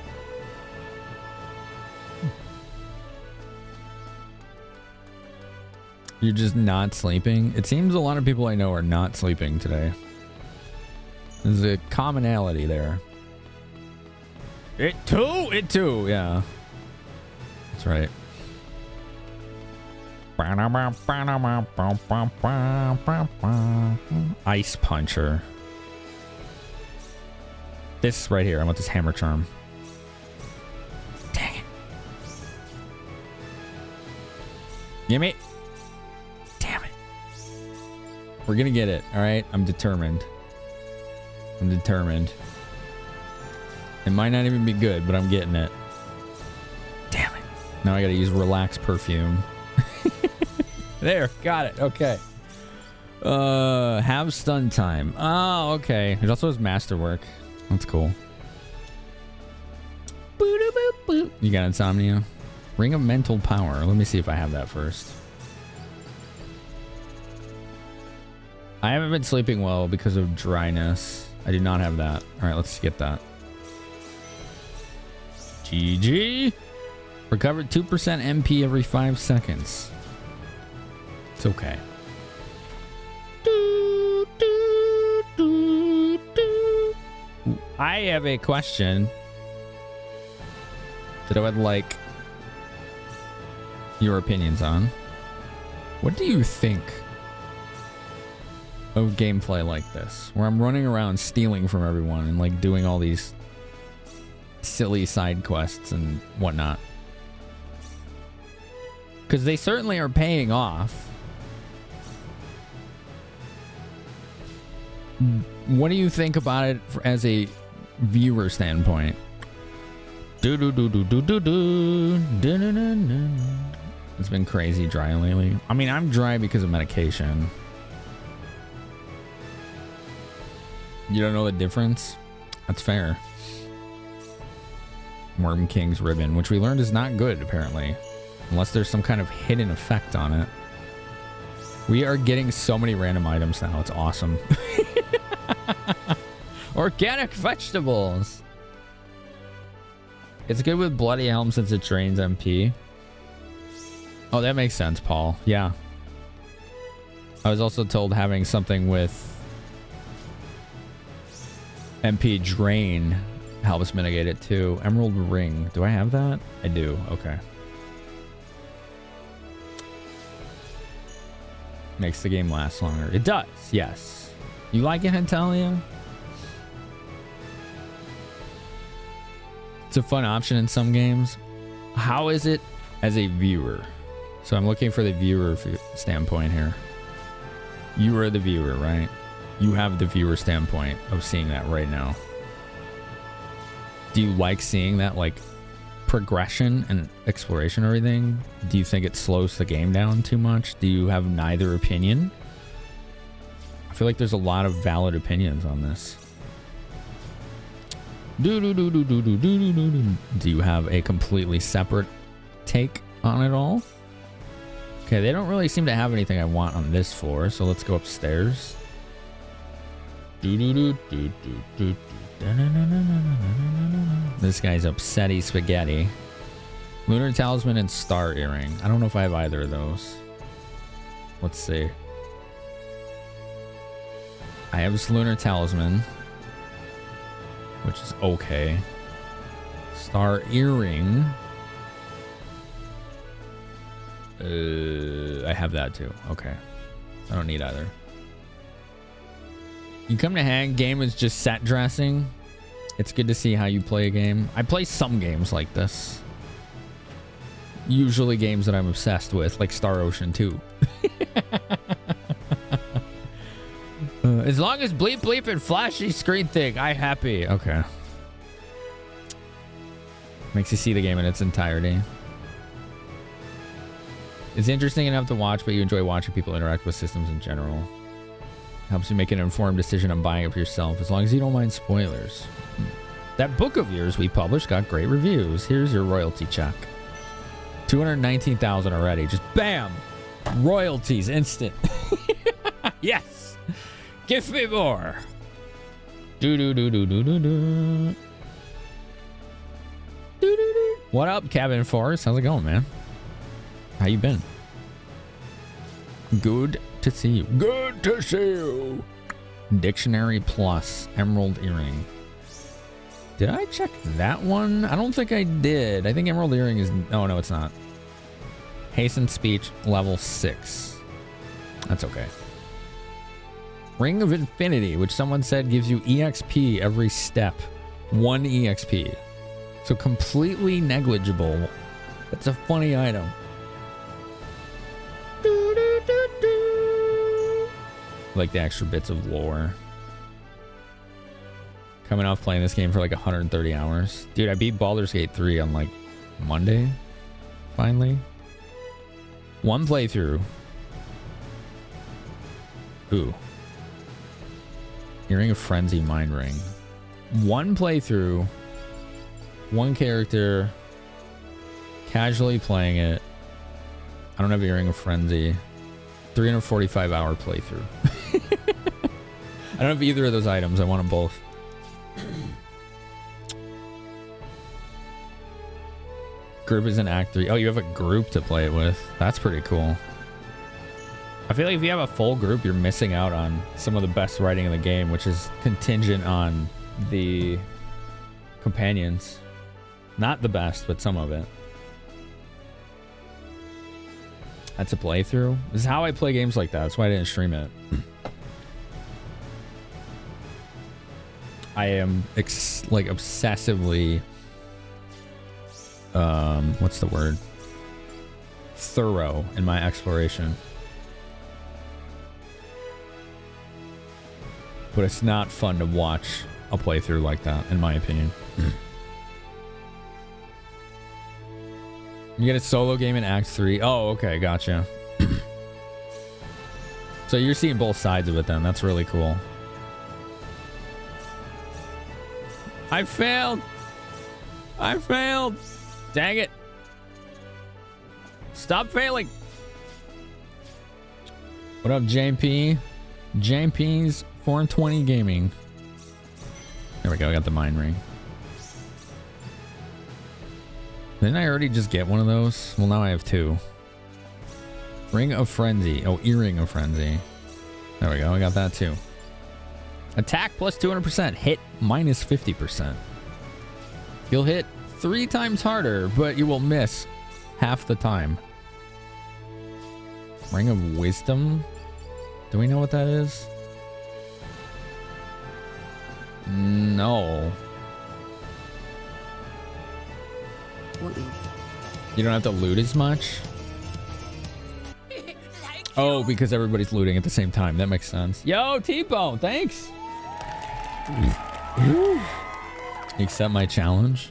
You're just not sleeping? It seems a lot of people I know are not sleeping today. There's a commonality there. It too, yeah. That's right. Ice puncher. This right here. I want this hammer charm. Dang it. Gimme. Damn it. We're gonna get it, alright? I'm determined. I'm determined. It might not even be good, but I'm getting it. Damn it. Now I gotta use relax perfume. There, got it. Okay. Have stun time. Oh, okay. It also has masterwork. That's cool. You got insomnia? Ring of mental power. Let me see if I have that first. I haven't been sleeping well because of dryness. I do not have that. All right, let's get that. GG. Recovered 2% MP every 5 seconds. It's okay. I have a question that I would like your opinions on. What do you think of gameplay like this, where I'm running around stealing from everyone and like doing all these silly side quests and whatnot? Because they certainly are paying off. What do you think about it as a viewer standpoint? It's been crazy dry lately. I mean, I'm dry because of medication. You don't know the difference? That's fair. Worm King's ribbon, which we learned is not good, apparently. Unless there's some kind of hidden effect on it. We are getting so many random items now. It's awesome. Organic vegetables. It's good with Bloody Helm since it drains MP. Oh, that makes sense, Paul. Yeah. I was also told having something with MP drain helps mitigate it too. Emerald ring. Do I have that? I do. Okay. Makes the game last longer. It does. Yes. You like it, Hentalia? It's a fun option in some games. How is it as a viewer? So I'm looking for the viewer standpoint here. You are the viewer, right? You have the viewer standpoint of seeing that right now. Do you like seeing that, like, progression and exploration and everything? Do you think it slows the game down too much? Do you have neither opinion? I feel like there's a lot of valid opinions on this. Do you have a completely separate take on it all? Okay, they don't really seem to have anything I want on this floor, so let's go upstairs. This guy's upsetty spaghetti. Lunar Talisman and Star Earring. I don't know if I have either of those. Let's see. I have this Lunar Talisman, which is okay. Star Earring. I have that too. Okay. I don't need either. You come to hang, game is just set dressing. It's good to see how you play a game. I play some games like this. Usually games that I'm obsessed with, like Star Ocean 2. As long as bleep bleep and flashy screen thing, I happy. Okay. Makes you see the game in its entirety. It's interesting enough to watch, but you enjoy watching people interact with systems in general. Helps you make an informed decision on buying it for yourself, as long as you don't mind spoilers. That book of yours we published got great reviews. Here's your royalty check. 219,000 already. Just bam! Royalties instant. Yes! Give me more! What up, Cabin Forest? How's it going, man? How you been? Good to see you. Good to see you. Dictionary Plus Emerald Earring. Did I check that one? I don't think I did. I think Emerald Earring is... Oh, no, it's not. Hastened Speech level 6. That's okay. Ring of Infinity, which someone said gives you EXP every step. 1 EXP. So completely negligible. That's a funny item. Like the extra bits of lore. Coming off playing this game for like 130 hours. Dude, I beat Baldur's Gate 3 on like Monday. Finally. 1 playthrough. Ooh. Earring of Frenzy Mind Ring. 1 playthrough. 1 character. Casually playing it. I don't have Earring of Frenzy. 345 hour playthrough. I don't have either of those items. I want them both. Group is in Act 3. Oh, you have a group to play it with. That's pretty cool. I feel like if you have a full group, you're missing out on some of the best writing in the game, which is contingent on the companions. Not the best, but some of it. That's a playthrough. This is how I play games like that. That's why I didn't stream it. I am like obsessively what's the word? Thorough in my exploration. but it's not fun to watch a playthrough like that, in my opinion. You get a solo game in Act 3. Oh, okay, gotcha. So you're seeing both sides of it then. That's really cool. I failed. I failed. Dang it. Stop failing. What up, JP? JP's 420 Gaming. There we go. I got the mind ring. Didn't I already just get one of those? Well, now I have two. Ring of Frenzy. Oh, Earring of Frenzy. There we go. I got that too. Attack plus 200%. Hit minus 50%. You'll hit 3 times harder, but you will miss half the time. Ring of Wisdom. Do we know what that is? No. You don't have to loot as much? Oh, because everybody's looting at the same time. That makes sense. Yo, T-Bone, thanks. You accept my challenge?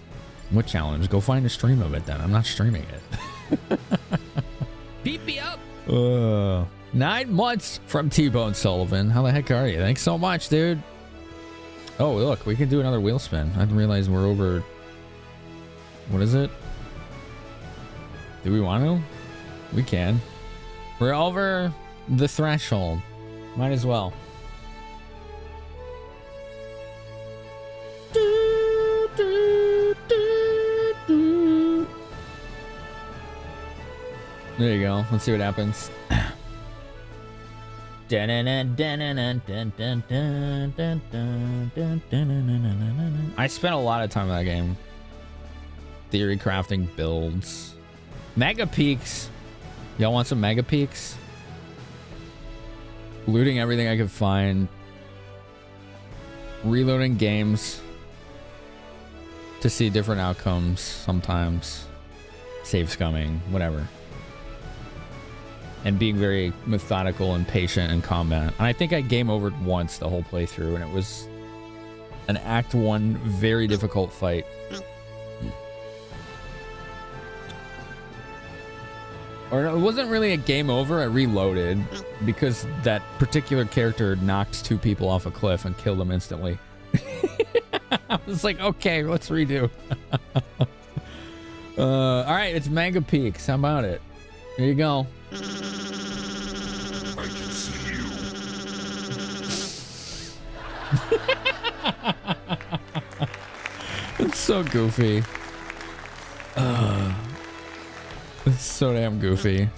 What challenge? Go find a stream of it then. I'm not streaming it. Beat me up. 9 months from T-Bone Sullivan. How the heck are you? Thanks so much, dude. Oh, look, we can do another wheel spin. I didn't realize we're over... What is it? Do we want to? We can. We're over the threshold. Might as well. There you go. Let's see what happens. I spent a lot of time in that game. Theory crafting builds. Mega Peaks. Y'all want some Mega Peaks? Looting everything I could find. Reloading games to see different outcomes sometimes. Save scumming, whatever. And being very methodical and patient in combat. And I think I game overed once the whole playthrough, and it was an Act 1 very difficult fight. Or it wasn't really a game over. I reloaded because that particular character knocked 2 people off a cliff and killed them instantly. I was like, okay, let's redo. All right, it's Mega Peaks. How about it? Here you go. I can see you. It's so goofy. It's so damn goofy.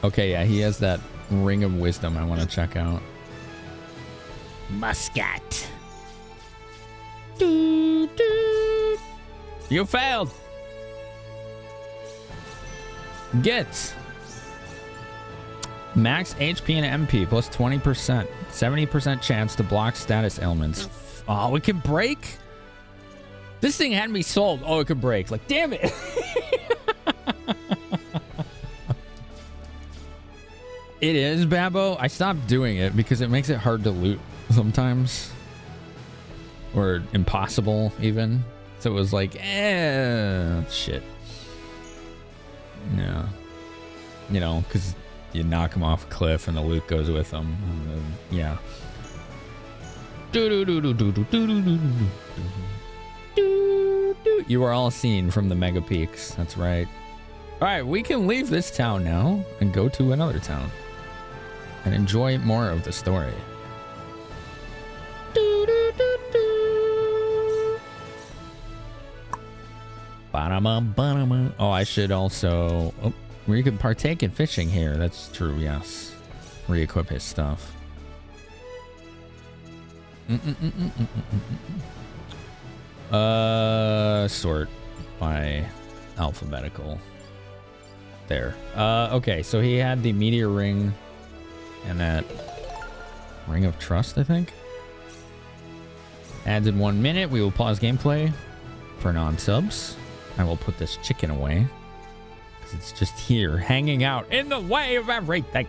Okay, yeah, he has that Ring of Wisdom I want to check out. Muscat. You failed. Get max HP and MP plus 20%. 70% chance to block status ailments. Oh, it can break? This thing had me sold. Oh, it could break. Like, damn it. It is, Babbo. I stopped doing it because it makes it hard to loot sometimes. Or impossible, even. So it was like, shit. Yeah. You know, because you knock them off a cliff and the loot goes with them. Yeah. You are all seen from the Mega Peaks. That's right. All right, we can leave this town now and go to another town and enjoy more of the story. Oh, I should also... Oh, we could partake in fishing here. That's true, yes. Re-equip his stuff. Sort by alphabetical. There. Okay, so he had the meteor ring and that ring of trust, I think. Adds in 1 minute. We will pause gameplay for non-subs. I will put this chicken away because it's just here hanging out in the way of everything.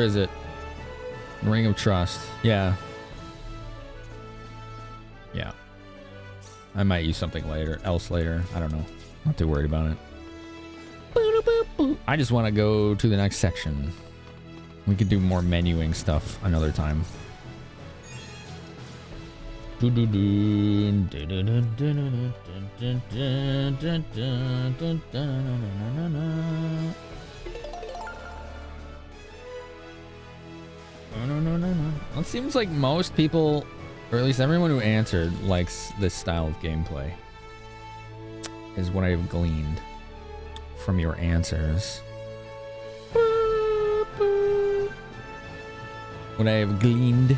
is it? Ring of Trust. Yeah. Yeah. I might use something else later. I don't know. Not too worried about it. I just want to go to the next section. We could do more menuing stuff another time. It seems like most people, or at least everyone who answered, likes this style of gameplay. Is what I've gleaned from your answers. What I have gleaned.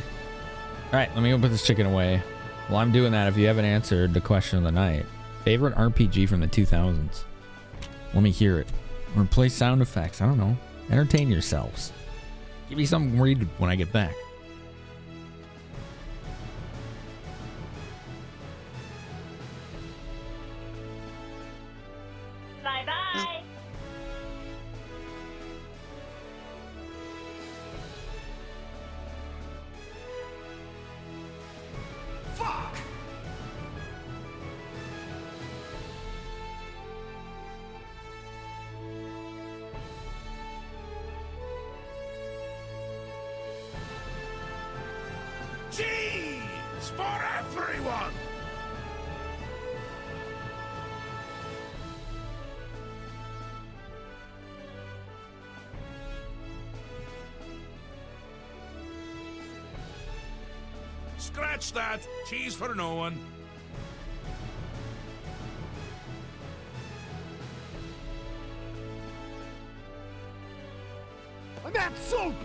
Alright, let me go put this chicken away. While I'm doing that, if you haven't answered the question of the night, favorite RPG from the 2000s? Let me hear it. Or play sound effects. I don't know. Entertain yourselves. Give me something to read when I get back. Bye-bye. Fuck! Cheese for everyone! Scratch that. Cheese for no one. And that soup!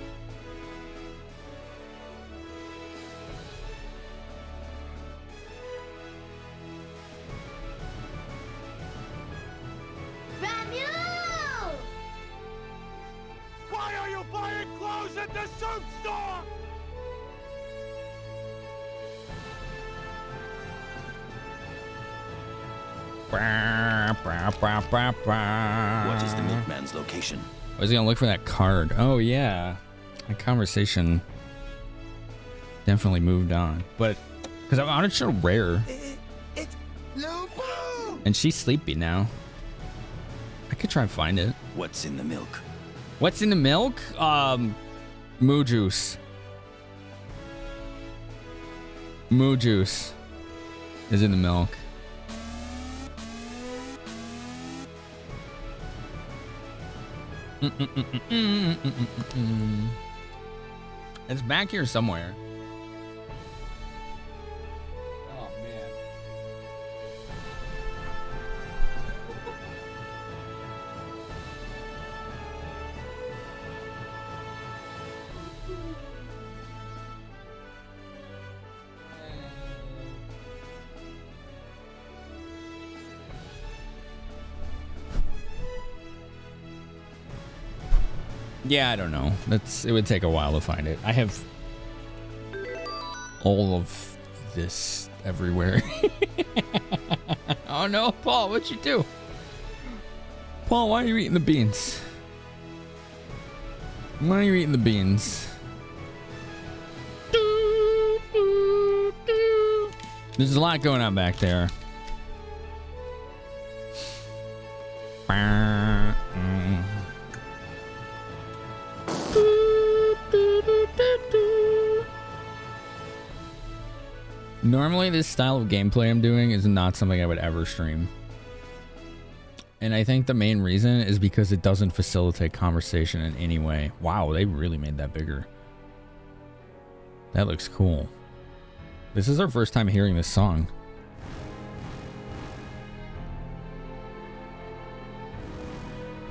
Ramu! Why are you buying clothes at the soup store? What is the milkman's location? I was gonna look for that card. Oh yeah, that conversation definitely moved on, but because I wanted to show Rare, and she's sleepy now. I could try and find it. What's in the milk? What's in the milk? Moo juice. Moo juice is in the milk. It's back here somewhere. Oh man. Yeah, I don't know. It would take a while to find it. I have all of this everywhere. Oh no, Paul, what'd you do? Paul, why are you eating the beans? Why are you eating the beans? There's a lot going on back there. Normally, this style of gameplay I'm doing is not something I would ever stream. And I think the main reason is because it doesn't facilitate conversation in any way. Wow, they really made that bigger. That looks cool. This is our first time hearing this song.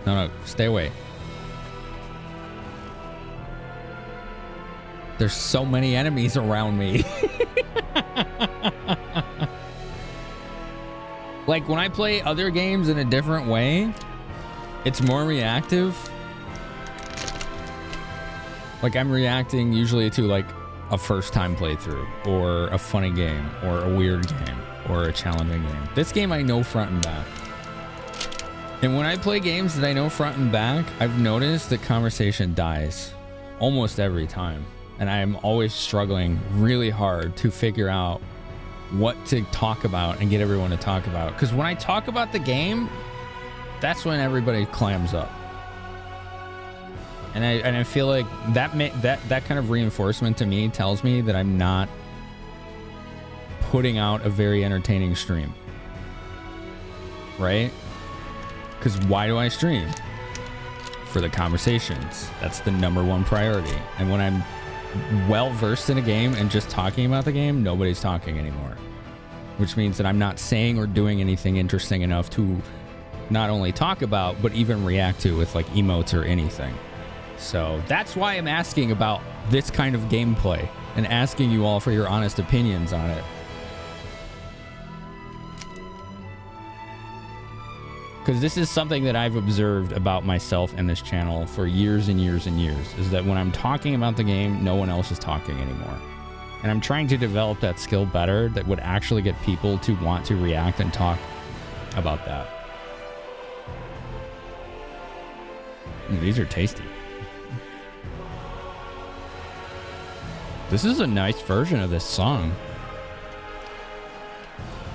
No, stay away. There's so many enemies around me. Like when I play other games in a different way, it's more reactive. Like I'm reacting usually to like a first time playthrough or a funny game or a weird game or a challenging game. This game I know front and back. And when I play games that I know front and back, I've noticed that conversation dies almost every time. And I'm always struggling really hard to figure out what to talk about and get everyone to talk about. Because when I talk about the game, that's when everybody clams up. And I feel like that kind of reinforcement to me tells me that I'm not putting out a very entertaining stream. Right? Because why do I stream? For the conversations. That's the #1 priority. And when I'm well versed in a game and just talking about the game, nobody's talking anymore. Which means that I'm not saying or doing anything interesting enough to not only talk about, but even react to with like emotes or anything. So that's why I'm asking about this kind of gameplay and asking you all for your honest opinions on it. Because this is something that I've observed about myself and this channel for years and years and years, is that when I'm talking about the game, no one else is talking anymore. And I'm trying to develop that skill better that would actually get people to want to react and talk about that. Ooh, these are tasty. This is a nice version of this song.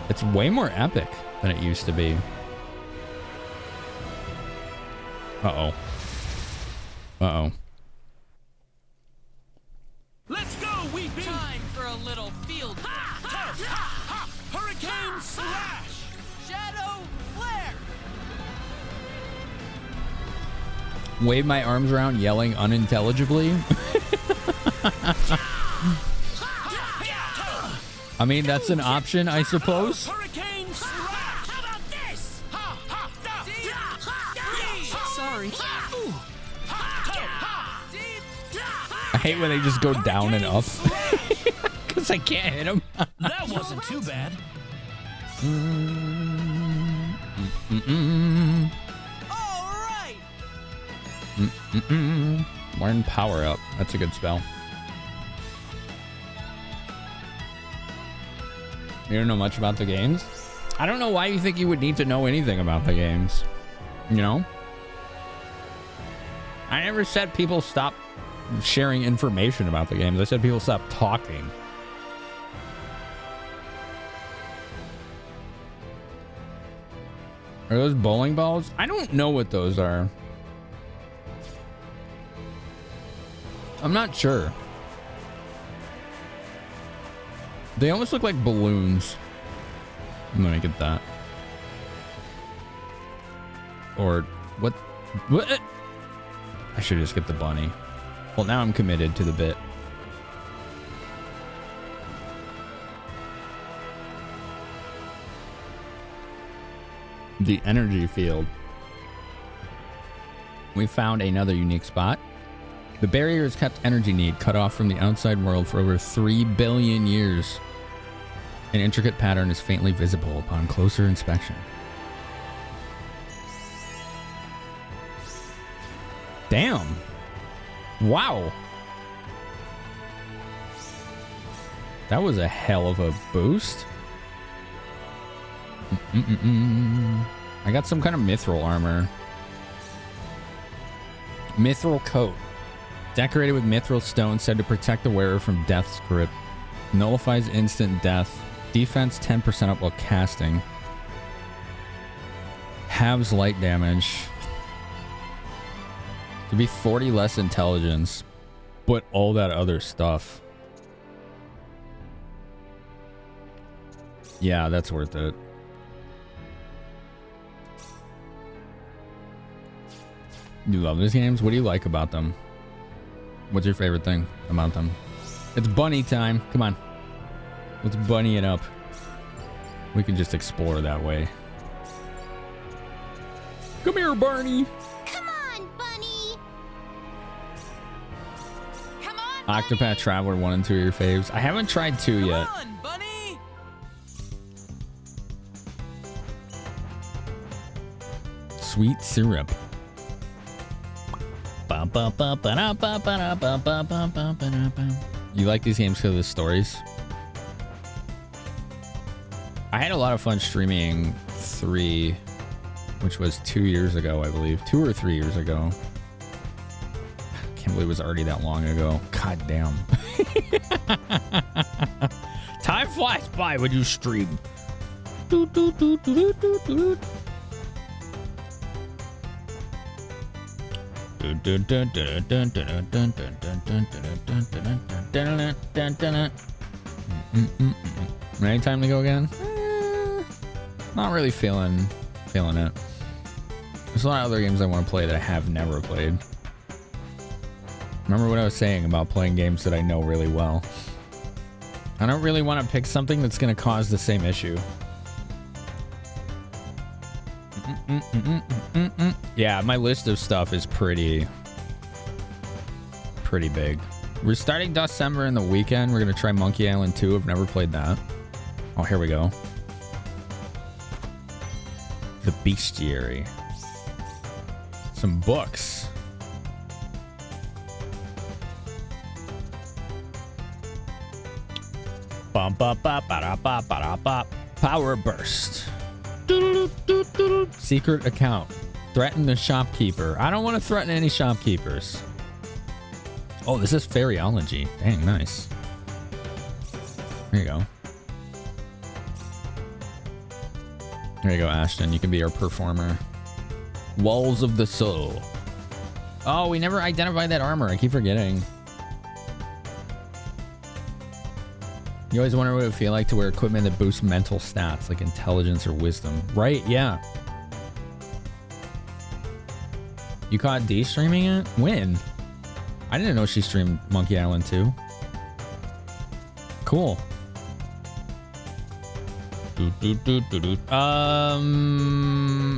It's way more epic than it used to be. Uh-oh. Uh-oh. Let's go, Weepy! Time for a little field. Hurricane slash! Shadow flare! Wave my arms around yelling unintelligibly. I mean, that's an option, I suppose. Hurricane slash! How about this? Sorry. I hate when they just go down and up. Because I can't hit them. That wasn't too bad. Alright! Learn power up. That's a good spell. You don't know much about the games? I don't know why you think you would need to know anything about the games. You know? I never said people stop sharing information about the games. I said people stop talking. Are those bowling balls? I don't know what those are. I'm not sure. They almost look like balloons. Let me get that. Or what? What? I should just get the bunny. Well, now I'm committed to the bit. The energy field. We found another unique spot. The barrier has kept energy need cut off from the outside world for over 3 billion years. An intricate pattern is faintly visible upon closer inspection. Damn. Wow. That was a hell of a boost. I got some kind of mithril armor. Mithril coat. Decorated with mithril stone said to protect the wearer from death's grip. Nullifies instant death. Defense 10% up while casting. Halves light damage. To be 40 less intelligence. But all that other stuff. Yeah, that's worth it. You love these games? What do you like about them? What's your favorite thing about them? It's bunny time. Come on. Let's bunny it up. We can just explore that way. Come here, Barney. Come on, Bunny. Come on, Octopath Traveler 1 and 2 are your faves. I haven't tried 2 yet. Come on, Bunny! Sweet syrup. You like these games because of the stories? I had a lot of fun streaming 3, which was 2 years ago, I believe. 2 or 3 years ago. Can't believe it was already that long ago. God damn. Time flies by when you stream. Any time to go again? Not really feeling it. There's a lot of other games I want to play that I have never played. Remember what I was saying about playing games that I know really well. I don't really want to pick something that's going to cause the same issue. Yeah, my list of stuff is pretty big. We're starting December in the weekend. We're going to try Monkey Island 2. I've never played that. Oh, here we go. The Bestiary. Some books. Bum, ba, ba, ba, da, ba, ba, da, ba. Power burst. Secret account. Threaten the shopkeeper. I don't want to threaten any shopkeepers. Oh, this is Fairyology. Dang, nice. There you go. There you go, Ashton. You can be our performer. Walls of the Soul. Oh, we never identified that armor. I keep forgetting. You always wonder what it would feel like to wear equipment that boosts mental stats, like intelligence or wisdom. Right, yeah. You caught D streaming it? When? I didn't know she streamed Monkey Island 2. Cool.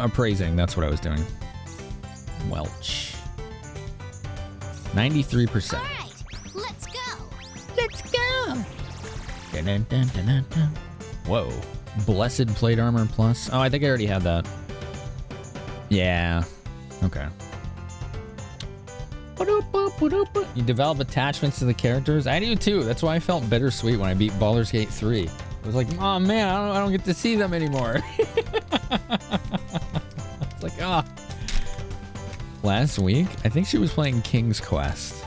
Appraising, that's what I was doing. Welch. 93%. All right, let's go. Let's go. Dun, dun, dun, dun, dun, dun. Whoa. Blessed Plate Armor Plus. Oh, I think I already had that. Yeah. Okay. You develop attachments to the characters. I do too. That's why I felt bittersweet when I beat Baldur's Gate 3. I was like, oh man, I don't get to see them anymore. It's like, ah. Last week, I think she was playing King's Quest.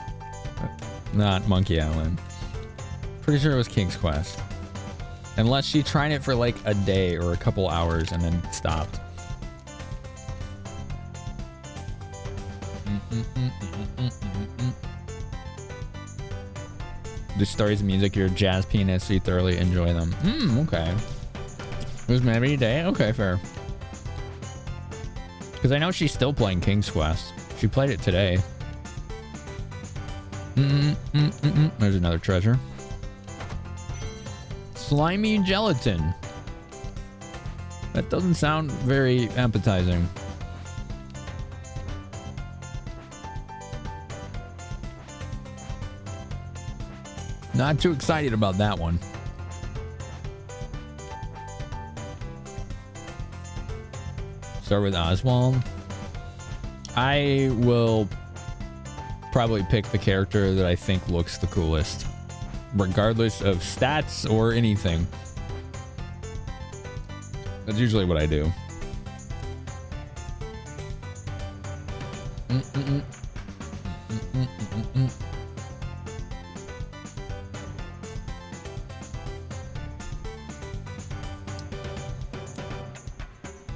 Not Monkey Island. Pretty sure it was King's Quest. Unless she tried it for like a day or a couple hours and then stopped. The stories and music, you're a jazz pianist, so you thoroughly enjoy them. Okay. It was meant every day? Okay, fair. Because I know she's still playing King's Quest. She played it today. There's another treasure. Slimy gelatin. That doesn't sound very appetizing. Not too excited about that one. Start with Oswald. I will probably pick the character that I think looks the coolest, regardless of stats or anything. That's usually what I do.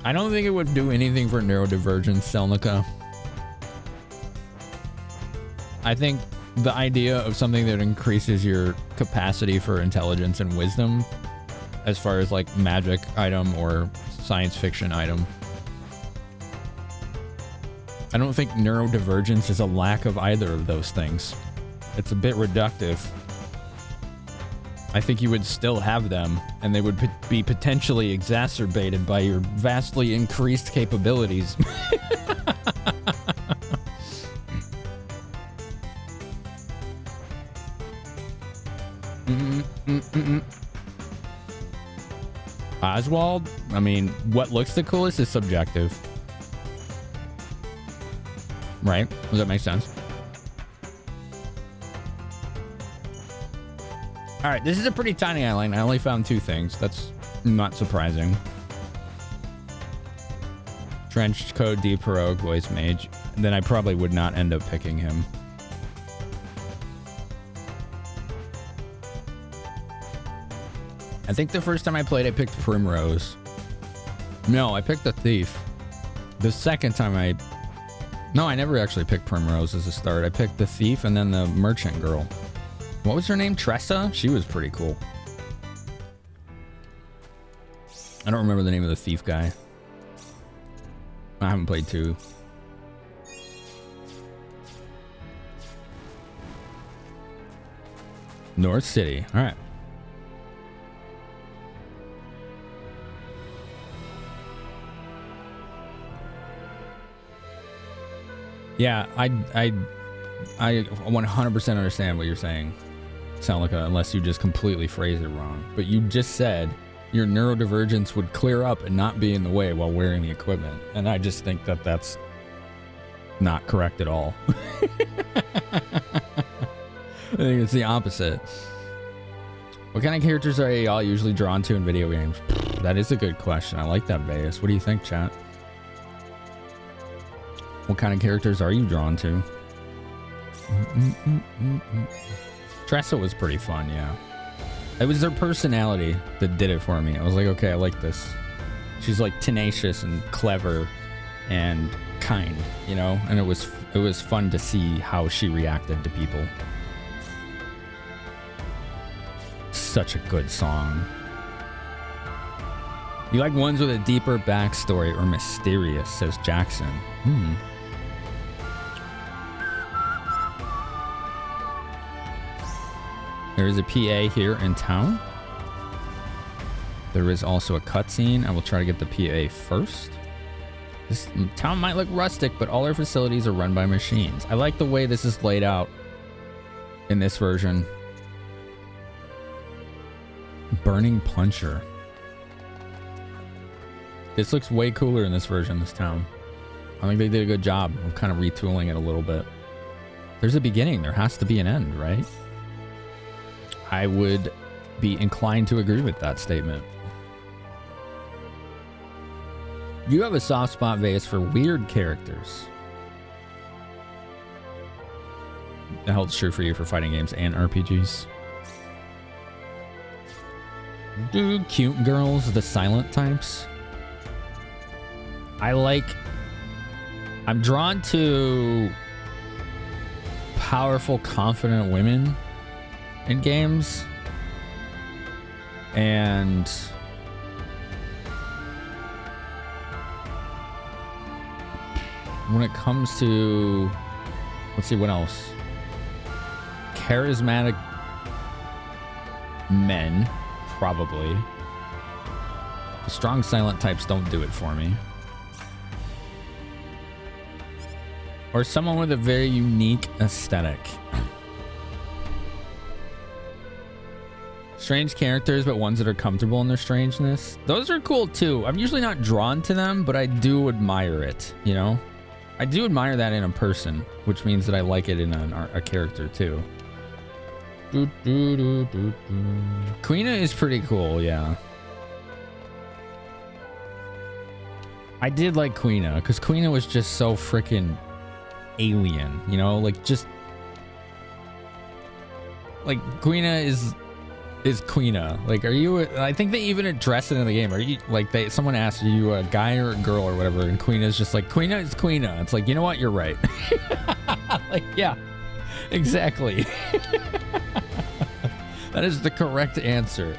I don't think it would do anything for neurodivergence, Selnica. I think the idea of something that increases your capacity for intelligence and wisdom, as far as like magic item or science fiction item, I don't think neurodivergence is a lack of either of those things. It's a bit reductive. I think you would still have them, and they would be potentially exacerbated by your vastly increased capabilities. Oswald? I mean, what looks the coolest is subjective. Right? Does that make sense? All right, this is a pretty tiny island. I only found 2 things. That's not surprising. Trench Coat, Deep Heroic, Voice Mage. Then I probably would not end up picking him. I think the first time I played, I picked Primrose. No, I picked the Thief. The second time No, I never actually picked Primrose as a start. I picked the Thief and then the Merchant Girl. What was her name? Tressa? She was pretty cool. I don't remember the name of the Thief guy. I haven't played 2. North City. All right. Yeah, I 100% understand what you're saying. Sound like unless you just completely phrase it wrong. But you just said your neurodivergence would clear up and not be in the way while wearing the equipment. And I just think that that's not correct at all. I think it's the opposite. What kind of characters are y'all usually drawn to in video games? That is a good question. I like that, Vegas. What do you think, chat? What kind of characters are you drawn to? Tressa was pretty fun, yeah. It was their personality that did it for me. I was like, okay, I like this. She's like tenacious and clever and kind, you know? And it was fun to see how she reacted to people. Such a good song. You like ones with a deeper backstory or mysterious, says Jackson. There is a PA here in town. There is also a cutscene. I will try to get the PA first. This town might look rustic, but all our facilities are run by machines. I like the way this is laid out in this version. Burning Puncher. This looks way cooler in this version, this town. I think they did a good job of kind of retooling it a little bit. There's a beginning. There has to be an end, right? I would be inclined to agree with that statement. You have a soft spot, Vegas, for weird characters. That holds true for you for fighting games and RPGs. Do cute girls, the silent types? I'm drawn to powerful, confident women in games. And when it comes to, let's see, what else? Charismatic men, probably. The strong silent types don't do it for me. Or someone with a very unique aesthetic. Strange characters, but ones that are comfortable in their strangeness. Those are cool too. I'm usually not drawn to them, but I do admire it, you know? I do admire that in a person, which means that I like it in a character too. Quina is pretty cool, yeah. I did like Quina, because Quina was just so freaking alien, you know? Like, just... Like, Quina is Quina. Like, are you... I think they even address it in the game. Are you... Like, someone asks, are you a guy or a girl or whatever? And Quina's just like, Quina is Quina. It's like, you know what? You're right. Like, yeah. Exactly. That is the correct answer.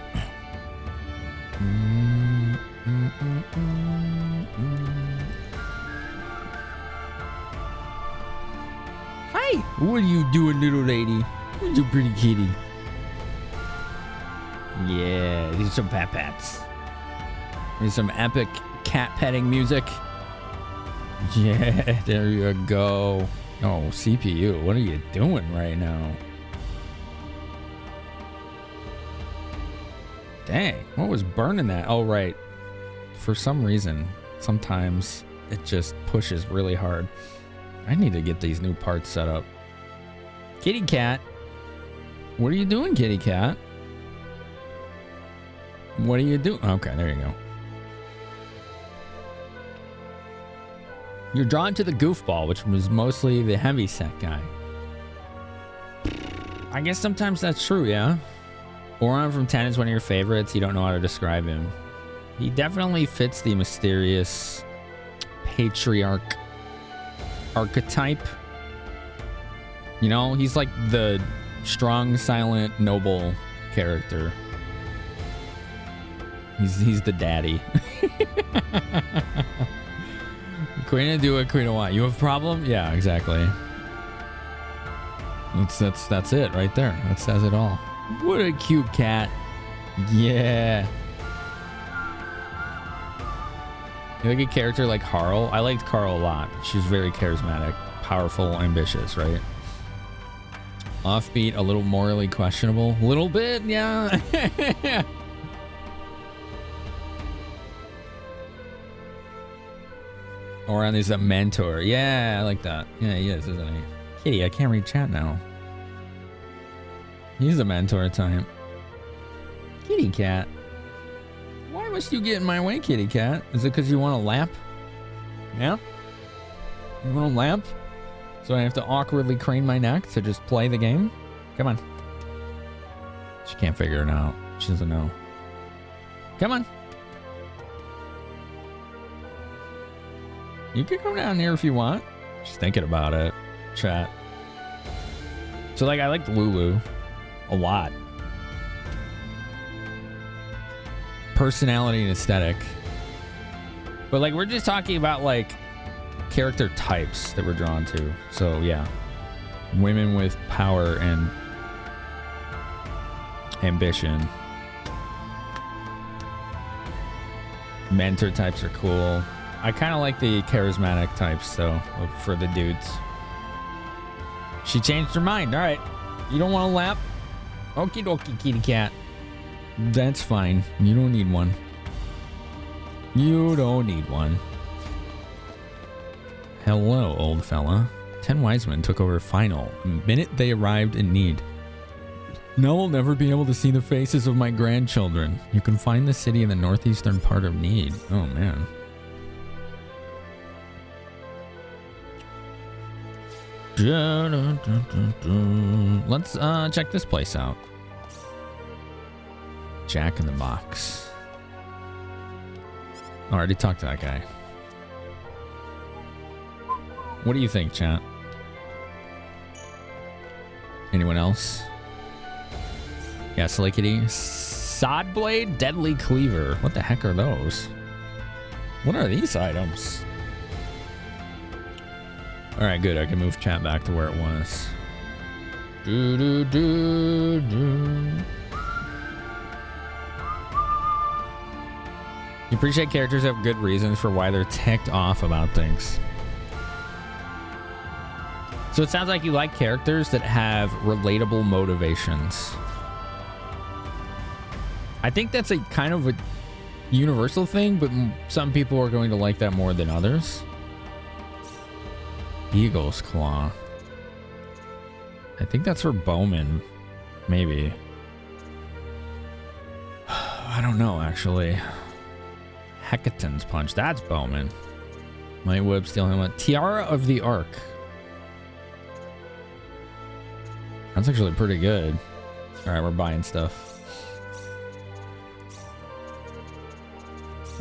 Hi! What are you doing, little lady? Who's your pretty kitty? Yeah, these are some pat-pats. There's some epic cat petting music. Yeah, there you go. Oh, CPU, what are you doing right now? Dang, what was burning that? Oh, right. For some reason, sometimes it just pushes really hard. I need to get these new parts set up. Kitty cat. What are you doing, kitty cat? What are you doing? Okay, there you go. You're drawn to the goofball, which was mostly the heavyset guy. I guess sometimes that's true, yeah. Oron from 10 is one of your favorites. You don't know how to describe him. He definitely fits the mysterious patriarch archetype. You know, he's like the strong, silent, noble character. He's the daddy. Queen of do it, Queen of what? You have a problem? Yeah, exactly. That's it right there. That says it all. What a cute cat. Yeah. You like a character like Carl? I liked Carl a lot. She's very charismatic, powerful, ambitious, right? Offbeat, a little morally questionable. A little bit, yeah. Oron is a mentor. Yeah, I like that. Yeah, he is, isn't he? Kitty, I can't read chat now. He's a mentor type. Kitty cat. Why must you get in my way, kitty cat? Is it because you want a lap? Yeah? You want a lap? So I have to awkwardly crane my neck to just play the game? Come on. She can't figure it out. She doesn't know. Come on. You can come down here if you want. She's thinking about it. Chat. So like I liked Lulu a lot. Personality and aesthetic. But like we're just talking about like character types that we're drawn to. So yeah. Women with power and ambition. Mentor types are cool. I kind of like the charismatic types though for the dudes. She changed her mind. All right. You don't want a lap? Okie dokie, kitty cat. That's fine. You don't need one. You don't need one. Hello, old fella. 10 wise men took over final the minute they arrived in need. Now I'll never be able to see the faces of my grandchildren. You can find the city in the northeastern part of Need. Oh, man. Let's check this place out. Jack in the Box. I already talked to that guy. What do you think, chat? Anyone else? Yeah, Slickety. Sod Blade, Deadly Cleaver. What the heck are those? What are these items? All right, good. I can move chat back to where it was. You appreciate characters have good reasons for why they're ticked off about things. So it sounds like you like characters that have relatable motivations. I think that's a kind of a universal thing, but some people are going to like that more than others. Eagle's Claw. I think that's for Bowman. Maybe. I don't know, actually. Hecaton's Punch. That's Bowman. Might Whip, Steel Helmet. Tiara of the Ark. That's actually pretty good. Alright, we're buying stuff.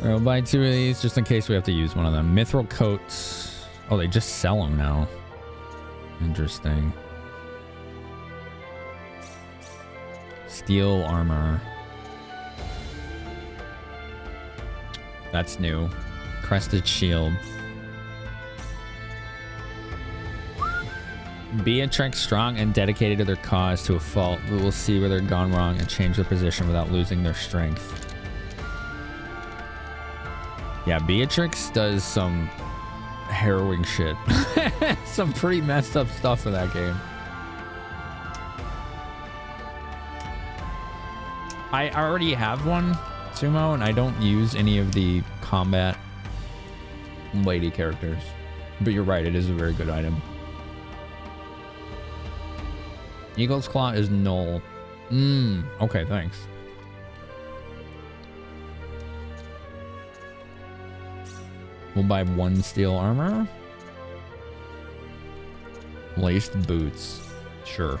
Alright, we'll buy 2 of these just in case we have to use one of them. Mithril Coats. Oh, they just sell them now. Interesting. Steel Armor. That's new. Crested Shield. Beatrix, strong and dedicated to their cause to a fault. We will see where they're gone wrong and change their position without losing their strength. Yeah, Beatrix does some harrowing shit. Some pretty messed up stuff in that game. I already have one, Sumo, and I don't use any of the combat lady characters. But you're right, it is a very good item. Eagle's Claw is null. Okay, thanks. We'll buy 1 steel armor. Laced boots. Sure.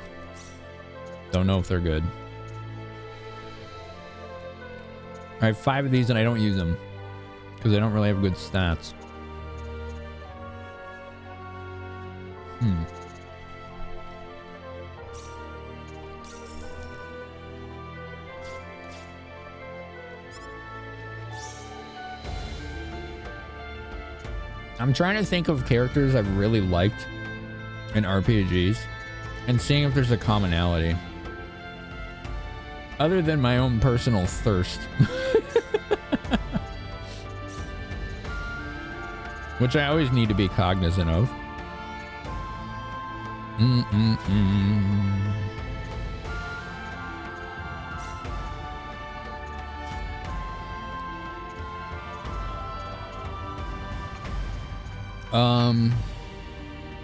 Don't know if they're good. I have 5 of these and I don't use them because they don't really have good stats. I'm trying to think of characters I've really liked in RPGs and seeing if there's a commonality. Other than my own personal thirst. Which I always need to be cognizant of.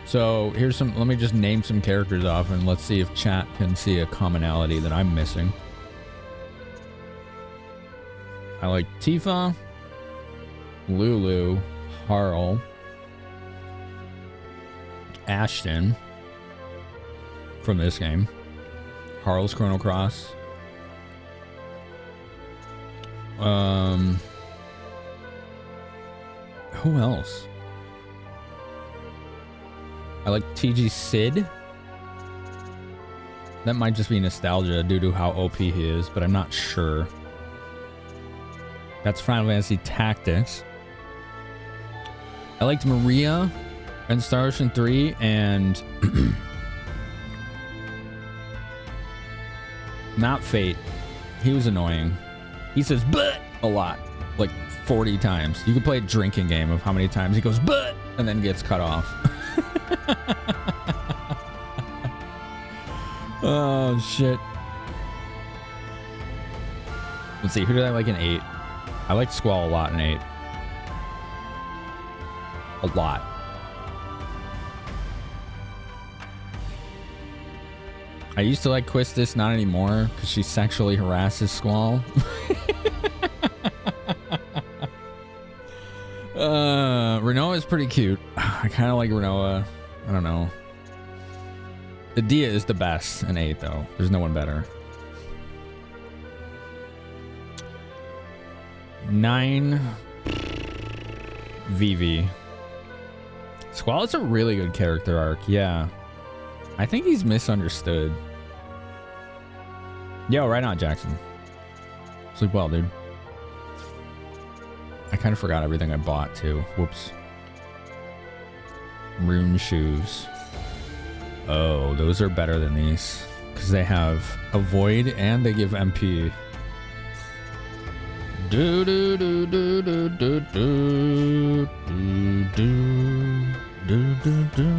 So here's some, let me just name some characters off and let's see if chat can see a commonality that I'm missing. I like Tifa, Lulu, Harl, Ashton from this game, Harl's Chrono Cross, who else? I like TG Sid. That might just be nostalgia due to how OP he is, but I'm not sure. That's Final Fantasy Tactics. I liked Maria in Star Ocean 3 and not Fate. He was annoying. He says "but" a lot, like 40 times. You could play a drinking game of how many times he goes "but" and then gets cut off. Oh shit. Let's see, who did I like in 8? I liked Squall a lot in 8. A lot. I used to like Quistis, not anymore, because she sexually harasses Squall. Renoa is pretty cute. I kind of like Renoa. I don't know. Adia is the best in 8, though. There's no one better. 9. Vivi. Squall is a really good character arc. Yeah. I think he's misunderstood. Yo, right on, Jackson. Sleep well, dude. I kind of forgot everything I bought, too. Whoops. Rune shoes. Oh, those are better than these. Because they have Avoid and they give MP. Do do do do do do do do do do do do.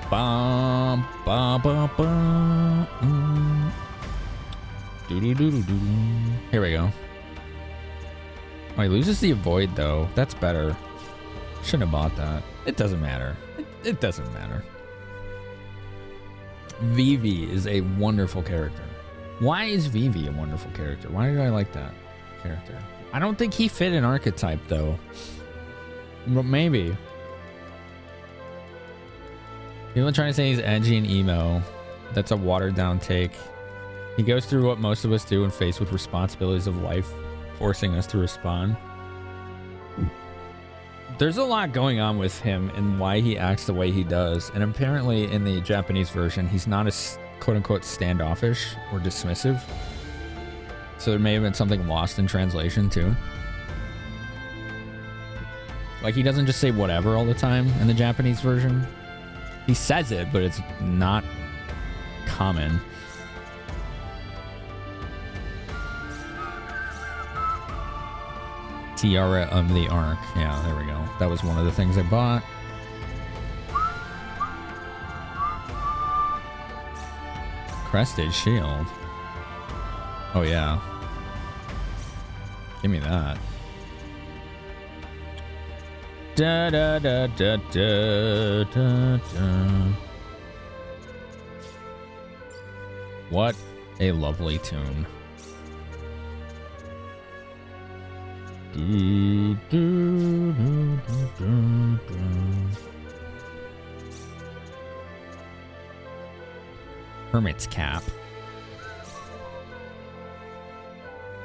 Bum, bum, bum, bum. Do do do do do. Here we go. Oh, he loses the Avoid though. That's better. Shouldn't have bought that. It doesn't matter. It doesn't matter. Vivi is a wonderful character. Why is Vivi a wonderful character? Why did I like that character? I don't think he fit an archetype though. But maybe. People are trying to say he's edgy and emo. That's a watered down take. He goes through what most of us do when faced with responsibilities of life, forcing us to respond. There's a lot going on with him and why he acts the way he does. And apparently in the Japanese version, he's not as quote-unquote standoffish or dismissive. So there may have been something lost in translation too. Like he doesn't just say whatever all the time in the Japanese version. He says it, but it's not common. Tiara of the Ark. Yeah, there we go. That was one of the things I bought. Crested Shield. Oh, yeah. Give me that. Da da da da da da da. What a lovely tune. Hermit's cap.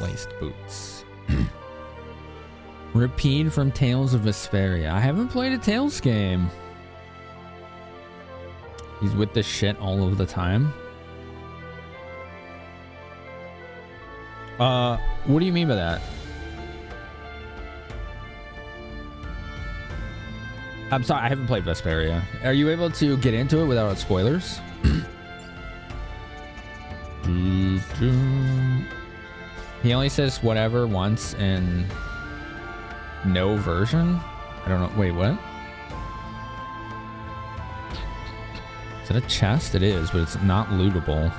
Laced boots. Repeat from Tales of Vesperia. I haven't played a Tales game. He's with this shit all of the time. What do you mean by that? I'm sorry, I haven't played Vesperia. Are you able to get into it without spoilers? He only says whatever once in no version? I don't know. Wait, what? Is it a chest? It is, but it's not lootable.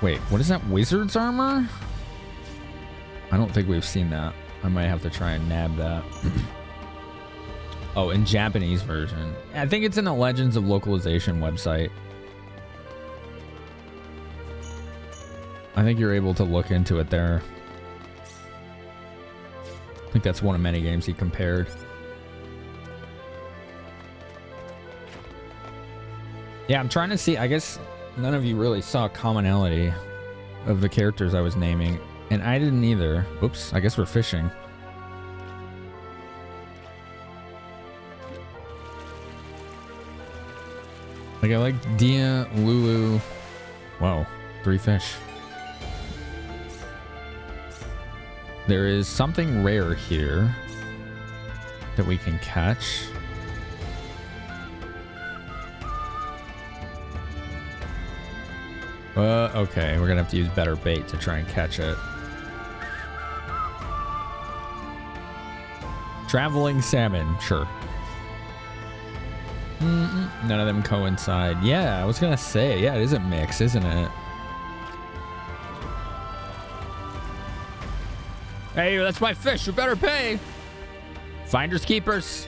Wait, what is that? Wizard's armor? I don't think we've seen that. I might have to try and nab that. Oh, in Japanese version. I think it's in the Legends of Localization website. I think you're able to look into it there. I think that's one of many games he compared. Yeah, I'm trying to see. I guess none of you really saw commonality of the characters I was naming, and I didn't either. Oops, I guess we're fishing. Like, I like Dia, Lulu. Whoa, 3 fish. There is something rare here that we can catch. Okay, we're gonna have to use better bait to try and catch it. Traveling salmon, sure. None of them coincide. Yeah, I was gonna say, yeah, it is a mix, isn't it? Hey, that's my fish. You better pay. Finders keepers.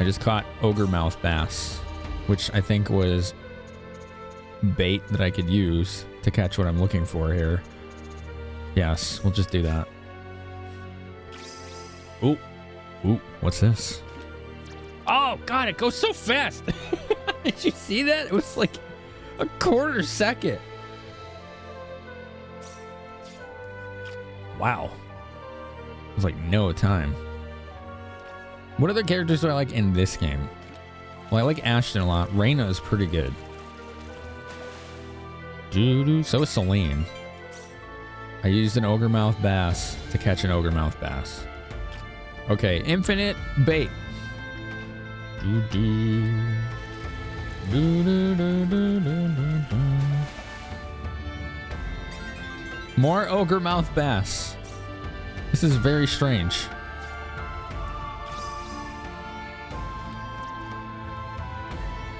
I just caught ogre mouth bass, which I think was bait that I could use to catch what I'm looking for here. Yes, we'll just do that. Ooh, ooh, what's this? Oh God, it goes so fast. Did you see that? It was like a quarter second. Wow. It was like no time. What other characters do I like in this game? Well, I like Ashton a lot. Rena is pretty good. So is Celine. I used an ogre mouth bass to catch an ogre mouth bass. Okay, infinite bait. More ogre mouth bass. This is very strange.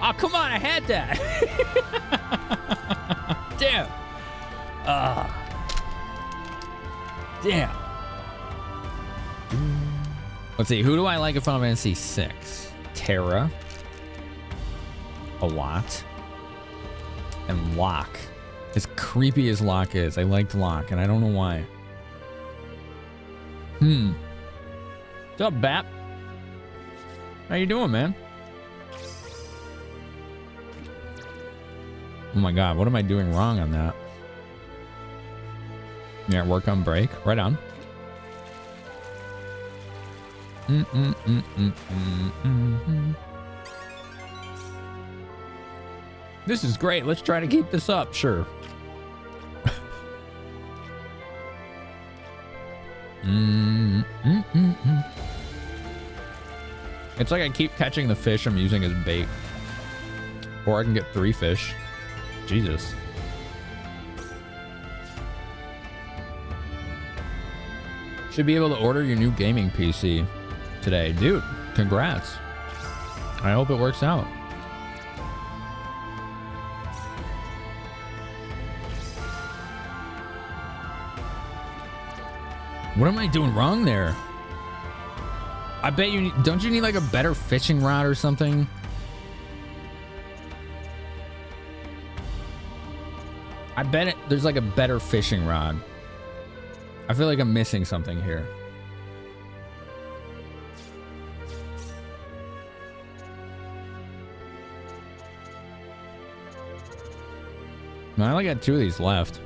Oh, come on, I had that. Damn. Damn. Let's see, who do I like in Final Fantasy VI? Terra. A lot. And Locke. As creepy as Locke is, I liked Locke, and I don't know why. What's up, Bap? How you doing, man? Oh my God, what am I doing wrong on that? Yeah, work on break. Right on. This is great. Let's try to keep this up. Sure. It's like I keep catching the fish I'm using as bait. Or I can get 3 fish. Jesus. Should be able to order your new gaming PC today. Dude, congrats. I hope it works out. What am I doing wrong there? I bet you need, don't you need like a better fishing rod or something? I bet there's like a better fishing rod. I feel like I'm missing something here. No, I only got 2 of these left.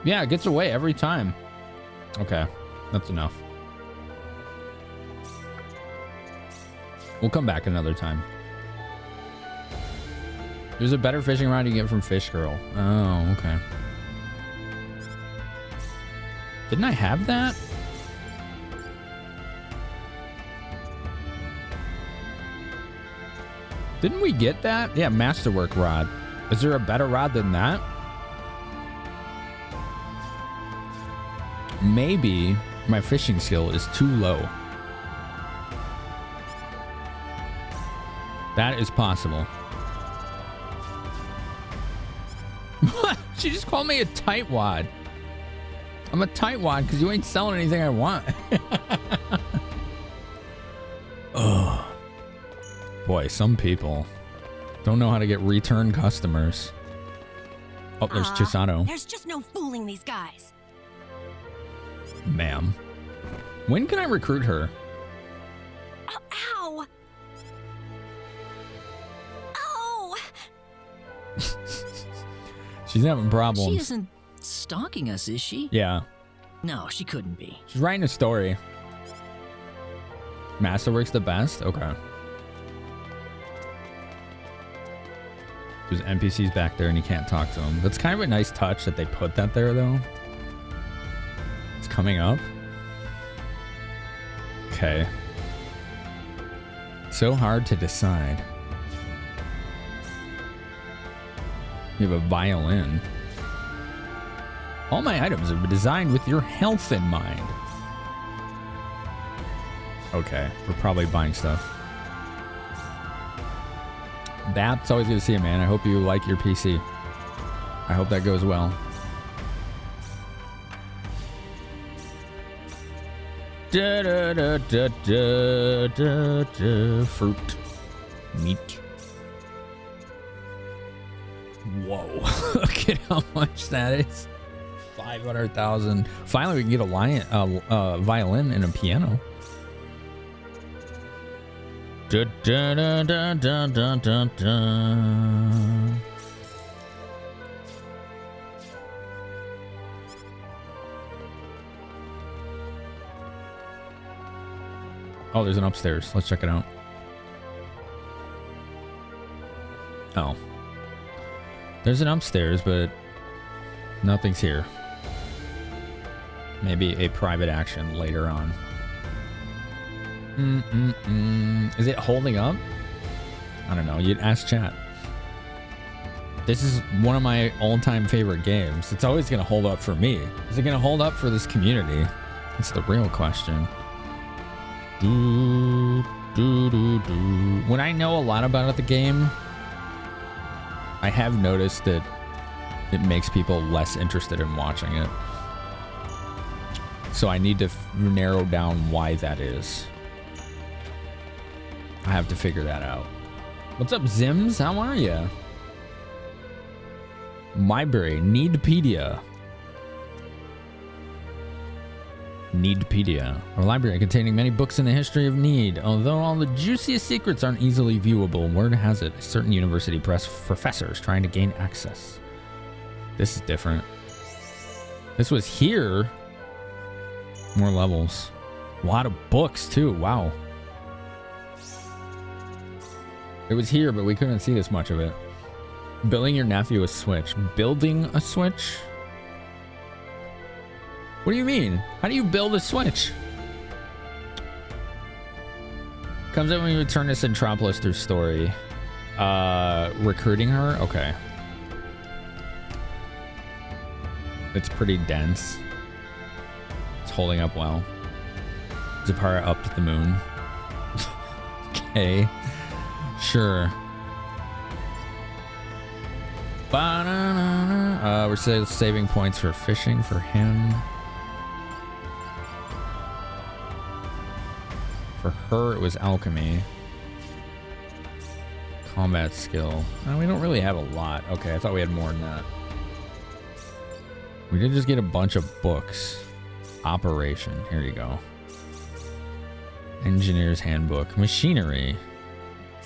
Yeah, it gets away every time. Okay, that's enough. We'll come back another time. There's a better fishing rod you get from Fish Girl. Oh, okay. Didn't I have that? Didn't we get that? Yeah, Masterwork rod. Is there a better rod than that? Maybe my fishing skill is too low. That is possible. What? She just called me a tightwad. I'm a tightwad because you ain't selling anything I want. Oh. Boy, some people don't know how to get return customers. Oh, there's Chisato. There's just no fooling these guys. Ma'am. When can I recruit her? Oh, ow! Oh! She's having problems. She isn't stalking us, is she? Yeah. No, she couldn't be. She's writing a story. Masterwork's the best? Okay. There's NPCs back there and you can't talk to them. That's kind of a nice touch that they put that there, though. It's coming up. Okay. So hard to decide. You have a violin. All my items have been designed with your health in mind. Okay, we're probably buying stuff. That's always good to see you, man. I hope you like your PC. I hope that goes well. Da, da, da, da, da, da, da. Fruit. Meat. Whoa. Look at how much that is. 500,000. Finally, we can get a violin and a piano. Da, da, da, da, da, da, da, da. Oh, there's an upstairs. Let's check it out. Oh. There's an upstairs, but nothing's here. Maybe a private action later on. Is it holding up? I don't know. You'd ask chat. This is one of my all-time favorite games. It's always going to hold up for me. Is it going to hold up for this community? It's the real question. When I know a lot about the game, I have noticed that it makes people less interested in watching it. So I need to narrow down why that is. I have to figure that out. What's up, Zims? How are you? Library, Needpedia. Needpedia, a library containing many books in the history of Need. Although all the juiciest secrets aren't easily viewable, word has it, a certain university professor is trying to gain access. This is different. This was here. More levels. A lot of books, too. Wow. It was here, but we couldn't see this much of it. Building your nephew a Switch. Building a Switch? What do you mean? How do you build a Switch? Comes up when you return to Centropolis through story. Recruiting her? Okay. It's pretty dense. It's holding up well. Zapara up to the moon. Okay. Sure. Ba-na-na-na. We're still saving points for fishing for him. For her, it was alchemy. Combat skill. We don't really have a lot. Okay, I thought we had more than that. We did just get a bunch of books. Operation. Here you go. Engineer's Handbook. Machinery.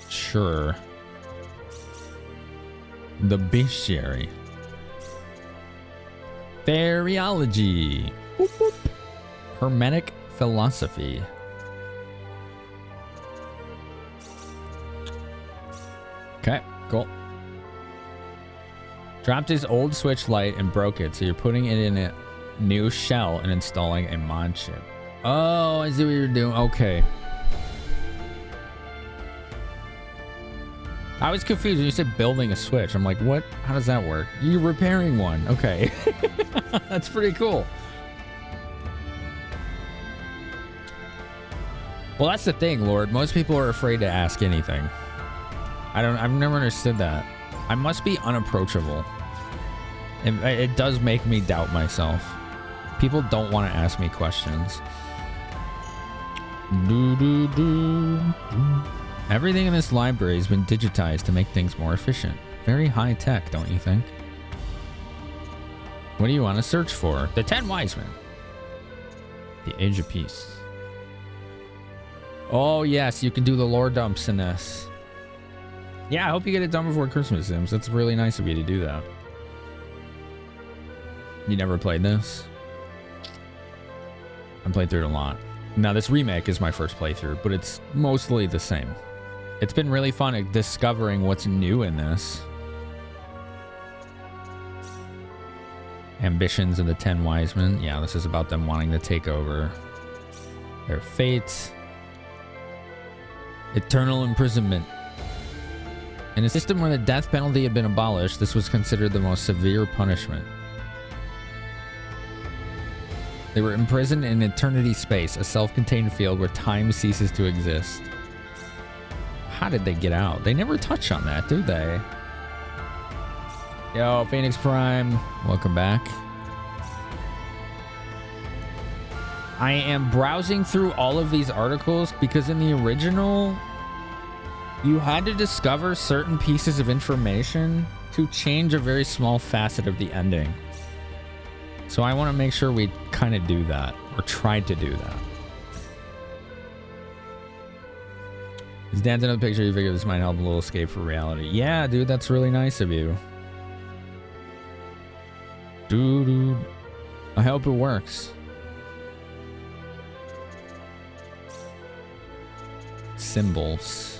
Sure. The Bestiary. Theriology. Whoop, whoop. Hermetic Philosophy. Okay, cool. Dropped his old Switch Lite and broke it, so you're putting it in a new shell and installing a mod chip. Oh, I see what you're doing. Okay. I was confused when you said building a Switch. I'm like, what? How does that work? You're repairing one. Okay. That's pretty cool. Well, that's the thing, Lord. Most people are afraid to ask anything. I've never understood that. I must be unapproachable. It does make me doubt myself. People don't want to ask me questions. Everything in this library has been digitized to make things more efficient. Very high tech, don't you think? What do you want to search for? The 10 Wise Men. The Age of Peace. Oh, yes, you can do the lore dumps in this. Yeah, I hope you get it done before Christmas, Sims. That's really nice of you to do that. You never played this? I played through it a lot. Now, this remake is my first playthrough, but it's mostly the same. It's been really fun at discovering what's new in this. Ambitions of the 10 Wise Men. Yeah, this is about them wanting to take over their fate. Eternal imprisonment. In a system where the death penalty had been abolished, this was considered the most severe punishment. They were imprisoned in eternity space, a self-contained field where time ceases to exist. How did they get out? They never touch on that, do they? Yo, Phoenix Prime, welcome back. I am browsing through all of these articles because in the original, you had to discover certain pieces of information to change a very small facet of the ending. So I want to make sure we kind of do that, or tried to do that. Is dancing in the picture, you figure this might help a little escape from reality. Yeah, dude, that's really nice of you. Dude, I hope it works. Symbols.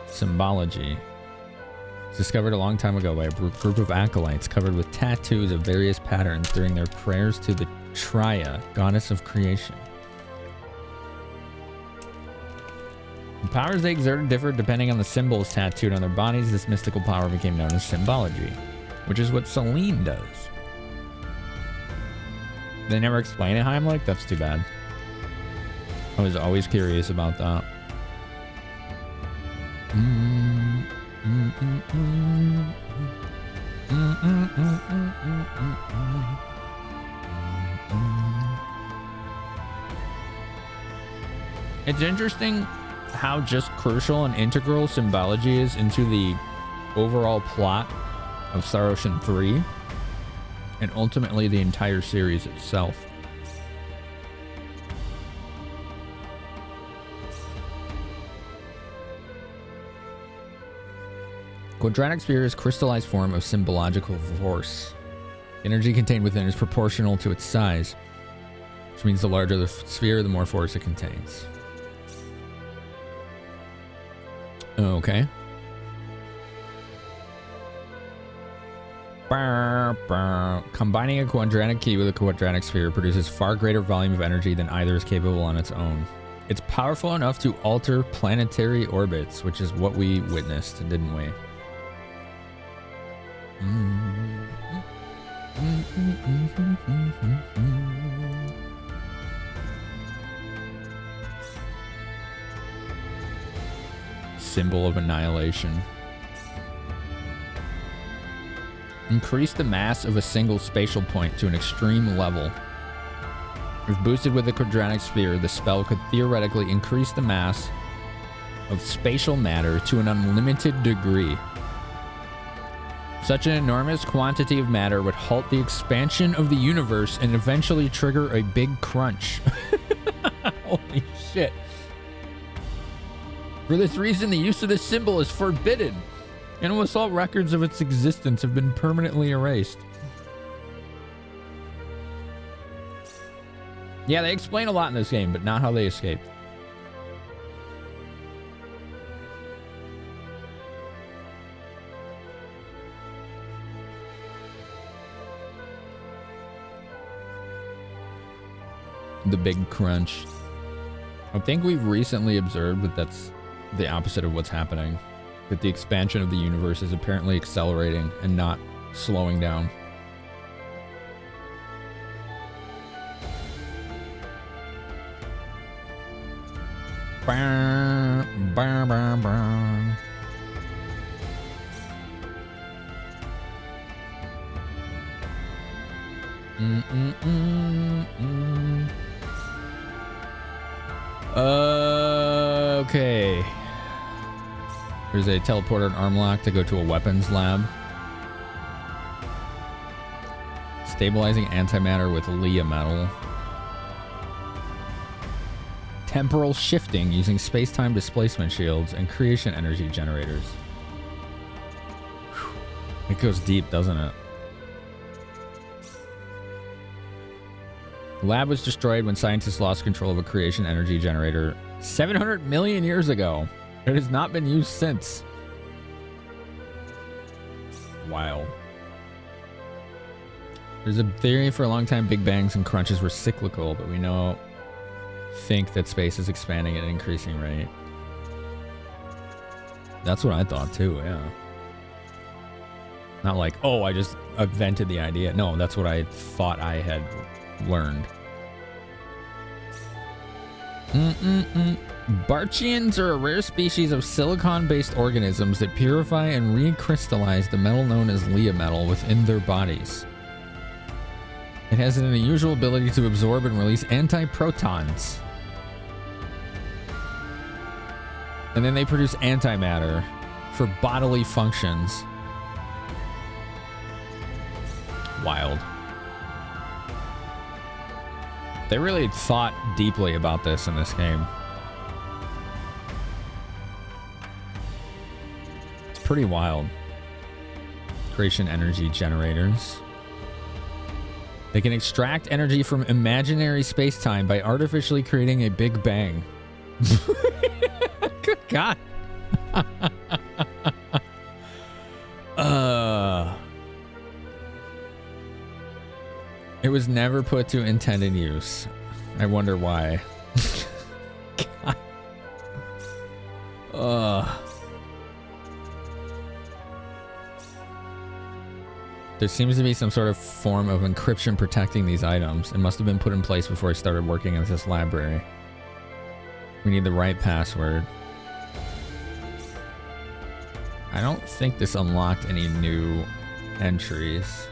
Symbology. Discovered a long time ago by a group of acolytes covered with tattoos of various patterns during their prayers to the Triya, goddess of creation. The powers they exerted differed depending on the symbols tattooed on their bodies. This mystical power became known as symbology, which is what Celine does. They never explain it, Heimlich? That's too bad. I was always curious about that. It's interesting how just crucial and integral symbology is into the overall plot of Star Ocean 3 and ultimately the entire series itself. Quadratic sphere is crystallized form of symbological force. Energy contained within is proportional to its size, which means the larger the sphere, the more force it contains. Okay. Combining a quadratic key with a quadratic sphere produces far greater volume of energy than either is capable on its own. It's powerful enough to alter planetary orbits, which is what we witnessed, didn't we? Symbol of annihilation. Increase the mass of a single spatial point to an extreme level. If boosted with a quadratic sphere, the spell could theoretically increase the mass of spatial matter to an unlimited degree. Such an enormous quantity of matter would halt the expansion of the universe and eventually trigger a big crunch. Holy shit. For this reason, the use of this symbol is forbidden, and almost all records of its existence have been permanently erased. Yeah, they explain a lot in this game, but not how they escaped. The big crunch. I think we've recently observed that that's the opposite of what's happening. That the expansion of the universe is apparently accelerating and not slowing down. Bah, bah, bah, bah. Okay. There's a teleporter and arm lock to go to a weapons lab. Stabilizing antimatter with Leah metal. Temporal shifting using space-time displacement shields and creation energy generators. Whew. It goes deep, doesn't it? The lab was destroyed when scientists lost control of a creation energy generator 700 million years ago. It has not been used since. Wow. There's a theory for a long time Big Bangs and crunches were cyclical, but we now think that space is expanding at an increasing rate. That's what I thought too, yeah. Not like, oh, I just invented the idea. No, that's what I thought I had learned. Barchians are a rare species of silicon-based organisms that purify and recrystallize the metal known as Leah metal within their bodies. It has an unusual ability to absorb and release antiprotons. And then they produce antimatter for bodily functions. Wild. They really thought deeply about this in this game. It's pretty wild. Creation energy generators. They can extract energy from imaginary space-time by artificially creating a Big Bang. Good God. It was never put to intended use. I wonder why. God. There seems to be some sort of form of encryption protecting these items. It must have been put in place before I started working at this library. We need the right password. I don't think this unlocked any new entries.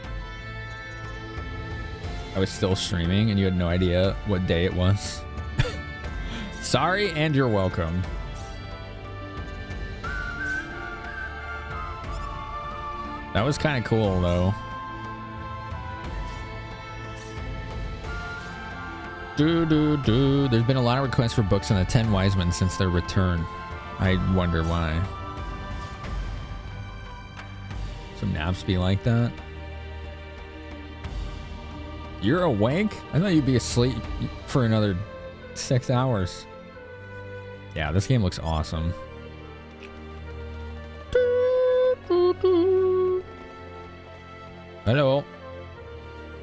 I was still streaming and you had no idea what day it was. Sorry, and you're welcome. That was kind of cool, though. There's been a lot of requests for books on the 10 Wise Men since their return. I wonder why. Some naps be like that. You're awake? I thought you'd be asleep for another 6 hours. Yeah, this game looks awesome. Hello.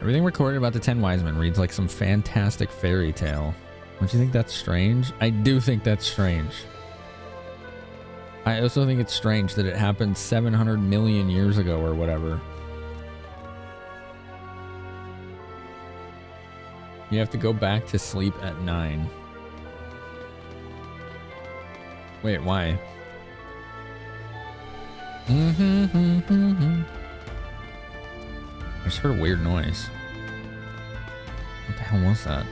Everything recorded about the 10 Wise Men reads like some fantastic fairy tale. Don't you think that's strange? I do think that's strange. I also think it's strange that it happened 700 million years ago or whatever. You have to go back to sleep at 9. Wait, why? I just heard a weird noise. What the hell was that?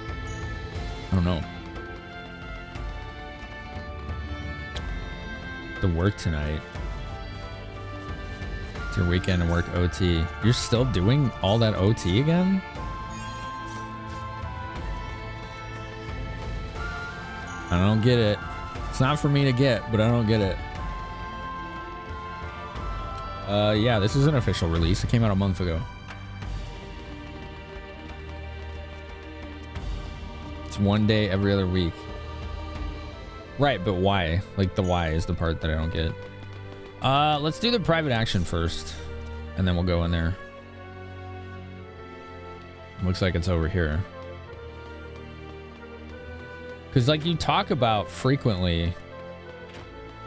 I don't know. To work tonight. It's your weekend and work OT. You're still doing all that OT again? I don't get it. It's not for me to get, but I don't get it. Yeah, this is an official release. It came out a month ago. It's one day every other week. Right, but why? Like, the why is the part that I don't get. Let's do the private action first, and then we'll go in there. Looks like it's over here. Because, like, you talk about frequently,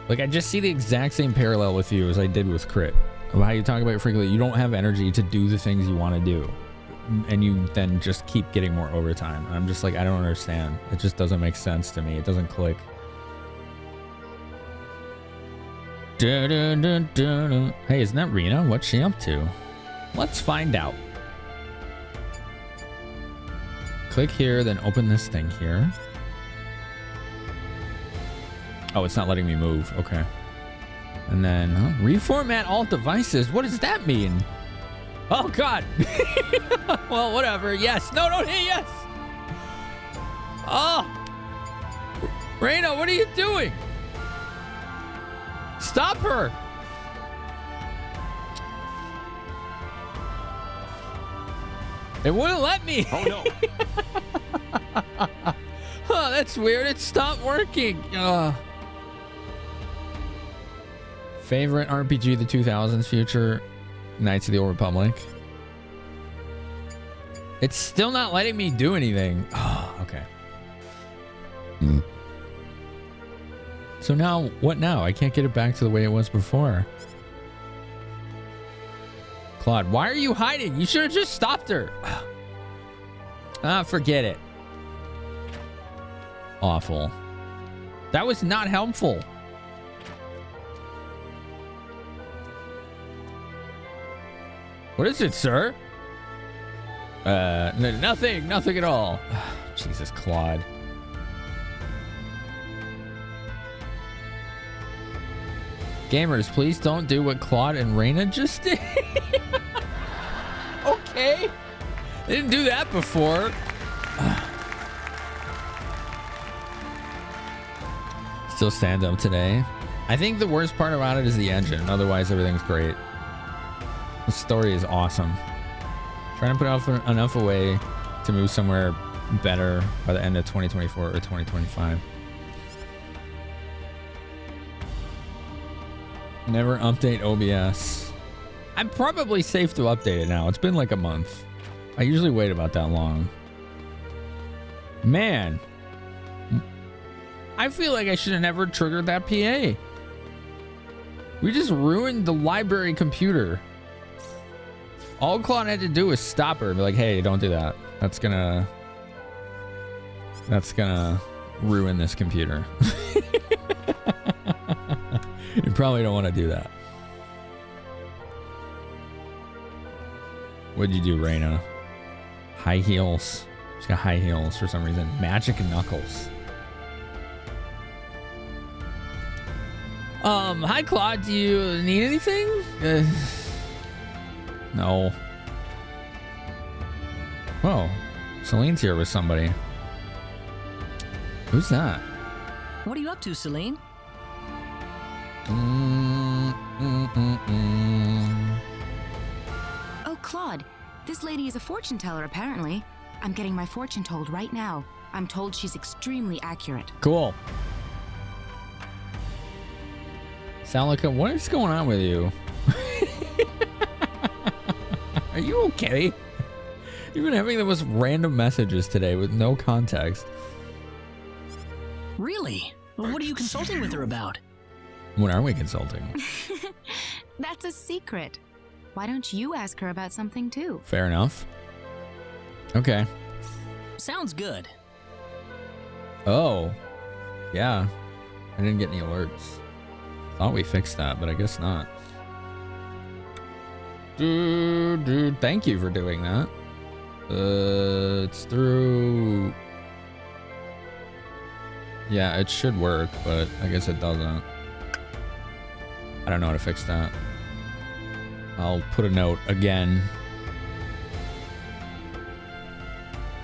like, I just see the exact same parallel with you as I did with Crit. Of how you talk about it frequently. You don't have energy to do the things you want to do. And you then just keep getting more overtime. And I'm just like, I don't understand. It just doesn't make sense to me. It doesn't click. Hey, isn't that Rena? What's she up to? Let's find out. Click here, then open this thing here. Oh, it's not letting me move. Okay. And then reformat all devices. What does that mean? Oh, God. Well, whatever. Yes. No, don't hit yes. Oh. Rena, what are you doing? Stop her. It wouldn't let me. Oh, no. Oh, that's weird. It stopped working. Favorite RPG of the 2000s future? Knights of the Old Republic. It's still not letting me do anything. Oh, okay. So now, what now? I can't get it back to the way it was before. Claude, why are you hiding? You should have just stopped her. Forget it. Awful. That was not helpful. What is it, sir? Nothing at all. Jesus, Claude. Gamers, please don't do what Claude and Rena just did. Okay. They didn't do that before. Still stand up today. I think the worst part about it is the engine. Otherwise, everything's great. The story is awesome. Trying to put out enough away to move somewhere better by the end of 2024 or 2025. Never update OBS. I'm probably safe to update it now. It's been like a month. I usually wait about that long. Man. I feel like I should have never triggered that PA. We just ruined the library computer. All Claude had to do was stop her and be like, hey, don't do that. That's gonna ruin this computer. You probably don't want to do that. What'd you do, Rena? High heels. She's got high heels for some reason. Magic knuckles. Hi, Claude. Do you need anything? No. Whoa. Celine's here with somebody. Who's that? What are you up to, Celine? Oh, Claude. This lady is a fortune teller, apparently. I'm getting my fortune told right now. I'm told she's extremely accurate. Cool. Sound like what is going on with you? Are you okay? You've been having the most random messages today with no context. Really? Well, what are you consulting with her about? What are we consulting? That's a secret. Why don't you ask her about something too? Fair enough. Okay. Sounds good. Oh. Yeah. I didn't get any alerts. Thought we fixed that, but I guess not. Dude, thank you for doing that. It's through. Yeah, it should work, but I guess it doesn't. I don't know how to fix that. I'll put a note again.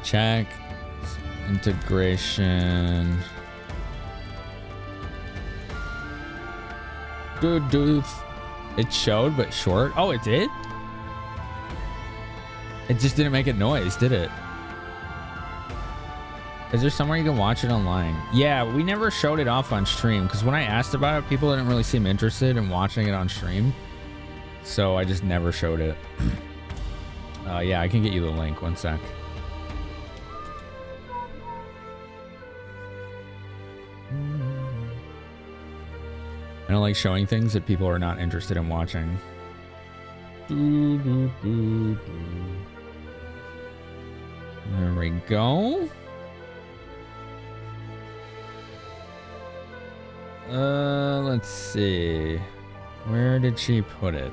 Check integration. Dude. It showed, but short. Oh, it did? It just didn't make a noise, did it? Is there somewhere you can watch it online? Yeah, we never showed it off on stream because when I asked about it, people didn't really seem interested in watching it on stream. So I just never showed it. Yeah, I can get you the link. One sec. I don't like showing things that people are not interested in watching. There we go. Let's see. Where did she put it?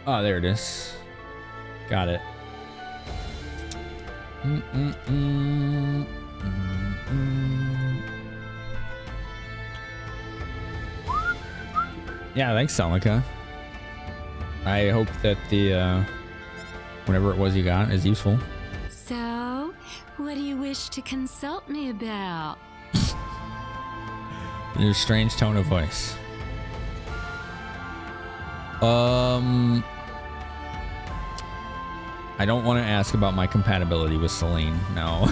Oh, there it is. Got it. Yeah, thanks, Selika. I hope that the whatever it was you got is useful. So, what do you wish to consult me about? Your strange tone of voice. I don't want to ask about my compatibility with Celine. No.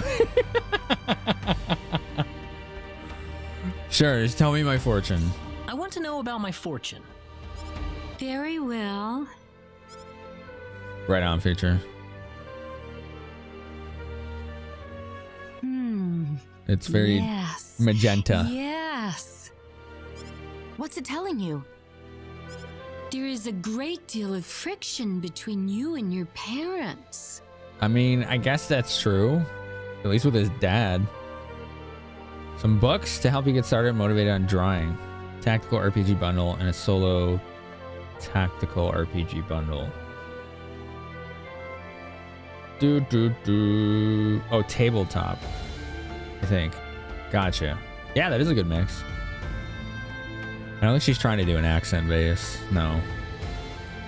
Sure, just tell me my fortune. I want to know about my fortune. Very well. Right on, feature. It's very magenta. Yes. What's it telling you? There is a great deal of friction between you and your parents. I mean, I guess that's true. At least with his dad. Some books to help you get started and motivated on drawing. Tactical RPG bundle and a solo tactical RPG bundle. Oh, tabletop. I think. Gotcha. Yeah, that is a good mix. I don't think she's trying to do an accent base. No.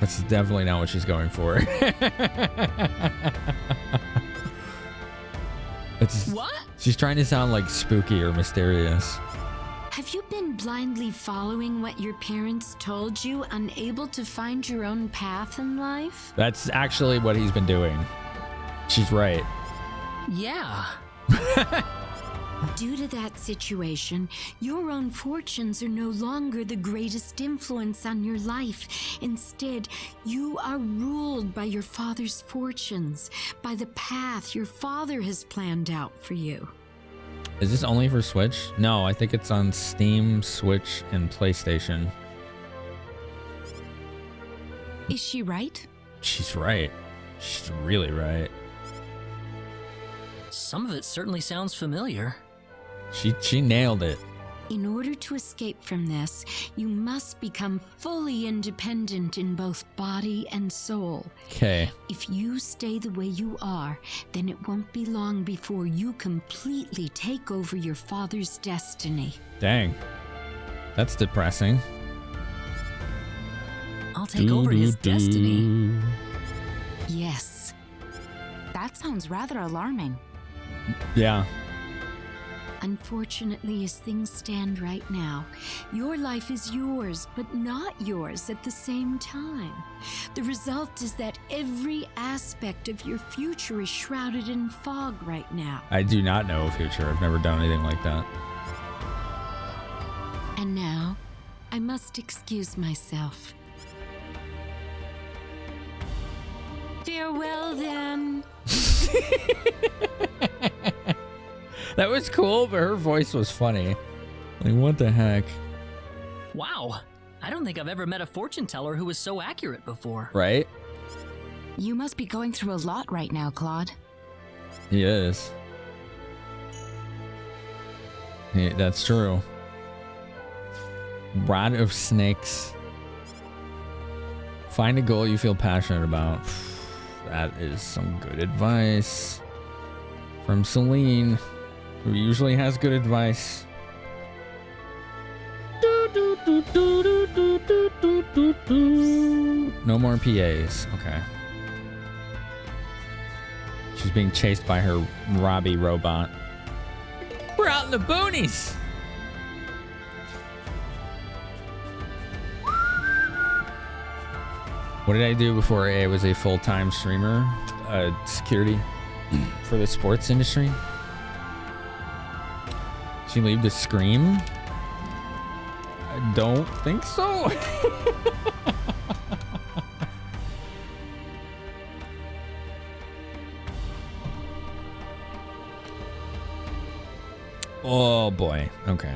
That's definitely not what she's going for. What? She's trying to sound like spooky or mysterious. Have you been blindly following what your parents told you, unable to find your own path in life? That's actually what he's been doing. She's right. Yeah. Due to that situation, your own fortunes are no longer the greatest influence on your life. Instead, you are ruled by your father's fortunes, by the path your father has planned out for you. Is this only for Switch? No, I think it's on Steam, Switch, and PlayStation. Is she right? She's right. She's really right. Some of it certainly sounds familiar. She nailed it. In order to escape from this, you must become fully independent in both body and soul. Okay. If you stay the way you are, then it won't be long before you completely take over your father's destiny. Dang. That's depressing. I'll take over his destiny. Yes. That sounds rather alarming. Yeah. Unfortunately, as things stand right now, your life is yours, but not yours at the same time. The result is that every aspect of your future is shrouded in fog right now. I do not know a future. I've never done anything like that. And now, I must excuse myself. Farewell, then. That was cool, but her voice was funny. Like, what the heck? Wow. I don't think I've ever met a fortune teller who was so accurate before. Right? You must be going through a lot right now, Claude. He is. Yeah, that's true. Rod of Snakes. Find a goal you feel passionate about. That is some good advice from Celine, who usually has good advice. No more PAs. Okay. She's being chased by her Robbie robot. We're out in the boonies. What did I do before I was a full-time streamer? Security for the sports industry. She leave to scream? I don't think so. Oh boy. Okay.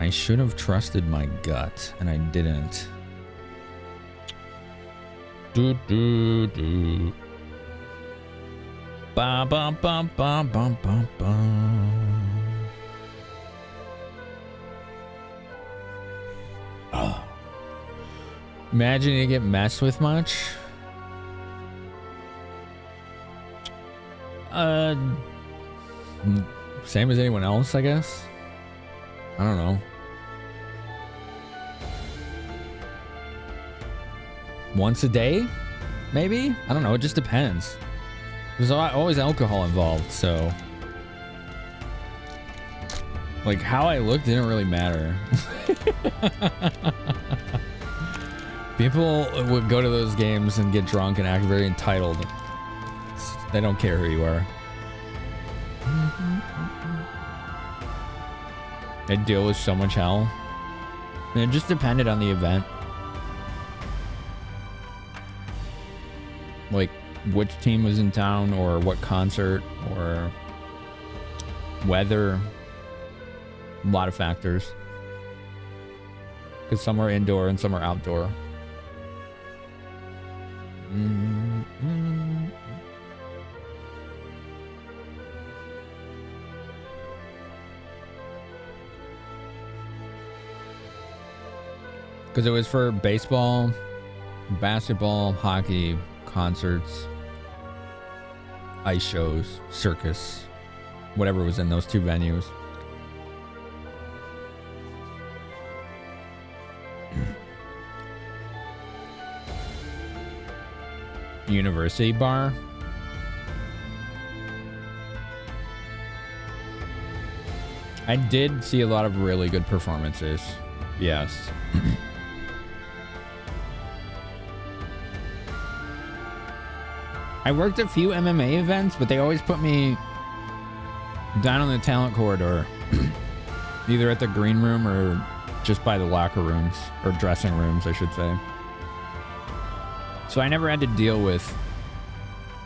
I should have trusted my gut, and I didn't. Do do do. Ba ba ba ba ba ba ba. Oh. Imagine you get messed with much. Same as anyone else, I guess. I don't know. Once a day? Maybe? I don't know. It just depends. There's always alcohol involved, so... Like, how I looked didn't really matter. People would go to those games and get drunk and act very entitled. They don't care who you are. They deal with so much hell. And it just depended on the event. Like, which team was in town, or what concert, or weather. A lot of factors. Because some are indoor and some are outdoor. Because it was for baseball, basketball, hockey, concerts, ice shows, circus, whatever was in those two venues. University bar. I did see a lot of really good performances. Yes. I worked a few MMA events, but they always put me down on the talent corridor. Either at the green room or just by the locker rooms, or dressing rooms, I should say. So I never had to deal with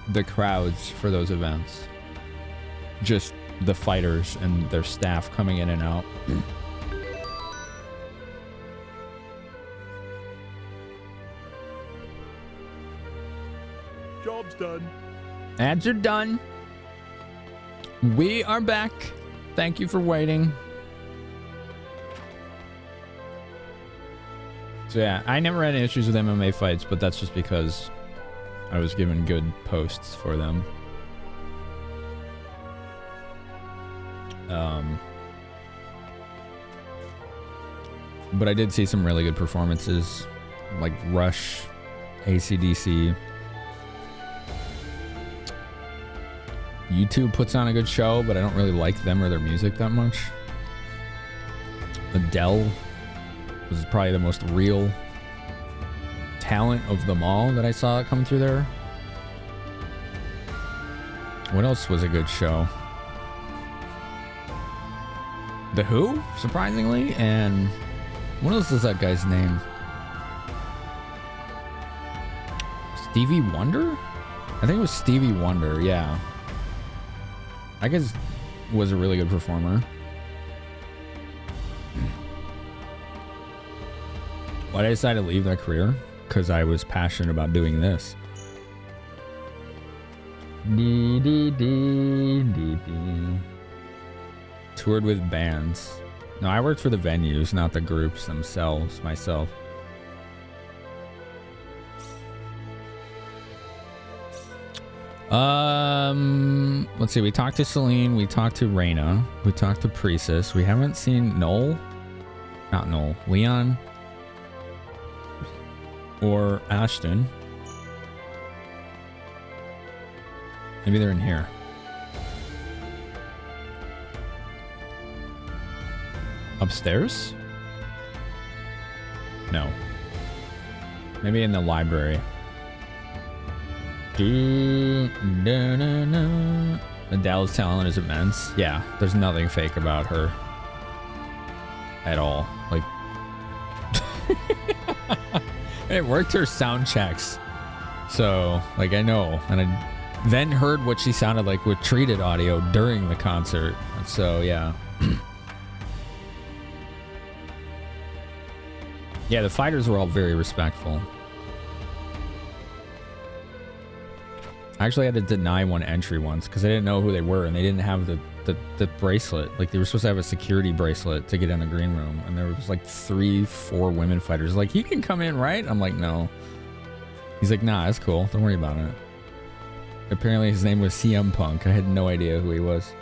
the crowds for those events. Just the fighters and their staff coming in and out. Job's done. Ads are done. We are back. Thank you for waiting. So yeah, I never had any issues with MMA fights, but that's just because I was given good posts for them. But I did see some really good performances, like Rush, AC/DC. YouTube puts on a good show, but I don't really like them or their music that much. Adele was probably the most real talent of them all that I saw come through there. What else was a good show? The Who, surprisingly, and what else is that guy's name? Stevie Wonder? I think it was Stevie Wonder, yeah. I guess was a really good performer. Why did I decide to leave that career? Because I was passionate about doing this. Toured with bands. No, I worked for the venues, not the groups themselves, myself. Let's see. We talked to Celine. We talked to Rena. We talked to Priestess. We haven't seen Noel. Not Noel. Leon. Or Ashton. Maybe they're in here. Upstairs? No. Maybe in the library. Adele's talent is immense. Yeah, there's nothing fake about her. At all. Like... It worked her sound checks. So, like, I know. And I then heard what she sounded like with treated audio during the concert. So, yeah. Yeah, the fighters were all very respectful. I actually had to deny one entry once because I didn't know who they were and they didn't have the bracelet. Like, they were supposed to have a security bracelet to get in the green room. And there was like 3-4 women fighters. Like, you can come in, right? I'm like, no. He's like, nah, that's cool. Don't worry about it. Apparently his name was CM Punk. I had no idea who he was.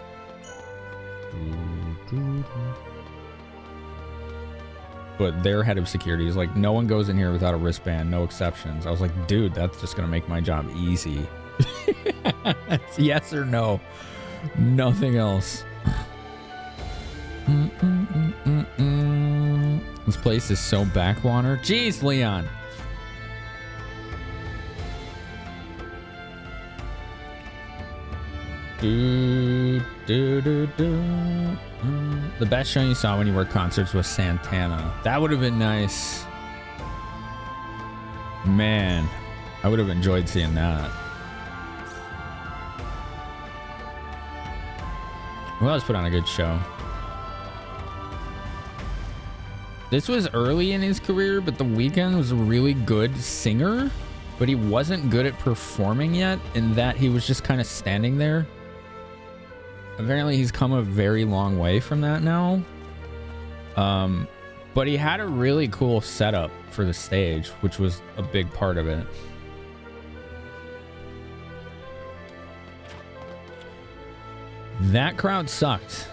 But their head of security is like, no one goes in here without a wristband, no exceptions. I was like, dude, that's just gonna make my job easy. It's yes or no. Nothing else. This place is so backwater. Jeez, Leon. The best show you saw when you worked concerts was Santana. That would have been nice. Man, I would have enjoyed seeing that. Well, let's put on a good show. This was early in his career, but The Weeknd was a really good singer, but he wasn't good at performing yet, in that he was just kind of standing there. Apparently he's come a very long way from that now. But he had a really cool setup for the stage, which was a big part of it. That crowd sucked.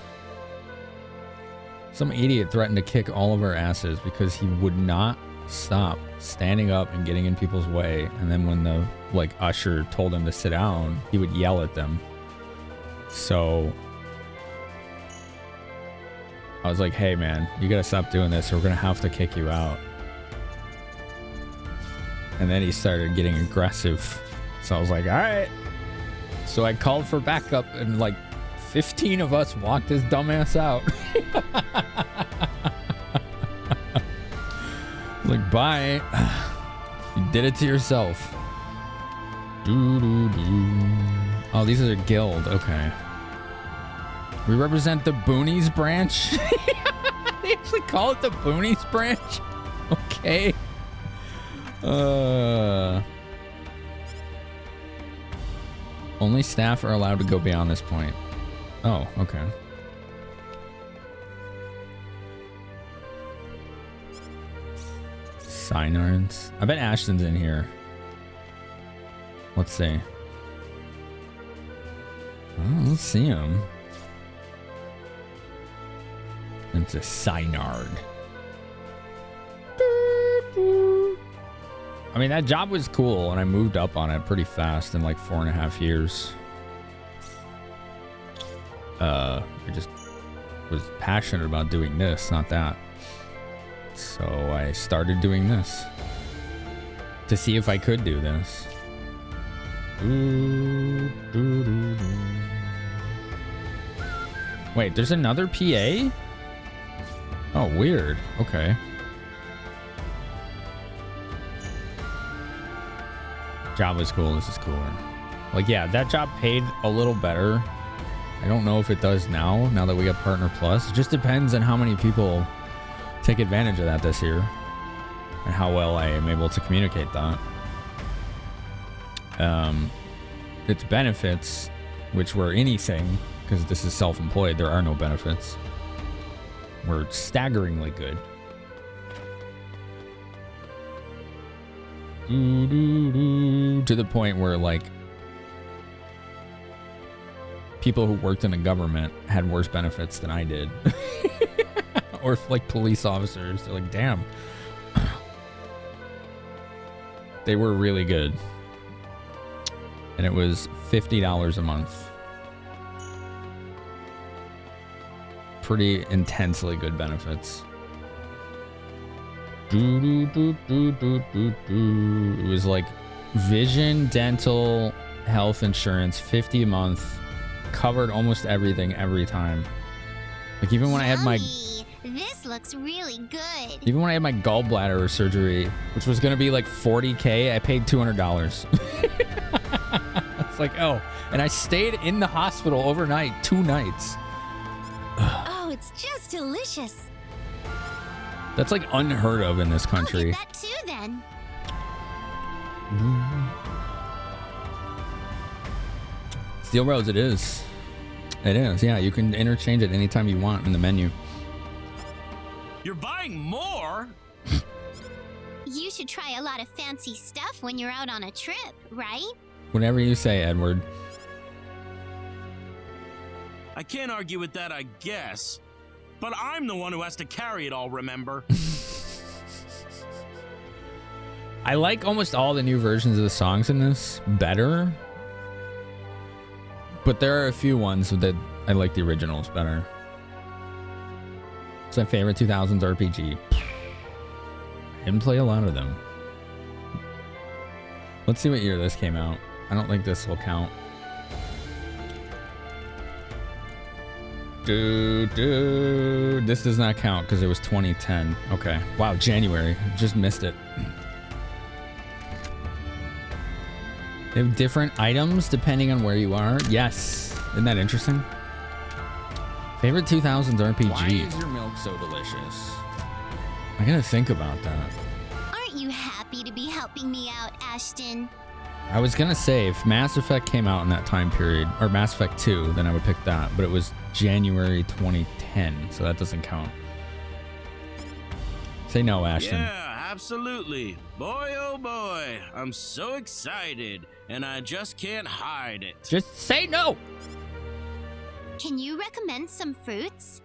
Some idiot threatened to kick all of our asses because he would not stop standing up and getting in people's way. And then when the usher told him to sit down, he would yell at them. So I was like, hey man, you gotta stop doing this or we're gonna have to kick you out. And then he started getting aggressive. So I was like, all right. So I called for backup and like 15 of us walked his dumbass out. Like, bye. You did it to yourself. Oh, these are a guild. Okay. We represent the Boonies branch. They actually call it the Boonies branch. Okay. Only staff are allowed to go beyond this point. Oh, okay. Signards. I bet Ashton's in here. Let's see. Oh, let's see him. It's a Signard. I mean, that job was cool, and I moved up on it pretty fast in like 4.5 years. I just was passionate about doing this, not that. So I started doing this to see if I could do this. Wait, there's another PA? Oh, weird. Okay. Job was cool. This is cooler. Like, yeah, that job paid a little better. I don't know if it does now that we got Partner Plus. It just depends on how many people take advantage of that this year and how well I am able to communicate that. its benefits, which were anything, because this is self-employed, there are no benefits, were staggeringly good. To the point where, like, people who worked in the government had worse benefits than I did. Or like police officers. They're like, damn. They were really good. And it was $50 a month. Pretty intensely good benefits. It was like vision, dental, health insurance, $50 a month. Covered almost everything every time. Like even when I had my... This looks really good. Even when I had my gallbladder surgery, which was going to be like $40K, I paid $200. It's like, oh. And I stayed in the hospital overnight, 2 nights. Oh, it's just delicious. That's like unheard of in this country. I'll get that too then. Steel Rose, it is. It is, yeah. You can interchange it anytime you want in the menu. You're buying more? You should try a lot of fancy stuff when you're out on a trip, right? Whatever you say, Edward. I can't argue with that, I guess. But I'm the one who has to carry it all, remember? I like almost all the new versions of the songs in this better. But there are a few ones that I like the originals better. It's my favorite 2000s RPG. I didn't play a lot of them. Let's see what year this came out. I don't think this will count. This does not count because it was 2010. Okay. Wow, January. Just missed it. They have different items depending on where you are. Yes. Isn't that interesting? Favorite 2000s RPG. Why is your milk so delicious? I gotta think about that. Aren't you happy to be helping me out, Ashton? I was gonna say if Mass Effect came out in that time period, or Mass Effect 2, then I would pick that. But it was January 2010, so that doesn't count. Say no, Ashton. Yeah, absolutely. Boy, oh boy, I'm so excited, and I just can't hide it. Just say no. Can you recommend some fruits?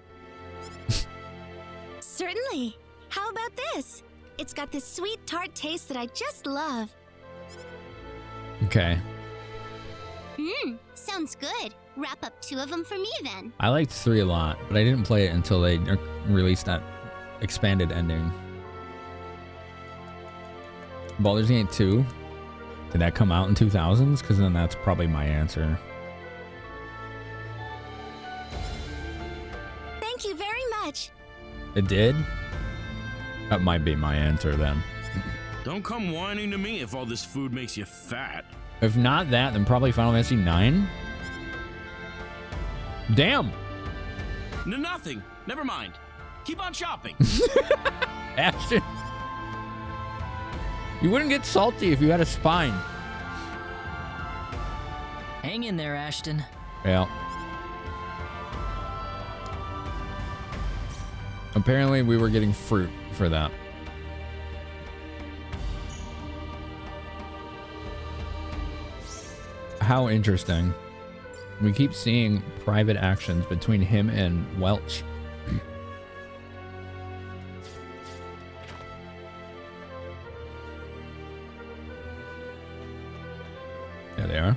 Certainly. How about this? It's got this sweet tart taste that I just love. Okay. Sounds good. Wrap up 2 of them for me then. I liked 3 a lot, but I didn't play it until they released that expanded ending. Baldur's Gate 2? Did that come out in 2000s? Because then that's probably my answer. Thank you very much. It did? That might be my answer then. Don't come whining to me if all this food makes you fat. If not that, then probably Final Fantasy 9? Damn! Nothing. Never mind. Keep on shopping. Ashton. You wouldn't get salty if you had a spine. Hang in there, Ashton. Yeah. Apparently we were getting fruit for that. How interesting. We keep seeing private actions between him and Welch. There they are.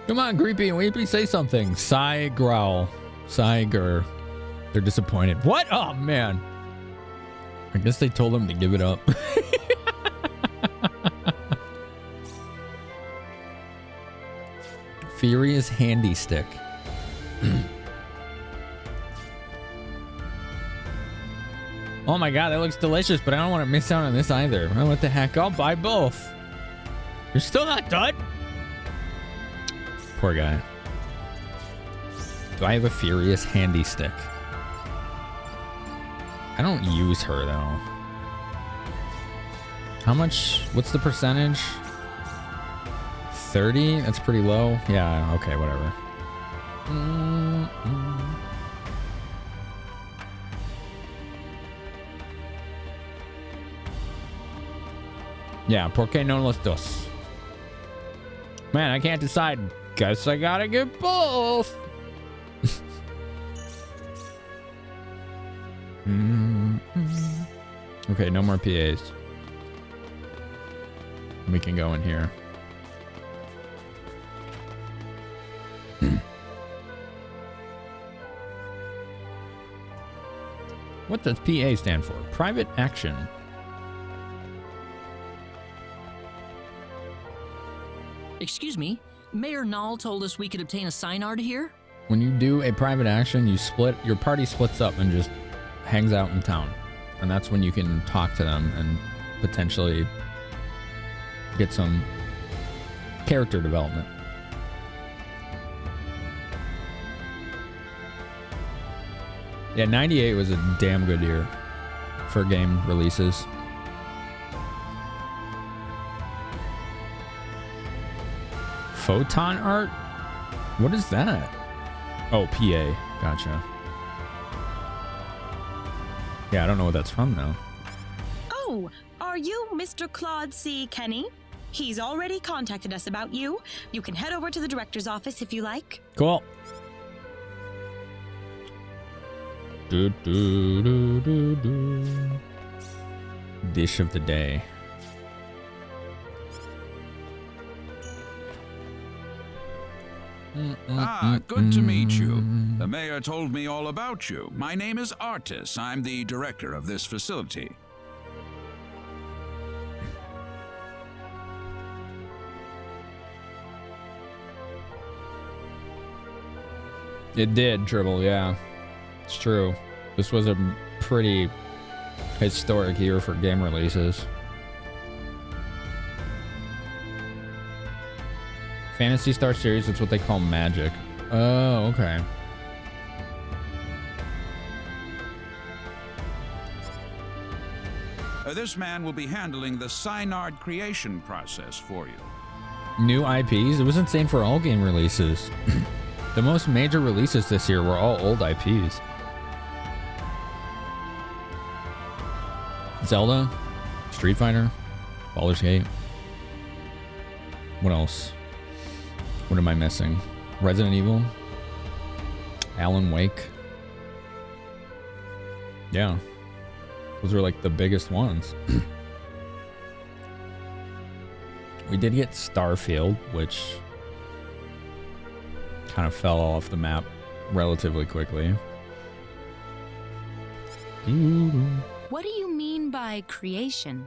Come on, Creepy and Weepy, say something. Sigh, growl. Sigh, grr. They're disappointed. What? Oh, man. I guess they told him to give it up. Furious Handy Stick. Oh my god, that looks delicious, but I don't want to miss out on this either. Oh, what the heck? I'll buy both. You're still not done? Poor guy. Do I have a Furious Handy Stick? I don't use her, though. How much? What's the percentage? 30? That's pretty low. Yeah, okay, whatever. Yeah, ¿por qué no los dos? Man, I can't decide. Guess I gotta get both. Okay, no more PAs. We can go in here. What does PA stand for? Private action. Excuse me, Mayor Null told us we could obtain a Synard here? When you do a private action, you split, your party splits up and just hangs out in town. And that's when you can talk to them and potentially get some character development. Yeah, 98 was a damn good year for game releases. Photon art? What is that? Oh, PA. Gotcha. Yeah, I don't know what that's from though. Oh, are you Mr. Claude C. Kenny? He's already contacted us about you. You can head over to the director's office if you like. Cool. Do, do, do, do, do. Dish of the day. Ah, good to meet you. The mayor told me all about you. My name is Artis. I'm the director of this facility. It did, Dribble, yeah. It's true. This was a pretty historic year for game releases. Phantasy Star series, that's what they call Magic. Oh, okay. This man will be handling the Synard creation process for you. New IPs? It was insane for all game releases. The most major releases this year were all old IPs. Zelda, Street Fighter, Baldur's Gate. What else? What am I missing? Resident Evil, Alan Wake. Yeah, those are like the biggest ones. We did get Starfield, which kind of fell off the map relatively quickly. What do you mean by creation?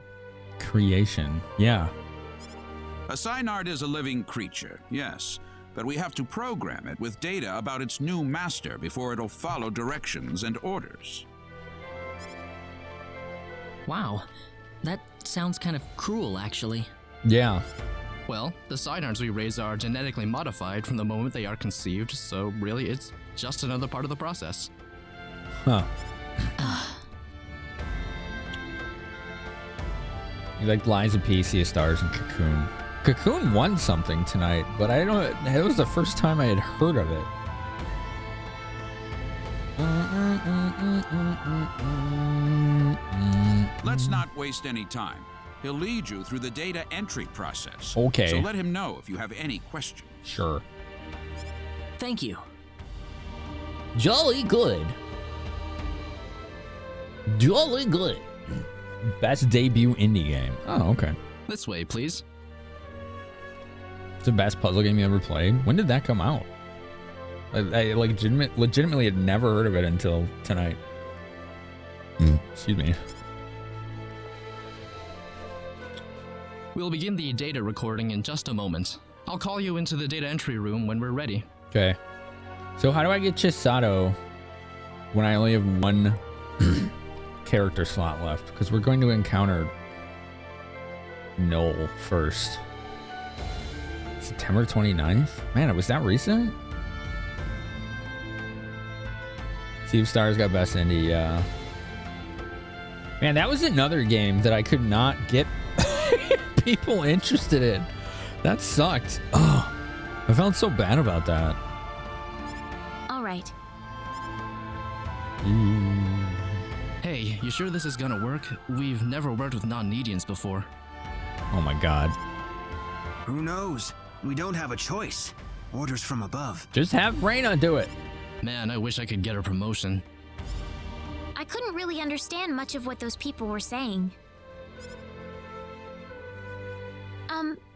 Creation, yeah. A Synard is a living creature, yes, but we have to program it with data about its new master before it'll follow directions and orders. Wow, that sounds kind of cruel, actually. Yeah. Well, the Synards we raise are genetically modified from the moment they are conceived, so really it's just another part of the process. Huh. You like Lies of P, Sea of Stars, and Cocoon. Cocoon won something tonight, but I don't. It was the first time I had heard of it. Let's not waste any time. He'll lead you through the data entry process. Okay. So let him know if you have any questions. Sure. Thank you. Jolly good. Jolly good. Best debut indie game. Oh, okay. This way, please. It's the best puzzle game you ever played. When did that come out? I legitimately had never heard of it until tonight. Excuse me. We'll begin the data recording in just a moment. I'll call you into the data entry room when we're ready. Okay. So how do I get Chisato when I only have one character slot left? Because we're going to encounter Noel first. September 29th? Man, was that recent? Sea of Stars got best indie, yeah. Man, that was another game that I could not get people interested in. That sucked. Oh, I felt so bad about that. All right. Hey, you sure this is gonna work? We've never worked with non-Nedians before. Oh my god. Who knows? We don't have a choice. Orders from above. Just have Rena do it. Man, I wish I could get a promotion. I couldn't really understand much of what those people were saying.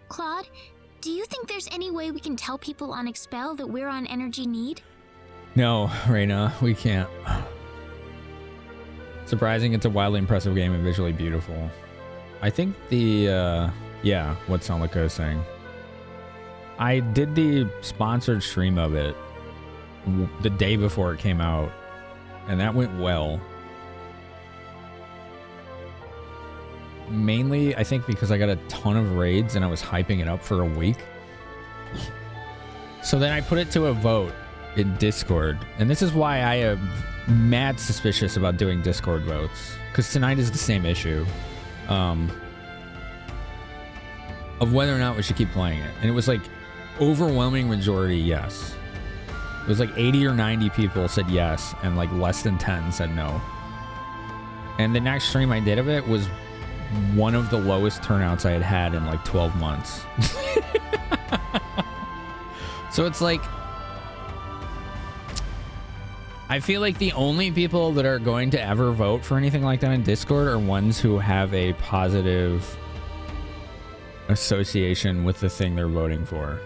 Claude, do you think there's any way we can tell people on Expel that we're on energy need? No, Rena, we can't. Surprising, it's a wildly impressive game and visually beautiful. I think the, yeah, what Celica is saying. I did the sponsored stream of it the day before it came out, and that went well. Mainly, I think because I got a ton of raids and I was hyping it up for a week. So then I put it to a vote in Discord, and this is why I am mad suspicious about doing Discord votes, because tonight is the same issue of whether or not we should keep playing it. And it was like overwhelming majority yes. It was like 80 or 90 people said yes, and like less than 10 said no. And the next stream I did of it was one of the lowest turnouts I had had in like 12 months. So it's like, I feel like the only people that are going to ever vote for anything like that in Discord are ones who have a positive association with the thing they're voting for.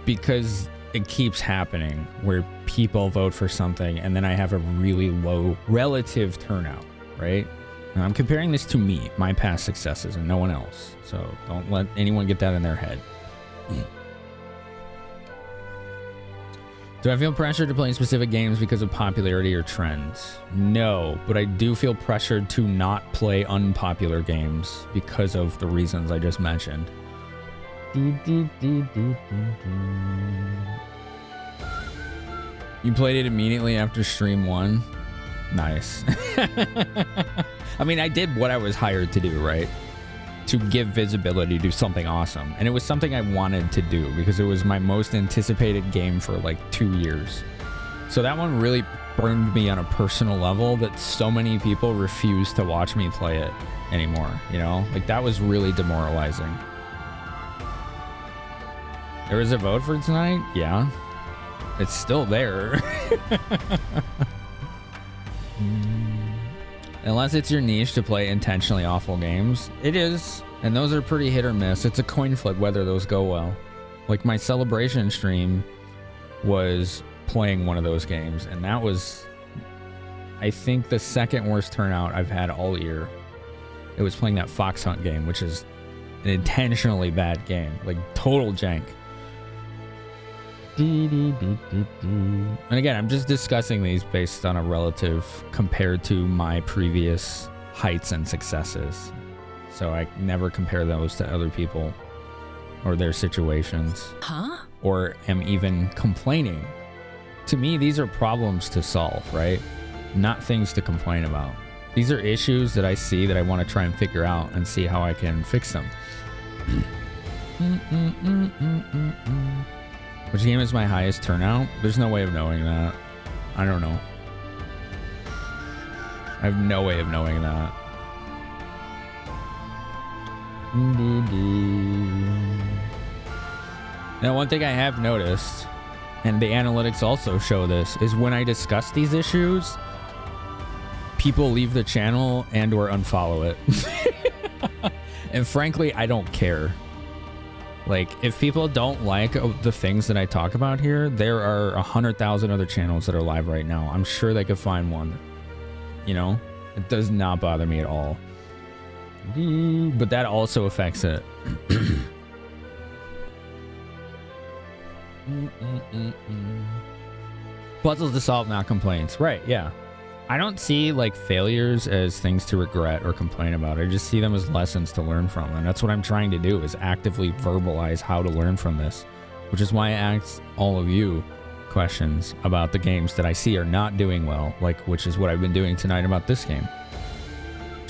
Because it keeps happening where people vote for something and then I have a really low relative turnout, right? And I'm comparing this to me, my past successes, and no one else. So don't let anyone get that in their head. Do I feel pressured to play specific games because of popularity or trends? No, but I do feel pressured to not play unpopular games because of the reasons I just mentioned. You played it immediately after stream 1? Nice. I mean, I did what I was hired to do, right? To give visibility to something awesome. And it was something I wanted to do because it was my most anticipated game for like 2 years. So that one really burned me on a personal level that so many people refuse to watch me play it anymore, you know? Like that was really demoralizing. There was a vote for tonight? Yeah. It's still there. Unless it's your niche to play intentionally awful games. It is, and those are pretty hit or miss. It's a coin flip whether those go well. Like my celebration stream was playing one of those games, and that was, I think, the second worst turnout I've had all year. It was playing that Fox Hunt game, which is an intentionally bad game, like total jank. And again, I'm just discussing these based on a relative compared to my previous heights and successes. So I never compare those to other people or their situations. Huh? Or am even complaining. To me, these are problems to solve, right? Not things to complain about. These are issues that I see that I want to try and figure out and see how I can fix them. Which game is my highest turnout? There's no way of knowing that. I don't know. I have no way of knowing that. Now, one thing I have noticed, and the analytics also show this, is when I discuss these issues, people leave the channel and or unfollow it. And frankly, I don't care. Like, if people don't like the things that I talk about here, there are 100,000 other channels that are live right now. I'm sure they could find one. You know? It does not bother me at all. But that also affects it. Puzzles to solve, not complaints. Right, yeah. I don't see like failures as things to regret or complain about. I just see them as lessons to learn from. And that's what I'm trying to do, is actively verbalize how to learn from this. Which is why I asked all of you questions about the games that I see are not doing well, like, which is what I've been doing tonight about this game.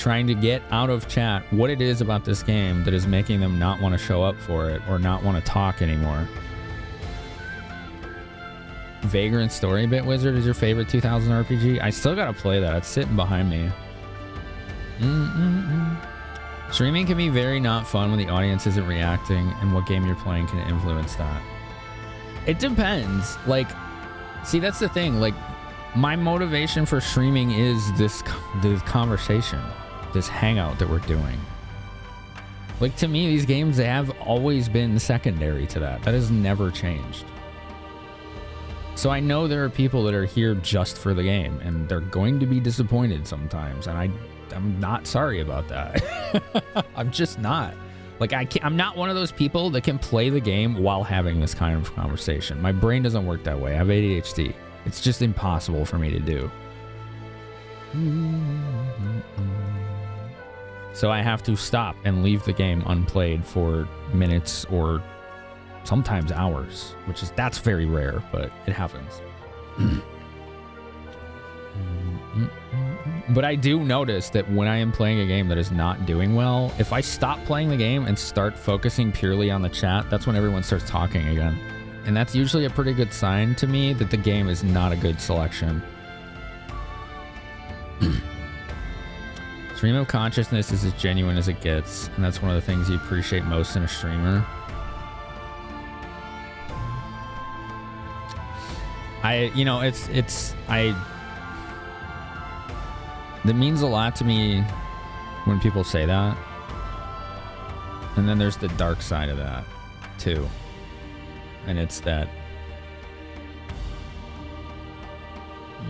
trying to get out of chat what it is about this game that is making them not want to show up for it or not want to talk anymore. Vagrant Story Bit Wizard is your favorite 2000 RPG? I still gotta play that. It's sitting behind me. Streaming can be very not fun when the audience isn't reacting, and what game you're playing can influence that. It depends. Like, see, that's the thing. Like, my motivation for streaming is this conversation, this hangout that we're doing. Like, to me, these games, they have always been secondary to that. That has never changed. So I know there are people that are here just for the game, and they're going to be disappointed sometimes, and I'm not sorry about that. I'm just not. Like, I'm not one of those people that can play the game while having this kind of conversation. My brain doesn't work that way. I have ADHD. It's just impossible for me to do. So I have to stop and leave the game unplayed for minutes or sometimes hours, that's very rare, but it happens. But I do notice that when I am playing a game that is not doing well, if I stop playing the game and start focusing purely on the chat, that's when everyone starts talking again. And that's usually a pretty good sign to me that the game is not a good selection. Stream of consciousness is as genuine as it gets, and that's one of the things you appreciate most in a streamer. That means a lot to me when people say that. And then there's the dark side of that too. And it's that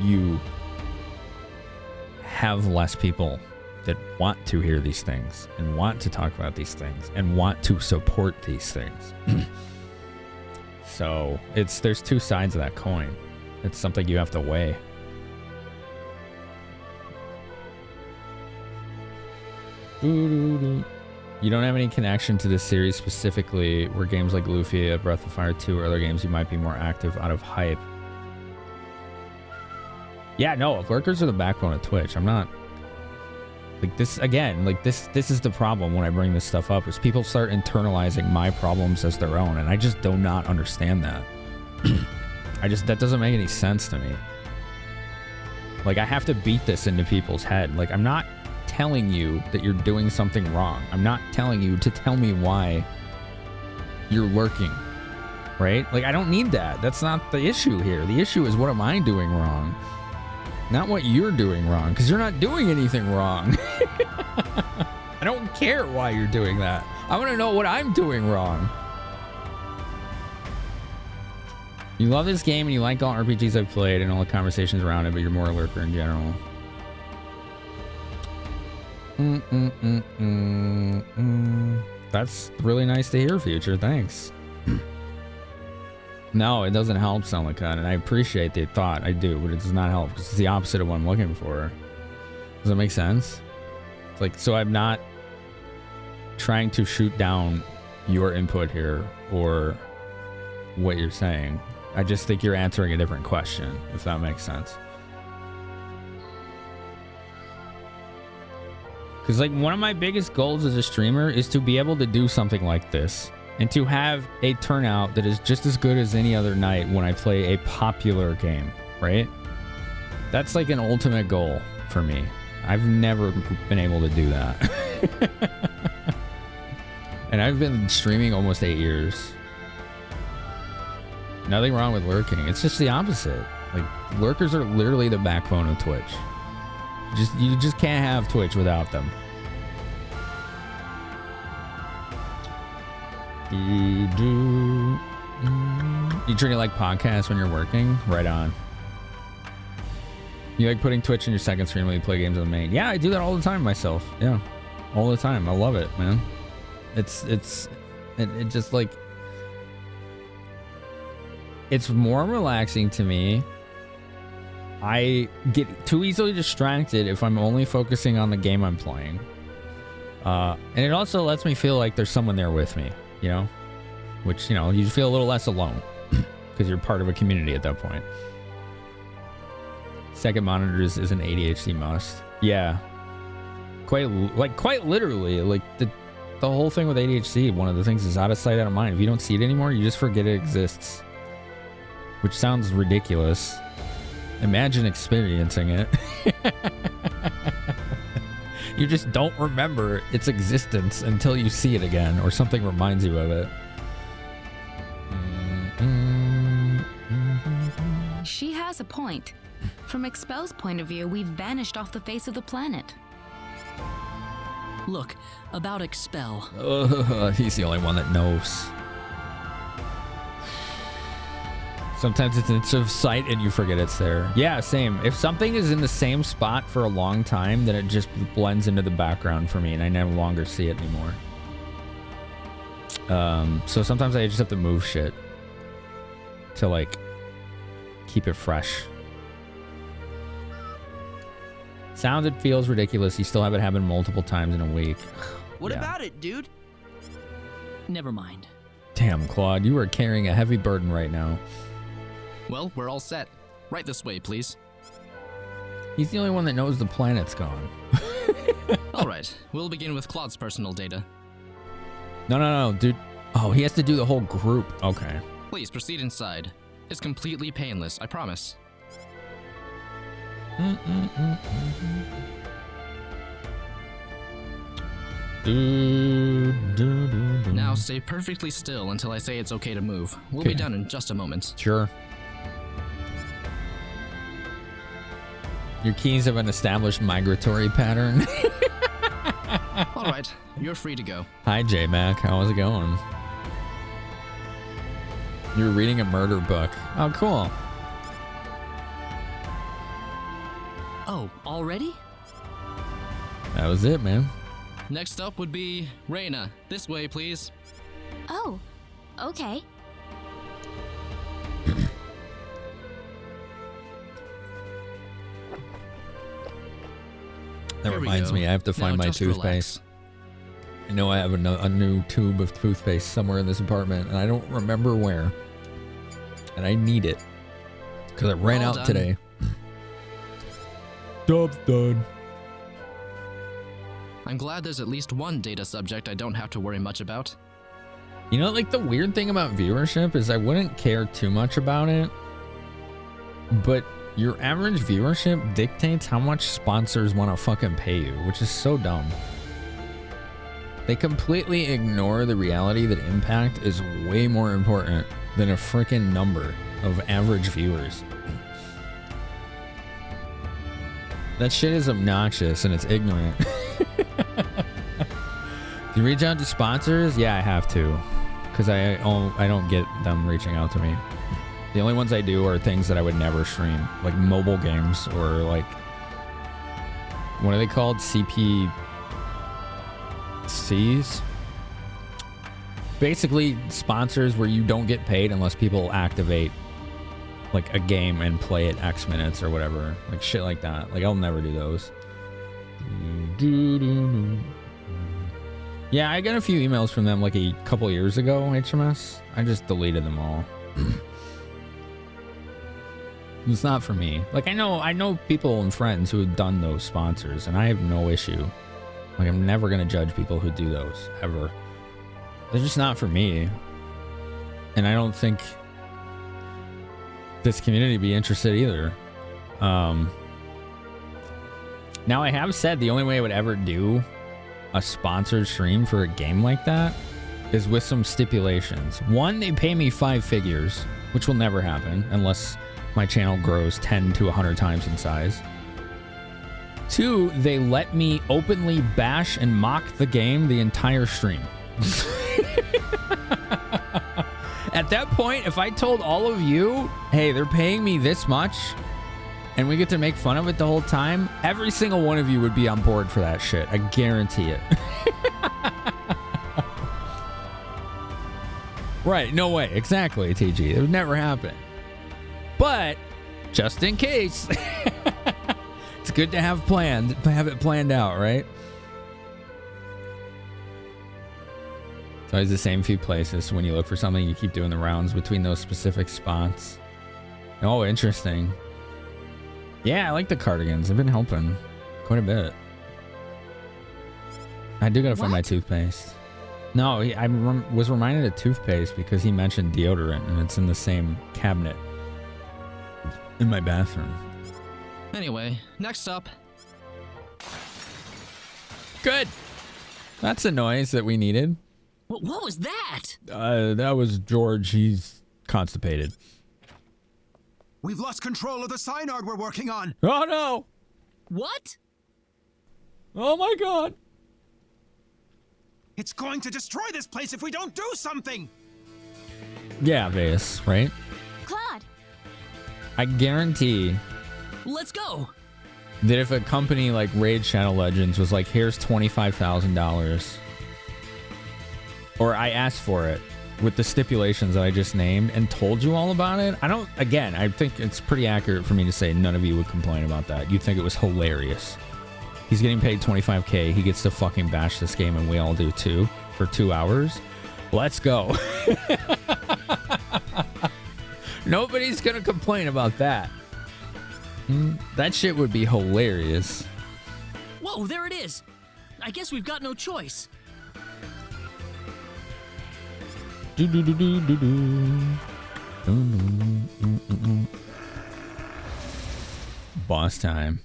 you have less people that want to hear these things and want to talk about these things and want to support these things. So there's two sides of that coin. It's something you have to weigh. You don't have any connection to this series specifically, where games like Lufia, Breath of Fire 2, or other games you might be more active out of hype. Yeah, no, lurkers are the backbone of Twitch. I'm not... Like, this, again, like, this is the problem when I bring this stuff up, is people start internalizing my problems as their own, and I just do not understand that. That doesn't make any sense to me. Like, I have to beat this into people's head. Like, I'm not telling you that you're doing something wrong. I'm not telling you to tell me why you're lurking, right? Like, I don't need that. That's not the issue here. The issue is, what am I doing wrong? Not what you're doing wrong, because you're not doing anything wrong. I don't care why you're doing that. I want to know what I'm doing wrong. You love this game and you like all RPGs I've played and all the conversations around it, but you're more a lurker in general. That's really nice to hear, Future. Thanks. No, it doesn't help sound like that, and I appreciate the thought. I do, but it does not help because it's the opposite of what I'm looking for. Does that make sense? It's like, so I'm not trying to shoot down your input here or what you're saying. I just think you're answering a different question, if that makes sense. Because, like, one of my biggest goals as a streamer is to be able to do something like this and to have a turnout that is just as good as any other night when I play a popular game, right? That's like an ultimate goal for me. I've never been able to do that. And I've been streaming almost 8 years. Nothing wrong with lurking. It's just the opposite. Like, lurkers are literally the backbone of Twitch. You just can't have Twitch without them. You treat it like podcasts when you're working? Right on. You like putting Twitch in your second screen when you play games on the main? Yeah, I do that all the time myself. Yeah, all the time. I love it, man. It just, like, it's more relaxing to me. I get too easily distracted if I'm only focusing on the game I'm playing. And it also lets me feel like there's someone there with me, you know? Which, you know, you feel a little less alone because you're part of a community at that point. Second monitors is an ADHD must. Yeah. Quite literally, like the whole thing with ADHD, one of the things is out of sight, out of mind. If you don't see it anymore, you just forget it exists. Which sounds ridiculous. Imagine experiencing it. You just don't remember its existence until you see it again or something reminds you of it. She has a point. From Expel's point of view, we've vanished off the face of the planet. Look, about Expel. He's the only one that knows. Sometimes it's in sight and you forget it's there. Yeah, same. If something is in the same spot for a long time, then it just blends into the background for me and I no longer see it anymore. So sometimes I just have to move shit to like keep it fresh. Sounds it feels ridiculous. You still have it happen multiple times in a week. What about it, dude? Never mind. Damn, Claude, you are carrying a heavy burden right now. Well, we're all set. Right this way, please. He's the only one that knows the planet's gone. All right, we'll begin with Claude's personal data. No, dude. Oh, he has to do the whole group. Okay. Please proceed inside. It's completely painless, I promise. Now stay perfectly still until I say it's okay to move. We'll be done in just a moment. Sure. Your keys have an established migratory pattern. All right, you're free to go. Hi, J-Mac. How's it going? You're reading a murder book. Oh, cool. Oh, already? That was it, man. Next up would be Rena. This way, please. Oh, okay. That reminds me, I have to find my toothpaste. I know I have a new tube of toothpaste somewhere in this apartment, and I don't remember where. And I need it. Because it ran out today. Job's done. I'm glad there's at least one data subject I don't have to worry much about. You know, like the weird thing about viewership is I wouldn't care too much about it. But your average viewership dictates how much sponsors want to fucking pay you, which is so dumb. They completely ignore the reality that impact is way more important than a freaking number of average viewers. That shit is obnoxious and it's ignorant. Do you reach out to sponsors? Yeah, I have to, because I don't get them reaching out to me. The only ones I do are things that I would never stream, like mobile games or like, what are they called? CPCs? Basically sponsors where you don't get paid unless people activate like a game and play it X minutes or whatever, like shit like that. Like I'll never do those. Yeah, I got a few emails from them like a couple years ago, HMS. I just deleted them all. It's not for me. Like I know people and friends who have done those sponsors and I have no issue. Like I'm never gonna judge people who do those ever. They're just not for me. And I don't think this community be interested either. Now I have said the only way I would ever do a sponsored stream for a game like that is with some stipulations. One, they pay me 5 figures, which will never happen unless my channel grows 10 to 100 times in size. 2, they let me openly bash and mock the game the entire stream. At that point, if I told all of you, hey, they're paying me this much and we get to make fun of it the whole time, every single one of you would be on board for that shit. I guarantee it. Right, no way. Exactly, TG. It would never happen. But just in case, it's good to have it planned out, right? It's always the same few places. So when you look for something, you keep doing the rounds between those specific spots. Oh, interesting. Yeah, I like the cardigans. They've been helping quite a bit. I do gotta find my toothpaste. No, I was reminded of toothpaste because he mentioned deodorant, and it's in the same cabinet in my bathroom. Anyway, next up. Good. That's a noise that we needed. What was that? That was George. He's constipated. We've lost control of the sign art we're working on. Oh no! What? Oh my god! It's going to destroy this place if we don't do something. Yeah, Veus, right? Claude. I guarantee. Let's go. That if a company like Raid Shadow Legends was like, here's $25,000, or I asked for it with the stipulations that I just named and told you all about it, I think it's pretty accurate for me to say none of you would complain about that. You'd think it was hilarious. He's getting paid $25K. He gets to fucking bash this game, and we all do too, for 2 hours. Let's go. Nobody's gonna complain about that. That shit would be hilarious. Whoa, there it is. I guess we've got no choice. Boss time.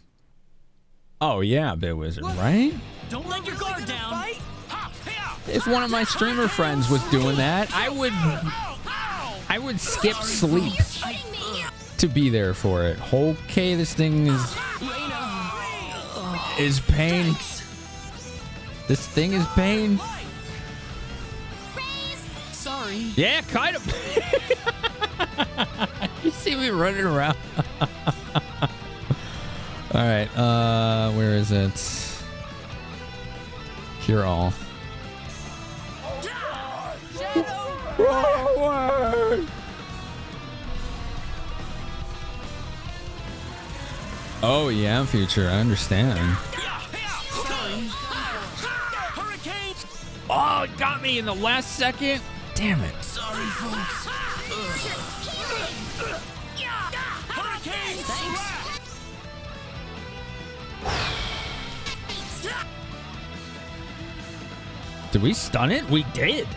Oh yeah, Bit Wizard, right? Don't let your guard down. If one of my streamer friends was doing that, I would skip sleep to be there for it. Okay, this thing is pain. This thing is pain. Sorry. Yeah, kind of. You see me running around. All right, where is it? Cure all. Oh yeah, future. I understand. Oh, it got me in the last second. Damn it. Sorry, folks. Hurricane! Thanks. Did we stun it? We did.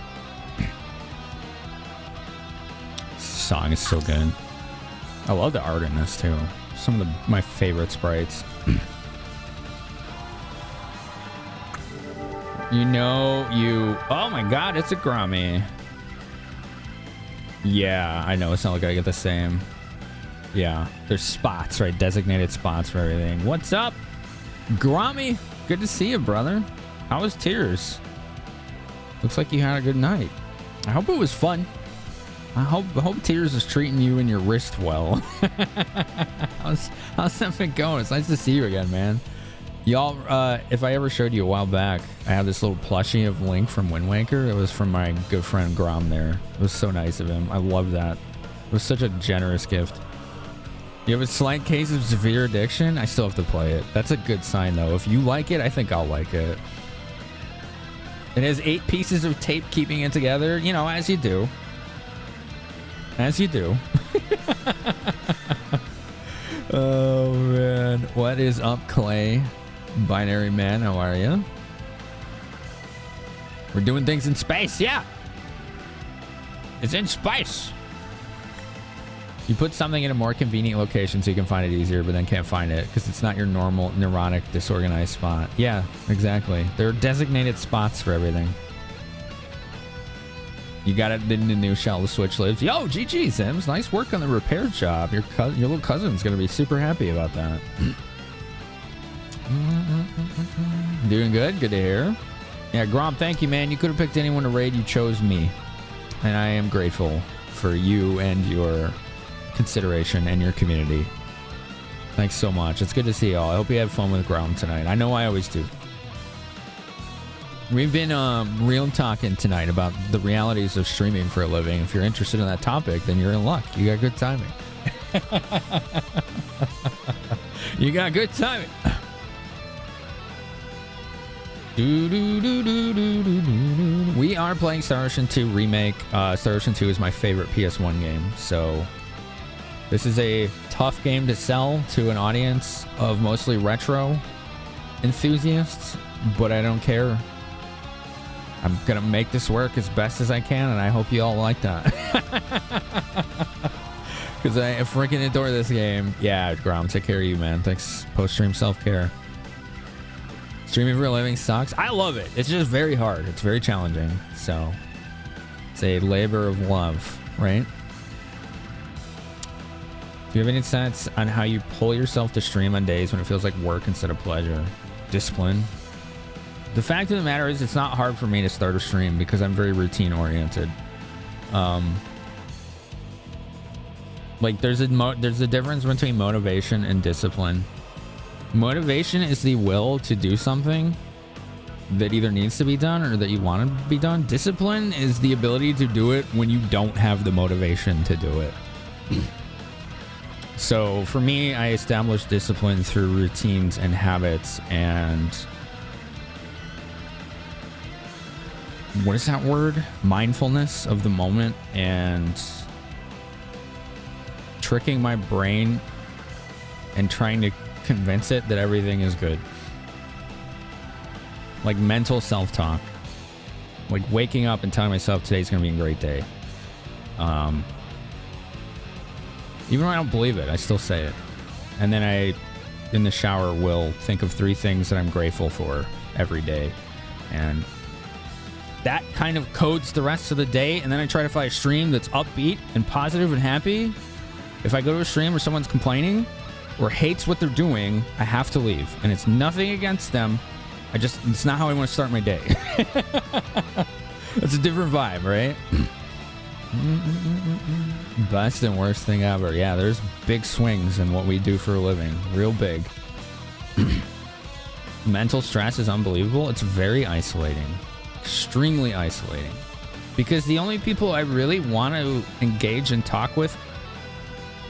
This song is so good. I love the art in this too. Some of my favorite sprites. Oh my god, it's a Grommy. Yeah, I know. It's not like I get the same. Yeah, there's spots, right? Designated spots for everything. What's up, Grommy? Good to see you, brother. How was Tears? Looks like you had a good night. I hope it was fun. I hope Tears is treating you and your wrist well. How's that been going? It's nice to see you again, man. Y'all, if I ever showed you a while back, I have this little plushie of Link from Wind Waker. It was from my good friend Grom there. It was so nice of him. I love that. It was such a generous gift. You have a slight case of severe addiction? I still have to play it. That's a good sign, though. If you like it, I think I'll like it. It has 8 pieces of tape keeping it together. You know, as you do. As you do. Oh, man. What is up, Clay? Binary Man, how are you? We're doing things in space, yeah. It's in space. You put something in a more convenient location so you can find it easier, but then can't find it because it's not your normal neurotic disorganized spot. Yeah, exactly. There are designated spots for everything. You got it in the new shell. The Switch lives. Yo, GG, Sims. Nice work on the repair job. Your little cousin's going to be super happy about that. Doing good. Good to hear. Yeah, Grom, thank you, man. You could have picked anyone to raid. You chose me. And I am grateful for you and your consideration and your community. Thanks so much. It's good to see y'all. I hope you had fun with Grom tonight. I know I always do. We've been real talking tonight about the realities of streaming for a living. If you're interested in that topic, then you're in luck. You got good timing. You got good timing. We are playing Star Ocean 2 Remake. Star Ocean 2 is my favorite PS1 game, so this is a tough game to sell to an audience of mostly retro enthusiasts, but I don't care. I'm gonna make this work as best as I can, and I hope you all like that. Because I freaking adore this game. Yeah, Grom, take care of you, man. Thanks. Post-stream self-care. Streaming for a living sucks. I love it. It's just very hard. It's very challenging. So, it's a labor of love, right? Do you have any sense on how you pull yourself to stream on days when it feels like work instead of pleasure? Discipline. The fact of the matter is, it's not hard for me to start a stream because I'm very routine oriented. Like there's a difference between motivation and discipline. Motivation is the will to do something that either needs to be done or that you want to be done. Discipline is the ability to do it when you don't have the motivation to do it. So for me, I established discipline through routines and habits and what is that word? Mindfulness of the moment and tricking my brain and trying to convince it that everything is good. Like mental self-talk. Like waking up and telling myself today's gonna be a great day. Even when I don't believe it, I still say it. And then I, in the shower, will think of 3 things that I'm grateful for every day. And that kind of codes the rest of the day. And then I try to find a stream that's upbeat and positive and happy. If I go to a stream where someone's complaining or hates what they're doing, I have to leave. And it's nothing against them. It's not how I want to start my day. It's a different vibe, right? Best and worst thing ever. Yeah, there's big swings in what we do for a living. Real big. Mental stress is unbelievable. It's very isolating. Extremely isolating. Because the only people I really want to engage and talk with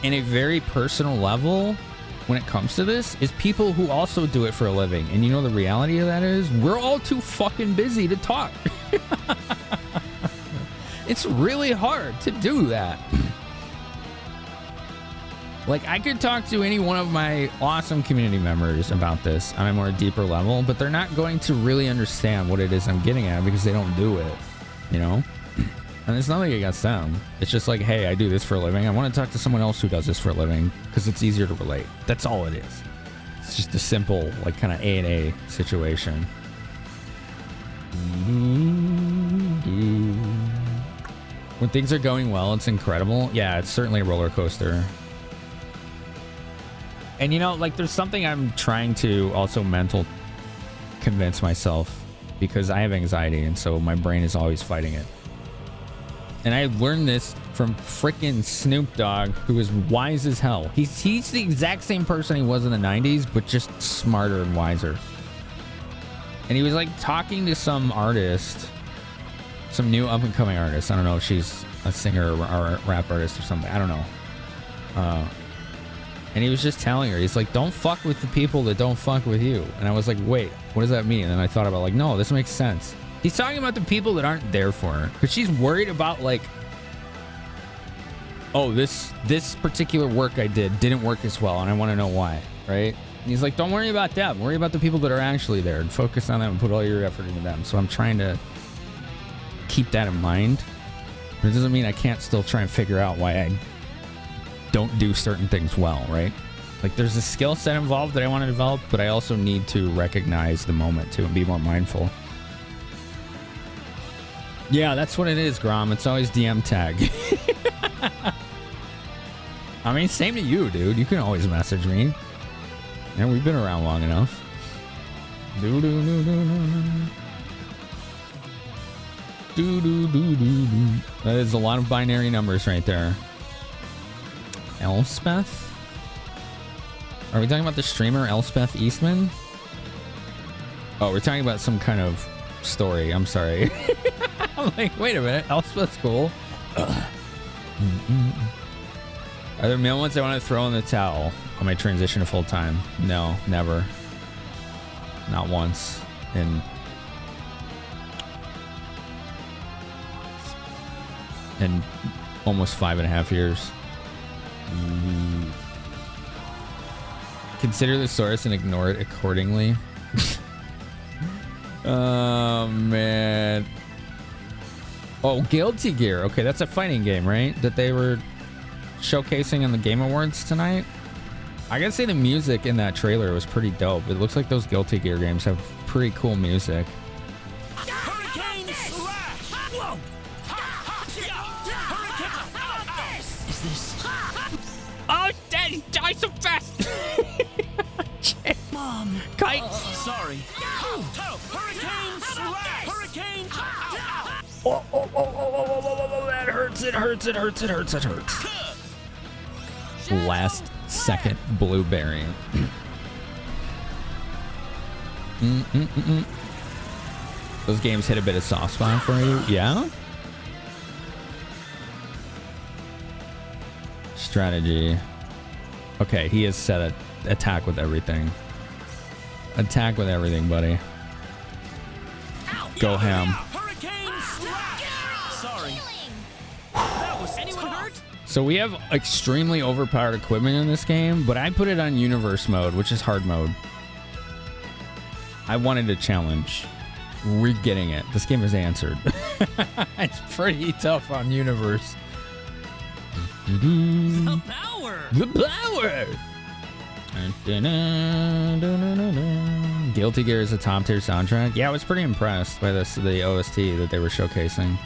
in a very personal level when it comes to this is people who also do it for a living. And you know the reality of that is we're all too fucking busy to talk. It's really hard to do that. Like, I could talk to any one of my awesome community members about this on a more deeper level, but they're not going to really understand what it is I'm getting at because they don't do it, you know? And there's nothing against them. It's just like, hey, I do this for a living. I want to talk to someone else who does this for a living because it's easier to relate. That's all it is. It's just a simple, like, kind of A&A situation. When things are going well, it's incredible. Yeah, it's certainly a roller coaster. And you know, like there's something I'm trying to also mental convince myself because I have anxiety and so my brain is always fighting it. And I learned this from frickin' Snoop Dogg, who is wise as hell. He's the exact same person he was in the 90s, but just smarter and wiser. And he was like talking to some artist, some new up and coming artist. I don't know if she's a singer or a rap artist or something. I don't know. And he was just telling her, he's like, don't fuck with the people that don't fuck with you. And I was like, wait, what does that mean? And then I thought about like, no, this makes sense. He's talking about the people that aren't there for her. Because she's worried about like, oh, this particular work I didn't work as well. And I want to know why, right? And he's like, don't worry about them. Worry about the people that are actually there and focus on them and put all your effort into them. So I'm trying to keep that in mind. But it doesn't mean I can't still try and figure out why I don't do certain things well, right? Like there's a skill set involved that I want to develop, but I also need to recognize the moment too and be more mindful. Yeah, that's what it is, Grom. It's always DM tag. I mean, same to you, dude. You can always message me. And we've been around long enough. That is a lot of binary numbers right there. Elspeth? Are we talking about the streamer Elspeth Eastman? Oh, we're talking about some kind of story. I'm sorry. I'm like, wait a minute. Elspeth's cool. Are there male ones I want to throw in the towel on my transition to full time? No, never. Not once. In almost 5.5 years. Consider the source and ignore it accordingly. Oh man, Oh, Guilty Gear. Okay, that's a fighting game, right? That they were showcasing in the Game Awards tonight. I gotta say the music in that trailer was pretty dope. It looks like those Guilty Gear games have pretty cool music. Is this? Oh, Daddy, die so fast! Mom. Kite. Sorry. Hurricane slash. Hurricane. Oh, that hurts. It hurts. It hurts. It hurts. It hurts. Last second blueberry. Those games hit a bit of soft spot for you? Yeah? Strategy. Okay, he has set an attack with everything. Attack with everything, buddy. Go ham. Sorry. That was anyone hurt? So we have extremely overpowered equipment in this game, but I put it on universe mode, which is hard mode. I wanted a challenge. We're getting it. This game is answered. It's pretty tough on universe. The power. The power. Guilty Gear is a top tier soundtrack. Yeah, I was pretty impressed by the OST that they were showcasing.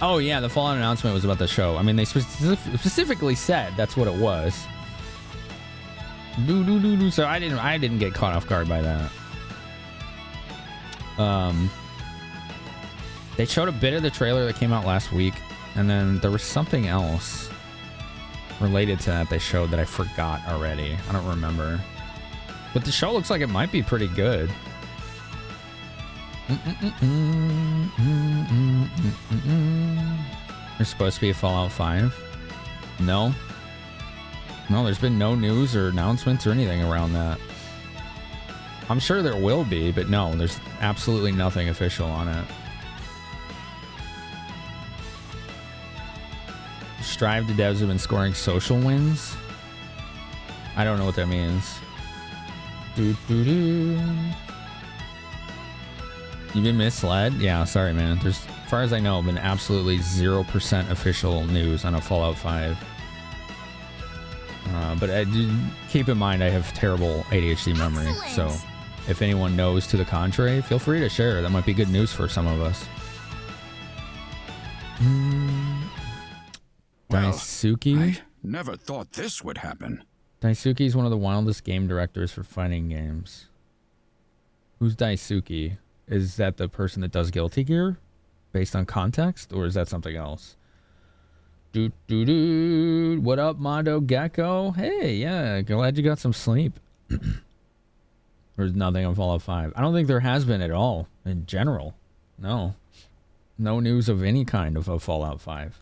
Oh yeah, the Fallout announcement was about the show. I mean, they specifically said that's what it was. So I didn't get caught off guard by that. They showed a bit of the trailer that came out last week, and then there was something else related to that they showed that I forgot already. I don't remember. But the show looks like it might be pretty good. There's supposed to be a Fallout 5. No, there's been no news or announcements or anything around that. I'm sure there will be, but no, there's absolutely nothing official on it. Strive, the devs have been scoring social wins. I don't know what that means. You've been misled? Yeah, sorry, man. There's, as far as I know, been absolutely 0% official news on a Fallout 5. But I do keep in mind I have terrible ADHD memory. So if anyone knows to the contrary, feel free to share. That might be good news for some of us. Well, Daisuke? I never thought this would happen. Daisuke is one of the wildest game directors for fighting games. Who's Daisuke? Is that the person that does Guilty Gear? Based on context? Or is that something else? What up, Mondo Gecko? Hey, yeah, glad you got some sleep. There's nothing on Fallout 5. I don't think there has been at all, in general. No. No news of any kind of a Fallout 5.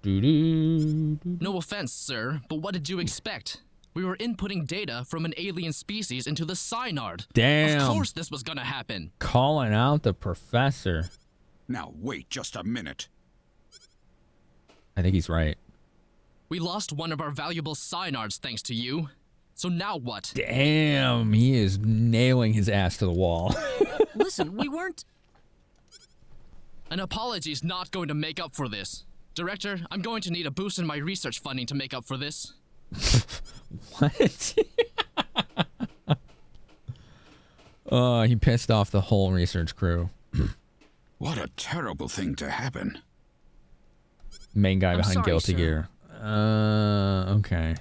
No offense, sir, but what did you expect? We were inputting data from an alien species into the Synard. Damn. Of course this was gonna happen. Calling out the professor. Now wait just a minute. I think he's right. We lost one of our valuable Synards thanks to you. So now what? Damn, he is nailing his ass to the wall. Listen, we weren't... An apology's not going to make up for this. Director, I'm going to need a boost in my research funding to make up for this. What? Oh, he pissed off the whole research crew. What a terrible thing to happen. Main guy behind sorry, Guilty sir. Gear. Okay.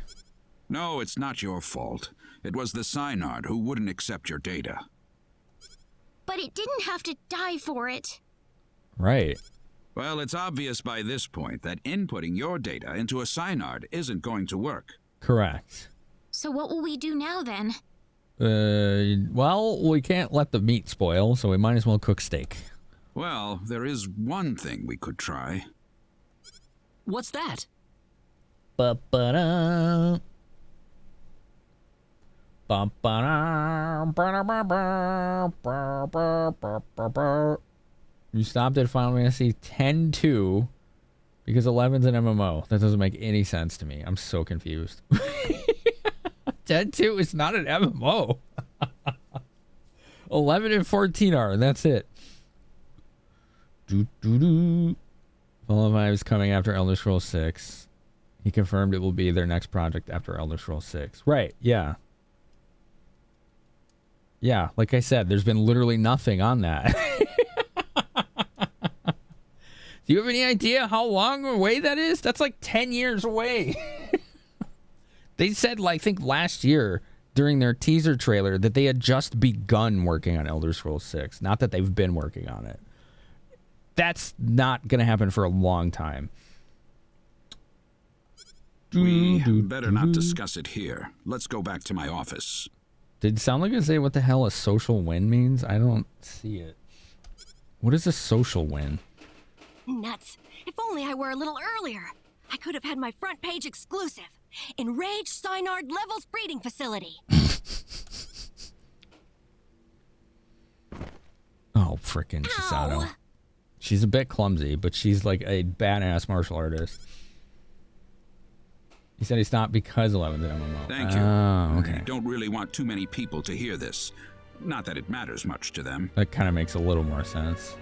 No, it's not your fault. It was the Synard who wouldn't accept your data. But it didn't have to die for it. Right. Well, it's obvious by this point that inputting your data into a Synard isn't going to work. Correct. So what will we do now then? Well, we can't let the meat spoil, so we might as well cook steak. Well, there is one thing we could try. What's that? Ba-ba-da. You stopped at Final Fantasy 10-2 because 11's an MMO. That doesn't make any sense to me. I'm so confused. 10-2 is not an MMO. 11 and 14 are, and that's it. Fallout 5 is coming after Elder Scrolls 6. He confirmed it will be their next project after Elder Scrolls 6. Right, yeah. Yeah, like I said, there's been literally nothing on that. Do you have any idea how long away that is? That's like 10 years away. They said, like, I think last year during their teaser trailer that they had just begun working on Elder Scrolls 6. Not that they've been working on it. That's not going to happen for a long time. We better not discuss it here. Let's go back to my office. Did it sound like I say what the hell a social win means? I don't see it. What is a social win? Nuts. If only I were a little earlier. I could have had my front page exclusive. Enraged Synard Levels Breeding Facility. Oh, frickin' Chisato. She's a bit clumsy, but she's like a badass martial artist. He said he stopped because 11's an MMO. Thank you. Oh, okay. I don't really want too many people to hear this. Not that it matters much to them. That kind of makes a little more sense.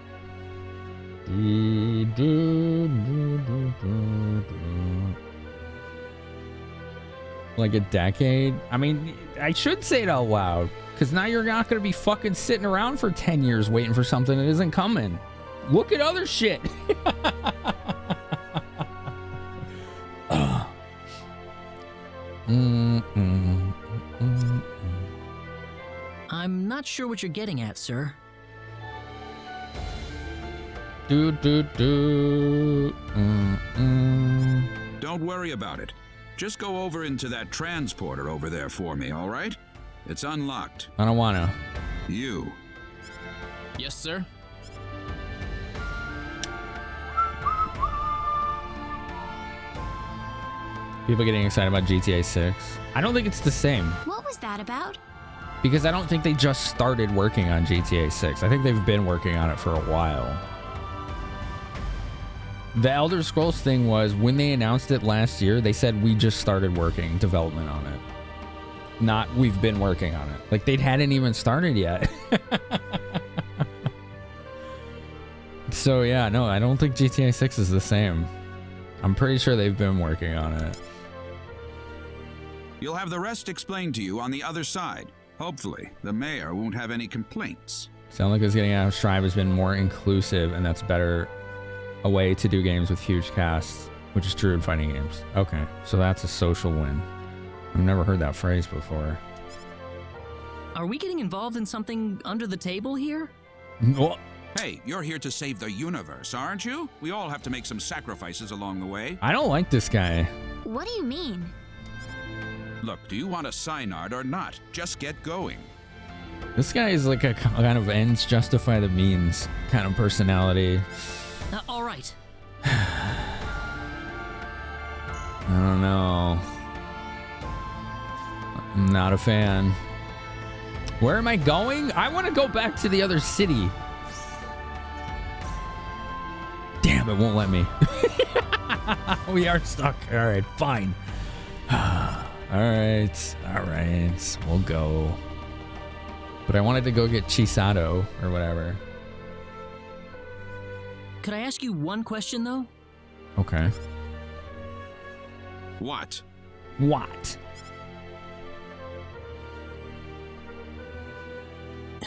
Like a decade? I mean, I should say it out loud, because now you're not going to be fucking sitting around for 10 years waiting for something that isn't coming. Look at other shit. I'm not sure what you're getting at, sir. Don't worry about it. Just go over into that transporter over there for me, all right? It's unlocked. I don't want to. You. Yes, sir. People getting excited about GTA 6. I don't think it's the same. What was that about? Because I don't think they just started working on GTA 6. I think they've been working on it for a while. The Elder Scrolls thing was, when they announced it last year, they said we just started working development on it. Not we've been working on it. Like, they hadn't even started yet. So yeah, no, I don't think GTA 6 is the same. I'm pretty sure they've been working on it. You'll have the rest explained to you on the other side. Hopefully, the mayor won't have any complaints. Sound like it's getting out of Strive has been more inclusive, and that's better a way to do games with huge casts, which is true in fighting games. Okay, so that's a social win. I've never heard that phrase before. Are we getting involved in something under the table here? No. Hey, you're here to save the universe, aren't you? We all have to make some sacrifices along the way. I don't like this guy. What do you mean? Look, do you want a Synard or not? Just get going. This guy is like a kind of ends justify the means kind of personality. All right. I don't know. I'm not a fan. Where am I going? I want to go back to the other city. Damn, it won't let me. We are stuck. All right, fine. All right, we'll go. But I wanted to go get Chisato or whatever. Could I ask you one question, though? Okay. What? What?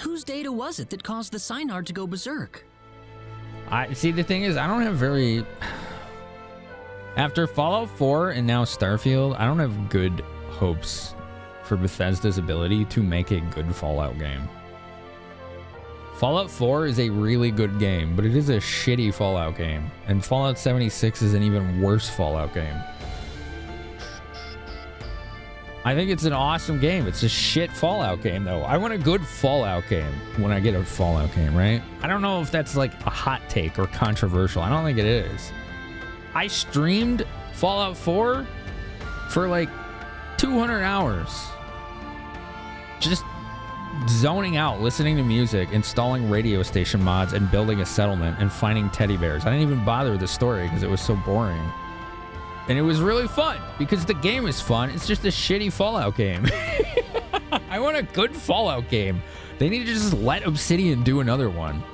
Whose data was it that caused the Synard to go berserk? I see, the thing is, I don't have very... After Fallout 4 and now Starfield, I don't have good hopes for Bethesda's ability to make a good Fallout game. Fallout 4 is a really good game, but it is a shitty Fallout game. And Fallout 76 is an even worse Fallout game. I think it's an awesome game. It's a shit Fallout game, though. I want a good Fallout game when I get a Fallout game, right? I don't know if that's like a hot take or controversial. I don't think it is. I streamed Fallout 4 for like 200 hours. Just zoning out, listening to music, installing radio station mods, and building a settlement and finding teddy bears. I didn't even bother with the story because it was so boring. And it was really fun because the game is fun. It's just a shitty Fallout game. I want a good Fallout game They need to just let Obsidian do another one.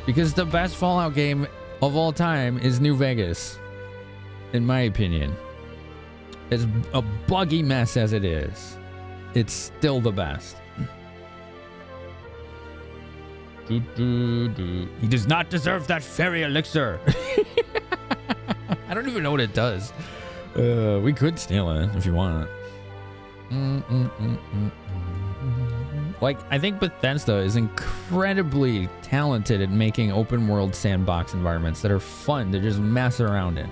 Because the best Fallout game of all time is New Vegas. In my opinion. As a buggy mess as it is, it's still the best. He does not deserve that fairy elixir. I don't even know what it does. We could steal it if you want. Like, I think Bethesda is incredibly talented at making open world sandbox environments that are fun to just mess around in.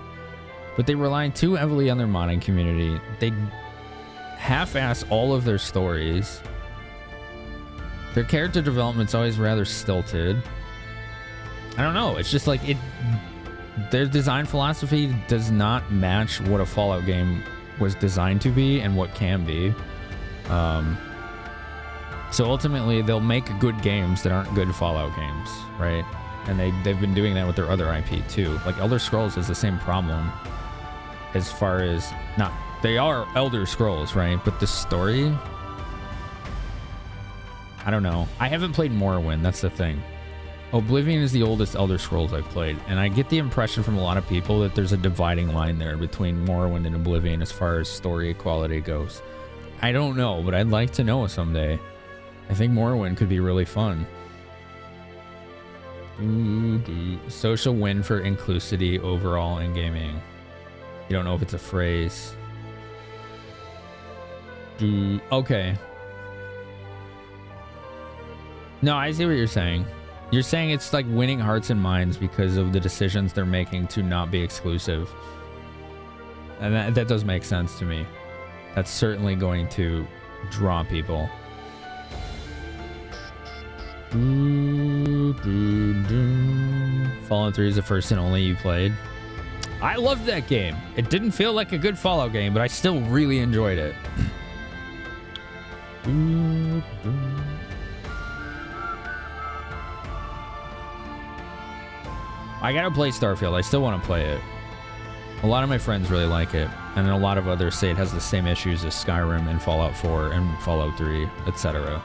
But they rely too heavily on their modding community. They half-ass all of their stories. Their character development's always rather stilted. I don't know. It's just like their design philosophy does not match what a Fallout game was designed to be and what can be. So ultimately, they'll make good games that aren't good Fallout games, right? And they've been doing that with their other IP too. Like Elder Scrolls has the same problem. As far as they are Elder Scrolls, right? But the story, I don't know. I haven't played Morrowind. That's the thing. Oblivion is the oldest Elder Scrolls I've played, and I get the impression from a lot of people that there's a dividing line there between Morrowind and Oblivion as far as story quality goes. I don't know, but I'd like to know someday. I think Morrowind could be really fun. Social win for inclusivity overall in gaming. You don't know if it's a phrase. Okay. No, I see what you're saying. You're saying it's like winning hearts and minds because of the decisions they're making to not be exclusive. And that does make sense to me. That's certainly going to draw people. Fallout 3 is the first and only you played. I loved that game. It didn't feel like a good Fallout game, but I still really enjoyed it. I gotta play Starfield. I still want to play it. A lot of my friends really like it, and a lot of others say it has the same issues as Skyrim and Fallout 4 and Fallout 3, etc.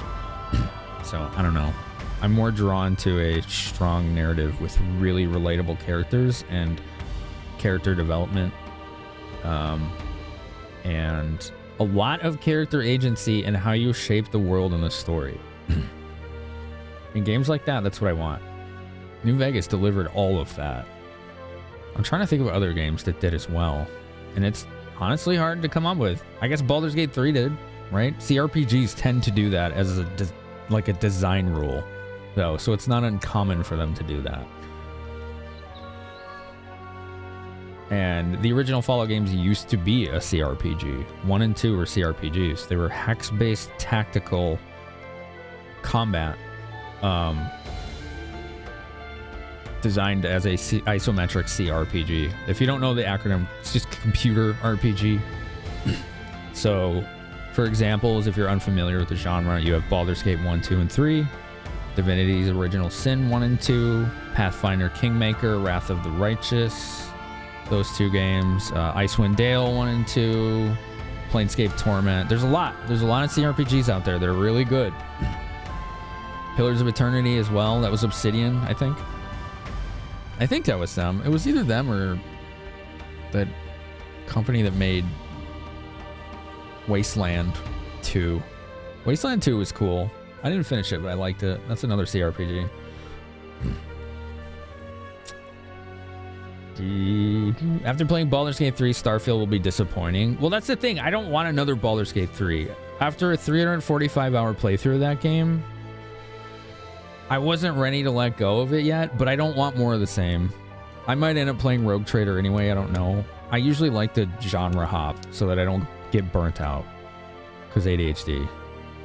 So, I don't know. I'm more drawn to a strong narrative with really relatable characters and character development, and a lot of character agency and how you shape the world and the story. In games like that, that's what I want. New Vegas delivered all of that. I'm trying to think of other games that did as well, and it's honestly hard to come up with. I guess Baldur's Gate 3 did, right? CRPGs tend to do that as a design rule, though, so it's not uncommon for them to do that. And the original Fallout games used to be a CRPG. 1 and 2 were CRPGs. They were hex-based tactical combat, designed as a isometric CRPG. If you don't know the acronym, it's just computer RPG. So, for examples, if you're unfamiliar with the genre, you have Baldur's Gate 1, 2, and 3, Divinity's Original Sin 1 and 2, Pathfinder Kingmaker, Wrath of the Righteous, those 2 games, Icewind Dale 1 and 2, Planescape Torment. There's a lot of CRPGs out there that are really good. Pillars of Eternity as well. That was Obsidian, I think. I think that was them. It was either them or that company that made Wasteland 2. Wasteland 2 was cool. I didn't finish it, but I liked it. That's another CRPG. After playing Baldur's Gate 3, Starfield will be disappointing. Well, that's the thing. I don't want another Baldur's Gate 3. After a 345-hour playthrough of that game, I wasn't ready to let go of it yet, but I don't want more of the same. I might end up playing Rogue Trader anyway, I don't know. I usually like to genre hop so that I don't get burnt out. Because ADHD.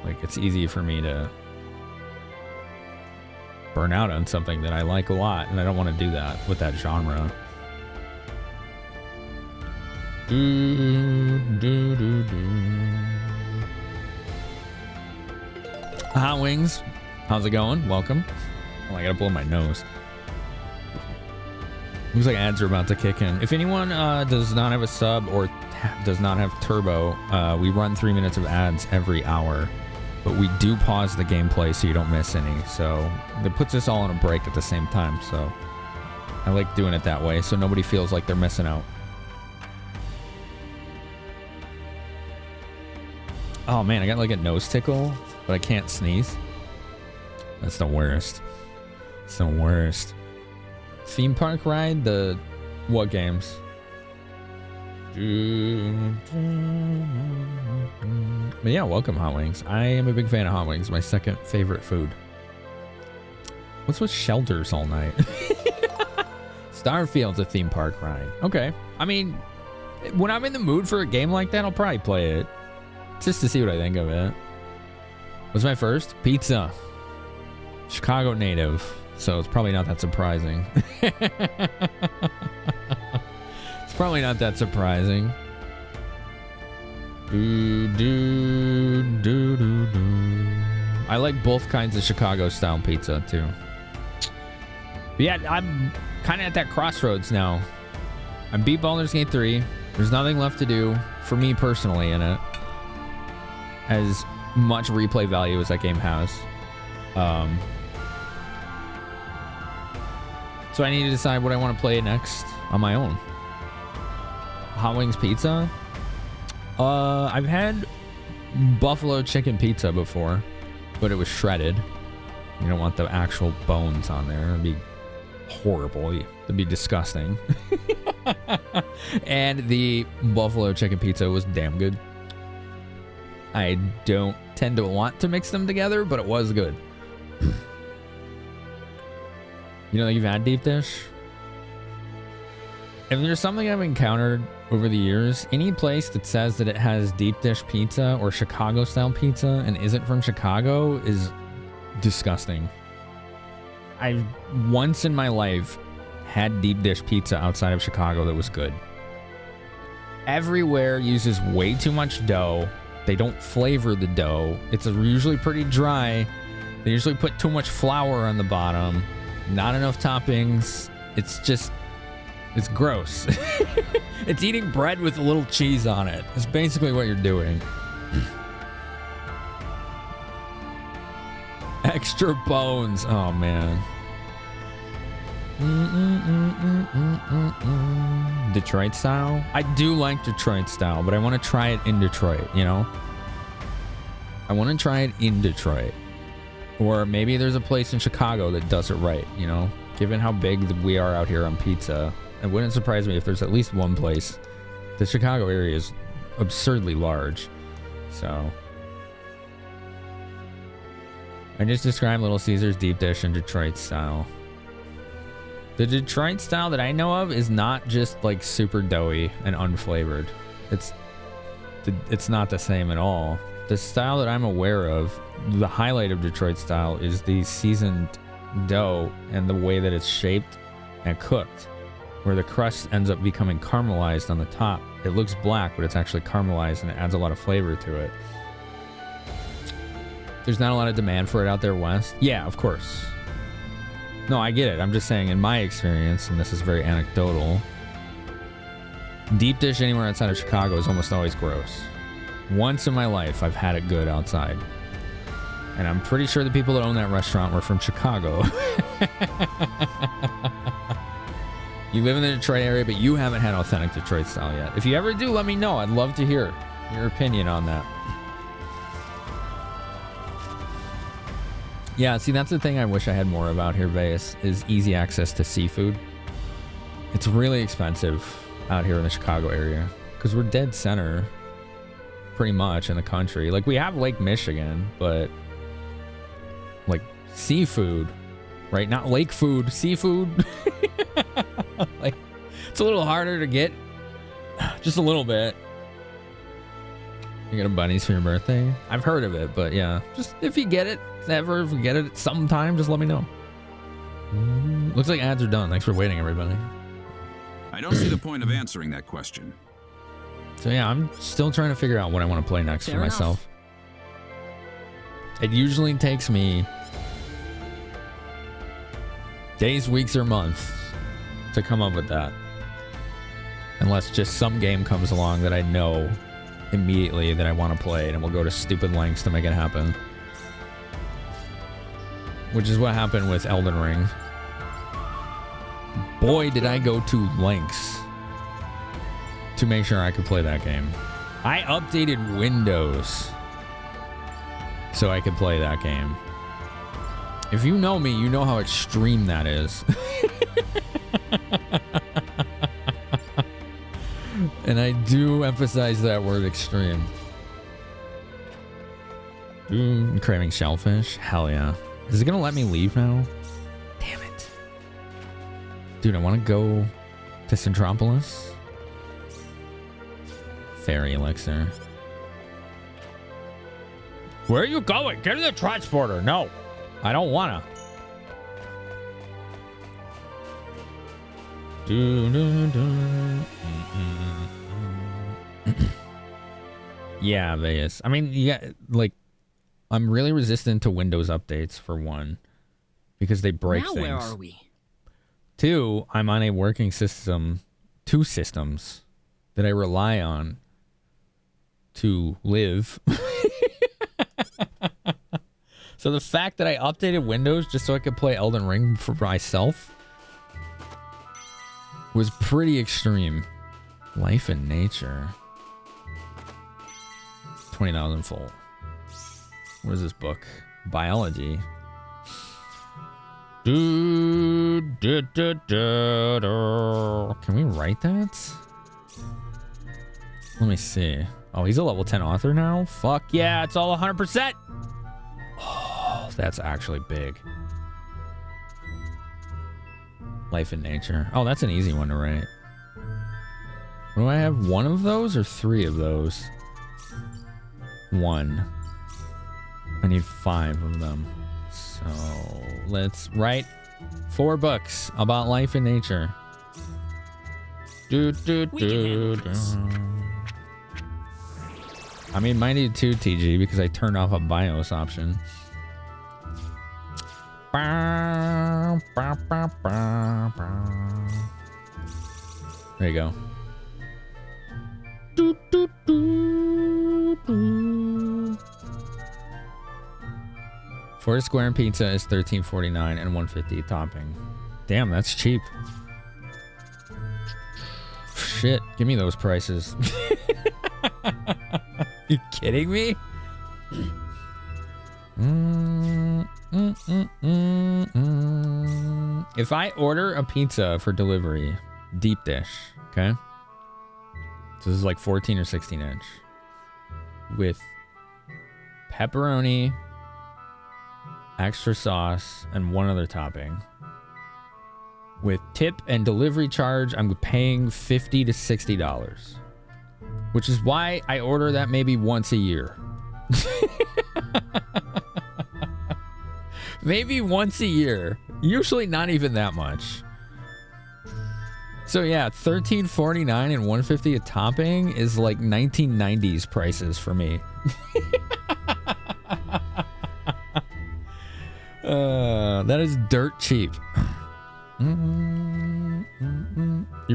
Like, it's easy for me to burn out on something that I like a lot, and I don't want to do that with that genre. Hot Wings, how's it going? Welcome. Oh, I gotta blow my nose. Looks like ads are about to kick in. If anyone does not have a sub or does not have Turbo, we run 3 minutes of ads every hour. but we do pause the gameplay so you don't miss any. So it puts us all on a break at the same time. So I like doing it that way so nobody feels like they're missing out. Oh man, I got like a nose tickle, but I can't sneeze. That's the worst. It's the worst. Theme park ride? The what games? But yeah, welcome Hot Wings. I am a big fan of Hot Wings. My second favorite food. What's with shelters all night? Starfield's a theme park ride. Okay. I mean, when I'm in the mood for a game like that, I'll probably play it. Just to see what I think of it. What's my first? Pizza. Chicago native. So it's probably not that surprising. It's probably not that surprising. I like both kinds of Chicago style pizza too. But yeah, I'm kind of at that crossroads now. I beat Baldur's Gate 3. There's nothing left to do for me personally in it. As much replay value as that game has. So I need to decide what I want to play next on my own. Hot Wings pizza? I've had buffalo chicken pizza before, but it was shredded. You don't want the actual bones on there. It'd be horrible. It'd be disgusting. And the buffalo chicken pizza was damn good. I don't tend to want to mix them together, but it was good. You know, you've had deep dish? If there's something I've encountered over the years, any place that says that it has deep dish pizza or Chicago style pizza and isn't from Chicago is disgusting. I've once in my life had deep dish pizza outside of Chicago that was good. Everywhere uses way too much dough. They don't flavor the dough. It's usually pretty dry. They usually put too much flour on the bottom. Not enough toppings. It's gross. It's eating bread with a little cheese on it. It's basically what you're doing. Extra bones. Oh, man. Detroit style? I do like Detroit style, but I want to try it in Detroit, you know? I want to try it in Detroit. Or maybe there's a place in Chicago that does it right, you know? Given how big we are out here on pizza, it wouldn't surprise me if there's at least one place. The Chicago area is absurdly large. So I just described Little Caesars deep dish in Detroit style. The Detroit style that I know of is not just like super doughy and unflavored. It's not the same at all. The style that I'm aware of, the highlight of Detroit style is the seasoned dough and the way that it's shaped and cooked, where the crust ends up becoming caramelized on the top. It looks black, but it's actually caramelized and it adds a lot of flavor to it. There's not a lot of demand for it out there west. Yeah, of course. No, I get it. I'm just saying in my experience, and this is very anecdotal, deep dish anywhere outside of Chicago is almost always gross. Once in my life, I've had it good outside. And I'm pretty sure the people that own that restaurant were from Chicago. You live in the Detroit area, but you haven't had authentic Detroit style yet. If you ever do, let me know. I'd love to hear your opinion on that. Yeah, see, that's the thing I wish I had more about here, Vegas, is easy access to seafood. It's really expensive out here in the Chicago area because we're dead center pretty much in the country. Like, we have Lake Michigan, but like seafood, right? Not lake food, seafood. Like, it's a little harder to get, just a little bit. You get a bunnies for your birthday? I've heard of it, but yeah, just if you get it, if you get it sometime, just let me know. Looks like ads are done. Thanks for waiting, everybody. I don't see the point of answering that question. So yeah, I'm still trying to figure out what I want to play next for myself. It usually takes me days, weeks, or months to come up with that. Unless just some game comes along that I know immediately that I want to play, and we'll go to stupid lengths to make it happen. which is what happened with Elden Ring. Boy, did I go to lengths to make sure I could play that game. I updated Windows so I could play that game. If you know me, you know how extreme that is. And I do emphasize that word extreme. Craving shellfish? Hell yeah. Is it gonna let me leave now? Damn it. Dude, I want to go to Centropolis. Fairy elixir. Where are you going? Get in the transporter. No, I don't wanna. Yeah, Vegas. I mean, yeah, like, I'm really resistant to Windows updates, for one, because they break things. Now where are we? Two, I'm on a working system, two systems that I rely on to live. So the fact that I updated Windows just so I could play Elden Ring for myself was pretty extreme. Life and nature. 20,000 full. What is this book? Biology. Can we write that? Let me see. Oh, he's a level 10 author now? Fuck yeah, it's all 100%. Oh, that's actually big. Life and nature. Oh, that's an easy one to write. Do I have one of those or three of those? One. I need 5 of them. So let's write 4 books about life and nature. I mean, mine need 2 TG because I turned off a BIOS option. There you go. For a square and pizza is $13.49 and $1.50 topping. Damn, that's cheap. Shit, give me those prices. You kidding me? If I order a pizza for delivery, deep dish, okay? So this is like 14 or 16 inch with pepperoni, extra sauce, and 1 other topping. With tip and delivery charge, I'm paying $50 to $60, which is why I order that maybe once a year. Maybe once a year. Usually not even that much. So yeah, $13.49 and $1.50 a topping is like 1990s prices for me. That is dirt cheap. You're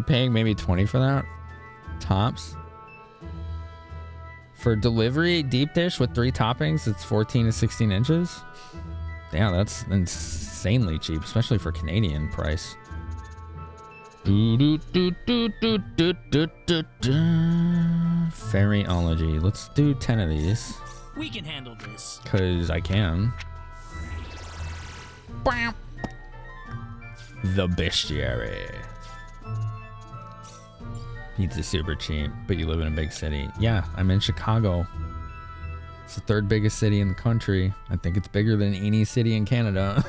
paying maybe 20 for that? Tops? For delivery, deep dish with 3 toppings, it's 14 to 16 inches? Yeah, that's insanely cheap, especially for Canadian price. Fairyology. Let's do 10 of these. We can handle this. Because I can. The bestiary. Pizza's super cheap, but you live in a big city. Yeah, I'm in Chicago. It's the 3rd biggest city in the country. I think it's bigger than any city in Canada.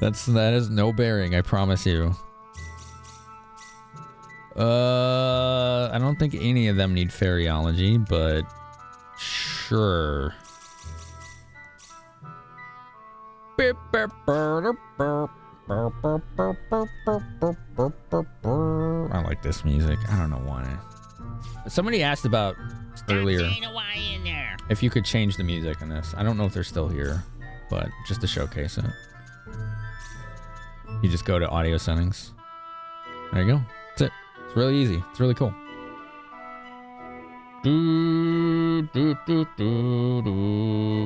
That is no bearing, I promise you. I don't think any of them need fairyology, but sure. I like this music. I don't know why. Somebody asked about earlier if you could change the music in this. I don't know if they're still here, but just to showcase it. You just go to audio settings. There you go. That's it. It's really easy. It's really cool.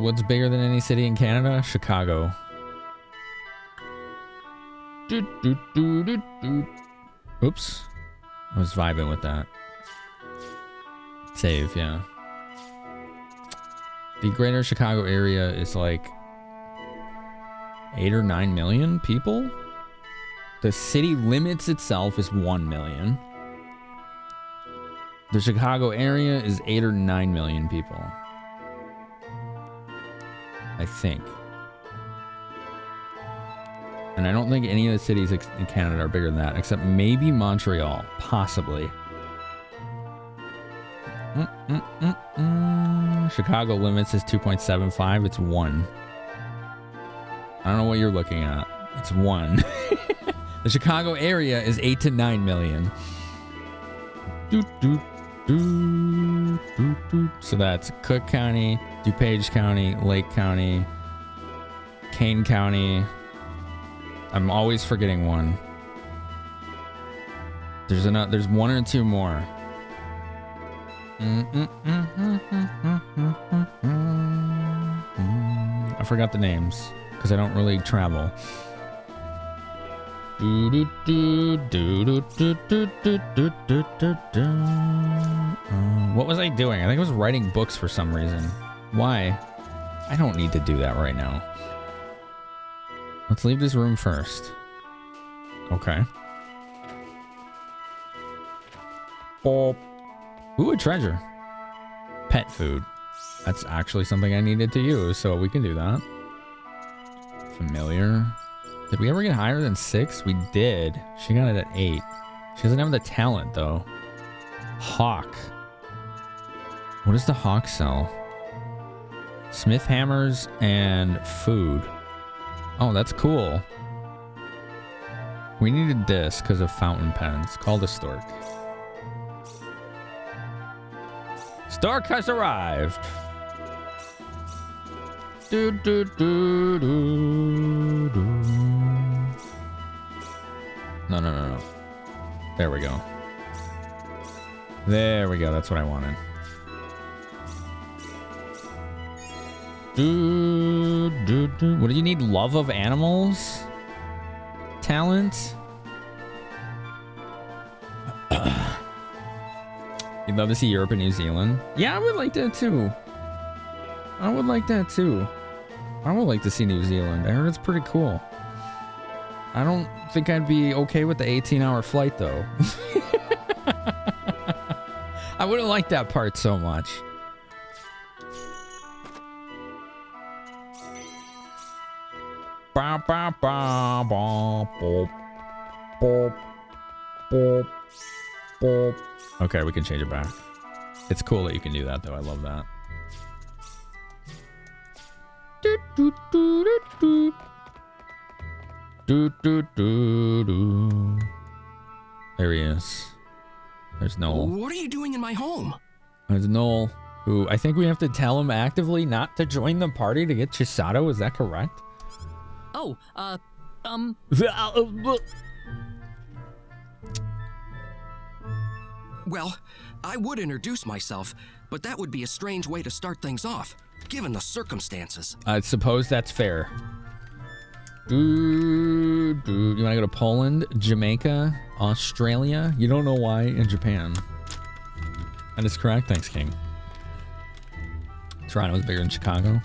What's bigger than any city in Canada? Chicago. Oops. I was vibing with that. Save, yeah. The greater Chicago area is like 8 or 9 million people. The city limits itself is 1 million. The Chicago area is 8 or 9 million people. I think. And I don't think any of the cities in Canada are bigger than that, except maybe Montreal, possibly. Chicago limits is 2.75. It's 1. I don't know what you're looking at. It's 1. The Chicago area is 8 to 9 million. So that's Cook County, DuPage County, Lake County, Kane County. I'm always forgetting one. There's 1 or 2 more. I forgot the names because I don't really travel. What was I doing? I think I was writing books for some reason. Why? I don't need to do that right now. Let's leave this room first. Okay. Ooh, a treasure. Pet food. That's actually something I needed to use, so we can do that. Familiar. Did we ever get higher than 6? We did. She got it at 8. She doesn't have the talent, though. Hawk. What does the hawk sell? Smith hammers and food. Oh, that's cool. We needed this because of fountain pens. Call the stork. Stork has arrived. Do, do, do, do, do. No. There we go. There we go. That's what I wanted. What do you need? Love of animals? Talent? You'd love to see Europe and New Zealand? Yeah, I would like that too. I would like that too. I would like to see New Zealand. I heard it's pretty cool. I don't think I'd be okay with the 18-hour flight though. I wouldn't like that part so much. Okay, we can change it back. It's cool that you can do that, though. I love that. There he is. There's Noel. What are you doing in my home? There's Noel, who I think we have to tell him actively not to join the party to get Chisato. Is that correct? Oh, Well, I would introduce myself, but that would be a strange way to start things off, given the circumstances. I suppose that's fair. You want to go to Poland, Jamaica, Australia? You don't know why, and Japan. That is correct. Thanks, King. Toronto is bigger than Chicago.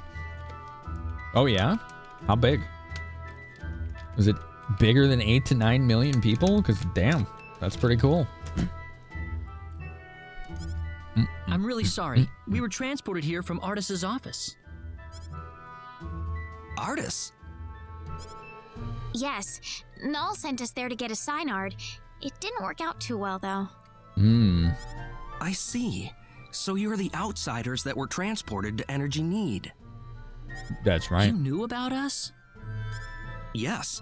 Oh, yeah? How big? Is it bigger than 8 to 9 million people? Because, damn, that's pretty cool. I'm really sorry. We were transported here from Artis's office. Artis? Yes, Null sent us there to get a Synard. It didn't work out too well, though. I see. So you're the outsiders that were transported to Energy Need. That's right. You knew about us? Yes.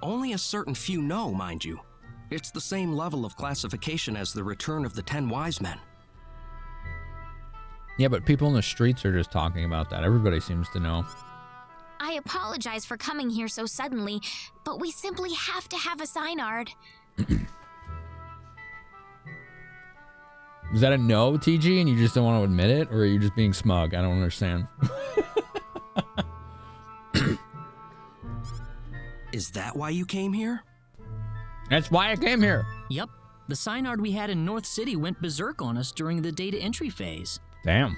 Only a certain few know, mind you. It's the same level of classification as the Return of the 10 Wise Men. Yeah, but people in the streets are just talking about that. Everybody seems to know. I apologize for coming here so suddenly, but we simply have to have a Synard. Is that a no, TG, and you just don't want to admit it? Or are you just being smug? I don't understand. Is that why you came here? That's why I came here. Yep. The Synard we had in North City went berserk on us during the data entry phase. Damn.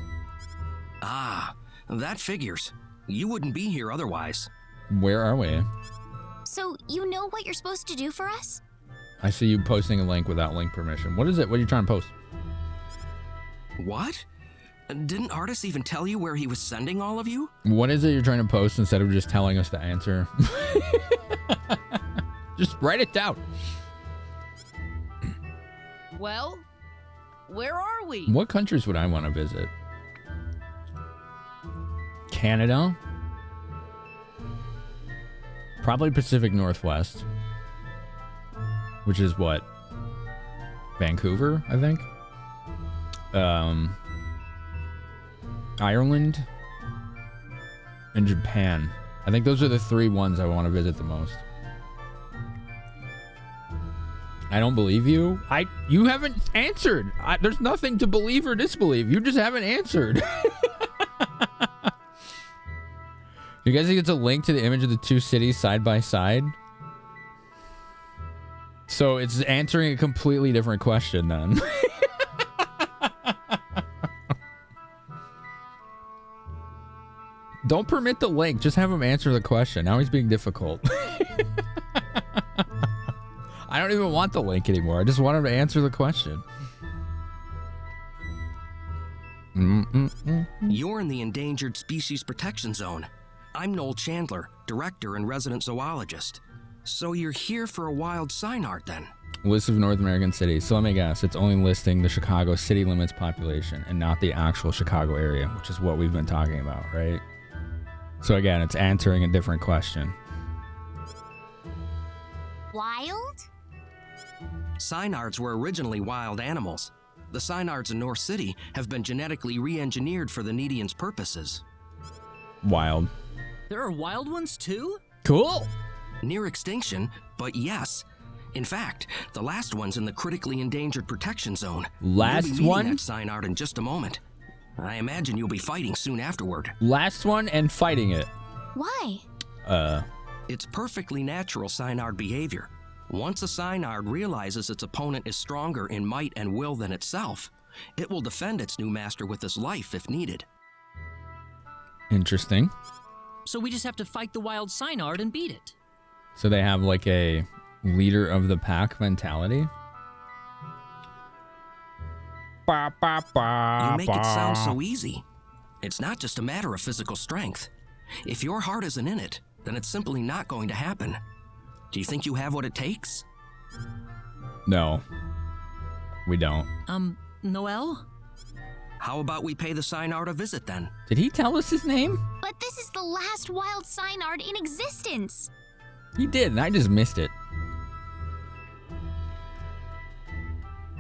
Ah, that figures. You wouldn't be here otherwise. Where are we? So, you know what you're supposed to do for us? I see you posting a link without link permission. What is it? What are you trying to post? What? Didn't Artis even tell you where he was sending all of you? What is it you're trying to post instead of just telling us the answer? Just write it down. Well, where are we? What countries would I want to visit? Canada? Probably Pacific Northwest. Which is what? Vancouver, I think? Ireland? And Japan. I think those are the 3 ones I want to visit the most. I don't believe you. You haven't answered. There's nothing to believe or disbelieve. You just haven't answered. You guys think it's a link to the image of the 2 cities side by side? So it's answering a completely different question then. Don't permit the link. Just have him answer the question. Now he's being difficult. I don't even want the link anymore. I just want him to answer the question. You're in the Endangered Species Protection Zone. I'm Noel Chandler, director and resident zoologist. So you're here for a wild Synard then? List of North American cities. So let me guess. It's only listing the Chicago city limits population and not the actual Chicago area, which is what we've been talking about, right? So again, it's answering a different question. Wild? Synards were originally wild animals. The Synards in North City have been genetically re-engineered for the Nedians' purposes. Wild. There are wild ones too? Cool. Near extinction, but yes. In fact, the last one's in the critically endangered protection zone. Last You'll be one? meeting that Synard in just a moment. I imagine you'll be fighting soon afterward. Last one and fighting it. Why? It's perfectly natural Synard behavior. Once a Synard realizes its opponent is stronger in might and will than itself, it will defend its new master with its life if needed. Interesting. So we just have to fight the wild Synard and beat it. So they have like a leader of the pack mentality. You make it sound so easy. It's not just a matter of physical strength. If your heart isn't in it, then it's simply not going to happen. Do you think you have what it takes? No. We don't. Noel? How about we pay the Synard a visit then? Did he tell us his name? But this is the last wild Synard in existence. He did, and I just missed it.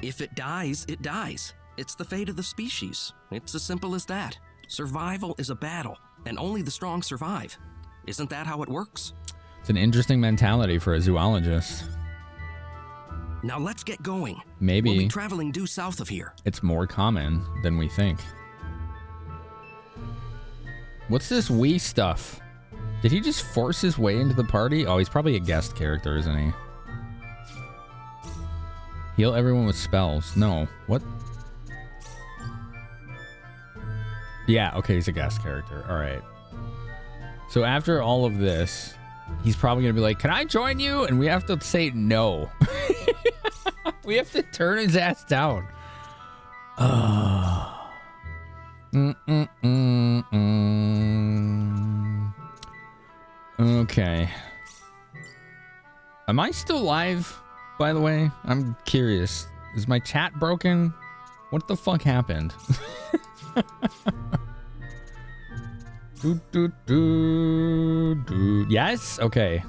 If it dies, it dies. It's the fate of the species. It's as simple as that. Survival is a battle, and only the strong survive. Isn't that how it works? It's an interesting mentality for a zoologist. Now let's get going. Maybe we'll be traveling due south of here. It's more common than we think. What's this wee stuff? Did he just force his way into the party? Oh, he's probably a guest character, isn't he? Heal everyone with spells. No. What? Yeah, okay, he's a guest character. All right. So after all of this, he's probably going to be like, can I join you? And we have to say no. We have to turn his ass down. Okay. Am I still live, by the way? I'm curious. Is my chat broken? What the fuck happened? Yes? Okay.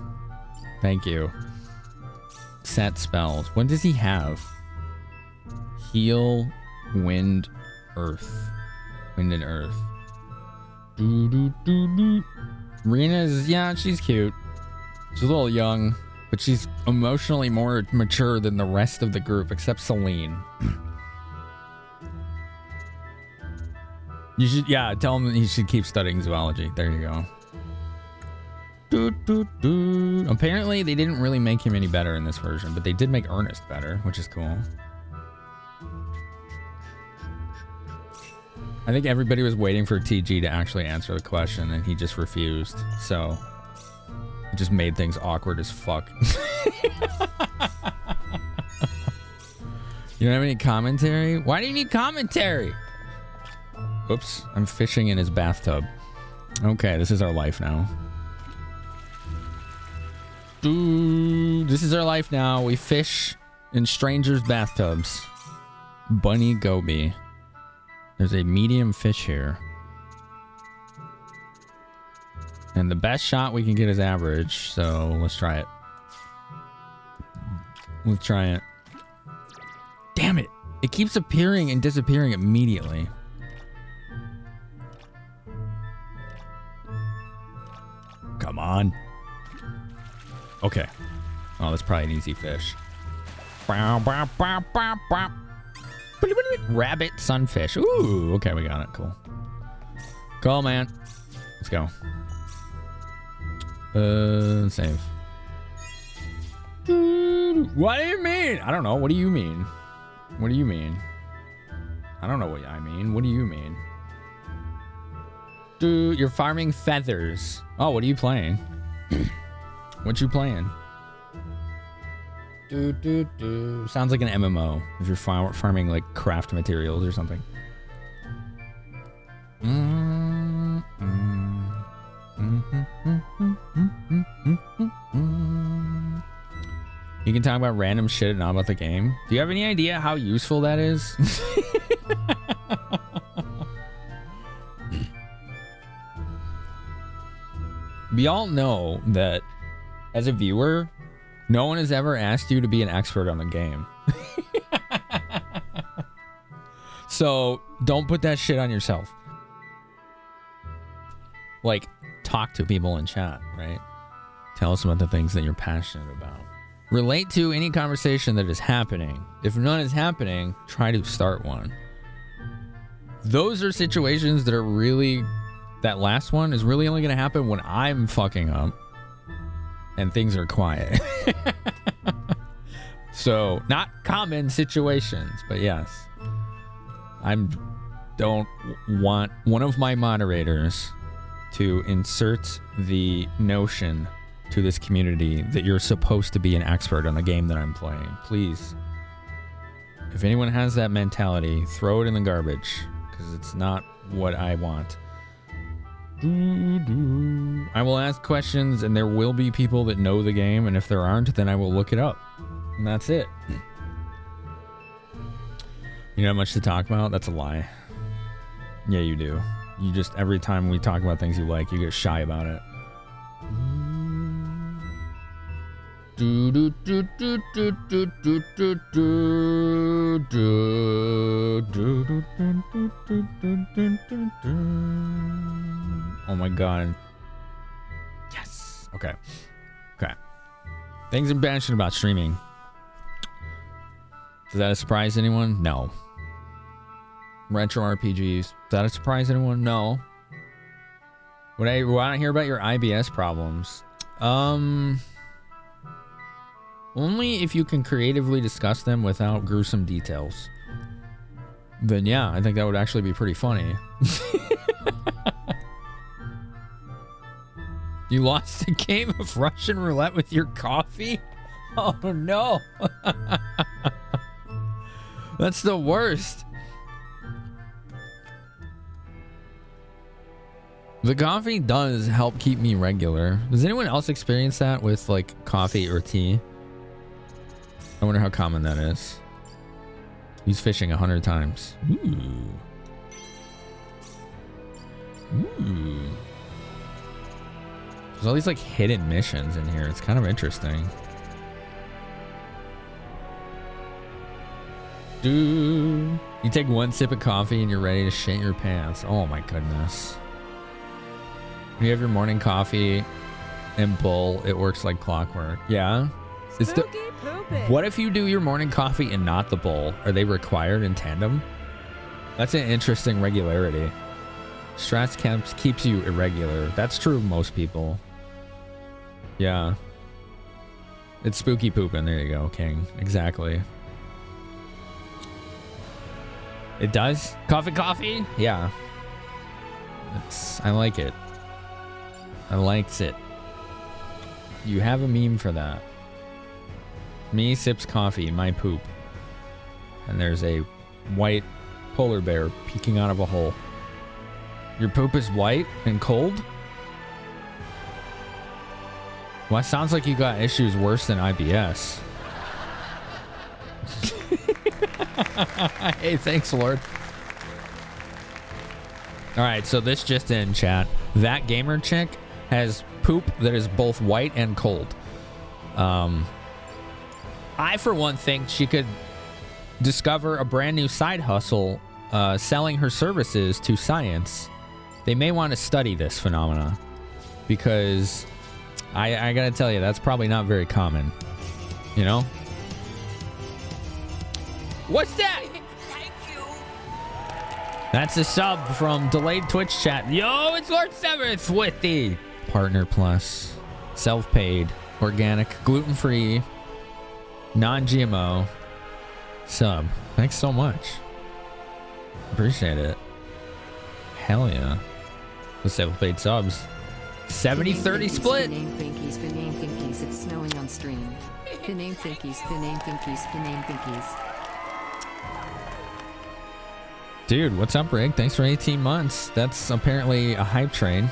Thank you. Set spells. What does he have? Heal, wind, earth. Wind and earth. Rena's, yeah, she's cute. She's a little young, but she's emotionally more mature than the rest of the group, except Celine. You should, yeah, tell him he should keep studying zoology. There you go. Apparently, they didn't really make him any better in this version, but they did make Ernest better, which is cool. I think everybody was waiting for TG to actually answer the question, and he just refused. So, it just made things awkward as fuck. You don't have any commentary? Why do you need commentary? Oops, I'm fishing in his bathtub. Okay, this is our life now. This is our life now. We fish in strangers' bathtubs. Bunny Goby. There's a medium fish here. And the best shot we can get is average, so let's try it. Let's try it. Damn it! It keeps appearing and disappearing immediately. Come on. Okay. Oh, that's probably an easy fish. Rabbit sunfish. Ooh, okay, we got it. Cool. Cool, man. Let's go. Save. What do you mean? I don't know. What do you mean? What do you mean? I don't know what I mean. What do you mean? Dude, you're farming feathers. Oh, what are you playing? What you playing? Sounds like an MMO if you're farming like craft materials or something. You can talk about random shit and not about the game. Do you have any idea how useful that is? We all know that as a viewer, no one has ever asked you to be an expert on the game. So don't put that shit on yourself. Like, talk to people in chat, right? Tell us about the things that you're passionate about. Relate to any conversation that is happening. If none is happening, try to start one. Those are situations that are really... That last one is really only going to happen when I'm fucking up and things are quiet. So, not common situations, but yes. I don't want one of my moderators to insert the notion to this community that you're supposed to be an expert on the game that I'm playing. Please. If anyone has that mentality, throw it in the garbage, because it's not what I want. I will ask questions, and there will be people that know the game, and if there aren't, then I will look it up. And that's it. You don't have much to talk about? That's a lie. Yeah, you do. You just, every time we talk about things you like, you get shy about it. Oh my god. Yes. Okay. Okay. Things I'm passionate about streaming. Does that surprise anyone? No. Retro RPGs. Does that surprise anyone? No. Would I want to hear about your IBS problems? Only if you can creatively discuss them without gruesome details. Then yeah, I think that would actually be pretty funny. You lost a game of Russian roulette with your coffee? Oh no. That's the worst. The coffee does help keep me regular. Does anyone else experience that with like coffee or tea? I wonder how common that is. He's fishing 100 times. Ooh. Ooh. There's all these like hidden missions in here. It's kind of interesting. Dude. You take one sip of coffee and you're ready to shit your pants. Oh my goodness. When you have your morning coffee and bowl, it works like clockwork. Yeah? It's the, what if you do your morning coffee and not the bowl? Are they required in tandem? That's an interesting regularity. Stress keeps you irregular. That's true of most people. Yeah. It's spooky pooping. There you go, King. Exactly. It does? Coffee? Yeah. I like it. I likes it. You have a meme for that. Me sips coffee, my poop. And there's a white polar bear peeking out of a hole. Your poop is white and cold? Well, it sounds like you got issues worse than IBS. Hey, thanks, Lord. All right, so this just in, chat. That gamer chick has poop that is both white and cold. I, for one, think she could discover a brand new side hustle selling her services to science. They may want to study this phenomena because I gotta tell you, that's probably not very common. You know? What's that? Thank you. That's a sub from delayed Twitch chat. Yo, it's Lord Seventh with the Partner Plus, self-paid, organic, gluten-free, non-GMO sub. Thanks so much. Appreciate it. Hell yeah. The self-paid subs. 70-30 split. Finame thinkies, it's snowing on stream. Finame thinkies. Dude, what's up, Rick? Thanks for 18 months. That's apparently a hype train.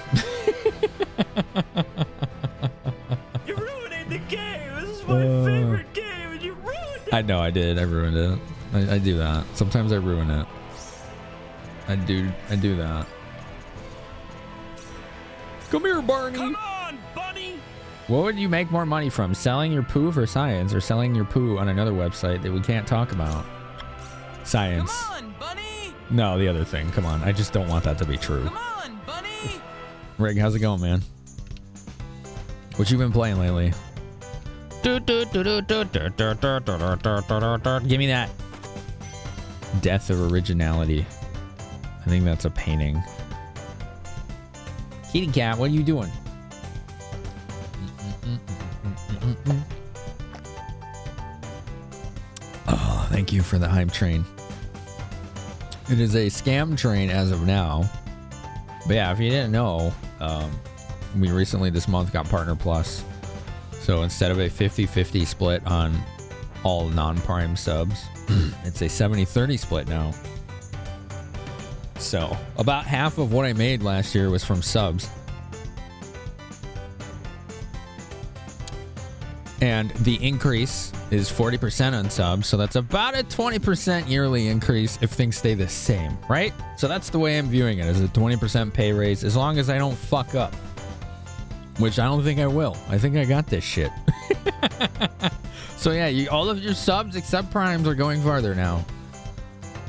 You're ruining the game. This is my favorite game, and you ruined it. I know I did. I ruined it. I do that. Sometimes I ruin it. I do that. Come here, Barney. Come on, bunny. What would you make more money from? Selling your poo for science or selling your poo on another website that we can't talk about? Science. Come on, bunny. No, the other thing. Come on. I just don't want that to be true. Come on, bunny. Rig, how's it going, man? What you been playing lately? Give me that. Death of originality. I think that's a painting. Kitty cat, what are you doing? Oh, thank you for the hype train. It is a scam train as of now. But yeah, if you didn't know, we recently this month got Partner Plus. So instead of a 50-50 split on all non-Prime subs, it's a 70-30 split now. So about half of what I made last year was from subs. And the increase is 40% on subs. So that's about a 20% yearly increase if things stay the same, right? So that's the way I'm viewing it, as a 20% pay raise, as long as I don't fuck up. Which I don't think I will. I think I got this shit. So yeah, all of your subs except Primes are going farther now.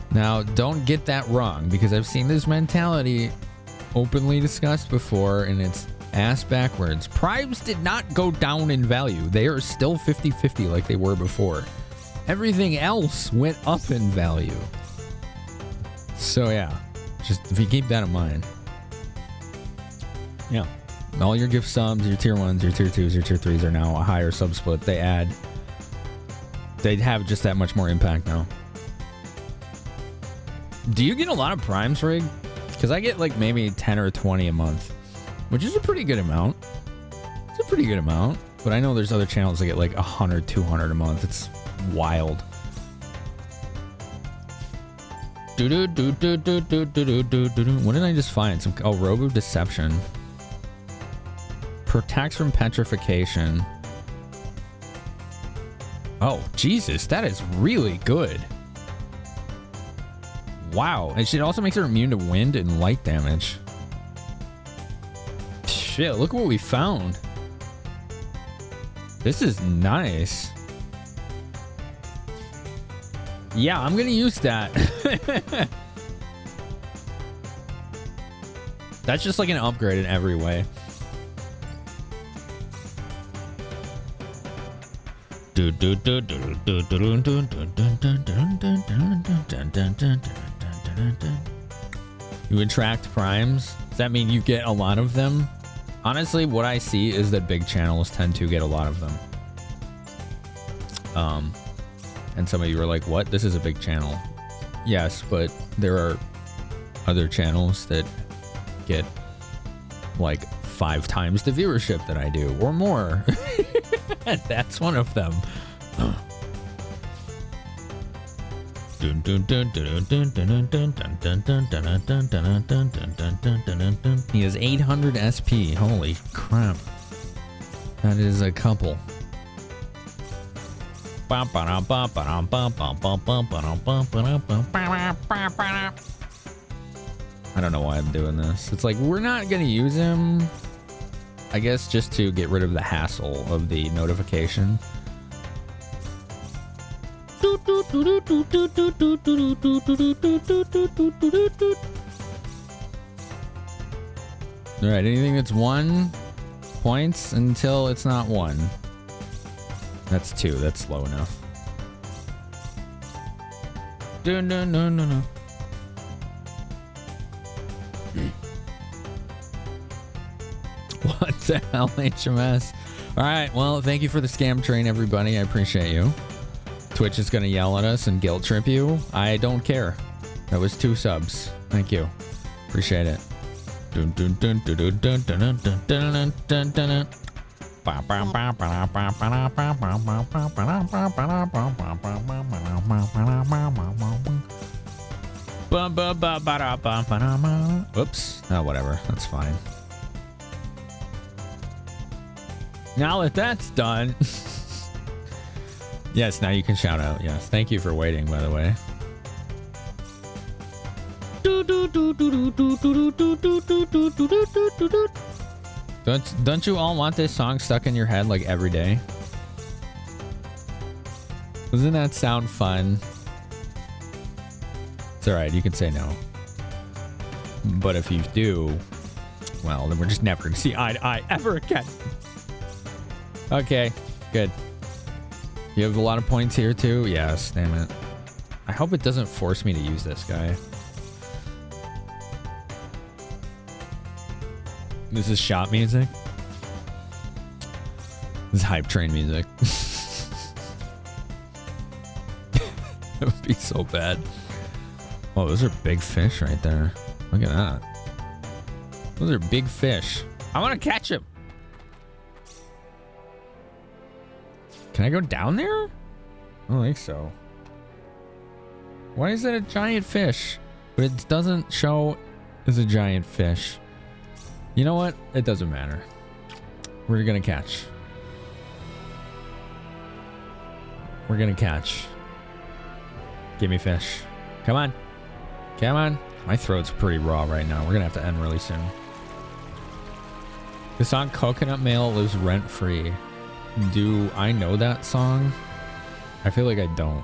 Now, don't get that wrong, because I've seen this mentality openly discussed before, and it's ass backwards. Primes did not go down in value. They are still 50-50 like they were before. Everything else went up in value. So yeah, just if you keep that in mind. Yeah. All your gift subs, your tier 1s, your tier 2s, your tier 3s are now a higher sub split. They have just that much more impact now. Do you get a lot of Primes, Rig? Because I get like maybe 10 or 20 a month, which is a pretty good amount. It's a pretty good amount. But I know there's other channels that get like 100, 200 a month. It's wild. What did I just find? Robe of Deception. Protects from petrification. Oh, Jesus, that is really good. Wow. And it also makes her immune to wind and light damage. Shit, look what we found. This is nice. Yeah, I'm gonna use that. That's just like an upgrade in every way. You to attract primes? Does that mean you get a lot of them? Honestly, what I see is that big channels tend to get a lot of them. And some of you are like, what? This is a big channel. Yes, but there are other channels that get like 5 times the viewership that I do or more. And that's one of them. He has 800 SP. Holy crap. That is a couple. I don't know why I'm doing this. It's like, we're not going to use him, I guess, just to get rid of the hassle of the notification. All right, anything that's 1 points until it's not 1. That's 2. That's low enough. No. What the hell, HMS? All right, well, thank you for the scam train, everybody. I appreciate you. Twitch is going to yell at us and guilt trip you. I don't care. That was 2 subs. Thank you. Appreciate it. Oops. Oh, whatever. That's fine. Now that that's done. Yes, now you can shout out. Yes. Thank you for waiting, by the way. Don't you all want this song stuck in your head like every day? Doesn't that sound fun? It's alright, you can say no. But if you do, well, then we're just never gonna see eye to eye ever again. Okay, good. You have a lot of points here too? Yes, damn it. I hope it doesn't force me to use this guy. This is shop music. This is hype train music. That would be so bad. Oh, those are big fish right there. Look at that. Those are big fish. I want to catch them. Can I go down there? I don't think so. Why is that a giant fish? But it doesn't show as a giant fish. You know what? It doesn't matter. We're gonna catch. We're gonna catch. Give me fish. Come on. Come on. My throat's pretty raw right now. We're gonna have to end really soon. The song Coconut Mail lives rent free. Do I know that song? I feel like I don't.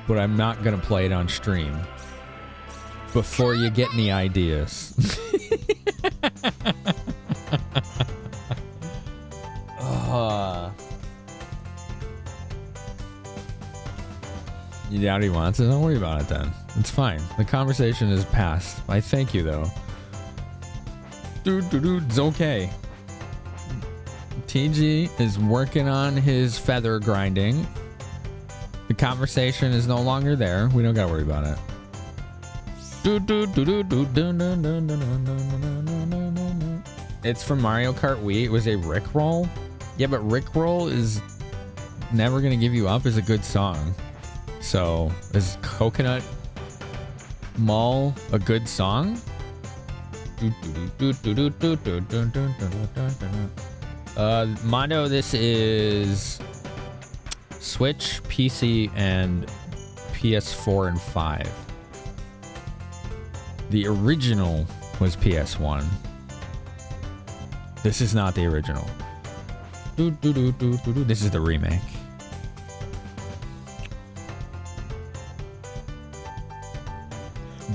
But I'm not gonna play it on stream. Before you get any ideas. You doubt he wants it? Don't worry about it then. It's fine. The conversation is past. I thank you though. It's okay. TG is working on his feather grinding. The conversation is no longer there. We don't gotta worry about it. It's from Mario Kart Wii. It was a Rickroll. Yeah, but Rickroll is never gonna give you up is a good song. So is Coconut Mall a good song? Mondo, this is Switch, PC, and PS4 and 5. The original was PS1. This is not the original. This is the remake.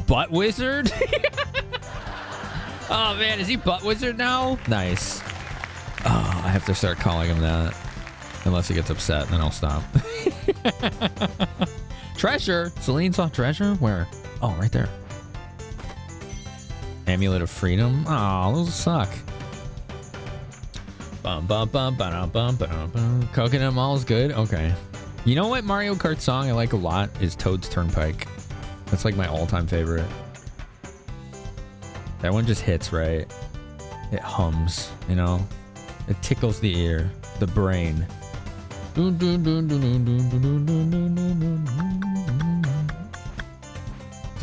Butt Wizard? Oh man, is he Butt Wizard now? Nice. Oh, I have to start calling him that. Unless he gets upset, then I'll stop. Treasure? Celine saw treasure? Where? Oh, right there. Amulet of Freedom? Oh, those suck. Coconut Mall is good? Okay. You know what Mario Kart song I like a lot is Toad's Turnpike. That's like my all-time favorite. That one just hits right. It hums, you know? It tickles the ear, the brain. Do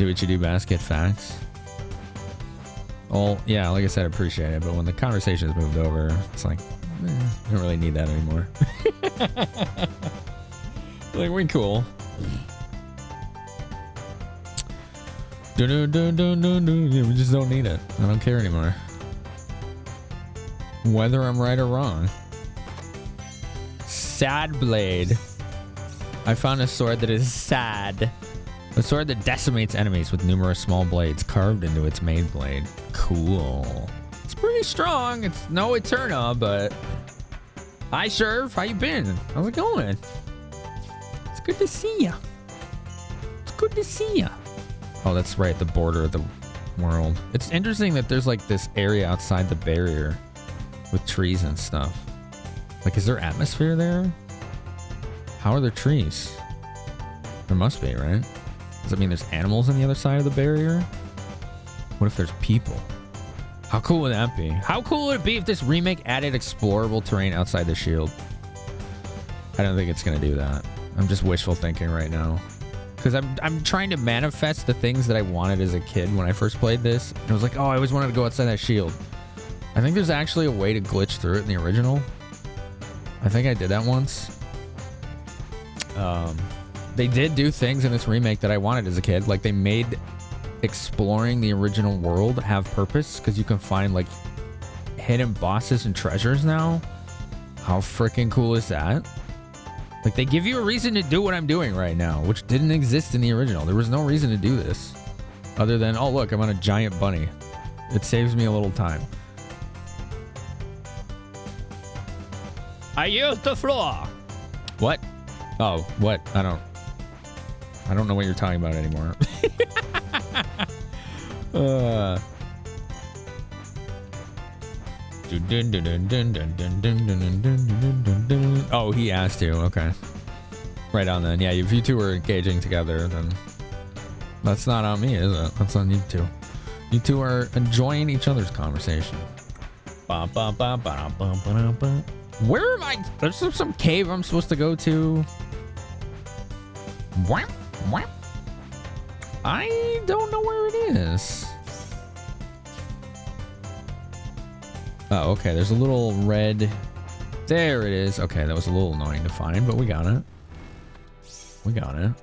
what you do best, get facts. Well, yeah, like I said, I appreciate it, but when the conversation has moved over, it's like, I don't really need that anymore. Like, we're cool. Yeah, we just don't need it. I don't care anymore. Whether I'm right or wrong. Sad blade. I found a sword that is sad. A sword that decimates enemies with numerous small blades carved into its main blade. Cool. It's pretty strong. It's no Eterna, but... Hi, Sherv. How you been? How's it going? It's good to see ya. It's good to see ya. Oh, that's right. The border of the world. It's interesting that there's like this area outside the barrier with trees and stuff. Like, is there atmosphere there? How are there trees? There must be, right? Does that mean there's animals on the other side of the barrier? What if there's people? How cool would that be? How cool would it be if this remake added explorable terrain outside the shield? I don't think it's gonna do that. I'm just wishful thinking right now. Because I'm trying to manifest the things that I wanted as a kid when I first played this. And I was like, oh, I always wanted to go outside that shield. I think there's actually a way to glitch through it in the original. I think I did that once. They did do things in this remake that I wanted as a kid. Like, they made exploring the original world have purpose, because you can find like hidden bosses and treasures now. How freaking cool is that? Like, they give you a reason to do what I'm doing right now, which didn't exist in the original. There was no reason to do this other than, oh look, I'm on a giant bunny. It saves me a little time. I use the floor. What? Oh, what? I don't know what you're talking about anymore. Oh, he asked you. Okay. Right on then. Yeah, if you two were engaging together, then that's not on me, is it? That's on you two. You two are enjoying each other's conversation. Where am I? There's some cave I'm supposed to go to. I don't know where it is. Oh, okay. There's a little red. There it is. Okay, that was a little annoying to find, but we got it. We got it.